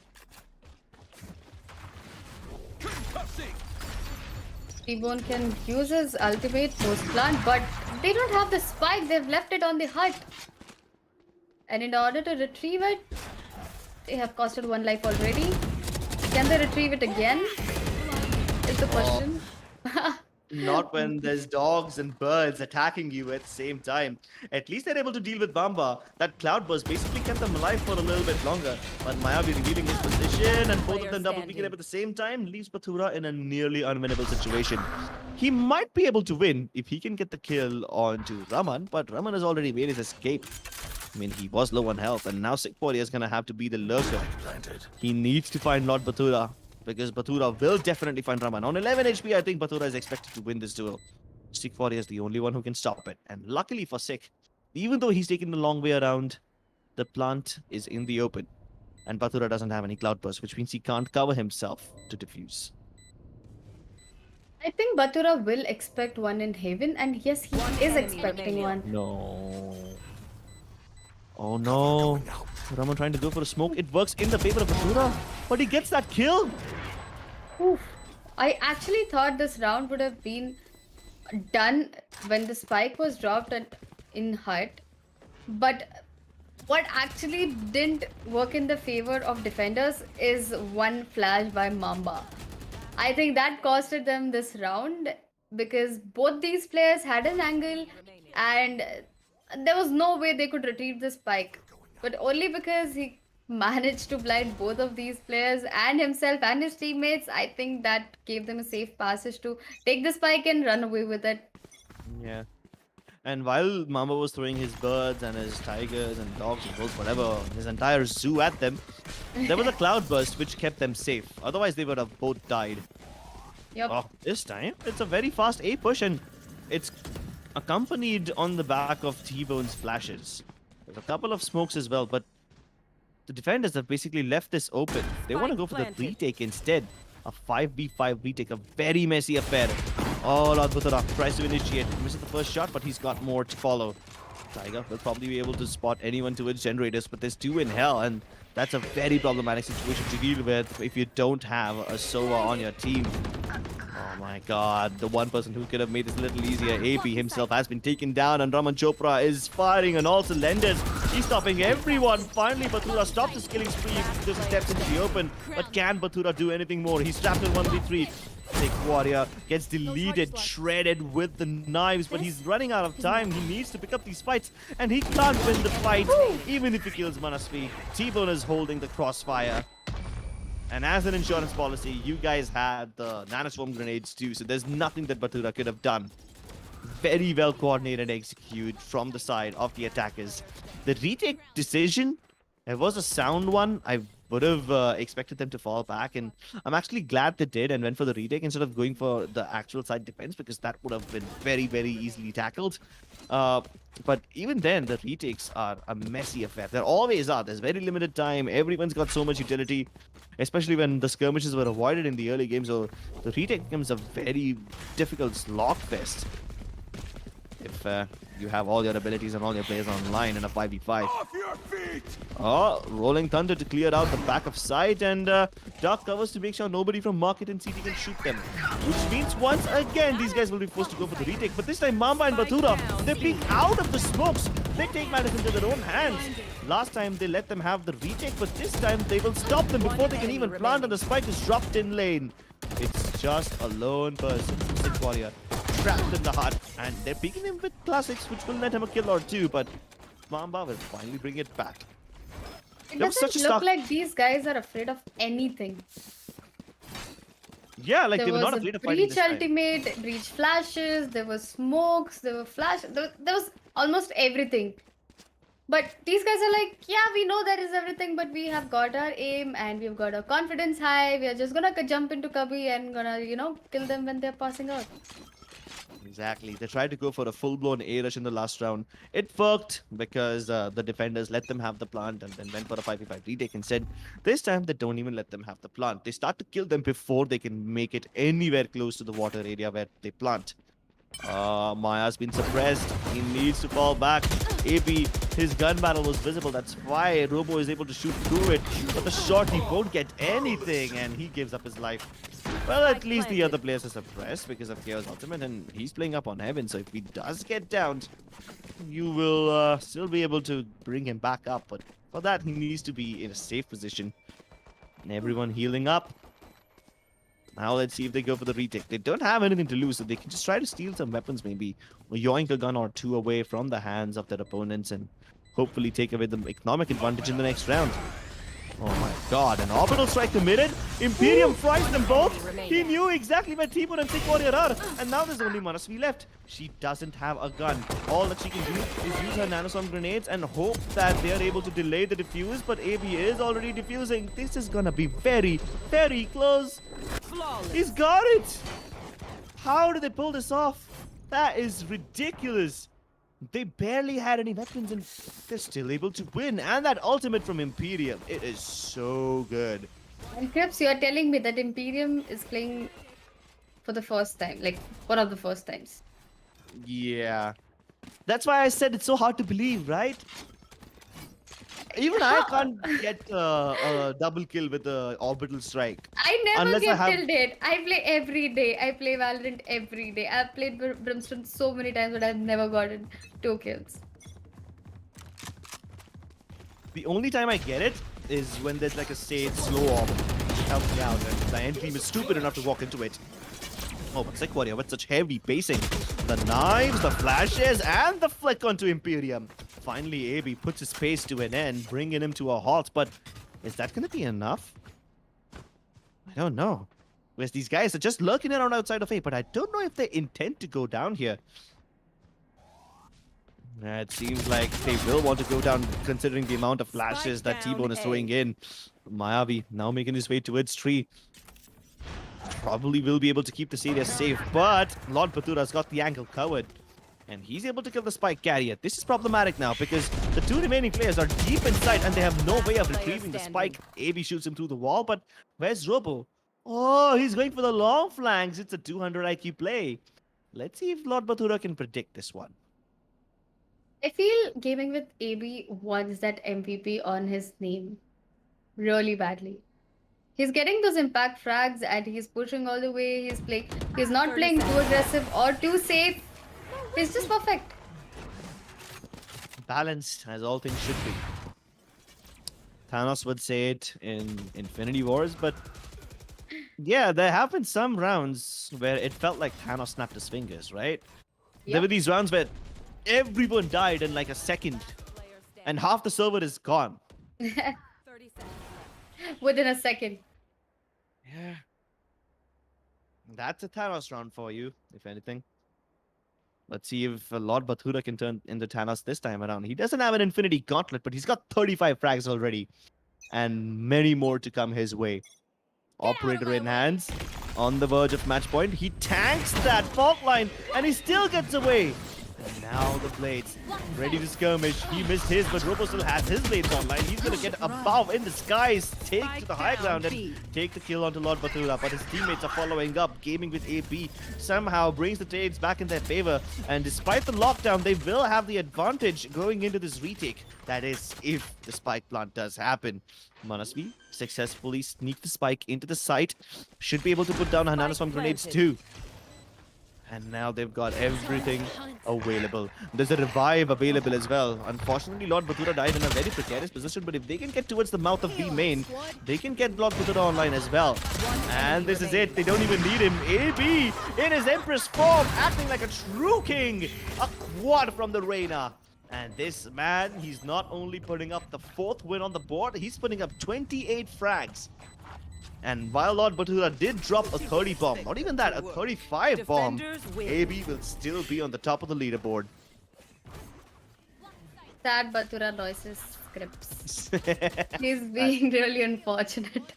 T-Bone can use his ultimate post plant, but they don't have the spike. They've left it on the hut. And in order to retrieve it, they have costed 1 life already. Can they retrieve it again? Is the question. Not when there's dogs and birds attacking you at the same time. At least they're able to deal with Bamba. That cloudburst basically kept them alive for a little bit longer. But Mayavi revealing his position and both of them double picking up at the same time leaves Batura in a nearly unwinnable situation. He might be able to win if he can get the kill onto Raman, but Raman has already made his escape. I mean, he was low on health, and now Sick Warrior is going to have to be the lurker. He needs to find Lord Batura, because Batura will definitely find Raman. On 11 HP, I think Batura is expected to win this duel. Sick Warrior is the only one who can stop it. And luckily for Sick, even though he's taken the long way around, the plant is in the open. And Batura doesn't have any cloudburst, which means he can't cover himself to defuse. I think Batura will expect one in Haven, and yes, he is expecting one. No. Oh no. Raman trying to go for a smoke. It works in the favor of Bhatura, but he gets that kill. Oof. I actually thought this round would have been done when the spike was dropped in hut. But what actually didn't work in the favor of defenders is one flash by Mamba. I think that costed them this round because both these players had an angle and there was no way they could retrieve the spike. But only because he managed to blind both of these players and himself and his teammates, I think that gave them a safe passage to take the spike and run away with it. Yeah. And while Mamba was throwing his birds and his tigers and dogs and wolves, whatever, his entire zoo at them, there was a cloud burst which kept them safe. Otherwise, they would have both died. Yep. Oh, this time, it's a very fast A push and it's accompanied on the back of T-Bone's flashes. There's a couple of smokes as well, but the defenders have basically left this open. They want to go for the Planted. retake instead. A 5v5 retake, a very messy affair. Oh, Lord Butara tries to initiate. Misses the first shot, but he's got more to follow. Tiger will probably be able to spot anyone to its generators, but there's two in hell, and that's a very problematic situation to deal with if you don't have a Sova on your team. Oh my god, the one person who could have made this a little easier, AP himself, has been taken down, and Raman Chopra is firing on all cylinders. He's stopping everyone. Finally, Bhatura stops his killing spree because he steps into the open. But can Bhatura do anything more? He's trapped in 1v3. Sick Warrior gets deleted, shredded with the knives, but he's running out of time. He needs to pick up these fights, and he can't win the fight, even if he kills Manasvi. T-Bone is holding the crossfire. And as an insurance policy, you guys had the nanoswarm grenades too, so there's nothing that Bhatura could have done. Very well coordinated execute from the side of the attackers. The retake decision, it was a sound one. I would have expected them to fall back, and I'm actually glad they did and went for the retake instead of going for the actual side defense, because that would have been very, very easily tackled. But even then, the retakes are a messy affair. There always are. There's very limited time. Everyone's got so much utility, especially when the skirmishes were avoided in the early game. So the retake becomes a very difficult slog fest if you have all your abilities and all your players online in a 5v5. Oh, Rolling Thunder to clear out the back of sight, and Dark covers to make sure nobody from Market and CT can shoot them. Which means once again, these guys will be forced to go for the retake. But this time, Mamba and Bhatura, they peek out of the smokes. They take matters into their own hands. Last time, they let them have the retake, but this time, they will stop them before they can even plant, and the spike is dropped in lane. It's just a lone person, Sick Warrior, trapped in the hut, and they're picking him with classics, which will net him a kill or two, but Mamba will finally bring it back. It There was doesn't such a look stark- like these guys are afraid of anything. Yeah, like they There were not was afraid a of fighting breach this time. ultimate, breach flashes, there was smokes, there were there was almost everything. But these guys are like, yeah, we know there is everything, but we have got our aim and we've got our confidence high. We are just gonna jump into Cubby and gonna, kill them when they're passing out. Exactly. They tried to go for a full-blown A rush in the last round. It worked because the defenders let them have the plant and then went for a 5v5 retake instead. This time, they don't even let them have the plant. They start to kill them before they can make it anywhere close to the water area where they plant. Maya's been suppressed. He needs to fall back. AB, his gun barrel was visible. That's why Robo is able to shoot through it. But the shot, he won't get anything, and he gives up his life. Well, at least the other players are suppressed because of Chaos Ultimate, and he's playing up on Heaven. So if he does get downed, you will still be able to bring him back up. But for that, he needs to be in a safe position. And everyone healing up. Now let's see if they go for the retake. They don't have anything to lose, so they can just try to steal some weapons, maybe. Or yoink a gun or two away from the hands of their opponents and hopefully take away the economic advantage in the next round. Oh my god, an orbital strike committed. Imperium fries them both. He knew exactly where T-Bone and Sick Warrior are. And now there's only Manasvi left. She doesn't have a gun. All that she can do is use her nanoswarm grenades and hope that they are able to delay the defuse. But AB is already defusing. This is gonna be very, very close. Flawless. He's got it! How did they pull this off? That is ridiculous. They barely had any weapons and they're still able to win. And that ultimate from Imperium, it is so good. And Crips, you are telling me that Imperium is playing for the first time, like one of the first times. Yeah. That's why I said it's so hard to believe, right? Even I How? can't get a double kill with the orbital strike I never unless I get have. till date. I play every day. I play Valorant every day. I've played Brimstone so many times, but I've never gotten 2 kills. The only time I get it is when there's like a Sage slow orb which helps me out, and the end team is stupid enough to walk into it. Oh, but Sick Warrior with such heavy pacing. The knives, the flashes, and the flick onto Imperium. Finally, AB puts his pace to an end, bringing him to a halt. But is that going to be enough? I don't know. Whereas these guys are just lurking around outside of A, but I don't know if they intend to go down here. It seems like they will want to go down considering the amount of flashes that down T-Bone is throwing A. in. Mayavi now making his way towards tree. Probably will be able to keep the area safe, but Lord Bathura's got the angle covered. And he's able to kill the spike carrier. This is problematic now because the two remaining players are deep inside and they have no way of retrieving the spike. AB shoots him through the wall, but where's Robo? Oh, he's going for the long flanks. It's a 200 IQ play. Let's see if Lord Bathura can predict this one. I feel gaming with AB wants that MVP on his name really badly. He's getting those impact frags and he's pushing all the way. He's not 30 playing too seconds. aggressive or too safe. He's just perfect. Balanced, as all things should be. Thanos would say it in Infinity Wars, but yeah, there have been some rounds where it felt like Thanos snapped his fingers, right? There Yep. were these rounds where everyone died in like a second, and half the server is gone. 30 seconds. Within a second. Yeah. That's a Thanos round for you, if anything. Let's see if Lord Bathura can turn into Thanos this time around. He doesn't have an Infinity Gauntlet, but he's got 35 frags already, and many more to come his way. Operator in hands, on the verge of match point. He tanks that fault line, and he still gets away. And now the blades ready to skirmish. He missed his, but Robo still has his blades online. He's gonna get above in the skies, take to the high ground, and take the kill onto Lord Bathura. But his teammates are following up, gaming with AB. Somehow brings the trades back in their favor. And despite the lockdown, they will have the advantage going into this retake. That is, if the spike plant does happen. Manasvi successfully sneak the spike into the site. Should be able to put down Hananas from grenades too. And now they've got everything available. There's a revive available as well. Unfortunately, Lord Bathura died in a very precarious position, but if they can get towards the mouth of B main, they can get Lord Bathura online as well. And this is it. They don't even need him. AB in his Empress form, acting like a true king. A quad from the Reina. And this man, he's not only putting up the 4th win on the board, he's putting up 28 frags. And while Lord Bathura did drop a 30 bomb, not even that, a 35 bomb, Defenders win. AB will still be on the top of the leaderboard. Sad Bathura noises scripts. He's being really unfortunate.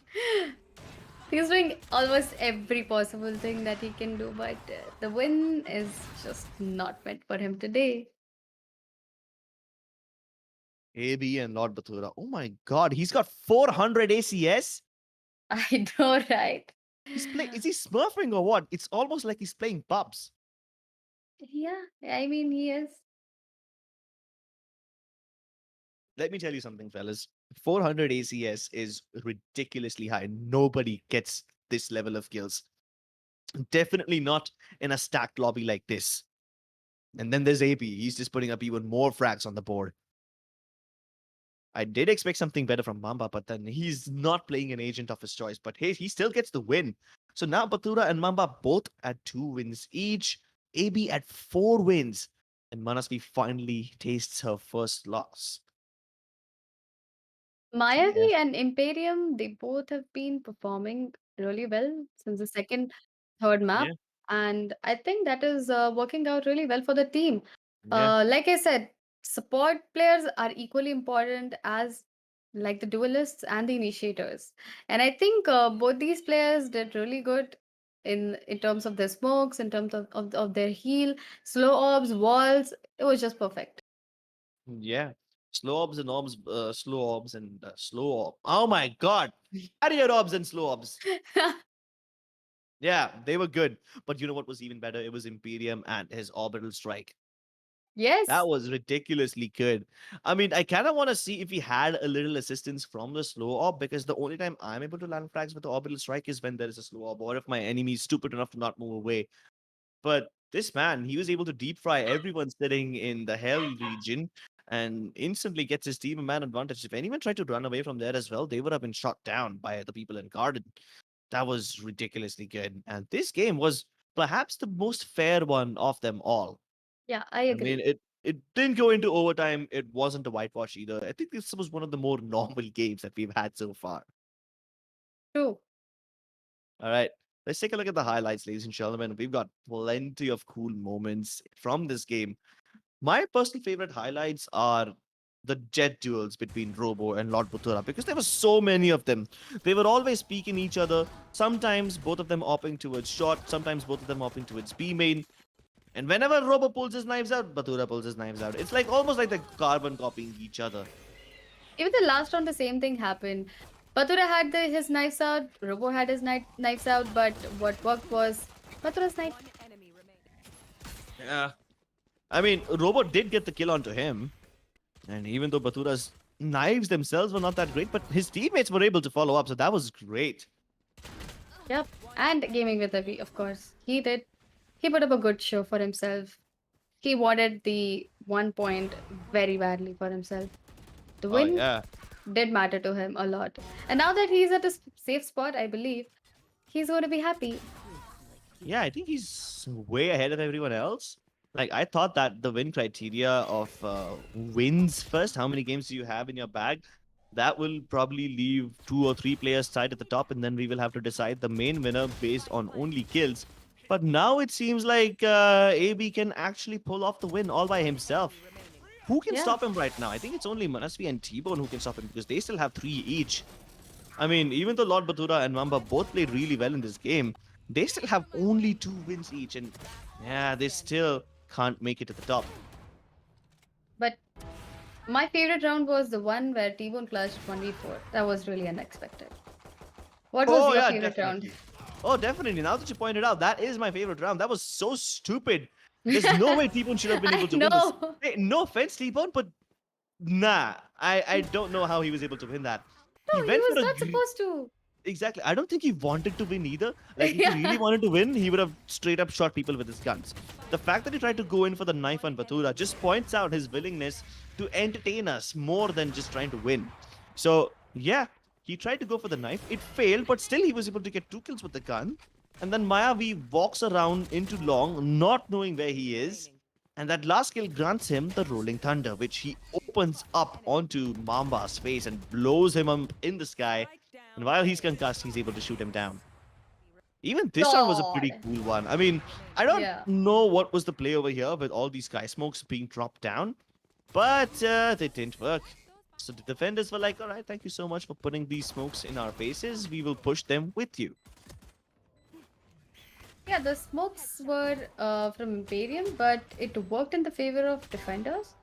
He's doing almost every possible thing that he can do, but the win is just not meant for him today. AB and Lord Bathura. Oh my god, he's got 400 ACS? I know, right? Is he smurfing or what? It's almost like he's playing pubs. Yeah, I mean, he is. Let me tell you something, fellas. 400 ACS is ridiculously high. Nobody gets this level of kills. Definitely not in a stacked lobby like this. And then there's AB. He's just putting up even more frags on the board. I did expect something better from Mamba, but then he's not playing an agent of his choice. But hey, he still gets the win. So now Bathura and Mamba both at 2 wins each. AB at 4 wins. And Manasvi finally tastes her first loss. Mayavi and Imperium, they both have been performing really well since the second, third map. Yeah. And I think that is working out really well for the team. Yeah. Like I said, support players are equally important as like the duelists and the initiators. And I think both these players did really good in terms of their smokes, in terms of their heal, slow orbs, walls. It was just perfect. Yeah. Slow orbs and orbs, slow orbs and slow orb. Oh my god. Carrier orbs and slow orbs. Yeah, they were good. But you know what was even better? It was Imperium and his orbital strike. Yes. That was ridiculously good. I mean, I kind of want to see if he had a little assistance from the slow orb, because the only time I'm able to land frags with the orbital strike is when there is a slow orb, or if my enemy is stupid enough to not move away. But this man, he was able to deep fry everyone sitting in the hell region and instantly gets his team a man advantage. If anyone tried to run away from there as well, they would have been shot down by the people in Garden. That was ridiculously good. And this game was perhaps the most fair one of them all. Yeah, I I mean, agree. it didn't go into overtime. It wasn't a whitewash either. I think this was one of the more normal games that we've had so far. True. All right. Let's take a look at the highlights, ladies and gentlemen. We've got plenty of cool moments from this game. My personal favorite highlights are the jet duels between Robo and Lord Butura, because there were so many of them. They were always peeking each other. Sometimes both of them opting towards short, sometimes both of them opting towards B main. And whenever Robo pulls his knives out, Batura pulls his knives out. It's like almost like they're carbon copying each other. Even the last round, the same thing happened. Batura had his knives out, Robo had his knives out, but what worked was Batura's knife. One enemy remaining. Yeah. I mean, Robo did get the kill onto him. And even though Batura's knives themselves were not that great, but his teammates were able to follow up, so that was great. Yep. And gaming with Avi, of course. He did. He put up a good show for himself. He wanted the 1 point very badly for himself. The Oh, win yeah. did matter to him a lot. And now that he's at a safe spot, I believe, he's going to be happy. Yeah, I think he's way ahead of everyone else. Like, I thought that the win criteria of wins first, how many games do you have in your bag, that will probably leave 2 or 3 players tied at the top, and then we will have to decide the main winner based on only kills. But now it seems like AB can actually pull off the win all by himself. Who can Yeah. stop him right now? I think it's only Manasvi and T-Bone who can stop him, because they still have 3 each. I mean, even though Lord Batura and Mamba both played really well in this game, they still have only 2 wins each, and yeah, they still can't make it to the top. But my favorite round was the one where T-Bone clutched 1v4. That was really unexpected. What was your favorite round? Oh, definitely. Now that you pointed out, that is my favorite round. That was so stupid. There's no way T-Bone should have been able I to win this. know. Hey, no offense, T-Bone, but nah, I don't know how he was able to win that. No, he went was for a not supposed to. Exactly. I don't think he wanted to win either. Like, if Yeah. he really wanted to win, he would have straight up shot people with his guns. The fact that he tried to go in for the knife on Batura just points out his willingness to entertain us more than just trying to win. So, yeah, he tried to go for the knife. It failed, but still he was able to get 2 kills with the gun. And then Mayavi walks around into long, not knowing where he is. And that last kill grants him the Rolling Thunder, which he opens up onto Mamba's face and blows him up in the sky. And while he's concussed, he's able to shoot him down. Even this round was a pretty God. cool one. I mean, I don't Yeah. know what was the play over here with all these sky smokes being dropped down, but they didn't work. So the defenders were like, all right, thank you so much for putting these smokes in our faces. We will push them with you. Yeah, the smokes were from Imperium, but it worked in the favor of defenders.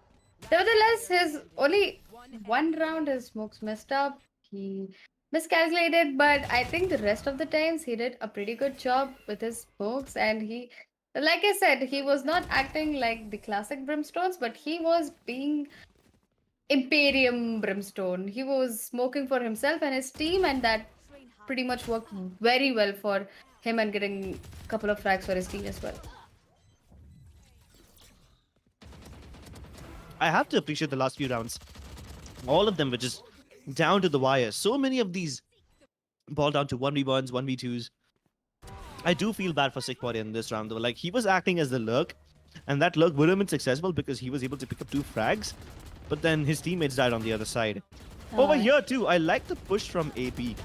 Nevertheless, his only one round, his smokes messed up. He miscalculated, but I think the rest of the times he did a pretty good job with his smokes. And he, like I said, he was not acting like the classic Brimstones, but he was being Imperium Brimstone. He was smoking for himself and his team, and that pretty much worked very well for him and getting a couple of frags for his team as well. I have to appreciate the last few rounds. All of them were just down to the wire. So many of these ball down to 1v1s, 1v2s. I do feel bad for Sick Body in this round though. Like, he was acting as the lurk, and that lurk would have been successful because he was able to pick up 2 frags, but then his teammates died on the other side. Over here too, I like the push from AP.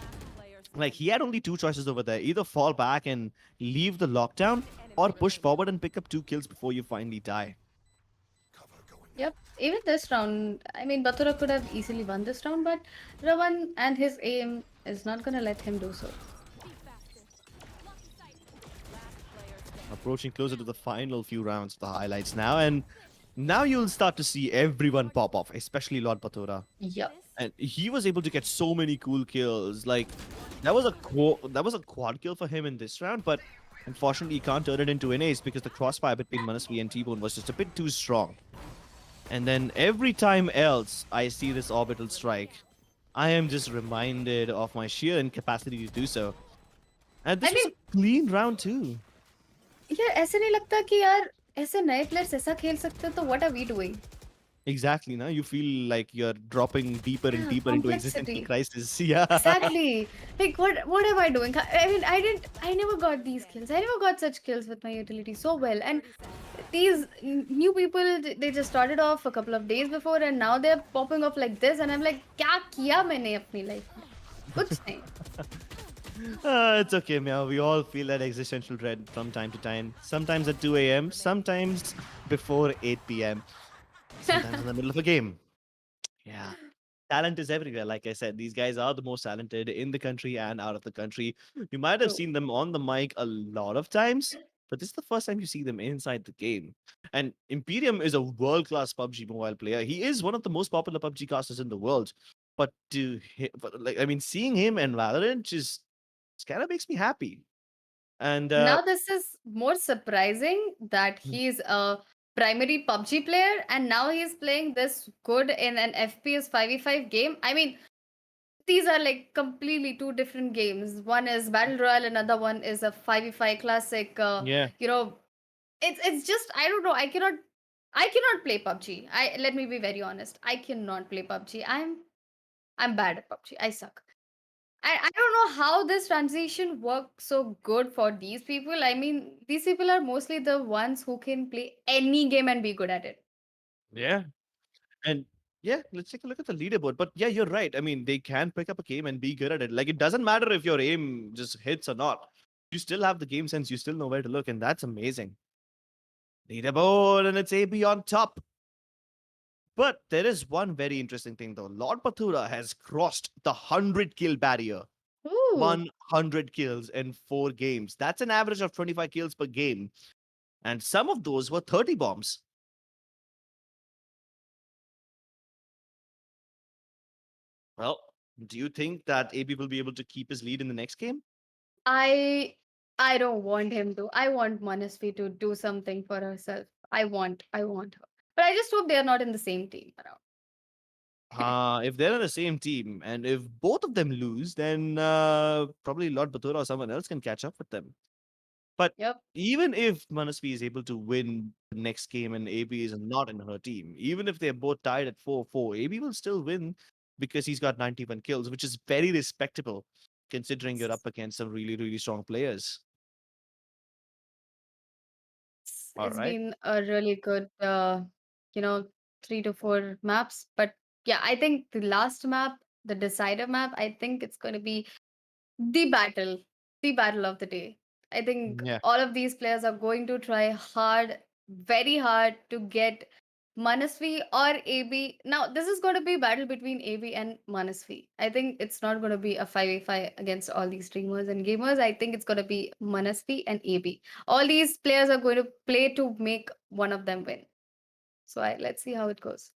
Like, he had only 2 choices over there. Either fall back and leave the lockdown, or push forward and pick up 2 kills before you finally die. Yep. Even this round, I mean, Batura could have easily won this round, but Ravan and his aim is not gonna let him do so. Approaching closer to the final few rounds of the highlights now, and now you'll start to see everyone pop off, especially Lord Batura. Yep. And he was able to get so many cool kills. Like, that was a quad kill for him in this round, but Unfortunately, you can't turn it into an ace because the crossfire between Manasvi and T-Bone was just a bit too strong. And then every time else I see this orbital strike, I am just reminded of my sheer incapacity to do so. And I this was mean, a clean round too. यार ऐसे नहीं लगता कि यार ऐसे नए players ऐसा खेल सकते तो what are we doing? Exactly, now you feel like you're dropping deeper and Yeah, deeper into existential complexity. crisis. Yeah. Exactly. Like what am I doing? I mean, I never got these kills. I never got such kills with my utility so well. And these new people, they just started off a couple of days before, and now they're popping up like this. And I'm like, क्या किया मैंने अपनी life में? कुछ नहीं. It's okay, Meow. We all feel that existential dread from time to time. Sometimes at 2 a.m., sometimes before 8 p.m., sometimes in the middle of a game. Yeah. Talent is everywhere. Like I said, these guys are the most talented in the country and out of the country. You might have True. seen them on the mic a lot of times, but this is the first time you see them inside the game. And Imperium is a world class PUBG mobile player. He is one of the most popular PUBG casters in the world. But I mean, seeing him and Valorant just kind of makes me happy. And Now this is more surprising that mm, he's a primary PUBG player and now he's playing this good in an FPS 5v5 game. I mean, these are like completely two different games. One is Battle Royale, another one is a 5v5 classic. yeah, You know, it's just I don't know. I cannot play PUBG. Let me be very honest. I cannot play PUBG. I'm bad at PUBG. I suck. I don't know how this transition works so good for these people. I mean, these people are mostly the ones who can play any game and be good at it. yeah. And yeah, let's take a look at the leaderboard. But yeah, you're right. I mean, they can pick up a game and be good at it. Like, it doesn't matter if your aim just hits or not. You still have the game sense. You still know where to look, and that's amazing. Leaderboard, and it's AB on top. But there is one very interesting thing, though. Lord Pathura has crossed the 100 kill barrier. Ooh. 100 kills in 4 games. That's an average of 25 kills per game. And some of those were 30 bombs. Well, do you think that AB will be able to keep his lead in the next game? I I don't want him to. I want Manasvi to do something for herself. I want her. But I just hope they are not in the same team around. If they're in the same team and if both of them lose, then probably Lord Batura or someone else can catch up with them. But Yep. even if Manasvi is able to win the next game and AB is not in her team, even if they're both tied at 4-4, AB will still win because he's got 91 kills, which is very respectable considering you're up against some really, really strong players. All It's right. been a really good you know, 3 to 4 maps. But yeah, I think the last map, the decider map, I think it's gonna be the battle, the battle of the day. I think Yeah. all of these players are going to try hard, very hard to get Manasvi or AB. Now, this is going to be a battle between AB and Manasvi. I think it's not going to be a 5v5 against all these streamers and gamers. I think it's going to be Manasvi and AB. All these players are going to play to make one of them win. So let's see how it goes.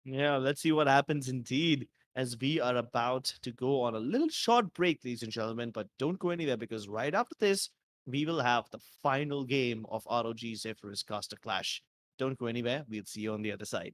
Yeah, let's see what happens indeed as we are about to go on a little short break, ladies and gentlemen. But don't go anywhere because right after this, we will have the final game of ROG Zephyrus Caster Clash. Don't go anywhere. We'll see you on the other side.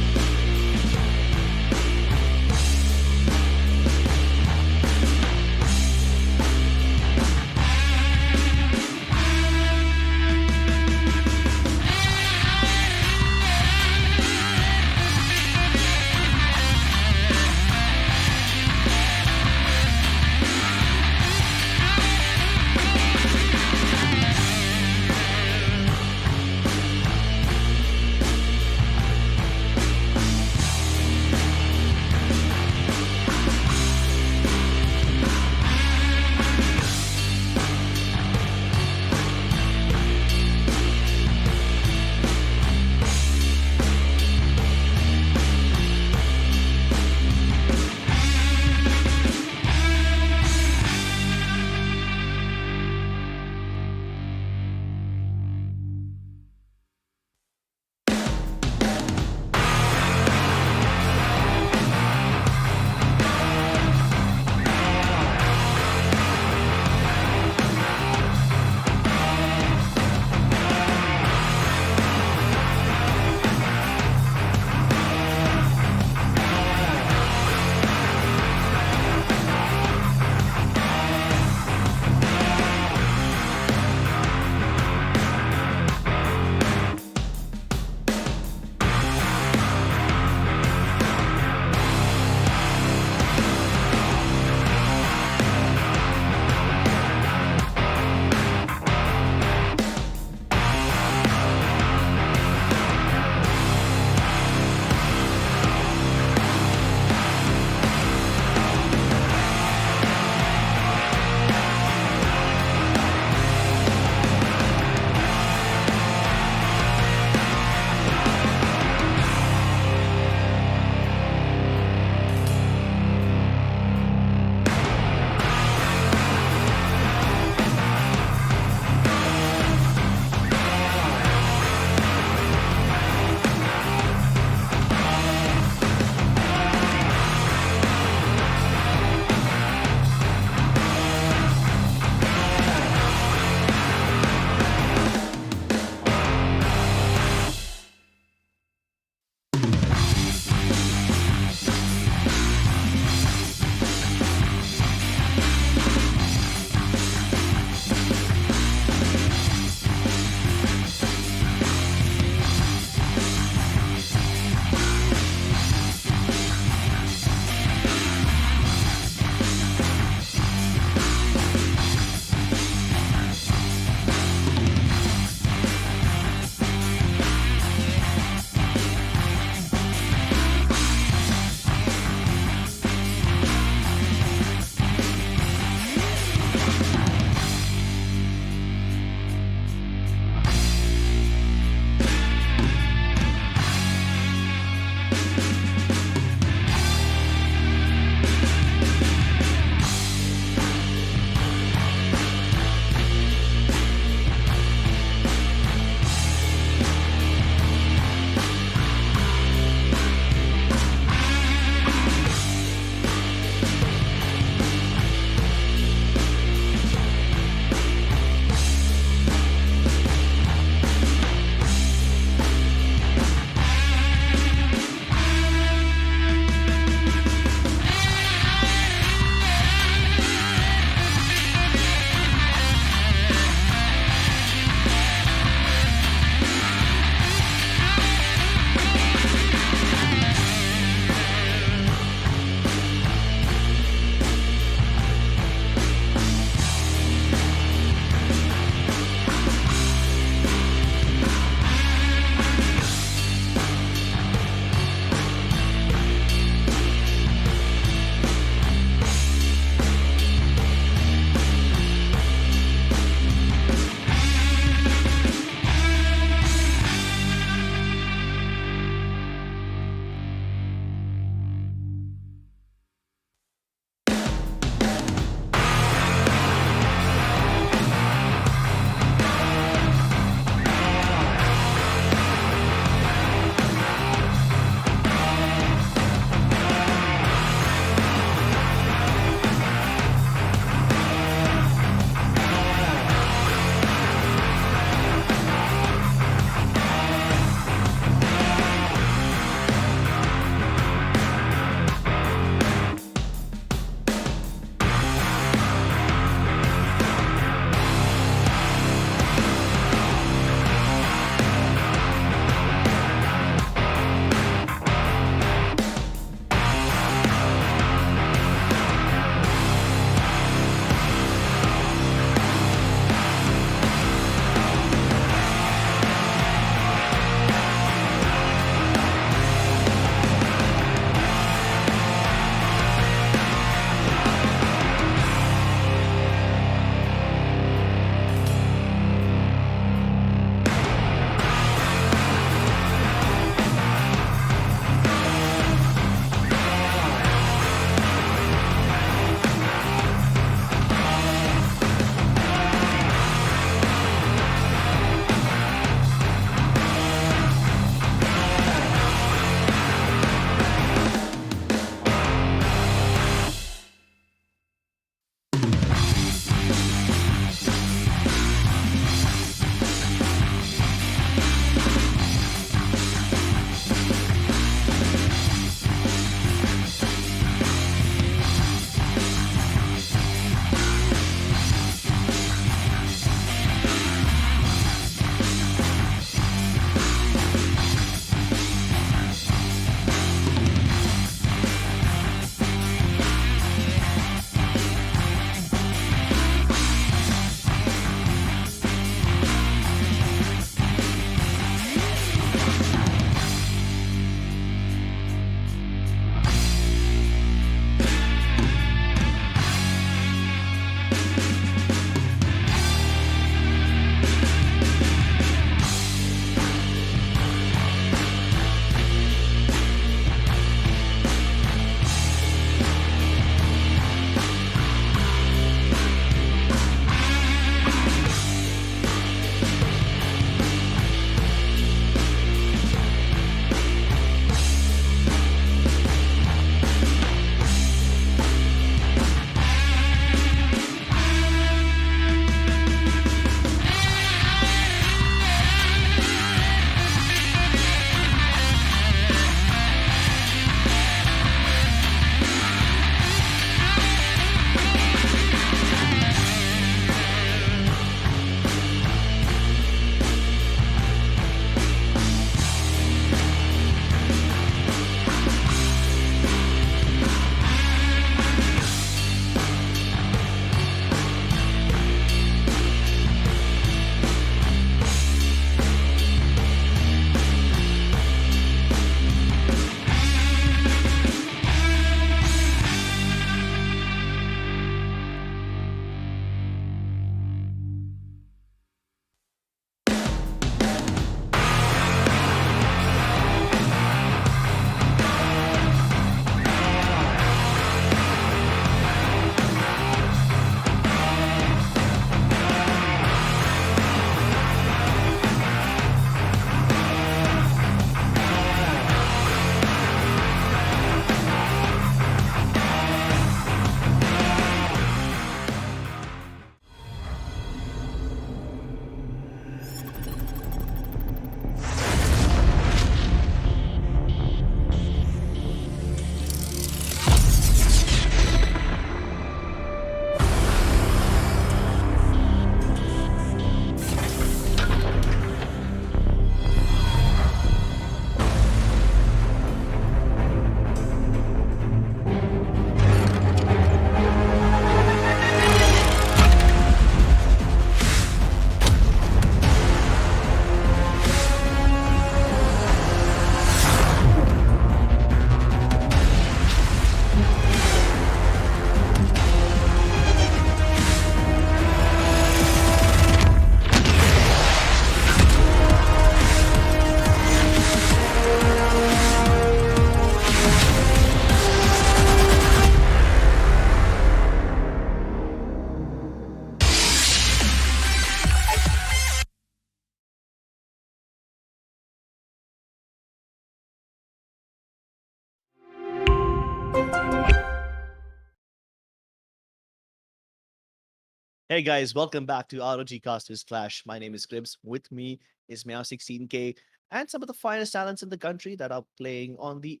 Hey guys, welcome back to ROG Casters Clash. My name is Cribs. With me is Meow16K and some of the finest talents in the country that are playing on the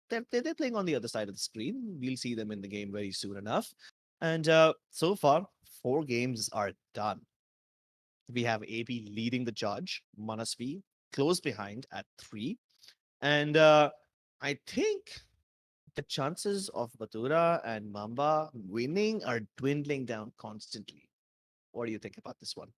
they're playing on the other side of the screen. We'll see them in the game very soon enough. And so far, 4 games are done. We have AB leading the charge, Manasvi close behind at 3. And I think the chances of Batura and Mamba winning are dwindling down constantly. What do you think about this one?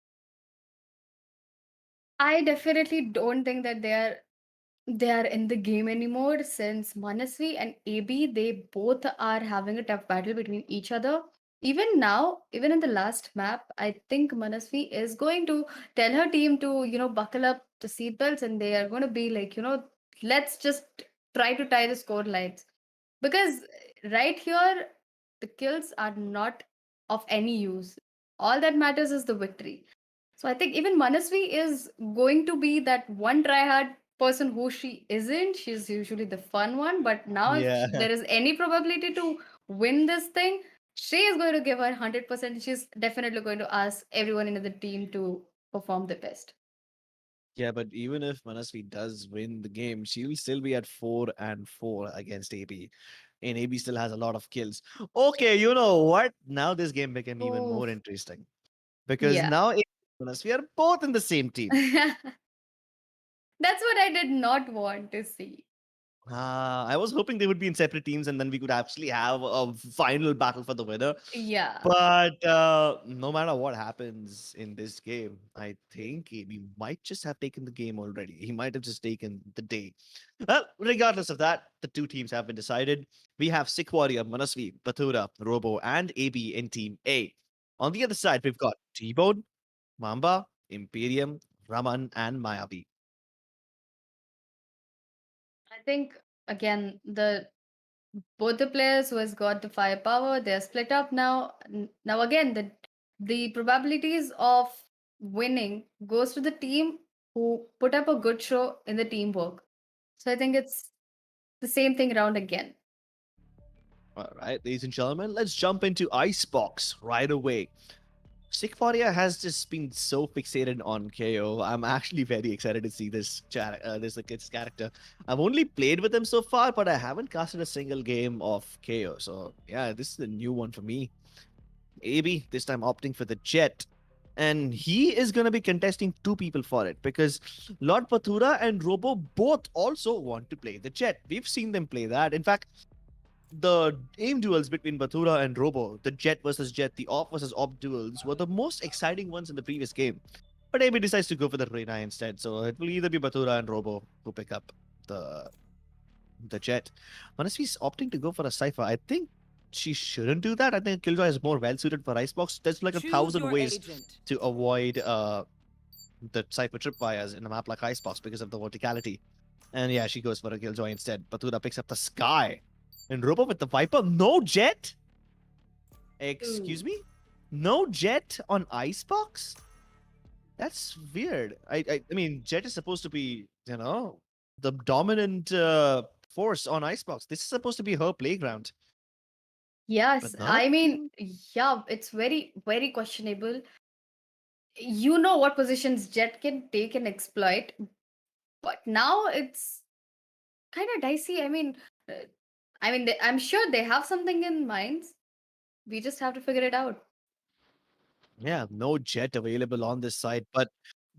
I definitely don't think that they are in the game anymore since Manasvi and AB they both are having a tough battle between each other. Even now, even in the last map, I think Manasvi is going to tell her team to, buckle up the seatbelts and they are going to be like, let's just try to tie the score lines. Because right here, the kills are not of any use. All that matters is the victory. So I think even Manasvi is going to be that one tryhard person who she isn't. She's usually the fun one. But now, if Yeah. there is any probability to win this thing, she is going to give her 100%. She's definitely going to ask everyone in the team to perform the best. Yeah, but even if Manasvi does win the game, she'll still be at 4-4 against AB. And AB still has a lot of kills. Okay, you know what? Now this game became even Oh, more interesting. Because yeah. now AB and Manasvi are both in the same team. That's what I did not want to see. I was hoping they would be in separate teams and then we could actually have a final battle for the winner. Yeah. But no matter what happens in this game, I think we might just have taken the game already. He might have just taken the day. Well, regardless of that, the 2 teams have been decided. We have Sick Warrior, Manasvi, Batura, Robo, and AB in Team A. On the other side, we've got T-Bone, Mamba, Imperium, Raman, and Mayavi. I think, again, the both the players who has got the firepower they're split up now. Now again, the probabilities of winning goes to the team who put up a good show in the teamwork. So I think it's the same thing around again. All right, ladies and gentlemen, let's jump into Icebox right away. Sigfaria has just been so fixated on KO. I'm actually very excited to see this kid's character. I've only played with him so far, but I haven't casted a single game of KO. So yeah, this is a new one for me. AB this time opting for the Jet, and he is going to be contesting 2 people for it because Lord Pathura and Robo both also want to play the Jet. We've seen them play that. In fact, the aim duels between Batura and Robo, the Jet versus Jet, the Op versus Op duels, were the most exciting ones in the previous game. But AB decides to go for the Reina instead, so it will either be Batura and Robo who pick up the the Jet. Manasvi's opting to go for a Cypher. I think she shouldn't do that. I think Killjoy is more well suited for Icebox. There's like a Choose thousand your ways agent. to avoid the Cypher tripwires in a map like Icebox because of the verticality. And yeah, she goes for a Killjoy instead. Batura picks up the Sky. And Robo with the Viper. No Jet? Excuse Ooh. me? No Jet on Icebox? That's weird. I mean, Jet is supposed to be, the dominant force on Icebox. This is supposed to be her playground. Yes, But not? I mean, yeah, it's very, very questionable. You know what positions Jet can take and exploit, but now it's kind of dicey. Uh, I'm sure they have something in mind. We just have to figure it out. Yeah, no Jet available on this side. But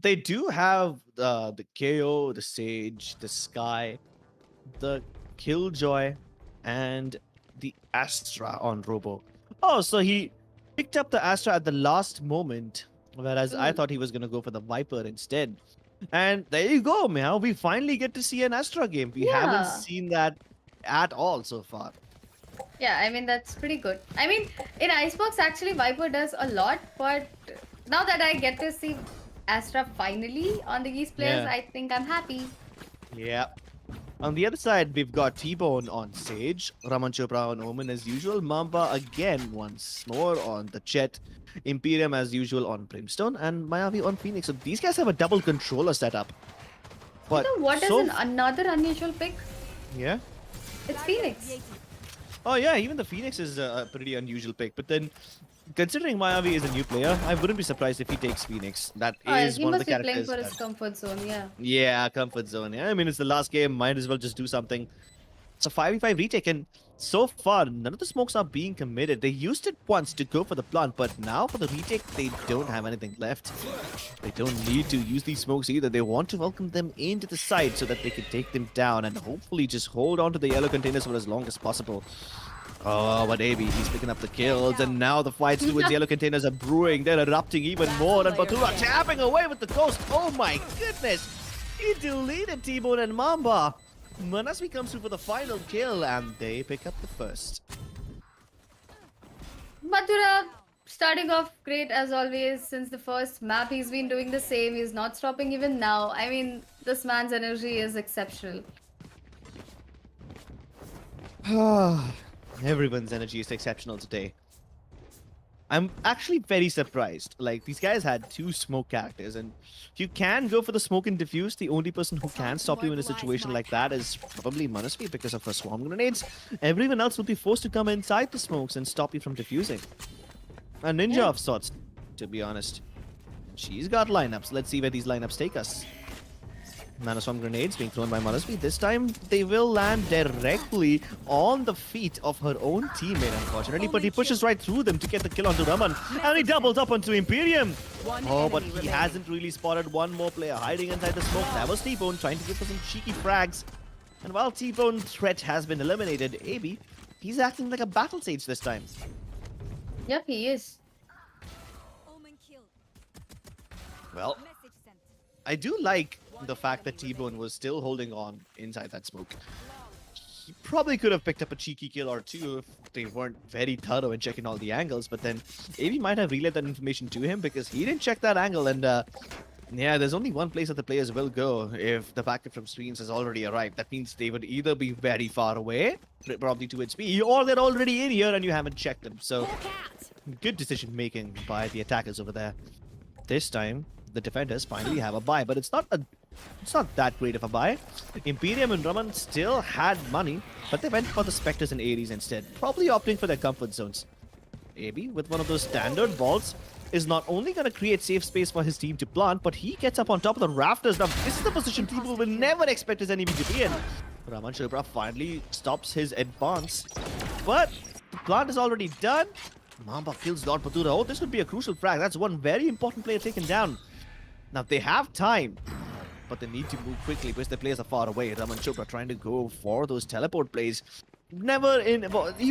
they do have the KO, the Sage, the Sky, the Killjoy, and the Astra on Robo. Oh, so he picked up the Astra at the last moment, whereas I Ooh. thought he was going to go for the Viper instead. And there you go, Meow. We finally get to see an Astra game. We haven't Yeah. seen that at all so far. Yeah, that's pretty good. In Icebox, actually, Viper does a lot, but now that I get to see Astra finally on the East players, Yeah. I think I'm happy. Yeah. On the other side, we've got T-Bone on Sage, Raman Chopra on Omen as usual, Mamba again once more on the Jet, Imperium as usual on Brimstone, and Mayavi on Phoenix. So these guys have a double controller setup. You But know what is so another unusual pick? yeah. It's Phoenix. Oh yeah, even the Phoenix is a pretty unusual pick. But then considering Mayavi is a new player, I wouldn't be surprised if he takes Phoenix. That is He one of must the be playing characters. for his comfort zone, yeah. Yeah, comfort zone. Yeah, I mean, it's the last game. Might as well just do something. It's a 5v5 retake, and so far, none of the smokes are being committed. They used it once to go for the plant, but now for the retake, they don't have anything left. They don't need to use these smokes either. They want to welcome them into the site so that they can take them down and hopefully just hold on to the yellow containers for as long as possible. Oh, but AB, he's picking up the kills, and now the fights towards yellow containers are brewing. They're erupting even more, and Batura tapping away with the ghost. Oh my goodness! He deleted T-Bone and Mamba. Manasvi comes through for the final kill, and they pick up the first. Mathura starting off great as always. Since the first map, he's been doing the same. He's not stopping even now. I mean, this man's energy is exceptional. Everyone's energy is exceptional today. I'm actually very surprised. Like, these guys had 2 smoke characters, and if you can go for the smoke and diffuse, the only person who can stop you in a situation like that is probably Manasvi because of her swarm grenades. Everyone else will be forced to come inside the smokes and stop you from diffusing. A ninja of sorts, to be honest. She's got lineups. Let's see where these lineups take us. Nanoswarm grenades being thrown by Manasvi. This time, they will land directly on the feet of her own teammate, unfortunately. But he pushes right through them to get the kill onto Raman. And he doubles up onto Imperium. Oh, but he hasn't really spotted one more player hiding inside the smoke. That was T-Bone trying to go for some cheeky frags. And while T-Bone's threat has been eliminated, AB, he's acting like a battle sage this time. Yep, he is. Omen killed. Well, Message sent. I do like the fact that T-Bone was still holding on inside that smoke. He probably could have picked up a cheeky kill or 2 if they weren't very thorough in checking all the angles, but then AB might have relayed that information to him because he didn't check that angle, and yeah, there's only one place that the players will go if the packet from screens has already arrived. That means they would either be very far away, probably towards B, or they're already in here and you haven't checked them. So, good decision making by the attackers over there. This time, the defenders finally have a buy, but it's not that great of a buy. Imperium and Raman still had money, but they went for the Spectres and Ares instead, probably opting for their comfort zones. AB, with one of those standard vaults, is not only going to create safe space for his team to plant, but he gets up on top of the rafters. Now, this is the position people will never expect his enemy to be in. Raman Chopra finally stops his advance, but the plant is already done. Mamba kills Lord Batura. Oh, this would be a crucial frag. That's one very important player taken down. Now, they have time, but they need to move quickly because the players are far away. Raman Chopra trying to go for those teleport plays. He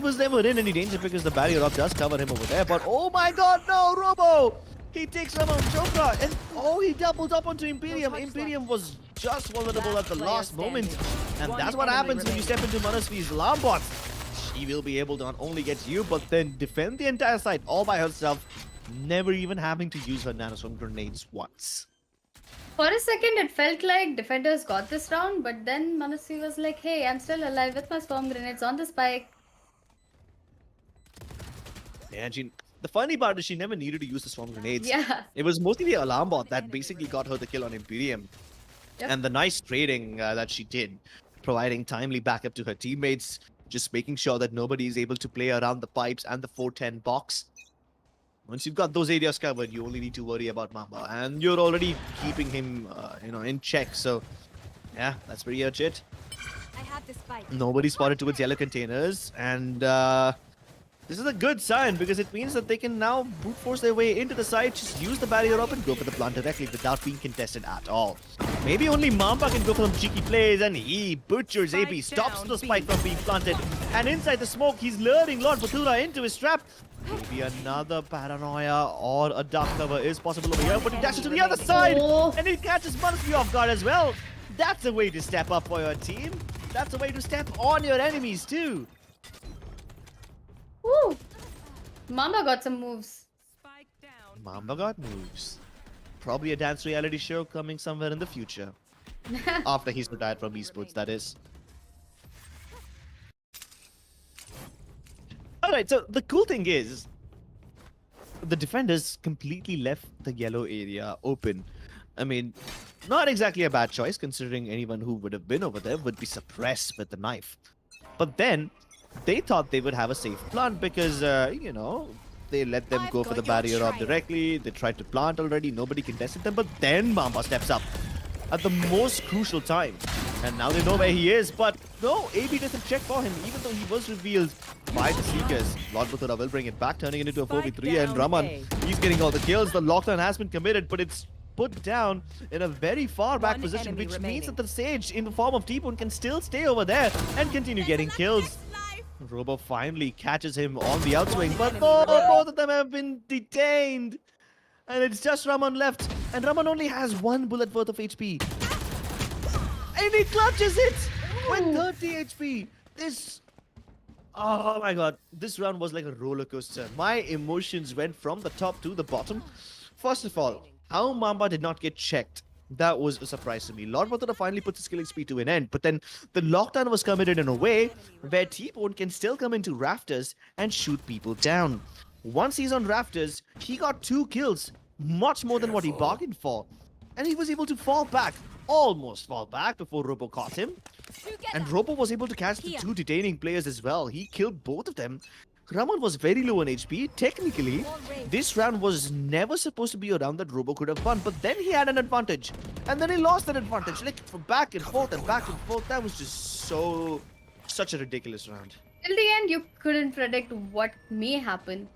was never in any danger because the barrier up does cover him over there. But oh my god, no, Robo! He takes Raman Chopra and oh, he doubled up onto Imperium. Imperium was just vulnerable at the last moment. And that's what happens when you step into Manasvi's alarm bot. She will be able to not only get you, but then defend the entire site all by herself, never even having to use her nanoswarm grenades once. For a second, it felt like defenders got this round, but then Manasvi was like, hey, I'm still alive with my swarm grenades on the spike. Yeah, and the funny part is she never needed to use the swarm grenades. Yeah. It was mostly the alarm bot that basically got her the kill on Imperium. Yep. And the nice trading that she did, providing timely backup to her teammates, just making sure that nobody is able to play around the pipes and the 410 box. Once you've got those areas covered, you only need to worry about Mamba. And you're already keeping him, in check. So, yeah, that's pretty much it. I have the spike. Nobody spotted towards yellow containers. And this is a good sign because it means that they can now brute force their way into the site, just use the barrier up and go for the plant directly without being contested at all. Maybe only Mamba can go for some cheeky plays, and he butchers AB, stops the spike from being planted. And inside the smoke, he's luring Lord Batura into his trap. Maybe another paranoia or a dark cover is possible over here, but he dashes to the other side, and he catches Manasvi off guard as well. That's a way to step up for your team. That's a way to step on your enemies too. Woo! Mamba got some moves. Spike down. Mamba got moves. Probably a dance reality show coming somewhere in the future. After he's retired from esports, that is. Alright, so the cool thing is, the defenders completely left the yellow area open. I mean, not exactly a bad choice, considering anyone who would have been over there would be suppressed with the knife. But then, they thought they would have a safe plant because, They let them I've go for got the your barrier off trail. directly. They tried to plant already. Nobody contested them. But then Mamba steps up at the most crucial time. And now they know where he is. But no, AB doesn't check for him, even though he was revealed by the Seekers. Lord Bathura will bring it back, turning it into a Spike 4v3. And down Raman, A. he's getting all the kills. The lockdown has been committed, but it's put down in a very far back One position, enemy which means that remaining. the Sage in the form of T-Bone can still stay over there and continue getting kills. Robo finally catches him on the outswing, but enemy no, remaining. both of them have been detained. And it's just Raman left. And Raman only has 1 bullet worth of HP. And he clutches it with 30 HP. Oh my god. This round was like a roller coaster. My emotions went from the top to the bottom. First of all, how Mamba did not get checked. That was a surprise to me. Lord Bathura finally puts his killing spree to an end, but then the lockdown was committed in a way where T-Bone can still come into rafters and shoot people down. Once he's on rafters, he got 2 kills, much more than what he bargained for. And he was able to fall back, almost fall back before Robo caught him. And Robo was able to catch the 2 detaining players as well. He killed both of them. Raman was very low on HP. Technically, this round was never supposed to be a round that Robo could have won. But then he had an advantage. And then he lost that advantage. Like, from back and forth and back and forth. That was just such a ridiculous round. Till the end, you couldn't predict what may happen.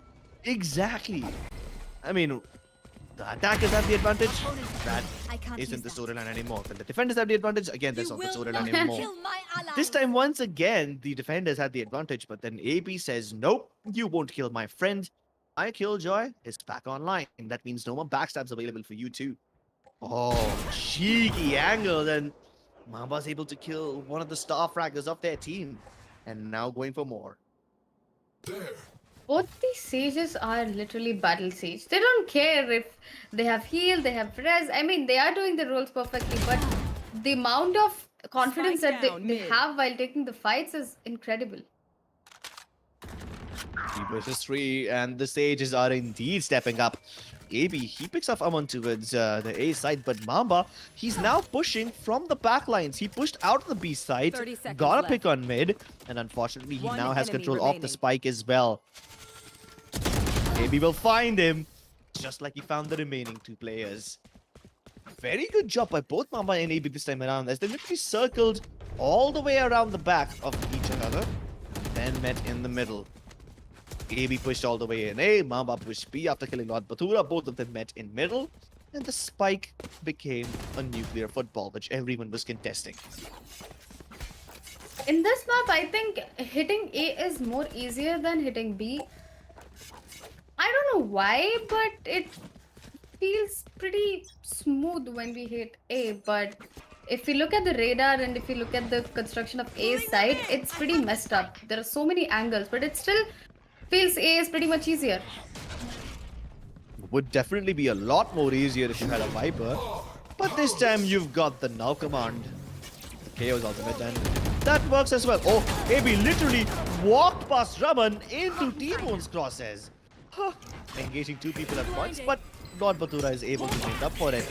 Exactly. I mean, the attackers have the advantage. That I can't isn't the use that. storyline anymore. When the defenders have the advantage, again, that's You not the will storyline not anymore. kill my ally. This time, once again, the defenders had the advantage, but then AB says, nope, you won't kill my friend. My killjoy is back online. That means no more backstabs available for you too. Oh, cheeky angle. And Mamba's able to kill one of the star fraggers of their team. And now going for more. Both these sages are literally battle sage. They don't care if they have heal, they have res. I mean, they are doing the roles perfectly, but the amount of confidence Spike that they down mid. have while taking the fights is incredible. 3 versus 3, and the Sages are indeed stepping up. AB, he picks off Aman towards the A side, but Mamba, he's now pushing from the back lines. He pushed out of the B side, 30 seconds got a left. pick on mid, and unfortunately, he One now has enemy control of the remaining. spike as well. AB will find him, just like he found the remaining 2 players. Very good job by both Mamba and AB this time around, as they literally circled all the way around the back of each other, then met in the middle. AB pushed all the way in A, Mamba pushed B after killing Lord Bathura. Both of them met in middle, and the spike became a nuclear football, which everyone was contesting. In this map, I think hitting A is more easier than hitting B. I don't know why, but it feels pretty smooth when we hit A. But if you look at the radar and if you look at the construction of A's side, it's pretty messed up. There are so many angles, but it still feels A is pretty much easier. Would definitely be a lot more easier if you had a Viper, but this time you've got the Now command, the Chaos Ultimate, and that works as well. Oh, AB literally walked past Raman into T-Bone's crosshairs. Huh. Engaging 2 people at once, but Lord Bathura is able to make up for it.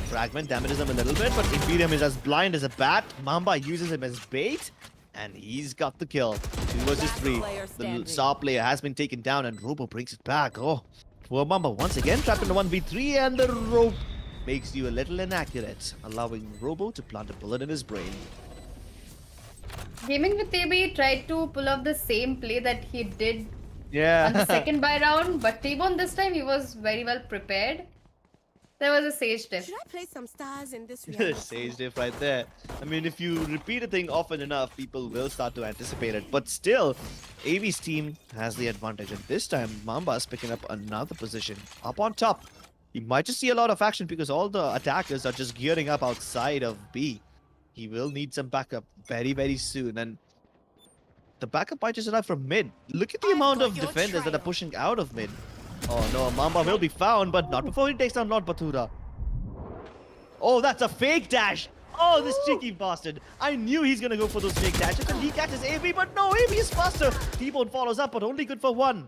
Fragment damages him a little bit, but Imperium is as blind as a bat. Mamba uses him as bait, and he's got the kill. 2 versus 3. player The standing. star player has been taken down, and Robo brings it back. Oh, poor Mamba once again trapped in a 1v3, and the rope makes you a little inaccurate, allowing Robo to plant a bullet in his brain. Gaming with AB tried to pull off the same play that he did on the Yeah. second buy round, but T-Bone this time he was very well prepared. There was a sage diff. Should I play some stars in this reality? Sage diff right there. I mean, if you repeat a thing often enough, people will start to anticipate it. But still, AV's team has the advantage. And this time, Mamba's picking up another position up on top. He might just see a lot of action because all the attackers are just gearing up outside of B. He will need some backup very, very soon. And the backup might just arrive from mid. Look at the I've amount got of your defenders that are trail. pushing out of mid. Oh no, Mamba will be found, but not before he takes down Lord Bathura. Oh, that's a fake dash. Oh, this cheeky bastard. I knew he's gonna go for those fake dashes, and he catches AB, but no, AB is faster. T-Bone follows up, but only good for 1.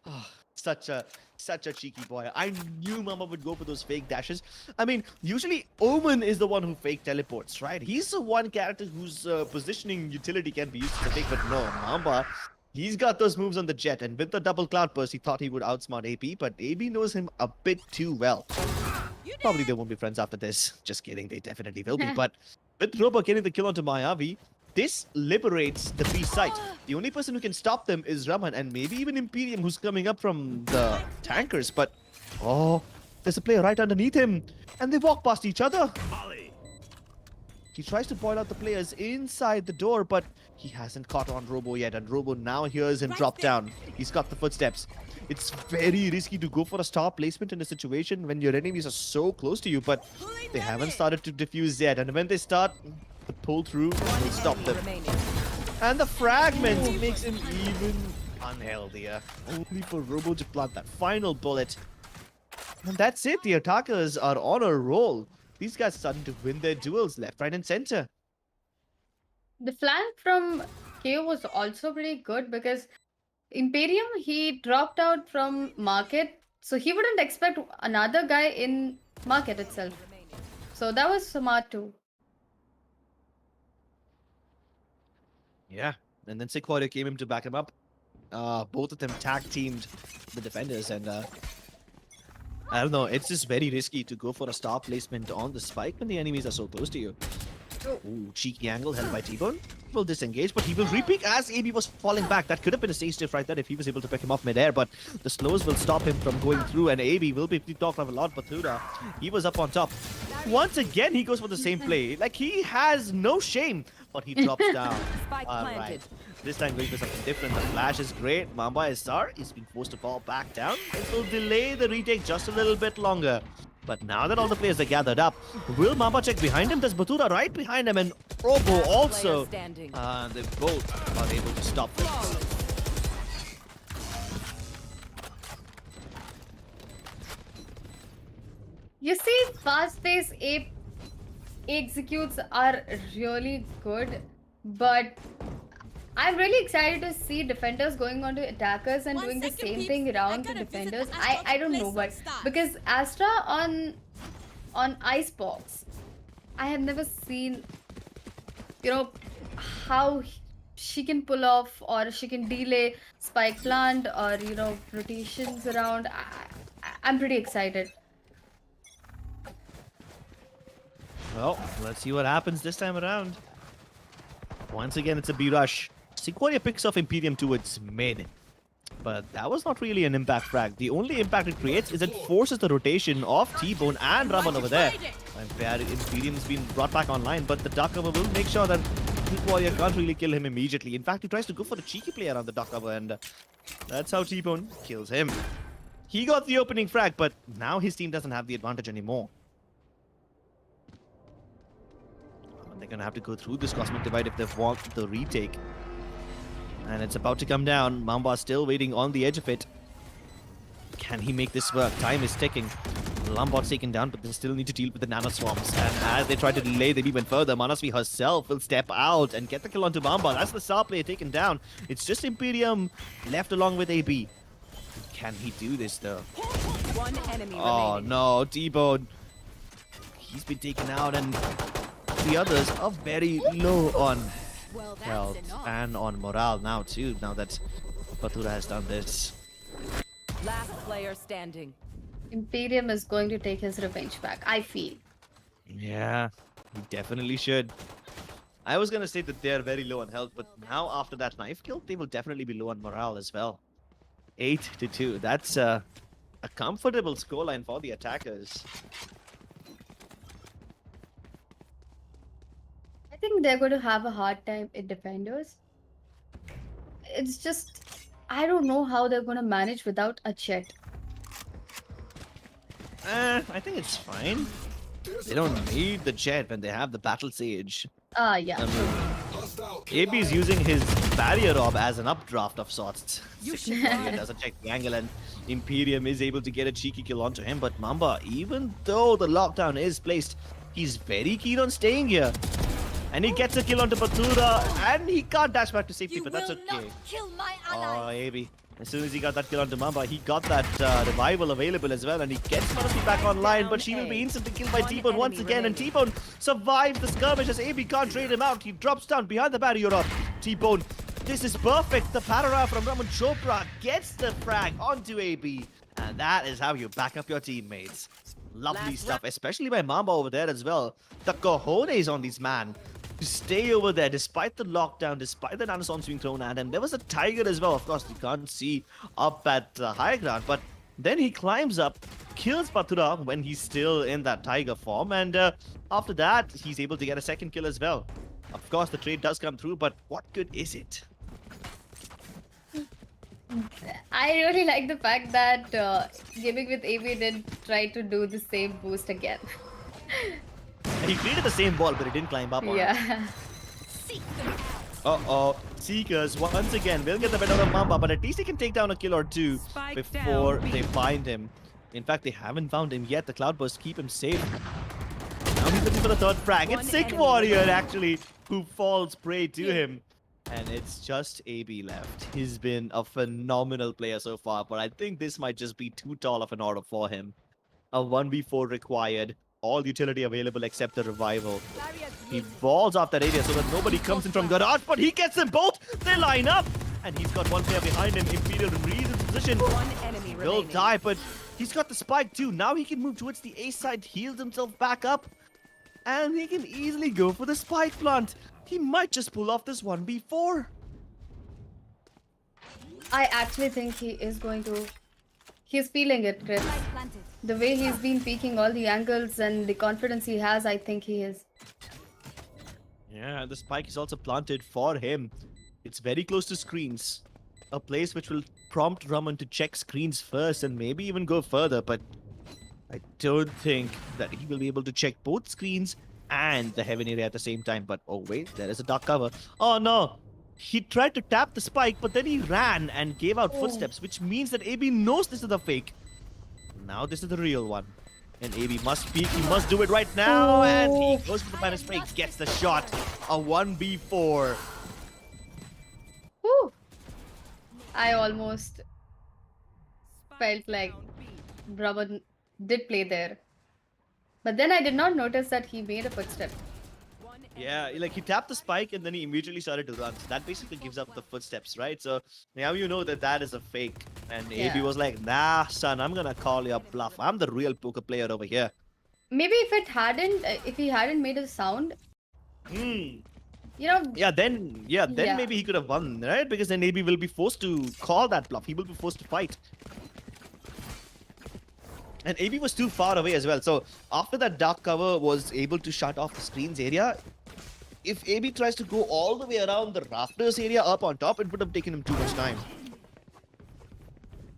Oh, such a cheeky boy. I knew Mamba would go for those fake dashes. I mean, usually Omen is the one who fake teleports, right? He's the one character whose positioning utility can be used as a fake, but no, Mamba, He's got those moves on the jet, and with the double cloud burst, he thought he would outsmart AB, but AB knows him a bit too well. Probably they won't be friends after this. Just kidding, they definitely will be. But with Robo getting the kill onto Mayavi, this liberates the B site. The only person who can stop them is Raman, and maybe even Imperium, who's coming up from the tankers. But, oh, there's a player right underneath him, and they walk past each other. He tries to point out the players inside the door, but he hasn't caught on Robo yet, and Robo now hears him drop down. He's got the footsteps. It's very risky to go for a star placement in a situation when your enemies are so close to you, but they haven't started to defuse yet, and when they start, the pull through will stop them. And the fragment makes him even unhealthier. Only for Robo to plant that final bullet. And that's it, the attackers are on a roll. These guys are starting to win their duels left, right, and center. The flank from KO was also pretty good because Imperium, he dropped out from market, so he wouldn't expect another guy in market itself. So that was smart too. Yeah, and then Sequoia came in to back him up. Both of them tag teamed the defenders, and I don't know, it's just very risky to go for a star placement on the spike when the enemies are so close to you. Ooh, cheeky angle held by T-Bone. Will disengage, but he will repeat as AB was falling back. That could have been a stage diff right there if he was able to pick him off midair, but the slows will stop him from going through, and AB will be talked of a lot. Batuda, he was up on top. Once again, he goes for the same play. Like, he has no shame, but he drops down. Spike planted. This time going for something different. The flash is great. Mamba is star. He's been forced to fall back down. It will delay the retake just a little bit longer. But now that all the players are gathered up, will Mamba check behind him? There's Batuda right behind him, and Robo also. They both are able to stop them. You see, fast-paced executes are really good, but I'm really excited to see defenders going on to attackers and doing the same thing around to defenders. I don't know, but because Astra on Icebox, I have never seen, you know, how she can pull off or she can delay spike plant or, you know, rotations around. I'm pretty excited. Well, let's see what happens this time around. Once again, it's a B rush. Sequoia picks off Imperium towards mid. But that was not really an impact frag. The only impact it creates is it forces the rotation of T-Bone and Raman over there. And Imperium's been brought back online, but the dark cover will make sure that Sequoia can't really kill him immediately. In fact, he tries to go for a cheeky play around the dark cover, and that's how T-Bone kills him. He got the opening frag, but now his team doesn't have the advantage anymore. They're gonna have to go through this cosmic divide if they want the retake. And it's about to come down. Mamba still waiting on the edge of it. Can he make this work? Time is ticking. Lombard's taken down, but they still need to deal with the nano swarms. And as they try to delay them even further, Manasvi herself will step out and get the kill onto Mamba. That's the star player taken down. It's just Imperium left along with AB. Can he do this though? One enemy remaining. No, T-Bone. He's been taken out, and the others are very low on health and on morale now too, now that Batuda has done this. Last player standing. Imperium is going to take his revenge back, I feel. Yeah, he definitely should. I was gonna say that they are very low on health, but now after that knife kill, they will definitely be low on morale as well. 8-2. That's a comfortable scoreline for the attackers. I think they're going to have a hard time in defenders. It's just, I don't know how they're going to manage without a Chet. I think it's fine. They don't need the jet when they have the battle sage. Yeah. AB is using his barrier orb as an updraft of sorts. Sequoia doesn't check the angle, and Imperium is able to get a cheeky kill onto him. But Mamba, even though the lockdown is placed, he's very keen on staying here. And he gets a kill onto Batuda, and he can't dash back to safety, but that's okay. Oh, AB. As soon as he got that kill onto Mamba, he got that revival available as well, and he gets Manasvi back online, but she will be instantly killed by T-Bone once again, and T-Bone survives the skirmish as AB can't trade him out. He drops down behind the barrier of T-Bone. this is perfect. The Parara from Raman Chopra gets the frag onto AB. And that is how you back up your teammates. Lovely Last stuff, especially by Mamba over there as well. The cojones on these man to stay over there despite the lockdown, despite the nanostorms being thrown at him. There was a tiger as well. Of course, you can't see up at the high ground, but then he climbs up, kills Patura when he's still in that tiger form, and after that, he's able to get a second kill as well. Of course, the trade does come through, but what good is it? I really like the fact that Gaming with AB did try to do the same boost again. He created the same ball, but he didn't climb up on it. Yeah. Uh-oh. Seekers, once again, will get the better of Mamba, but at least he can take down a kill or two Spike before down, B. they find him. In fact, they haven't found him yet. The Cloudburst keep him safe. Now he's looking for the third frag. One It's Sick enemy Warrior, remaining. actually, who falls prey to him. And it's just AB left. He's been a phenomenal player so far, but I think this might just be too tall of an order for him. A 1v4 required. All utility available except the revival. He balls off that area so that nobody comes in from garage, but he gets them both. They line up, and he's got one player behind him. Imperial reads his position. One enemy He'll remaining. die, but he's got the spike too. Now he can move towards the A side, heals himself back up, and he can easily go for the spike plant. He might just pull off this 1v4. I actually think he is going to. He's feeling it, Chris. Spike planted. The way he's been peeking all the angles and the confidence he has, I think he is. Yeah, the spike is also planted for him. It's very close to screens. A place which will prompt Raman to check screens first and maybe even go further, but I don't think that he will be able to check both screens and the heaven area at the same time. But oh wait, there is a dark cover. Oh no! He tried to tap the spike, but then he ran and gave out footsteps, which means that AB knows this is the fake. Now this is the real one. And AB must peek, he must do it right now, and he goes for the banner spray, gets the shot. A 1v4. Whew. I almost felt like Down B. Brahman did play there. But then I did not notice that he made a footstep. One Yeah, like he tapped the spike and then he immediately started to run. So that basically gives up the footsteps, right? So now you know that that is a fake. And AB Yeah. was like, nah, son, I'm gonna call your bluff. I'm the real poker player over here. Maybe if he hadn't made a sound, Hmm. you know, Yeah, then Yeah. maybe he could have won, right? Because then AB will be forced to call that bluff. He will be forced to fight. And AB was too far away as well. So after that dark cover was able to shut off the screens area, if AB tries to go all the way around the rafters area up on top, it would have taken him too much time.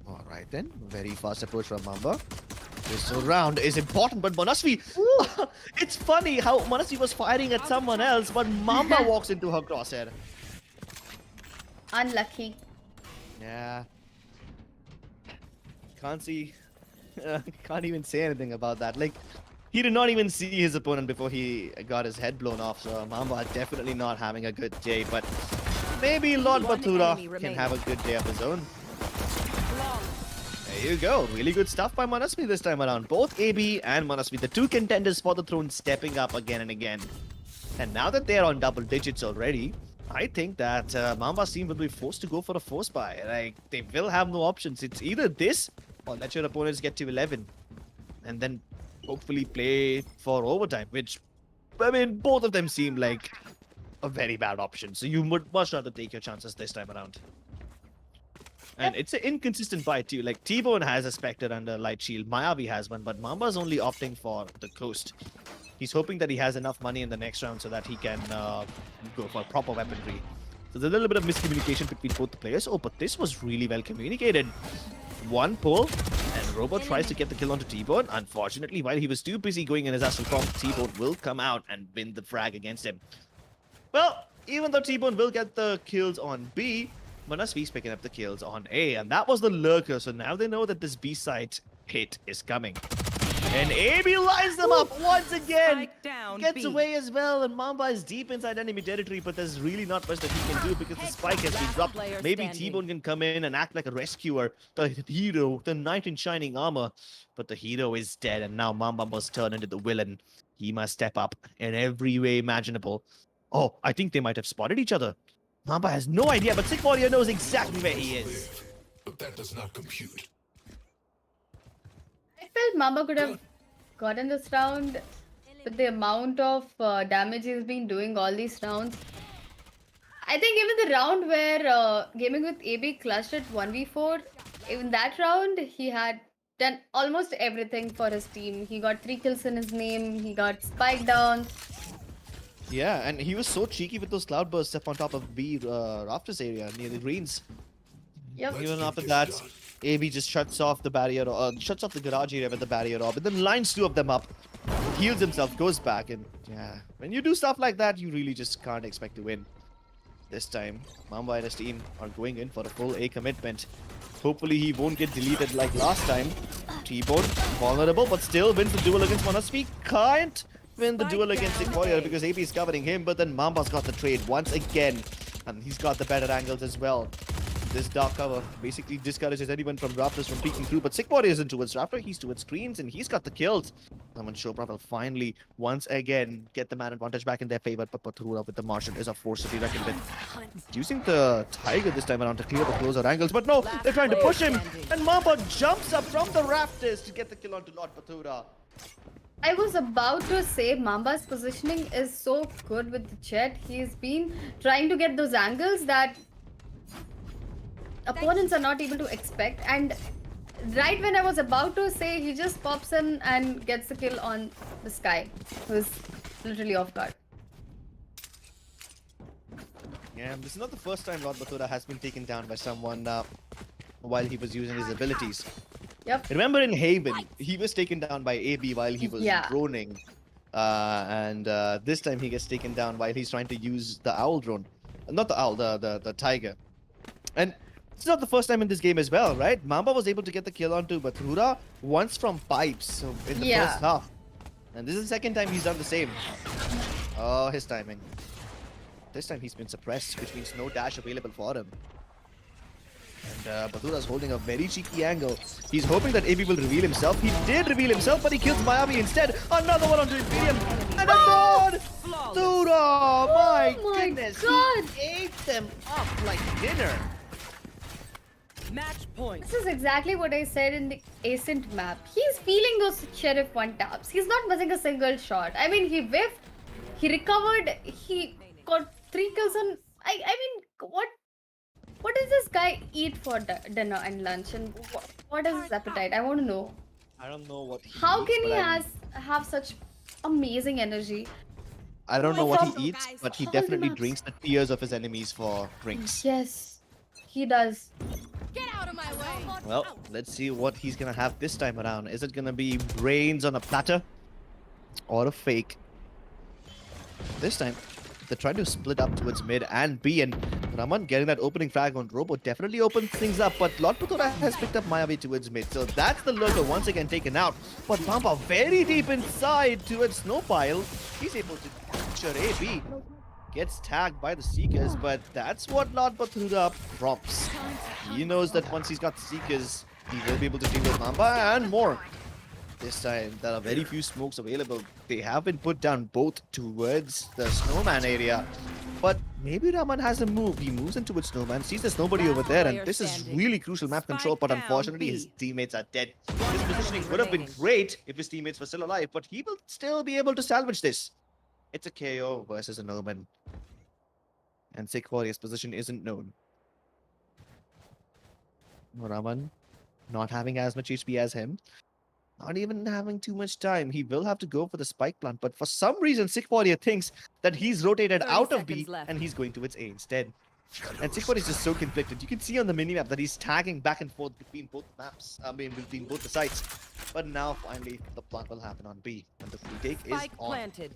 All right then, very fast approach from Mamba. This round is important, but Manasvi, it's funny how Manasvi was firing at someone else, but Mamba walks into her crosshair. unlucky. Yeah. Can't even say anything about that. Like, he did not even see his opponent before he got his head blown off. So Mamba definitely not having a good day, but maybe Lord One Batura enemy can remaining. have a good day of his own. Long. There you go. Really good stuff by Manasvi this time around. Both AB and Manasvi, the two contenders for the throne, stepping up again and again. And now that they're on double digits already, I think that Mamba's team will be forced to go for a force buy. Like, they will have no options. It's either this or let your opponents get to 11. And then hopefully play for overtime, which, I mean, both of them seem like a very bad option. So you would much rather take your chances this time around. And it's an inconsistent buy too. Like, T-Bone has a Spectre under Light Shield, Mayavi has one, but Mamba's only opting for the Coast. He's hoping that he has enough money in the next round so that he can go for proper weaponry. So there's a little bit of miscommunication between both the players. Oh, but this was really well communicated. One pull, and Robo tries to get the kill onto T-Bone. Unfortunately, while he was too busy going in his astral form, T-Bone will come out and win the frag against him. Well, even though T-Bone will get the kills on B, Manasvi's picking up the kills on A, and that was the lurker. So now they know that this B site hit is coming. And AB lines them up once again. Spike down Gets B. away as well, and Mamba is deep inside enemy territory, but there's really not much that he can do because the spike has been Last dropped. player Maybe standing. T-Bone can come in and act like a rescuer, the hero, the knight in shining armor. But the hero is dead, and now Mamba must turn into the villain. He must step up in every way imaginable. Oh, I think they might have spotted each other. Mamba has no idea, but Sick Warrior knows exactly where he is. But that does not compute. I felt Mamba could have gotten this round with the amount of damage he's been doing all these rounds. I think even the round where gaming with AB clutched at 1v4, even that round, he had done almost everything for his team. He got 3 kills in his name, he got spike down. Yeah, and he was so cheeky with those cloud bursts up on top of B rafters area near the greens. Yep. Even after that, AB just shuts off the barrier, shuts off the garage area with the barrier orb, and then lines 2 of them up, heals himself, goes back, and yeah, when you do stuff like that, you really just can't expect to win. This time, Mamba and his team are going in for a full A commitment. Hopefully he won't get deleted like last time. T-Bone, vulnerable, but still wins the duel against Manasvi. Can't win the duel against Sick Warrior because AP is covering him, but then Mamba's got the trade once again. And he's got the better angles as well. This dark cover basically discourages anyone from Raptors from peeking through, but Sick Warrior isn't towards Raptor, he's towards screens, and he's got the kills. Someone Showprop will finally, once again, get the man advantage back in their favor, but Pathura with the Martian is a force to be reckoned with. Using the Tiger this time around to clear the closer angles, but no, they're trying to push him, and Mamba jumps up from the Rafters to get the kill onto Lord Pathura. I was about to say Mamba's positioning is so good with the Jet. He's been trying to get those angles that opponents are not able to expect, and right when I was about to say, he just pops in and gets the kill on the Sky, who's literally off guard. Yeah, this is not the first time Lord Pathura has been taken down by someone while he was using his abilities. Yep. Remember in Haven, he was taken down by AB while he was droning. And this time he gets taken down while he's trying to use the Owl drone. Not the Owl, the Tiger. And it's not the first time in this game as well, right? Mamba was able to get the kill onto Pathura once from pipes so in the first half. And this is the second time he's done the same. Oh, his timing. This time he's been suppressed, which means no dash available for him. And Pathura's holding a very cheeky angle. He's hoping that AB will reveal himself. He did reveal himself, but he kills Mayavi instead. Another one onto Imperium. And a third! Pathura! My goodness! God. He ate them up like dinner. Match point. This is exactly what I said in the Ascent map. He's feeling those Sheriff 1 taps. He's not missing a single shot. I mean, he whiffed, he recovered, he got 3 kills on... I mean, what does this guy eat for dinner and lunch, and what is his appetite? I want to know. I don't know what he How eats, can he but have such amazing energy? I don't know what he eats, guys. but he All the definitely maps. drinks the tears of his enemies for drinks. Yes, he does. Get out of my way. Well, let's see what he's gonna have this time around. Is it gonna be brains on a platter or a fake? This time, they're trying to split up towards mid and B, and Raman getting that opening frag on Robo definitely opens things up, but Lord Pathura has picked up Mayavi towards mid, so that's the lurker once again taken out. But Mamba very deep inside towards Snowpile. He's able to capture AB. Gets tagged by the Seekers, but that's what Lord Pathura props. He knows that once he's got the Seekers, he will be able to deal with Mamba and more. This time, there are very few smokes available. They have been put down both towards the snowman area. But maybe Raman has a move. He moves into its snowman, sees there's nobody over there, and this is really crucial map control, but unfortunately his teammates are dead. His positioning would have been great if his teammates were still alive, but he will still be able to salvage this. It's a KO versus an Omen. And Sick Warrior's position isn't known. Raman not having as much HP as him. Not even having too much time. He will have to go for the spike plant, but for some reason Sick Warrior thinks that he's rotated 30 out of B seconds left. and he's going towards A instead. And Sick Warrior is just so conflicted. You can see on the minimap that he's tagging back and forth between both maps. Between both the sites. But now finally the plant will happen on B. And the retake is Spike on. planted.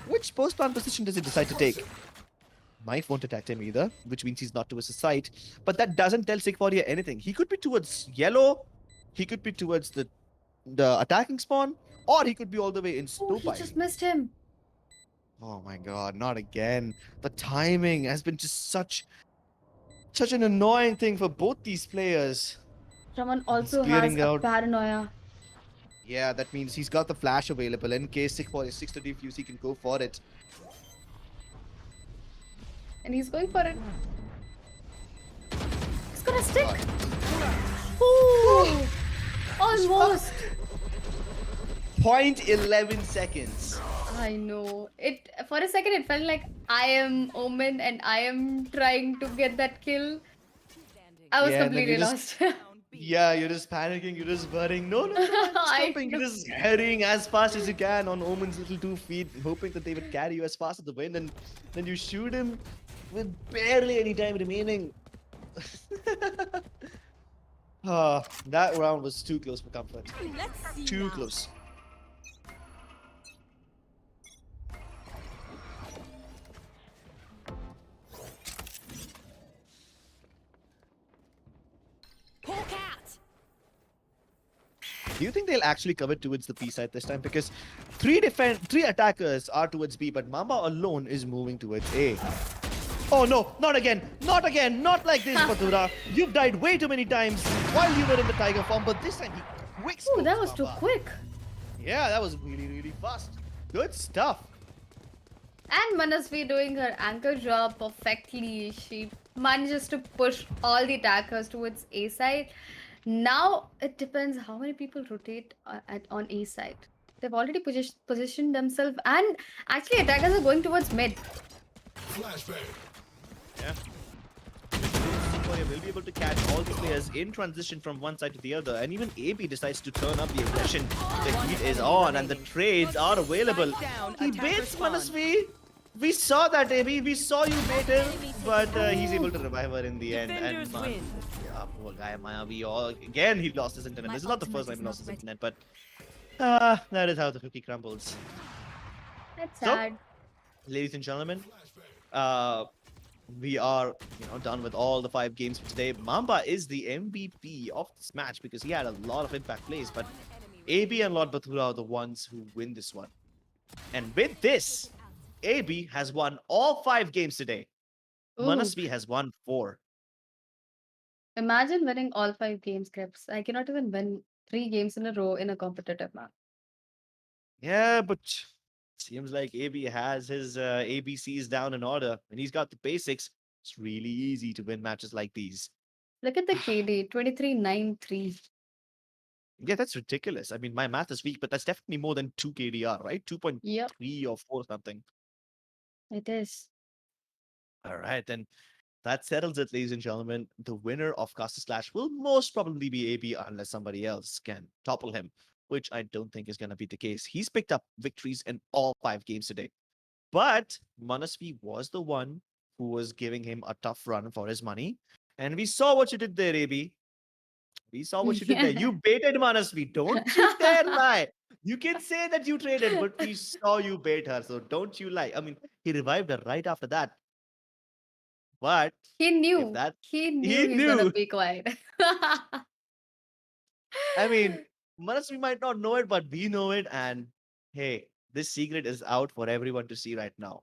Which post-plant position does he decide to take? Knife won't attack him either, which means he's not towards the site. But that doesn't tell Sick Warrior anything. He could be towards yellow, he could be towards the attacking spawn, or he could be all the way in Oh, he Snowpile. just missed him. Oh my god, not again. The timing has been just such an annoying thing for both these players. Raman also has clearing a out. paranoia. Yeah, that means he's got the flash available. In case Sick Warrior 6 to defuse, he can go for it. And he's going for it. He's gonna stick. Ooh, almost. 0.11 seconds. I know. It for a second it felt like I am Omen and I am trying to get that kill. I was Yeah, and then completely you just lost. Yeah, you're just panicking, you're just worrying. No, no, no, I'm just I hoping. know. You're just heading as fast as you can on Omen's little 2 feet, hoping that they would carry you as fast as the wind, and then you shoot him with barely any time remaining. That round was too close for comfort. Let's see Too now. close. Poke out. Do you think they'll actually cover towards the B side this time? Because three attackers are towards B, but Mamba alone is moving towards A. Oh no, not again, not again, not like this, Batura. You've died way too many times while you were in the tiger form, but this time he quick Ooh, that scopes was too Mamba. quick. Yeah, that was really, really fast. Good stuff. And Manasvi doing her anchor job perfectly. She manages to push all the attackers towards A side. Now it depends how many people rotate on A side. They've already positioned themselves, and actually attackers are going towards mid. Flashbang. Yeah. Sequoia will be able to catch all these players in transition from one side to the other, and even AB decides to turn up the aggression. The heat is on, and the trades are available. He baits Manasvi. We saw that, AB. We saw you bait him, but he's able to revive her in the end. And Defenders win. yeah, poor guy Maya. We all again he lost his internet. My This is not the ultimate first time is he lost not his ready. internet, but that is how the cookie crumbles. That's So, sad. ladies and gentlemen, we are done with all the 5 games for today. Mamba is the MVP of this match because he had a lot of impact plays, but AB and Lord Bathura are the ones who win this one. And with this, AB has won all 5 games today. Ooh, Manasvi has won 4. imagine winning all 5 games, Krebs. I cannot even win 3 games in a row in a competitive match. Yeah, but seems like AB has his ABCs down in order, and he's got the basics. It's really easy to win matches like these. Look at the KD 23-9-3. Yeah, that's ridiculous. I mean, my math is weak, but that's definitely more than 2 KDR, right? 2.3 Yep, or 4 something. it is. All right, then that settles it, ladies and gentlemen. The winner of Caster Slash will most probably be AB unless somebody else can topple him, which I don't think is going to be the case. He's picked up victories in all 5 games today. But Manasvi was the one who was giving him a tough run for his money. And we saw what you did there, AB. We saw what you did there. You baited Manasvi. Don't you dare lie. You can say that you traded, but we saw you bait her. So don't you lie. I mean, he revived her right after that. But He if knew. that He knew he he's gonna knew, be quiet. I mean, Manasvi might not know it, but we know it. And hey, this secret is out for everyone to see right now.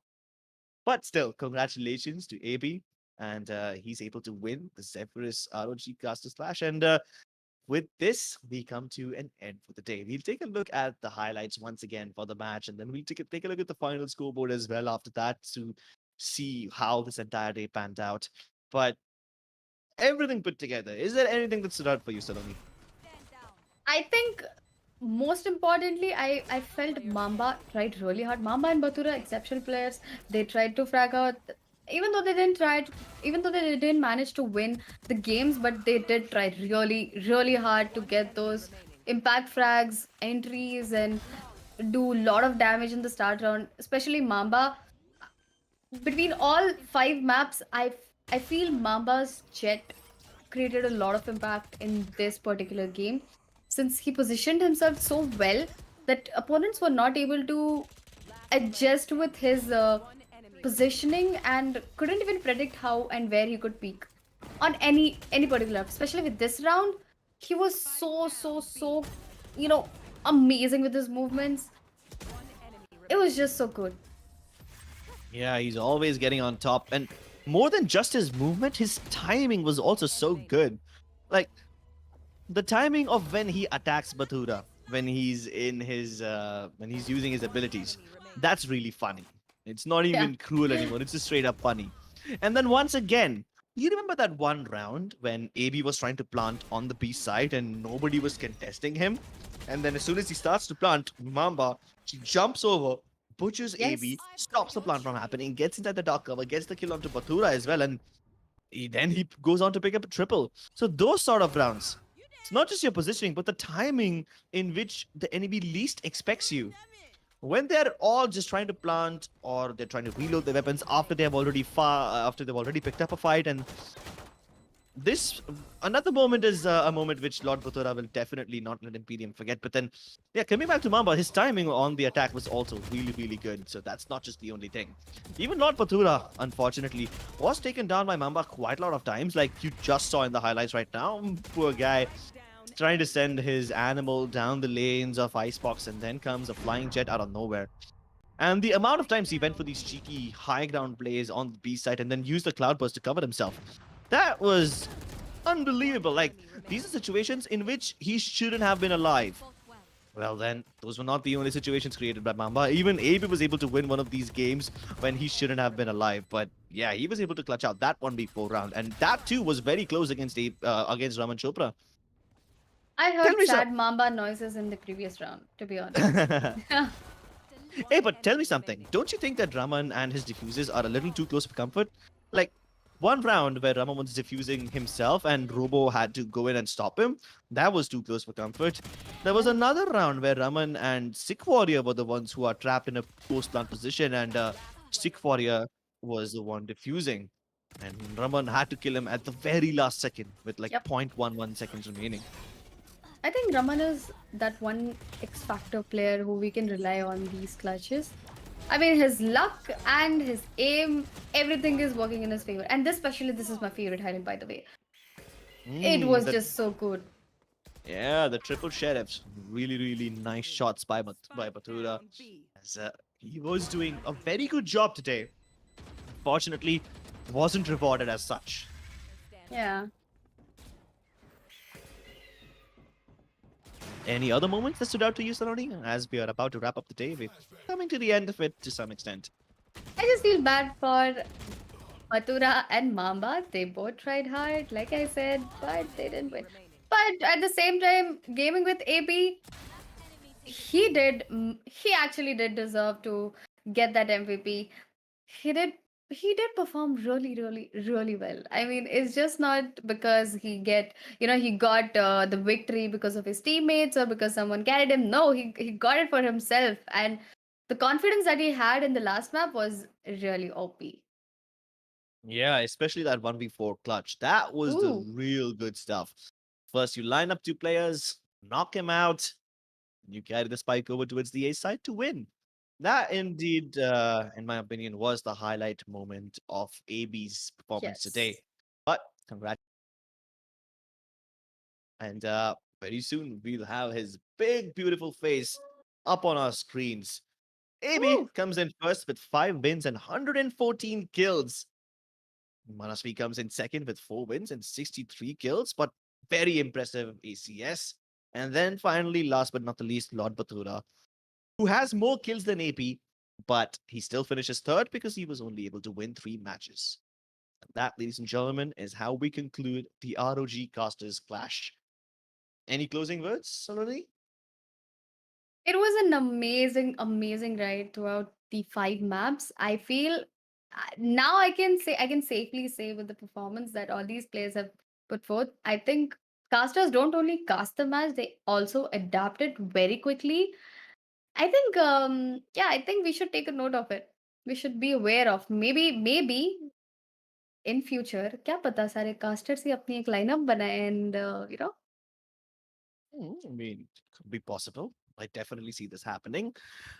But still, congratulations to AB. And he's able to win the Zephyrus ROG Caster Slash. And with this, we come to an end for the day. We'll take a look at the highlights once again for the match, and then we'll take a look at the final scoreboard as well after that to see how this entire day panned out. But everything put together, is there anything that stood out for you, Saloni? I think most importantly, I felt Mamba tried really hard. Mamba and Batura, exceptional players. They tried to frag out, even though they didn't try, even though they didn't manage to win the games, but they did try really, really hard to get those impact frags, entries, and do a lot of damage in the start round. Especially Mamba. Between all 5 maps, I feel Mamba's Jet created a lot of impact in this particular game since he positioned himself so well that opponents were not able to adjust with his positioning and couldn't even predict how and where he could peak on any particular map. Especially with this round, he was so you know amazing with his movements. It was just so good. Yeah, he's always getting on top. And more than just his movement, his timing was also so good. Like, the timing of when he attacks Bathura, when he's using his abilities, that's really funny. It's not Yeah. even cruel anymore. It's just straight up funny. And then once again, you remember that one round when AB was trying to plant on the B side and nobody was contesting him? And then as soon as he starts to plant, Mamba, she jumps over, butchers Yes. AB, stops the plant from happening, gets inside the dark cover, gets the kill onto Batura as well, and then he goes on to pick up a triple. So those sort of rounds, it's not just your positioning, but the timing in which the enemy least expects you. When they're all just trying to plant or they're trying to reload their weapons after they have already after they've already picked up a fight, and this another moment is a moment which Lord Batura will definitely not let Imperium forget. But then, yeah, coming back to Mamba, his timing on the attack was also really, really good. So that's not just the only thing. Even Lord Batura, unfortunately, was taken down by Mamba quite a lot of times, like you just saw in the highlights right now. Poor guy trying to send his animal down the lanes of Icebox, and then comes a flying jet out of nowhere. And the amount of times he went for these cheeky high ground plays on the B side and then used the cloudburst to cover himself, that was unbelievable. Like, these are situations in which he shouldn't have been alive. Well, then, those were not the only situations created by Mamba. Even AB was able to win one of these games when he shouldn't have been alive. But yeah, he was able to clutch out that 1v4 round. And that too was very close against against Raman Chopra. I Tell heard me sad Mamba noises in the previous round, to be honest. something. Hey, but tell me something. Don't you think that Raman and his diffuses are a little too close for comfort? Like, one round where Raman was diffusing himself and Robo had to go in and stop him, that was too close for comfort. There was another round where Raman and Sick Warrior were the ones who are trapped in a post plant position, and Sick Warrior was the one diffusing. And Raman had to kill him at the very last second with like Yep. 0.11 seconds remaining. I think Raman is that one X Factor player who we can rely on these clutches. I mean, his luck and his aim, everything is working in his favor. And this, especially, this is my favorite highlight, by the way. It was The just so good. Yeah, the triple sheriffs. Really, really nice shots by Batura. Down B. As, he was doing a very good job today. Fortunately, wasn't rewarded as such. Yeah. Any other moments that stood out to you, Saloni? As we are about to wrap up the day, we're coming to the end of it to some extent. I just feel bad for Mathura and Mamba. They both tried hard, like I said, but they didn't win. But at the same time, gaming with AB, he actually did deserve to get that MVP. He did he did perform really well. I mean, it's just not because he got the victory because of his teammates or because someone carried him. No, he got it for himself, and the confidence that he had in the last map was really OP. Yeah, especially that 1v4 clutch. That was the Ooh, real good stuff. First, you line up two players, knock him out, you carry the spike over towards the A side to win. That indeed, in my opinion, was the highlight moment of AB's performance today. yes. But congrats. And very soon we'll have his big, beautiful face up on our screens. AB Ooh, comes in first with 5 wins and 114 kills. Manasvi comes in second with 4 wins and 63 kills, but very impressive ACS. And then finally, last but not the least, Lord Batura, who has more kills than AP, but he still finishes third because he was only able to win 3 matches. And that, ladies and gentlemen, is how we conclude the ROG Casters Clash. Any closing words, Saloni? it was an amazing ride throughout the 5 maps. I feel now I can safely say with the performance that all these players have put forth. I think casters don't only cast the match; they also adapt it very quickly. I think yeah, I think we should take a note of it. We should be aware of maybe in future क्या पता सारे casters ही अपनी एक lineup बनाए and I mean, it could be possible. I definitely see this happening.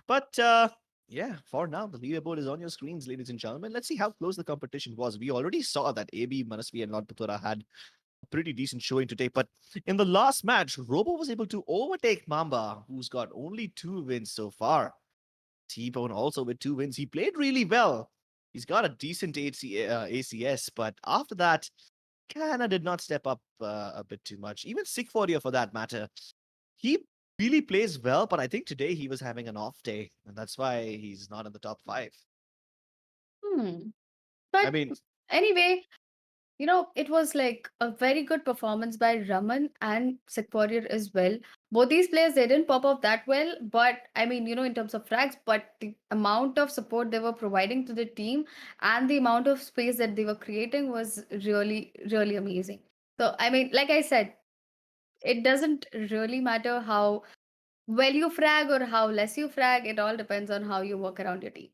But yeah, for now, the leaderboard is on your screens, ladies and gentlemen. Let's see how close the competition was. We already saw that AB, Manasvi, and Lord Patura had a pretty decent showing today. But in the last match, Robo was able to overtake Mamba, who's got only 2 wins so far. T-Bone also with 2 wins. He played really well. He's got a decent ACS, but after that, Kana did not step up a bit too much. Even Sick Warrior, for that matter, he really plays well, but I think today he was having an off day, and that's why he's not in the top 5. hmm. I But mean, Anyway, it was like a very good performance by Raman and Sekporir as well. Both these players, they didn't pop up that well, but I mean, in terms of frags, but the amount of support they were providing to the team and the amount of space that they were creating was really, really amazing. So, I mean, like I said, it doesn't really matter how well you frag or how less you frag. It all depends on how you work around your team.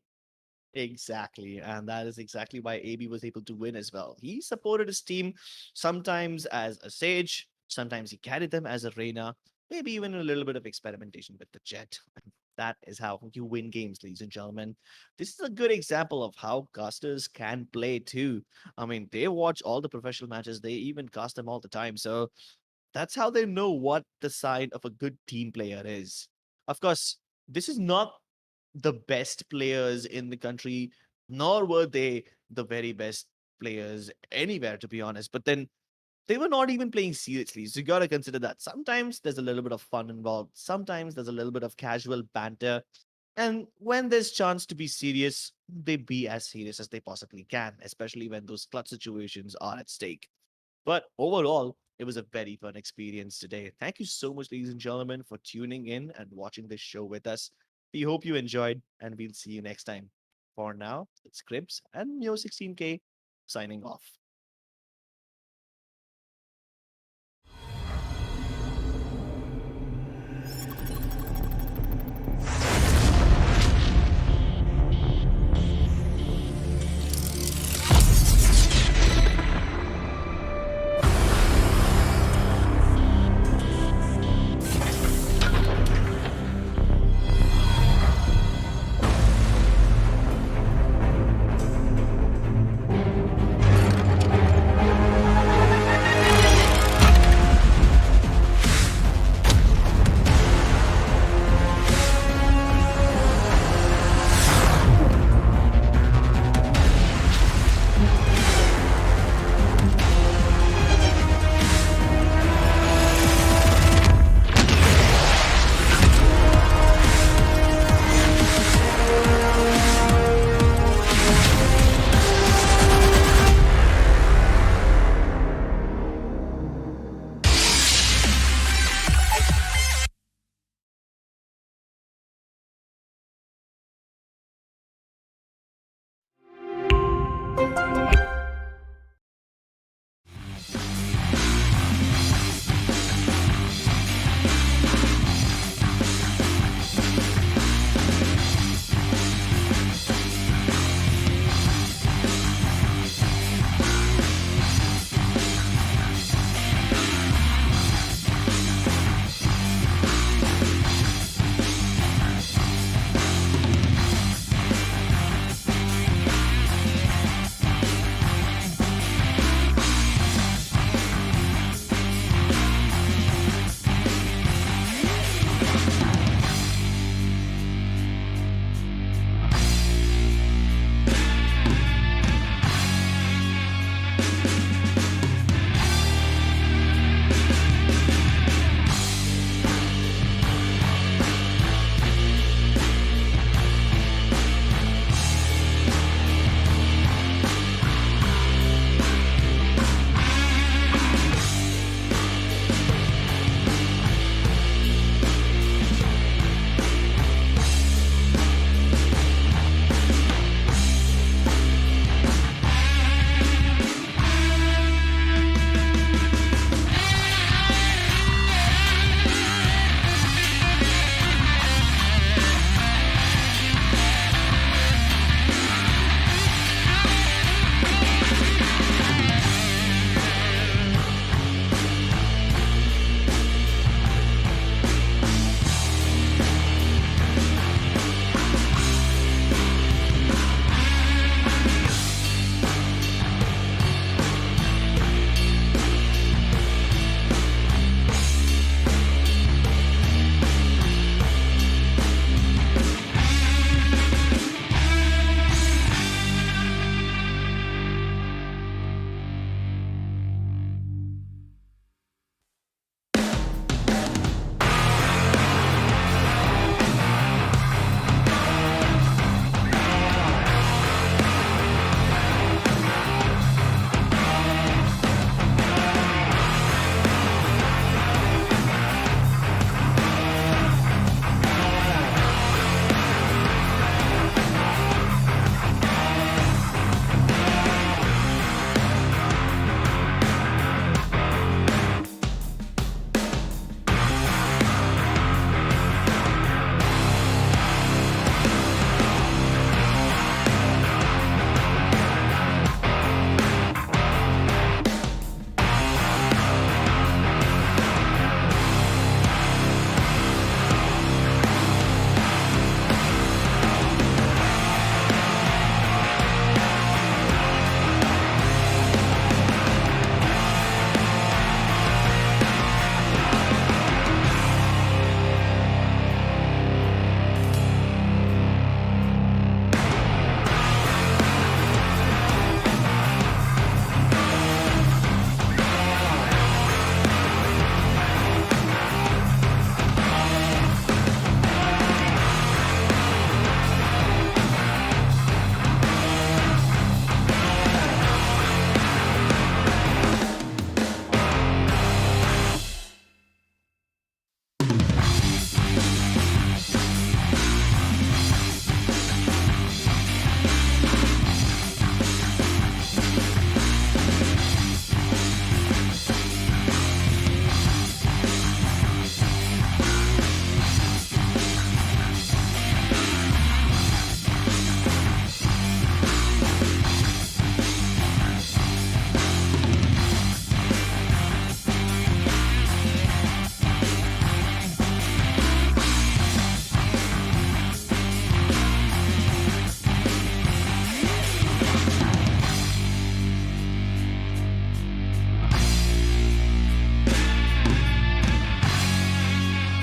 Exactly. And that is exactly why AB was able to win as well. He supported his team sometimes as a Sage, sometimes he carried them as a Reina, maybe even a little bit of experimentation with the Jet. That is how you win games, ladies and gentlemen. This is a good example of how casters can play too. I mean, they watch all the professional matches, they even cast them all the time. So that's how they know what the sign of a good team player is. Of course, this is not the best players in the country, nor were they the very best players anywhere, to be honest. But then they were not even playing seriously. So you got to consider that. Sometimes there's a little bit of fun involved, sometimes there's a little bit of casual banter. And when there's chance to be serious, they be as serious as they possibly can, especially when those clutch situations are at stake. But overall, it was a very fun experience today. Thank you so much, ladies and gentlemen, for tuning in and watching this show with us. We hope you enjoyed, and we'll see you next time. For now, it's Cribs and Mio16K signing off.